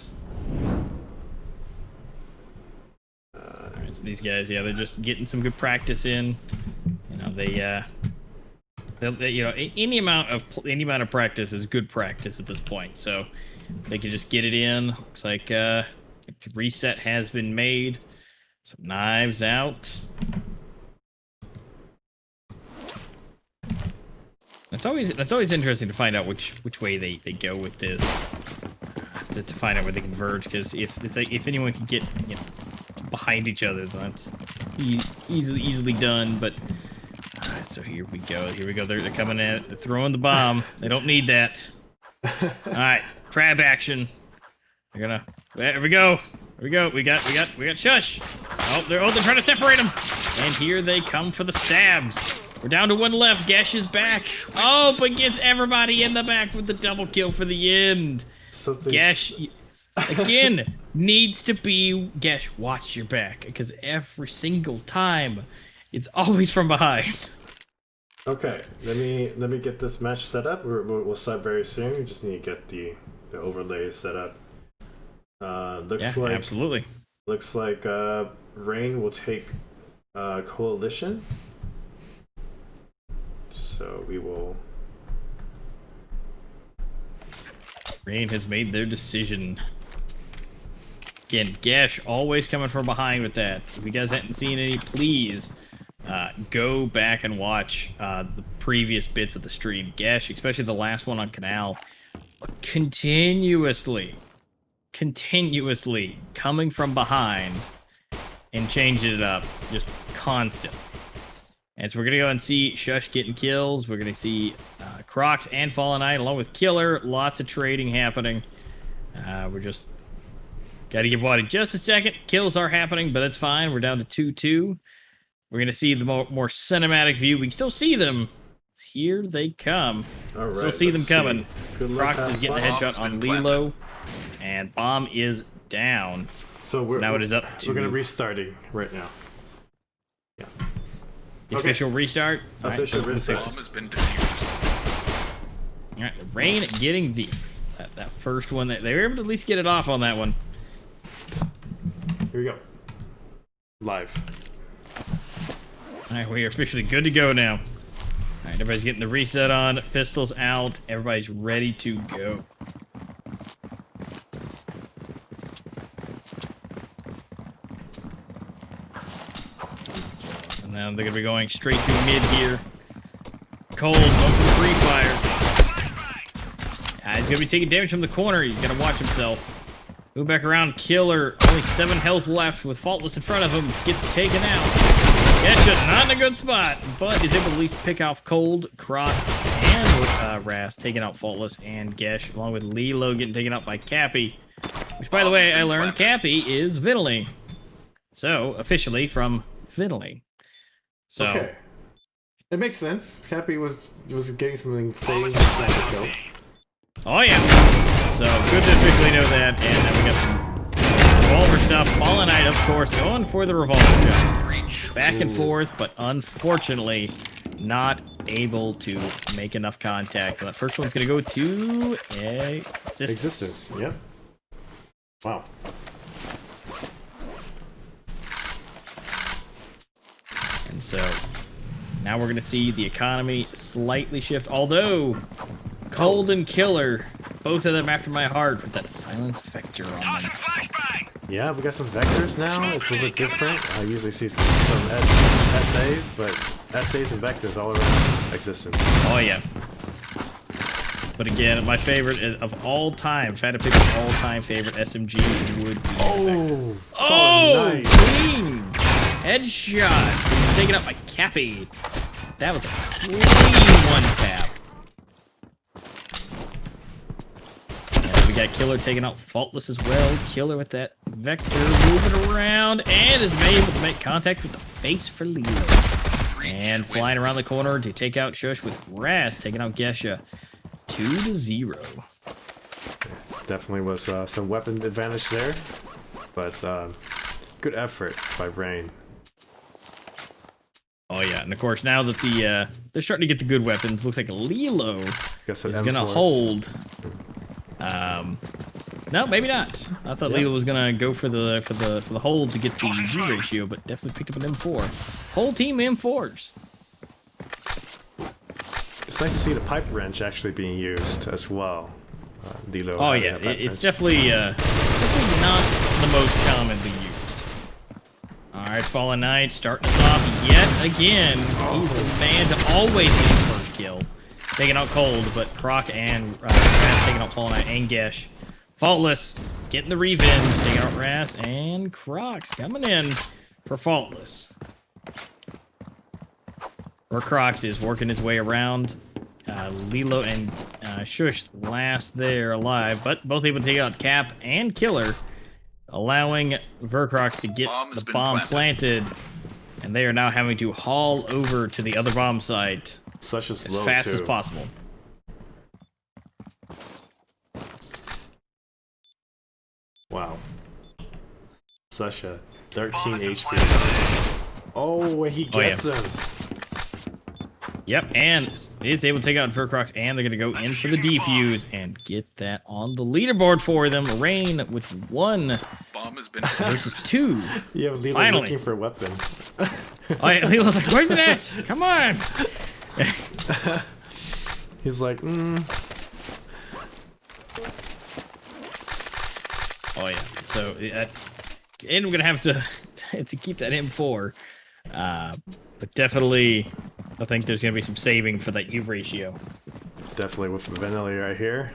Alright, so these guys, yeah, they're just getting some good practice in. You know, they you know, any amount of practice is good practice at this point. So they can just get it in. Looks like reset has been made. So knives out. That's always interesting to find out which way they go with this. To find out where they converge, because if anyone can get, you know, behind each other, that's easily done. But alright, so here we go. They're coming at it. They're throwing the bomb. They don't need that. Alright, crab action. There we go. We got Shush. Oh, they're trying to separate them. And here they come for the stabs. We're down to one left. Gesh is back. Oh, but gets everybody in the back with the double kill for the end. Gesh, again, needs to be... Gesh, watch your back, because every single time, it's always from behind. okay, let me get this match set up. We'll start very soon. We just need to get the overlay set up. Absolutely. Looks like Rain will take Coalition. So we will... Rain has made their decision. Again, Gesh always coming from behind with that. If you guys haven't seen any, please go back and watch the previous bits of the stream. Gesh, especially the last one on Canal, continuously coming from behind and changing it up, just constant. And so we're gonna go and see Shush getting kills. We're gonna see Crocs and Fallen Knight along with Killer. Lots of trading happening. We're just gotta give Waddy just a second. Kills are happening, but it's fine. We're down to 2-2. We're gonna see the more cinematic view. We can still see them. Here they come. All right, still see them coming. Crocs is getting the headshot on Lilo, and bomb is down. So now it is up to... We're gonna restarting right now. Yeah. The official restart. Official restart. Bomb has been defused. All right, Rain getting that first one. They were able to at least get it off on that one. Here we go. Live. All right, we are officially good to go now. All right, everybody's getting the reset on. Pistols out. Everybody's ready to go. And now they're gonna be going straight to mid here. Cold, going for free fire. He's gonna be taking damage from the corner. He's gonna watch himself. Move back around. Killer, only 7 health left with Faultless in front of him. Gets taken out. Getcha not in a good spot, but is able to at least pick off Cold, Croc, and Ras, taking out Faultless and Gesh, along with Lilo getting taken out by Cappy. Which, by the way, I learned Cappy is Vittling. So, officially from Vittling. So, okay. It makes sense. Cappy was getting some insane sniper kills. Oh yeah. So good to officially know that. And then we got some revolver stuff. Fallen Knight, of course, going for the revolver shots. Back and forth, but unfortunately not able to make enough contact. And that first one's gonna go to Existence. Yep. Wow. And so now we're gonna see the economy slightly shift, although Cold and Killer, both of them after my heart with that silence vector on them. Yeah, we got some vectors now. It's a little bit different. I usually see some SAs, but SAs and vectors all around Existence. Oh yeah. But again, my favorite of all time, if I had to pick an all-time favorite SMG, would be Oh, nice. Clean headshot. Taken up by Cappy. That was a clean one tap. And we got Killer taking out Faultless as well. Killer with that vector moving around and is able to make contact with the face for lead. And flying around the corner to take out Shush with Ras, taking out Gesha. 2-0. Definitely was some weapon advantage there, but good effort by Rain. Oh yeah, and of course now that they're starting to get the good weapons, looks like Lilo Guess is an gonna M4s. hold. No, maybe not. I thought Yeah. Lilo was gonna go for the hold to get the U ratio, but definitely picked up an M4. Whole team M4s. It's nice to see the pipe wrench actually being used as well. Lilo. Oh having yeah, a pipe it's wrench. definitely not the most commonly used. All right, Fallen Knight starting us off yet again. He's the man to always get the first kill. Taking out Cold, but Croc and Ras taking out Fallen Knight and Gesh. Faultless getting the revenge, taking out Ras and Croc's coming in for Faultless. Where Crocs is working his way around. Lilo and Shush last there alive, but both able to take out Cap and Killer, allowing Vercrox to get Bomb has the been bomb planted. planted, and they are now having to haul over to the other bomb site Such a as slow fast too. as possible. Wow. Such a 13 HP. Oh, he Oh, yeah. gets him. Yep, and is able to take out Vercrox, and they're going to go in for the defuse and get that on the leaderboard for them. Rain with 1 Bomb has been versus defused. 2. You have Lilo Finally. looking for a weapon. Oh, yeah, Lilo's like, where's it at? Come on! He's like, Oh yeah, so and we're gonna have to keep that M4, but definitely I think there's gonna be some saving for that U ratio. definitely with Vanilla right here.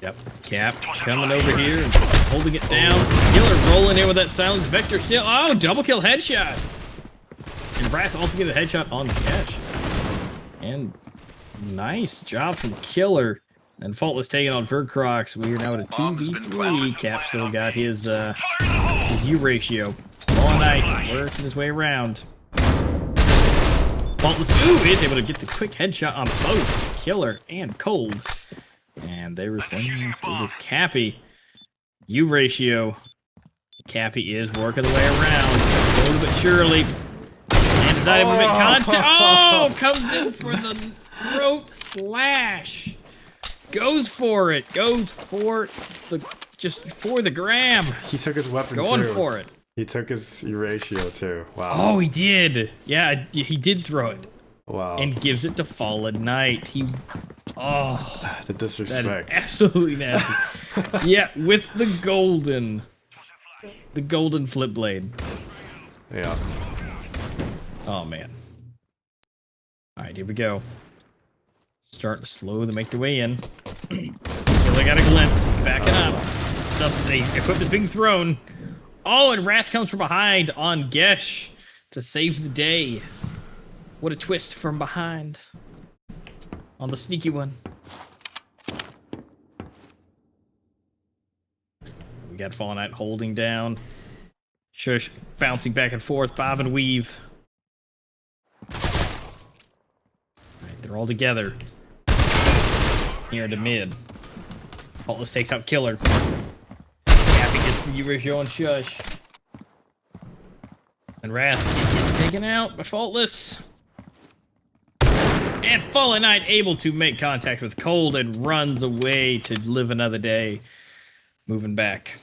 Yep, Cap coming over here and holding it down. Killer rolling in with that silence vector still. Oh, double kill headshot, and Brass also get a headshot on Cash. And nice job from Killer. And Faultless taking on Vercrox. We are now at a Bomb has been 2v3. planted. Cap still got his U ratio. All night, working his way around. Faultless is able to get the quick headshot on both Killer and Cold. And there is one left. It is Cappy. U ratio. Cappy is working the way around. Slowly but surely. And is not able to make contact. Oh, comes in for the throat slash. Goes for it. Goes for the gram. He took his weapon Going too. for it. He took his ratio too. Wow. Oh, he did. Yeah, he did throw it. Wow. And gives it to Fallen Knight. Oh, The that disrespect. is absolutely nasty. Yeah, with the golden flip blade. Yeah. Oh man. All right, here we go. Starting to slow to make their way in. Really got a glimpse. Backing up. The equipment's being thrown. Oh, and Ras comes from behind on Gesh to save the day. What a twist from behind. On the sneaky one. We got Fallen Knight holding down. Shush bouncing back and forth, bob and weave. Alright, they're all together. Here to mid. Faultless takes out Killer. Cappy gets the U-ratio on Shush. And Ras gets taken out by Faultless. And Fallen Knight able to make contact with Cold and runs away to live another day. Moving back.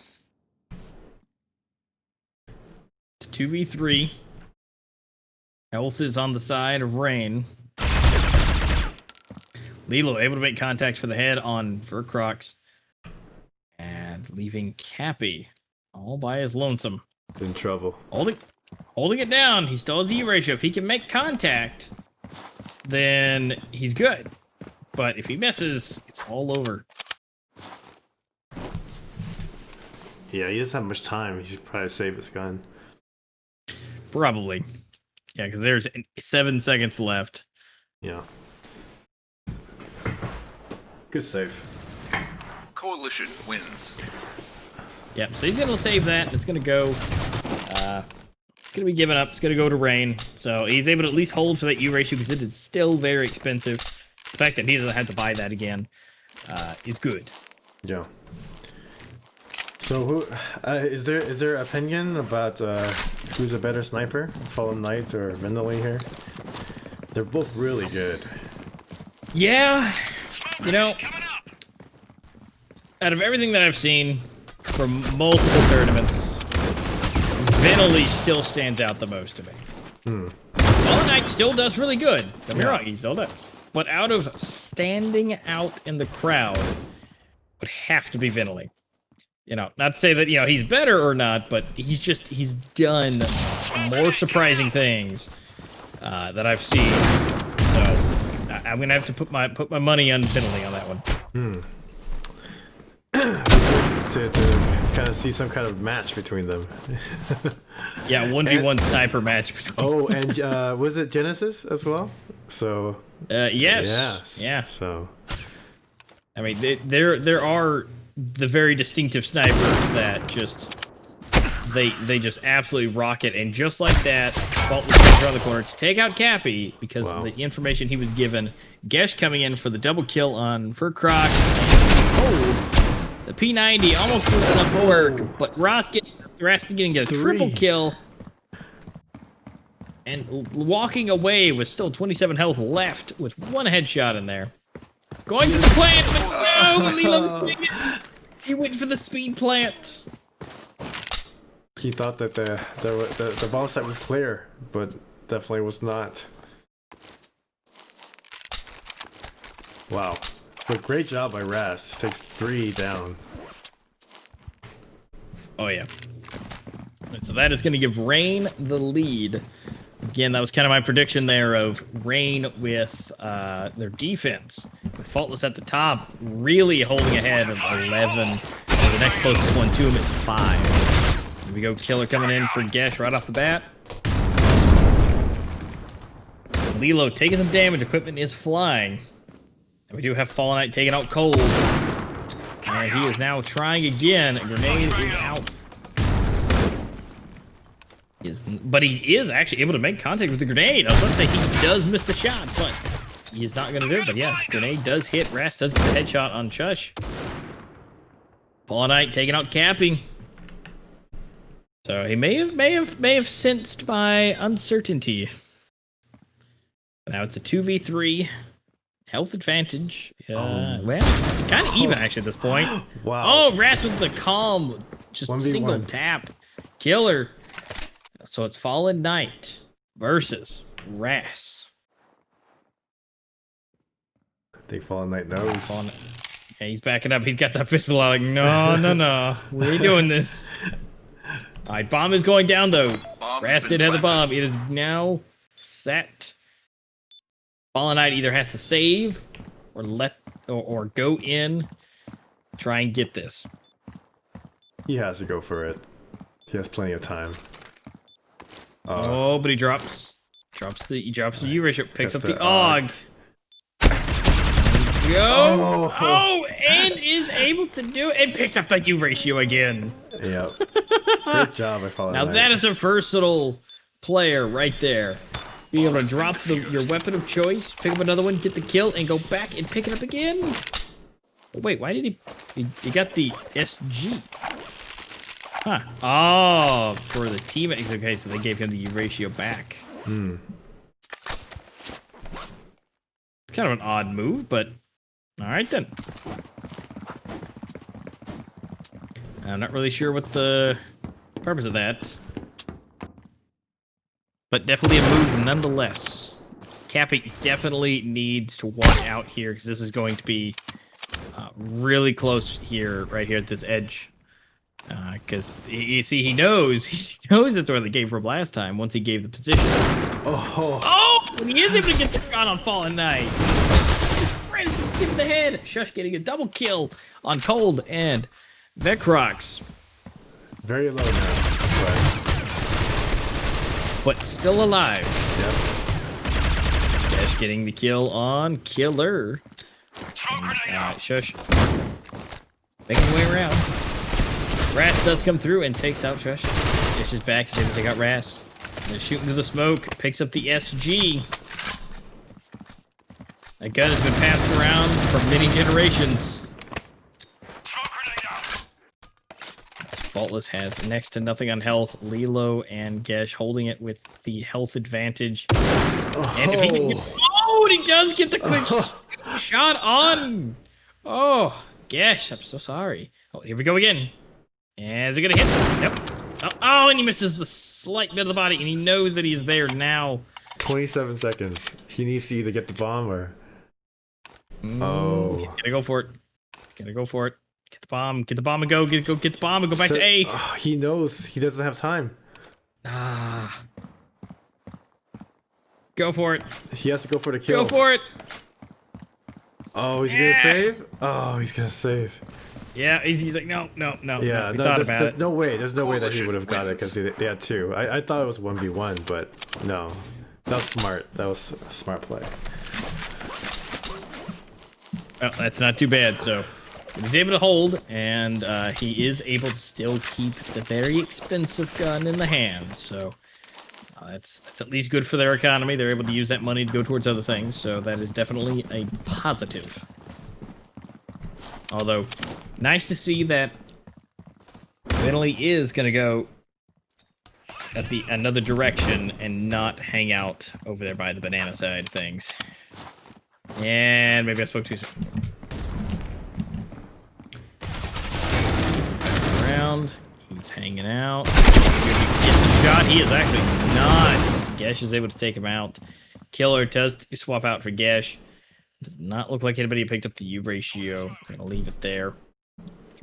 It's 2v3. Health is on the side of Rain. Lilo able to make contact for the head on Vercrox. And leaving Cappy all by his lonesome. In trouble. Holding it down. He still has E-ratio. If he can make contact, then he's good. But if he misses, it's all over. Yeah, he doesn't have much time. He should probably save his gun. Probably. Yeah, because there's 7 seconds left. Yeah. Good save. Coalition wins. Yep, so he's going to save that. And it's going to go... it's going to be given up. It's going to go to Rain. So he's able to at least hold for that U ratio because it is still very expensive. The fact that he doesn't have to buy that again is good. Yeah. So who is there opinion about who's a better sniper, Fallen Knight or Vendali here? They're both really good. Yeah, you know, out of everything that I've seen from multiple tournaments, Vendali still stands out the most to me. Fallen Knight still does really good. Don't get me wrong, he still does. But out of standing out in the crowd, would have to be Vendali. You know, not to say that, you know, he's better or not, but he's done more surprising things that I've seen. So I'm gonna have to put my money on Vendali on that one. To kind of see some kind of match between them. Yeah, 1v1 sniper match. Oh, and was it Genesis as well? So yes. Yeah. So I mean, there are the very distinctive snipers that just they just absolutely rock it, and just like that, Faultless comes around the corner to take out Cappy because of the information he was given. Gesh coming in for the double kill on Furcrox. Oh, the P90 almost doing enough work, but Ross getting a triple kill. And walking away with still 27 health left with one headshot in there. Going to the plant, but he went for the speed plant. he thought that the bomb site was clear, but definitely was not. Wow. But great job by Ras. Takes 3 down. Oh yeah. And so that is going to give Rain the lead. Again, that was kind of my prediction there of Rain with their defense. With Faultless at the top, really holding ahead of 11. And the next closest one to him is 5. Here we go, Killer coming in for Gesh right off the bat. Lilo taking some damage, equipment is flying. And we do have Fallen Knight taking out Cold. And he is now trying again. A grenade is out. But he is actually able to make contact with the grenade. I was about to say he does miss the shot, but he's not going to do it. But yeah, grenade does hit. Ras does get the headshot on Shush. Fallen Knight taking out Cappy. So he may have sensed my uncertainty. Now it's a 2v3. Health advantage. Well, it's kind of even actually at this point. Wow. Oh, Ras with the calm. Just 1v1. single tap. Killer. So it's Fallen Knight versus Ras. I think Fallen Knight knows. Yeah, he's backing up. He's got that pistol out like, no. We ain't doing this. All right, bomb is going down, though. Ras did have the bomb. It is now set. Fallen Knight either has to save or go in, try and get this. He has to go for it. He has plenty of time. Oh, but he drops the U ratio, picks up the AUG. Go! Oh, and is able to do it, and picks up the U ratio again. Yep. Great job by Fallen Knight. Now that is a versatile player right there. Being able to drop your weapon of choice, pick up another one, get the kill, and go back and pick it up again. Wait, why did he got the SG? Huh. Oh, for the teammates. Okay, so they gave him the U ratio back. It's kind of an odd move, but alright then. I'm not really sure what the purpose of that. But definitely a move nonetheless. Cappy definitely needs to watch out here, because this is going to be really close here, right here at this edge. Because you see, he knows that's where they gave from last time. Once he gave the position. Oh! And he is able to get the shot on Fallen Knight. Just right at the tip of the head. Shush getting a double kill on Cold and Vecrox. Very low now, but still alive. Yep. Dash getting the kill on Killer. And, Shush making his way around. Ras does come through and takes out Shush. Shush is back. He's able to take out Ras. They're shooting through the smoke. Picks up the SG. That gun has been passed around for many generations. Faultless has next to nothing on health. Lilo and Gesh holding it with the health advantage. And if he can and he does get the quick shot on. Oh, Gesh, I'm so sorry. Oh, here we go again. Is it gonna hit? Yep. Oh, and he misses the slight bit of the body, and he knows that he's there now. 27 seconds. He needs to either get the bomb or... He's gonna go for it. He's gonna go for it. Get the bomb and go. Get the bomb and go back to A. He knows he doesn't have time. Go for it. He has to go for the kill. Go for it. Oh, he's gonna save? Oh, he's gonna save. Yeah, he's like, no. Yeah, there's no way. There's no way that he would have got it because they had two. I thought it was 1v1, but no. That was smart. That was a smart play. Well, that's not too bad. So he's able to hold, and he is able to still keep the very expensive gun in the hand. So that's at least good for their economy. They're able to use that money to go towards other things. So that is definitely a positive. Although, nice to see that Italy is going to go at another direction and not hang out over there by the banana side of things. And maybe I spoke too soon. Around. He's hanging out. Shot. He is actually not. Gesh is able to take him out. Killer does swap out for Gesh. Does not look like anybody picked up the U ratio. I'm gonna leave it there.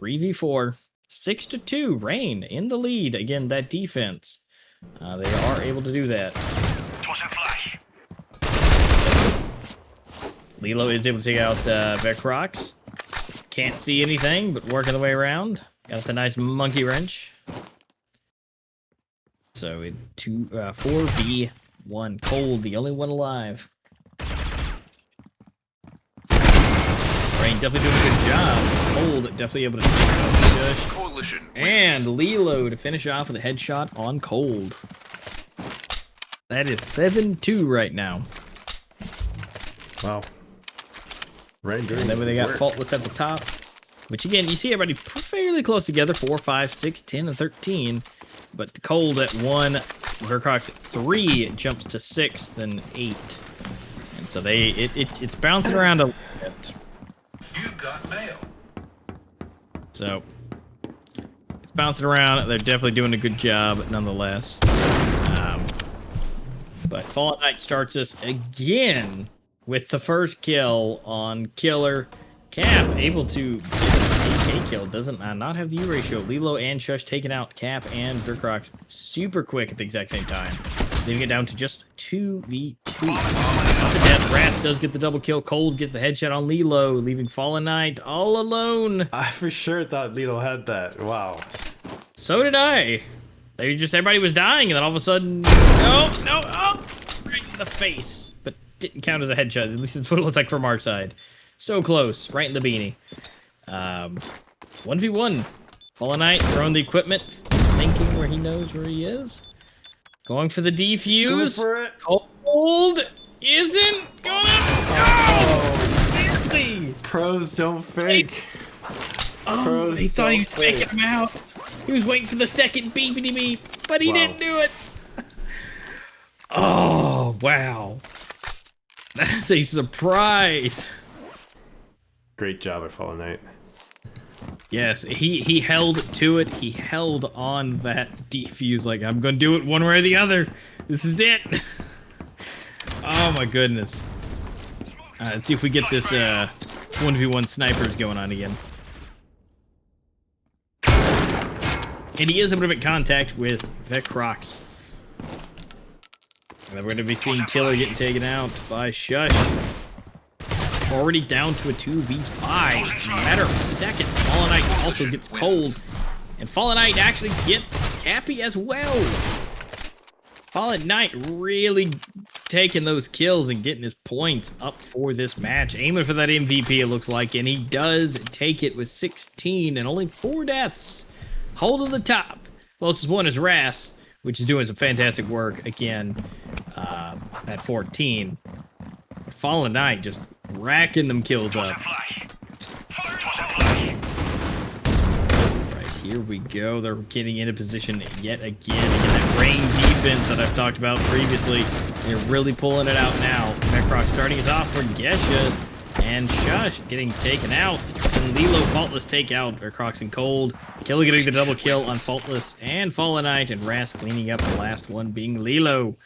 3v4. 6-2. Rain in the lead. Again, that defense. They are able to do that. Lilo is able to take out Vecrox. Can't see anything, but working the way around. Got the nice monkey wrench. So 4v1. Cold, the only one alive. Rain definitely doing a good job. Cold definitely able to Coalition and Lilo to finish off with a headshot on Cold. That is 7-2 right now. Wow. Rain doing And then they got work. Faultless at the top. Which again, you see everybody fairly close together. 4, 5, 6, 10, and 13. But Cold at 1, Vercox at 3, jumps to 6th, then 8. And so it's bouncing around a little bit. You got mail. So it's bouncing around. They're definitely doing a good job, nonetheless. But Fallen Knight starts us again with the first kill on Killer. Cap able to get an AK kill. Doesn't not have the U ratio. Lilo and Shush taking out Cap and Vercrox super quick at the exact same time. Leaving it down to just 2v2. Off the death, Rast does get the double kill. Cold gets the headshot on Lilo, leaving Fallen Knight all alone. I for sure thought Lilo had that. Wow. So did I. Everybody was dying, and then all of a sudden, no, right in the face. But didn't count as a headshot. At least that's what it looks like from our side. So close, right in the beanie. 1v1. Fallen Knight throwing the equipment, thinking where he knows where he is. Going for the defuse. Going for it. Cold isn't gonna. Oh, really? Pros don't fake. Oh, he thought he was faking him out. He was waiting for the second beepity beep, but he didn't do it. Oh, wow. That's a surprise. Great job at Fallen Knight. Yes, he held to it. He held on that defuse like, I'm going to do it one way or the other. This is it. Oh, my goodness. Let's see if we get this 1v1 snipers going on again. And he is able to make contact with Vecrox. And then we're going to be seeing Killer getting taken out by Shush. Already down to a 2v5. Matter of seconds. Fallen Knight also gets Cold. And Fallen Knight actually gets Cappy as well. Fallen Knight really taking those kills and getting his points up for this match. Aiming for that MVP, it looks like. And he does take it with 16 and only 4 deaths. Holding the top. Closest one is Ras, which is doing some fantastic work again at 14. Fallen Knight just racking them kills up. Right, here we go. They're getting into position yet again. Again, that rain defense that I've talked about previously. They're really pulling it out now. Necroc starting us off for Gesha. And Shush getting taken out. And Lilo Faultless takeout. Crocs and Cold. Killer getting the double kill on Faultless and Fallen Knight. And Ras cleaning up the last one being Lilo.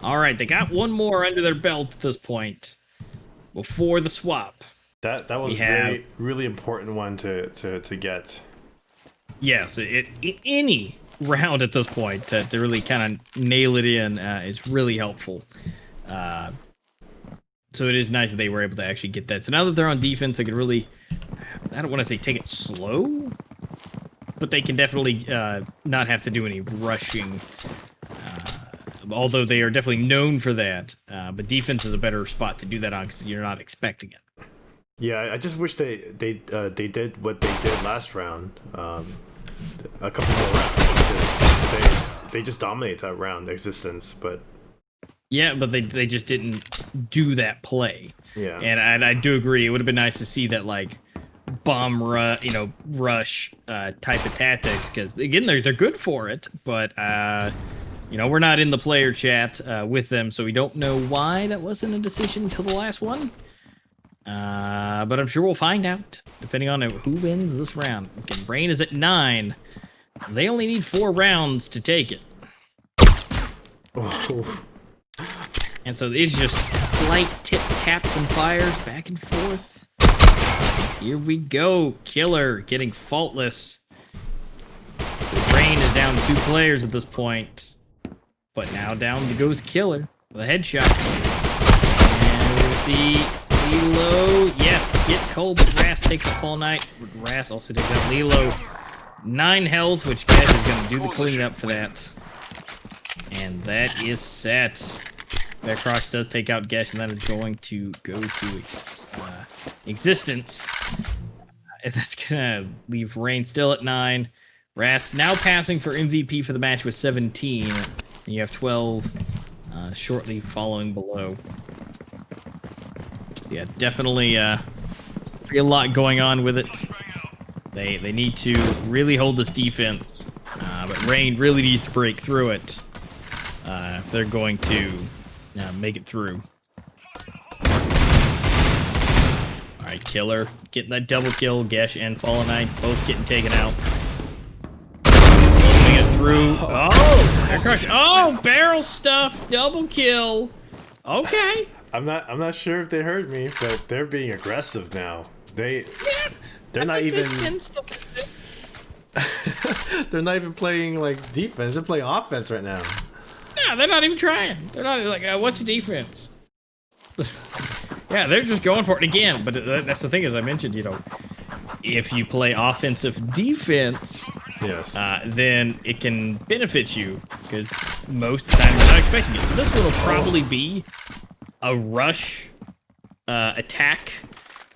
Alright, they got one more under their belt at this point. Before the swap. That was a really important one to get. Yes, any round at this point to really kind of nail it in is really helpful. So it is nice that they were able to actually get that. So now that they're on defense, they can really, I don't want to say take it slow, but they can definitely not have to do any rushing. Although they are definitely known for that. But defense is a better spot to do that on because you're not expecting it. Yeah, I just wish they did what they did last round. A couple more rounds because they just dominate that round existence, but. Yeah, but they just didn't do that play. Yeah. And I do agree. It would have been nice to see that like bomb rush type of tactics because again they're good for it, but we're not in the player chat with them, so we don't know why that wasn't a decision until the last one. But I'm sure we'll find out depending on who wins this round. Okay, Brain is at 9. They only need 4 rounds to take it. Oh. And so it's just slight tip taps and fires back and forth. Here we go. Killer getting Faultless. The Brain is down 2 players at this point. But now down goes Killer with a headshot. And we'll see Lilo. Yes, get cold, but Ras takes a Fall Knight. Ras also takes out Lilo. 9 health, which Gesh is going to do the cleanup for that. And that is set. Crocs does take out Gesh, and that is going to go to existence. And that's going to leave Rain still at 9. Ras now passing for MVP for the match with 17. And you have 12 shortly following below. Yeah, definitely a lot going on with it. They need to really hold this defense. But Rain really needs to break through it if they're going to make it through. Alright, Killer getting that double kill. Gesh and Fallen Knight both getting taken out. Moving it through. Oh, barrel stuff. Double kill. Okay. I'm not sure if they heard me, but they're being aggressive now. They're not even they're not even playing like defense. They're playing offense right now. No, they're not even trying. They're not like, what's the defense? Yeah, they're just going for it again. But that's the thing, as I mentioned, if you play offensive defense, yes, then it can benefit you because most of the time you're not expecting it. So this one will probably be a rush attack,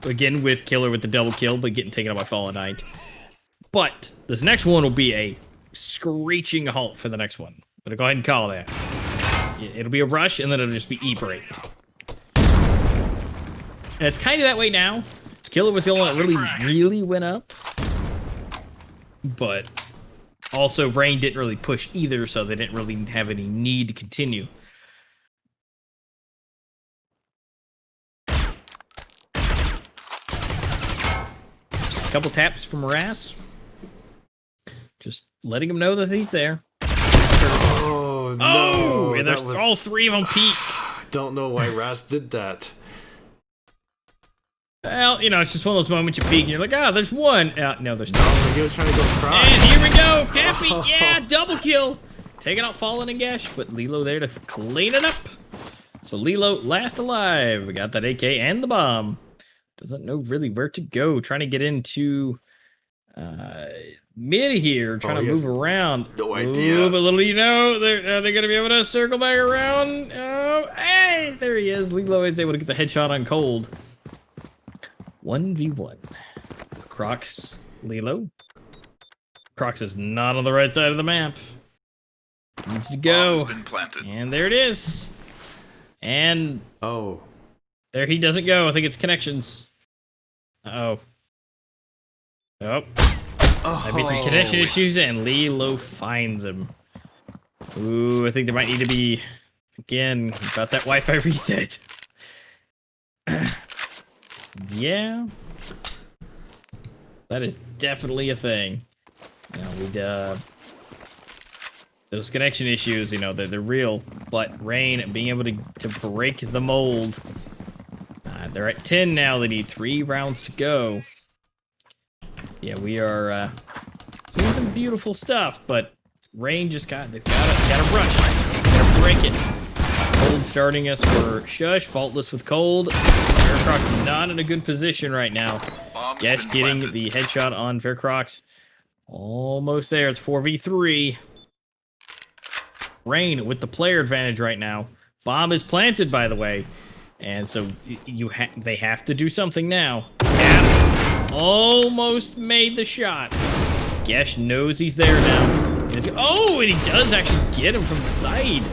again with Killer with the double kill, but getting taken out by Fallen Knight. But this next one will be a screeching halt for the next one. I'm gonna go ahead and call that. It'll be a rush, and then it'll just be E-break. And it's kind of that way now. Killer was the only one that really went up. But also, Rain didn't really push either, so they didn't really have any need to continue. Just a couple taps from Ras. Just letting him know that he's there. Oh, no. Oh, and there's all 3 of them peek. Don't know why Ras did that. Well, it's just one of those moments you peek and you're like, there's one. No, there's not. You're trying to go across. And here we go. Cappy, yeah, double kill. Taking out Fallen and Gesh, but Lilo there to clean it up. So Lilo last alive. We got that AK and the bomb. Doesn't know really where to go. Trying to get into mid here, trying to move around. No idea. But little are they going to be able to circle back around? Oh, hey, there he is. Lilo is able to get the headshot on Cold. 1v1. Crocs, Lilo. Crocs is not on the right side of the map. Needs to go. Bomb's been planted. And there it is. And oh, There he doesn't go. I think it's connections. Uh-oh. Oh. Maybe some connection issues, and Lilo finds him. Ooh, I think there might need to be, again, about that Wi-Fi reset. Yeah. That is definitely a thing. You know, we'd, those connection issues, you know, they're real, but Rain being able to break the mold. They're at 10 now. They need 3 rounds to go. Yeah, we are seeing some beautiful stuff, but Rain just gotta rush. Gotta break it. Cold starting us for Shush, faultless with Cold. Faircrox not in a good position right now. Gesh getting the headshot on Faircrox. Almost there. It's 4v3. Rain with the player advantage right now. Bomb is planted, by the way. And so they have to do something now. Cap almost made the shot. Gesh knows he's there now. And he does actually get him from the side.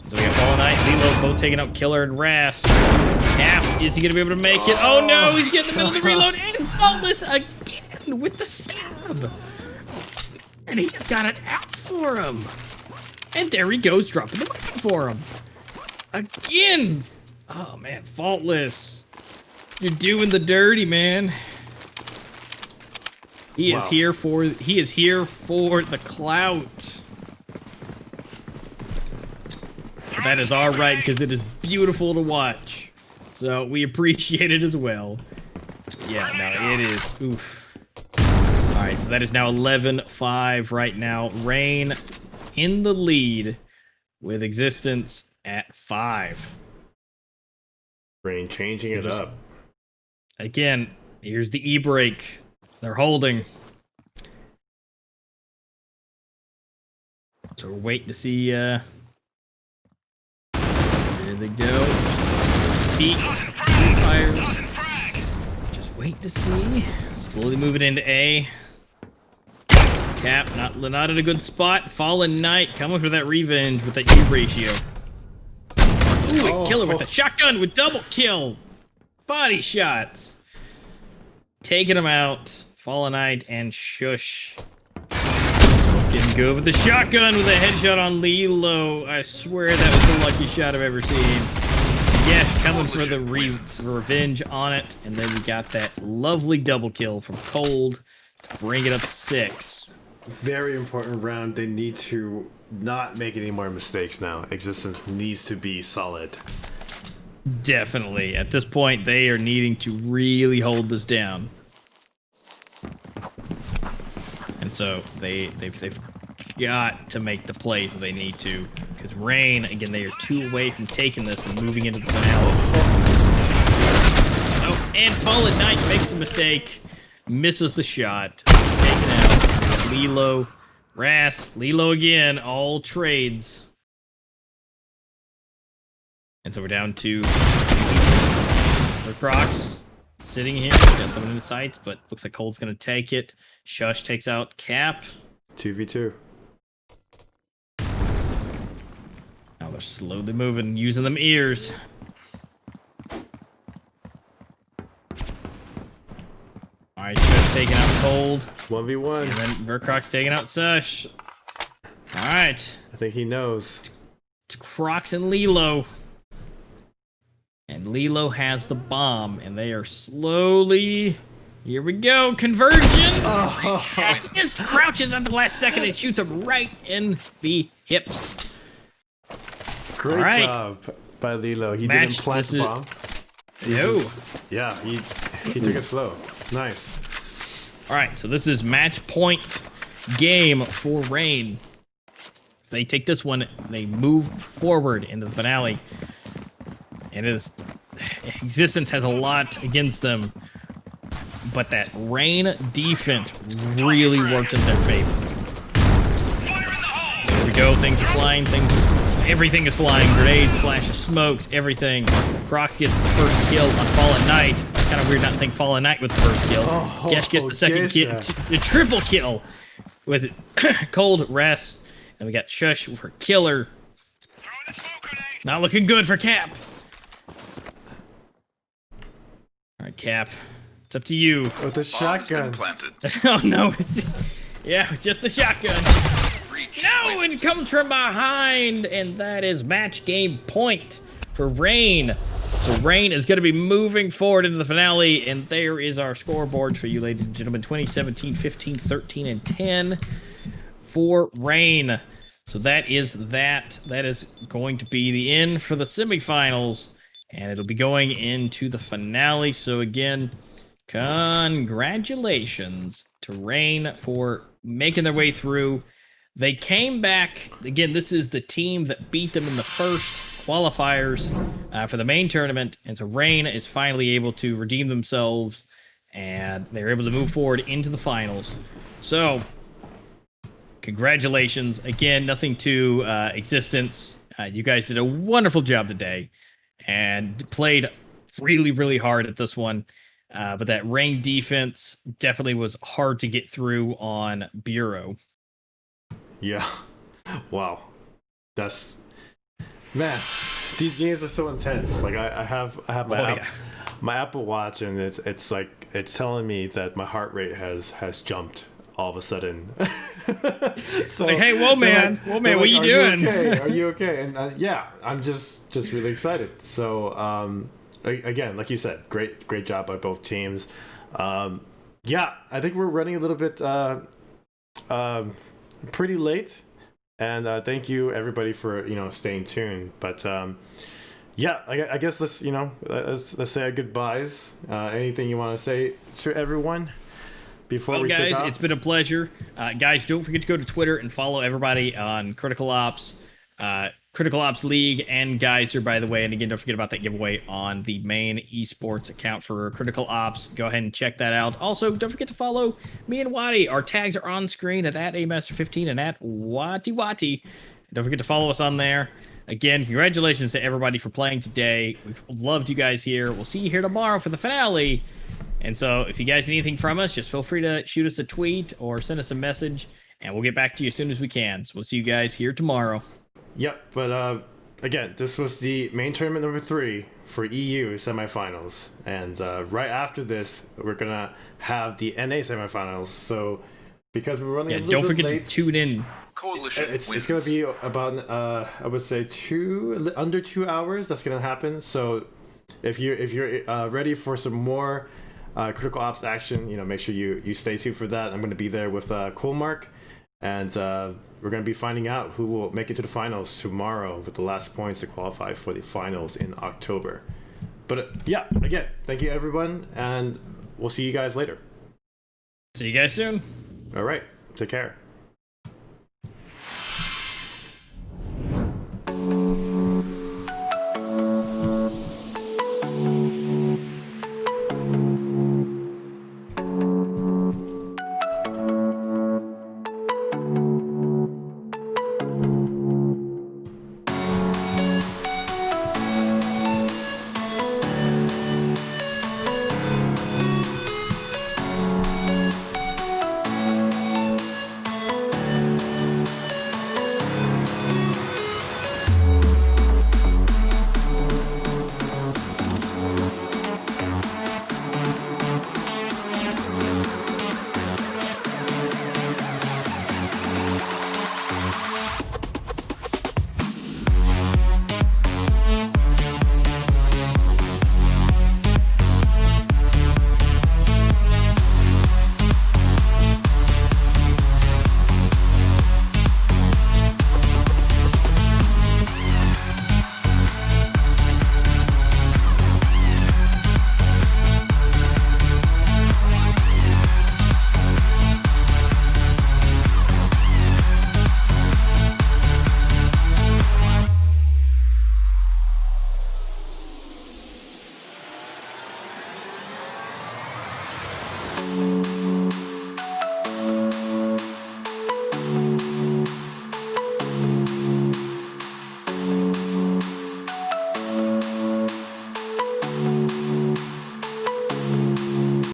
So we got Fall Knight, Lilo both taking out Killer and Ras. Cap, is he going to be able to make it? Oh no, he's getting the middle of the reload. And Faultless again with the stab. And he just got it out for him. And there he goes, dropping the weapon for him. Again. Oh man, Faultless. You're doing the dirty, man. He is here for the clout. But that is all right because it is beautiful to watch. So we appreciate it as well. Yeah, no, it is. Oof. All right, so that is now 11-5 right now. Rain in the lead with Existence at 5. Rain changing it up. Again, here's the E-break. They're holding. So we're waiting to see, there they go. Peak. Fires. Just wait to see. Slowly moving into A. Cap, not in a good spot. Fallen Knight coming for that revenge with that E ratio. Ooh, Killer with the shotgun with double kill. Body shots. Taking him out. Fallen Knight and Shush. Looking good with the shotgun with a headshot on Lilo. I swear that was the luckiest shot I've ever seen. Yes, coming for the revenge on it. And then we got that lovely double kill from Cold to bring it up to 6. Very important round. They need to not make any more mistakes now. Existence needs to be solid. Definitely. At this point, they are needing to really hold this down. And so they've got to make the plays that they need to. Because Rain, again, they are 2 away from taking this and moving into the finale. Oh, and Fallen Knight makes the mistake. Misses the shot. Taken out. Lilo. Ras. Lilo again. All trades. And so we're down to Crocs sitting here. Got someone in the sights, but looks like Cold's going to take it. Shush takes out Cap. 2v2. Now they're slowly moving, using them ears. Alright, Shush taking out Cold. 1v1. And then Vercrox taking out Sush. Alright. I think he knows. It's Crocs and Lilo. And Lilo has the bomb, and they are slowly... Here we go, conversion! Oh. Just crouches at the last second and shoots him right in the hips. Great job by Lilo. He didn't plant the bomb. He took it slow. Nice. Alright, so this is match point game for Rain. If they take this one, they move forward into the finale. And Existence has a lot against them. But that Rain defense really worked in their favor. So here we go, things are flying, everything is flying, grenades, flashes, smokes, everything. Crocs gets the first kill on Fallen Knight. It's kind of weird not saying Fallen Knight with the first kill. Gesh gets the second kill, the triple kill with Cold, Ras, and we got Shush for Killer. Not looking good for Cap. Cap. It's up to you. With the Bomb has been shotgun. planted. Oh no. Yeah, just the shotgun. Reach No, wins. it comes from behind, and that is match game point for Rain. So Rain is going to be moving forward into the finale, and there is our scoreboard for you, ladies and gentlemen. 2017, 15, 13, and 10 for Rain. So that is that. That is going to be the end for the semifinals, and it'll be going into the finale. So again, congratulations to Rain for making their way through. They came back. Again, this is the team that beat them in the first qualifiers for the main tournament. And so Rain is finally able to redeem themselves, and they're able to move forward into the finals. So, congratulations. Again, nothing to existence. You guys did a wonderful job today and played really, really hard at this one. But that Rain defense definitely was hard to get through on Bureau. Yeah. Wow. That's, man, these games are so intense. Like I have my my Apple Watch, and it's like it's telling me that my heart rate has jumped all of a sudden. So like, hey, whoa man, what are you doing? Are you okay? And yeah, I'm just really excited. So again, like you said, great job by both teams. Yeah, I think we're running a little bit pretty late, and thank you everybody for staying tuned. But yeah, I guess let's say our goodbyes. Anything you want to say to everyone before we take guys, off? it's been a pleasure. Guys, don't forget to go to Twitter and follow everybody on Critical Ops League, and Gizer, by the way. And again, don't forget about that giveaway on the main esports account for Critical Ops. Go ahead and check that out. Also, don't forget to follow me and Watty. Our tags are on screen at @amaster15 and @watty. Don't forget to follow us on there. Again, congratulations to everybody for playing today. We've loved you guys here. We'll see you here tomorrow for the finale. And so if you guys need anything from us, just feel free to shoot us a tweet or send us a message, and we'll get back to you as soon as we can. So we'll see you guys here tomorrow. Yep, but again, this was the main tournament number 3 for EU semifinals, and right after this, we're gonna have the NA semifinals. So because we're running a little don't bit forget late, to tune in. Coalition it's wins. gonna be about I would say under 2 hours. That's gonna happen. So if you're ready for some more Critical Ops action, make sure you stay tuned for that. I'm gonna be there with Coolmark. And we're going to be finding out who will make it to the finals tomorrow with the last points to qualify for the finals in October. But yeah, again, thank you everyone, and we'll see you guys later. See you guys soon. All right, take care.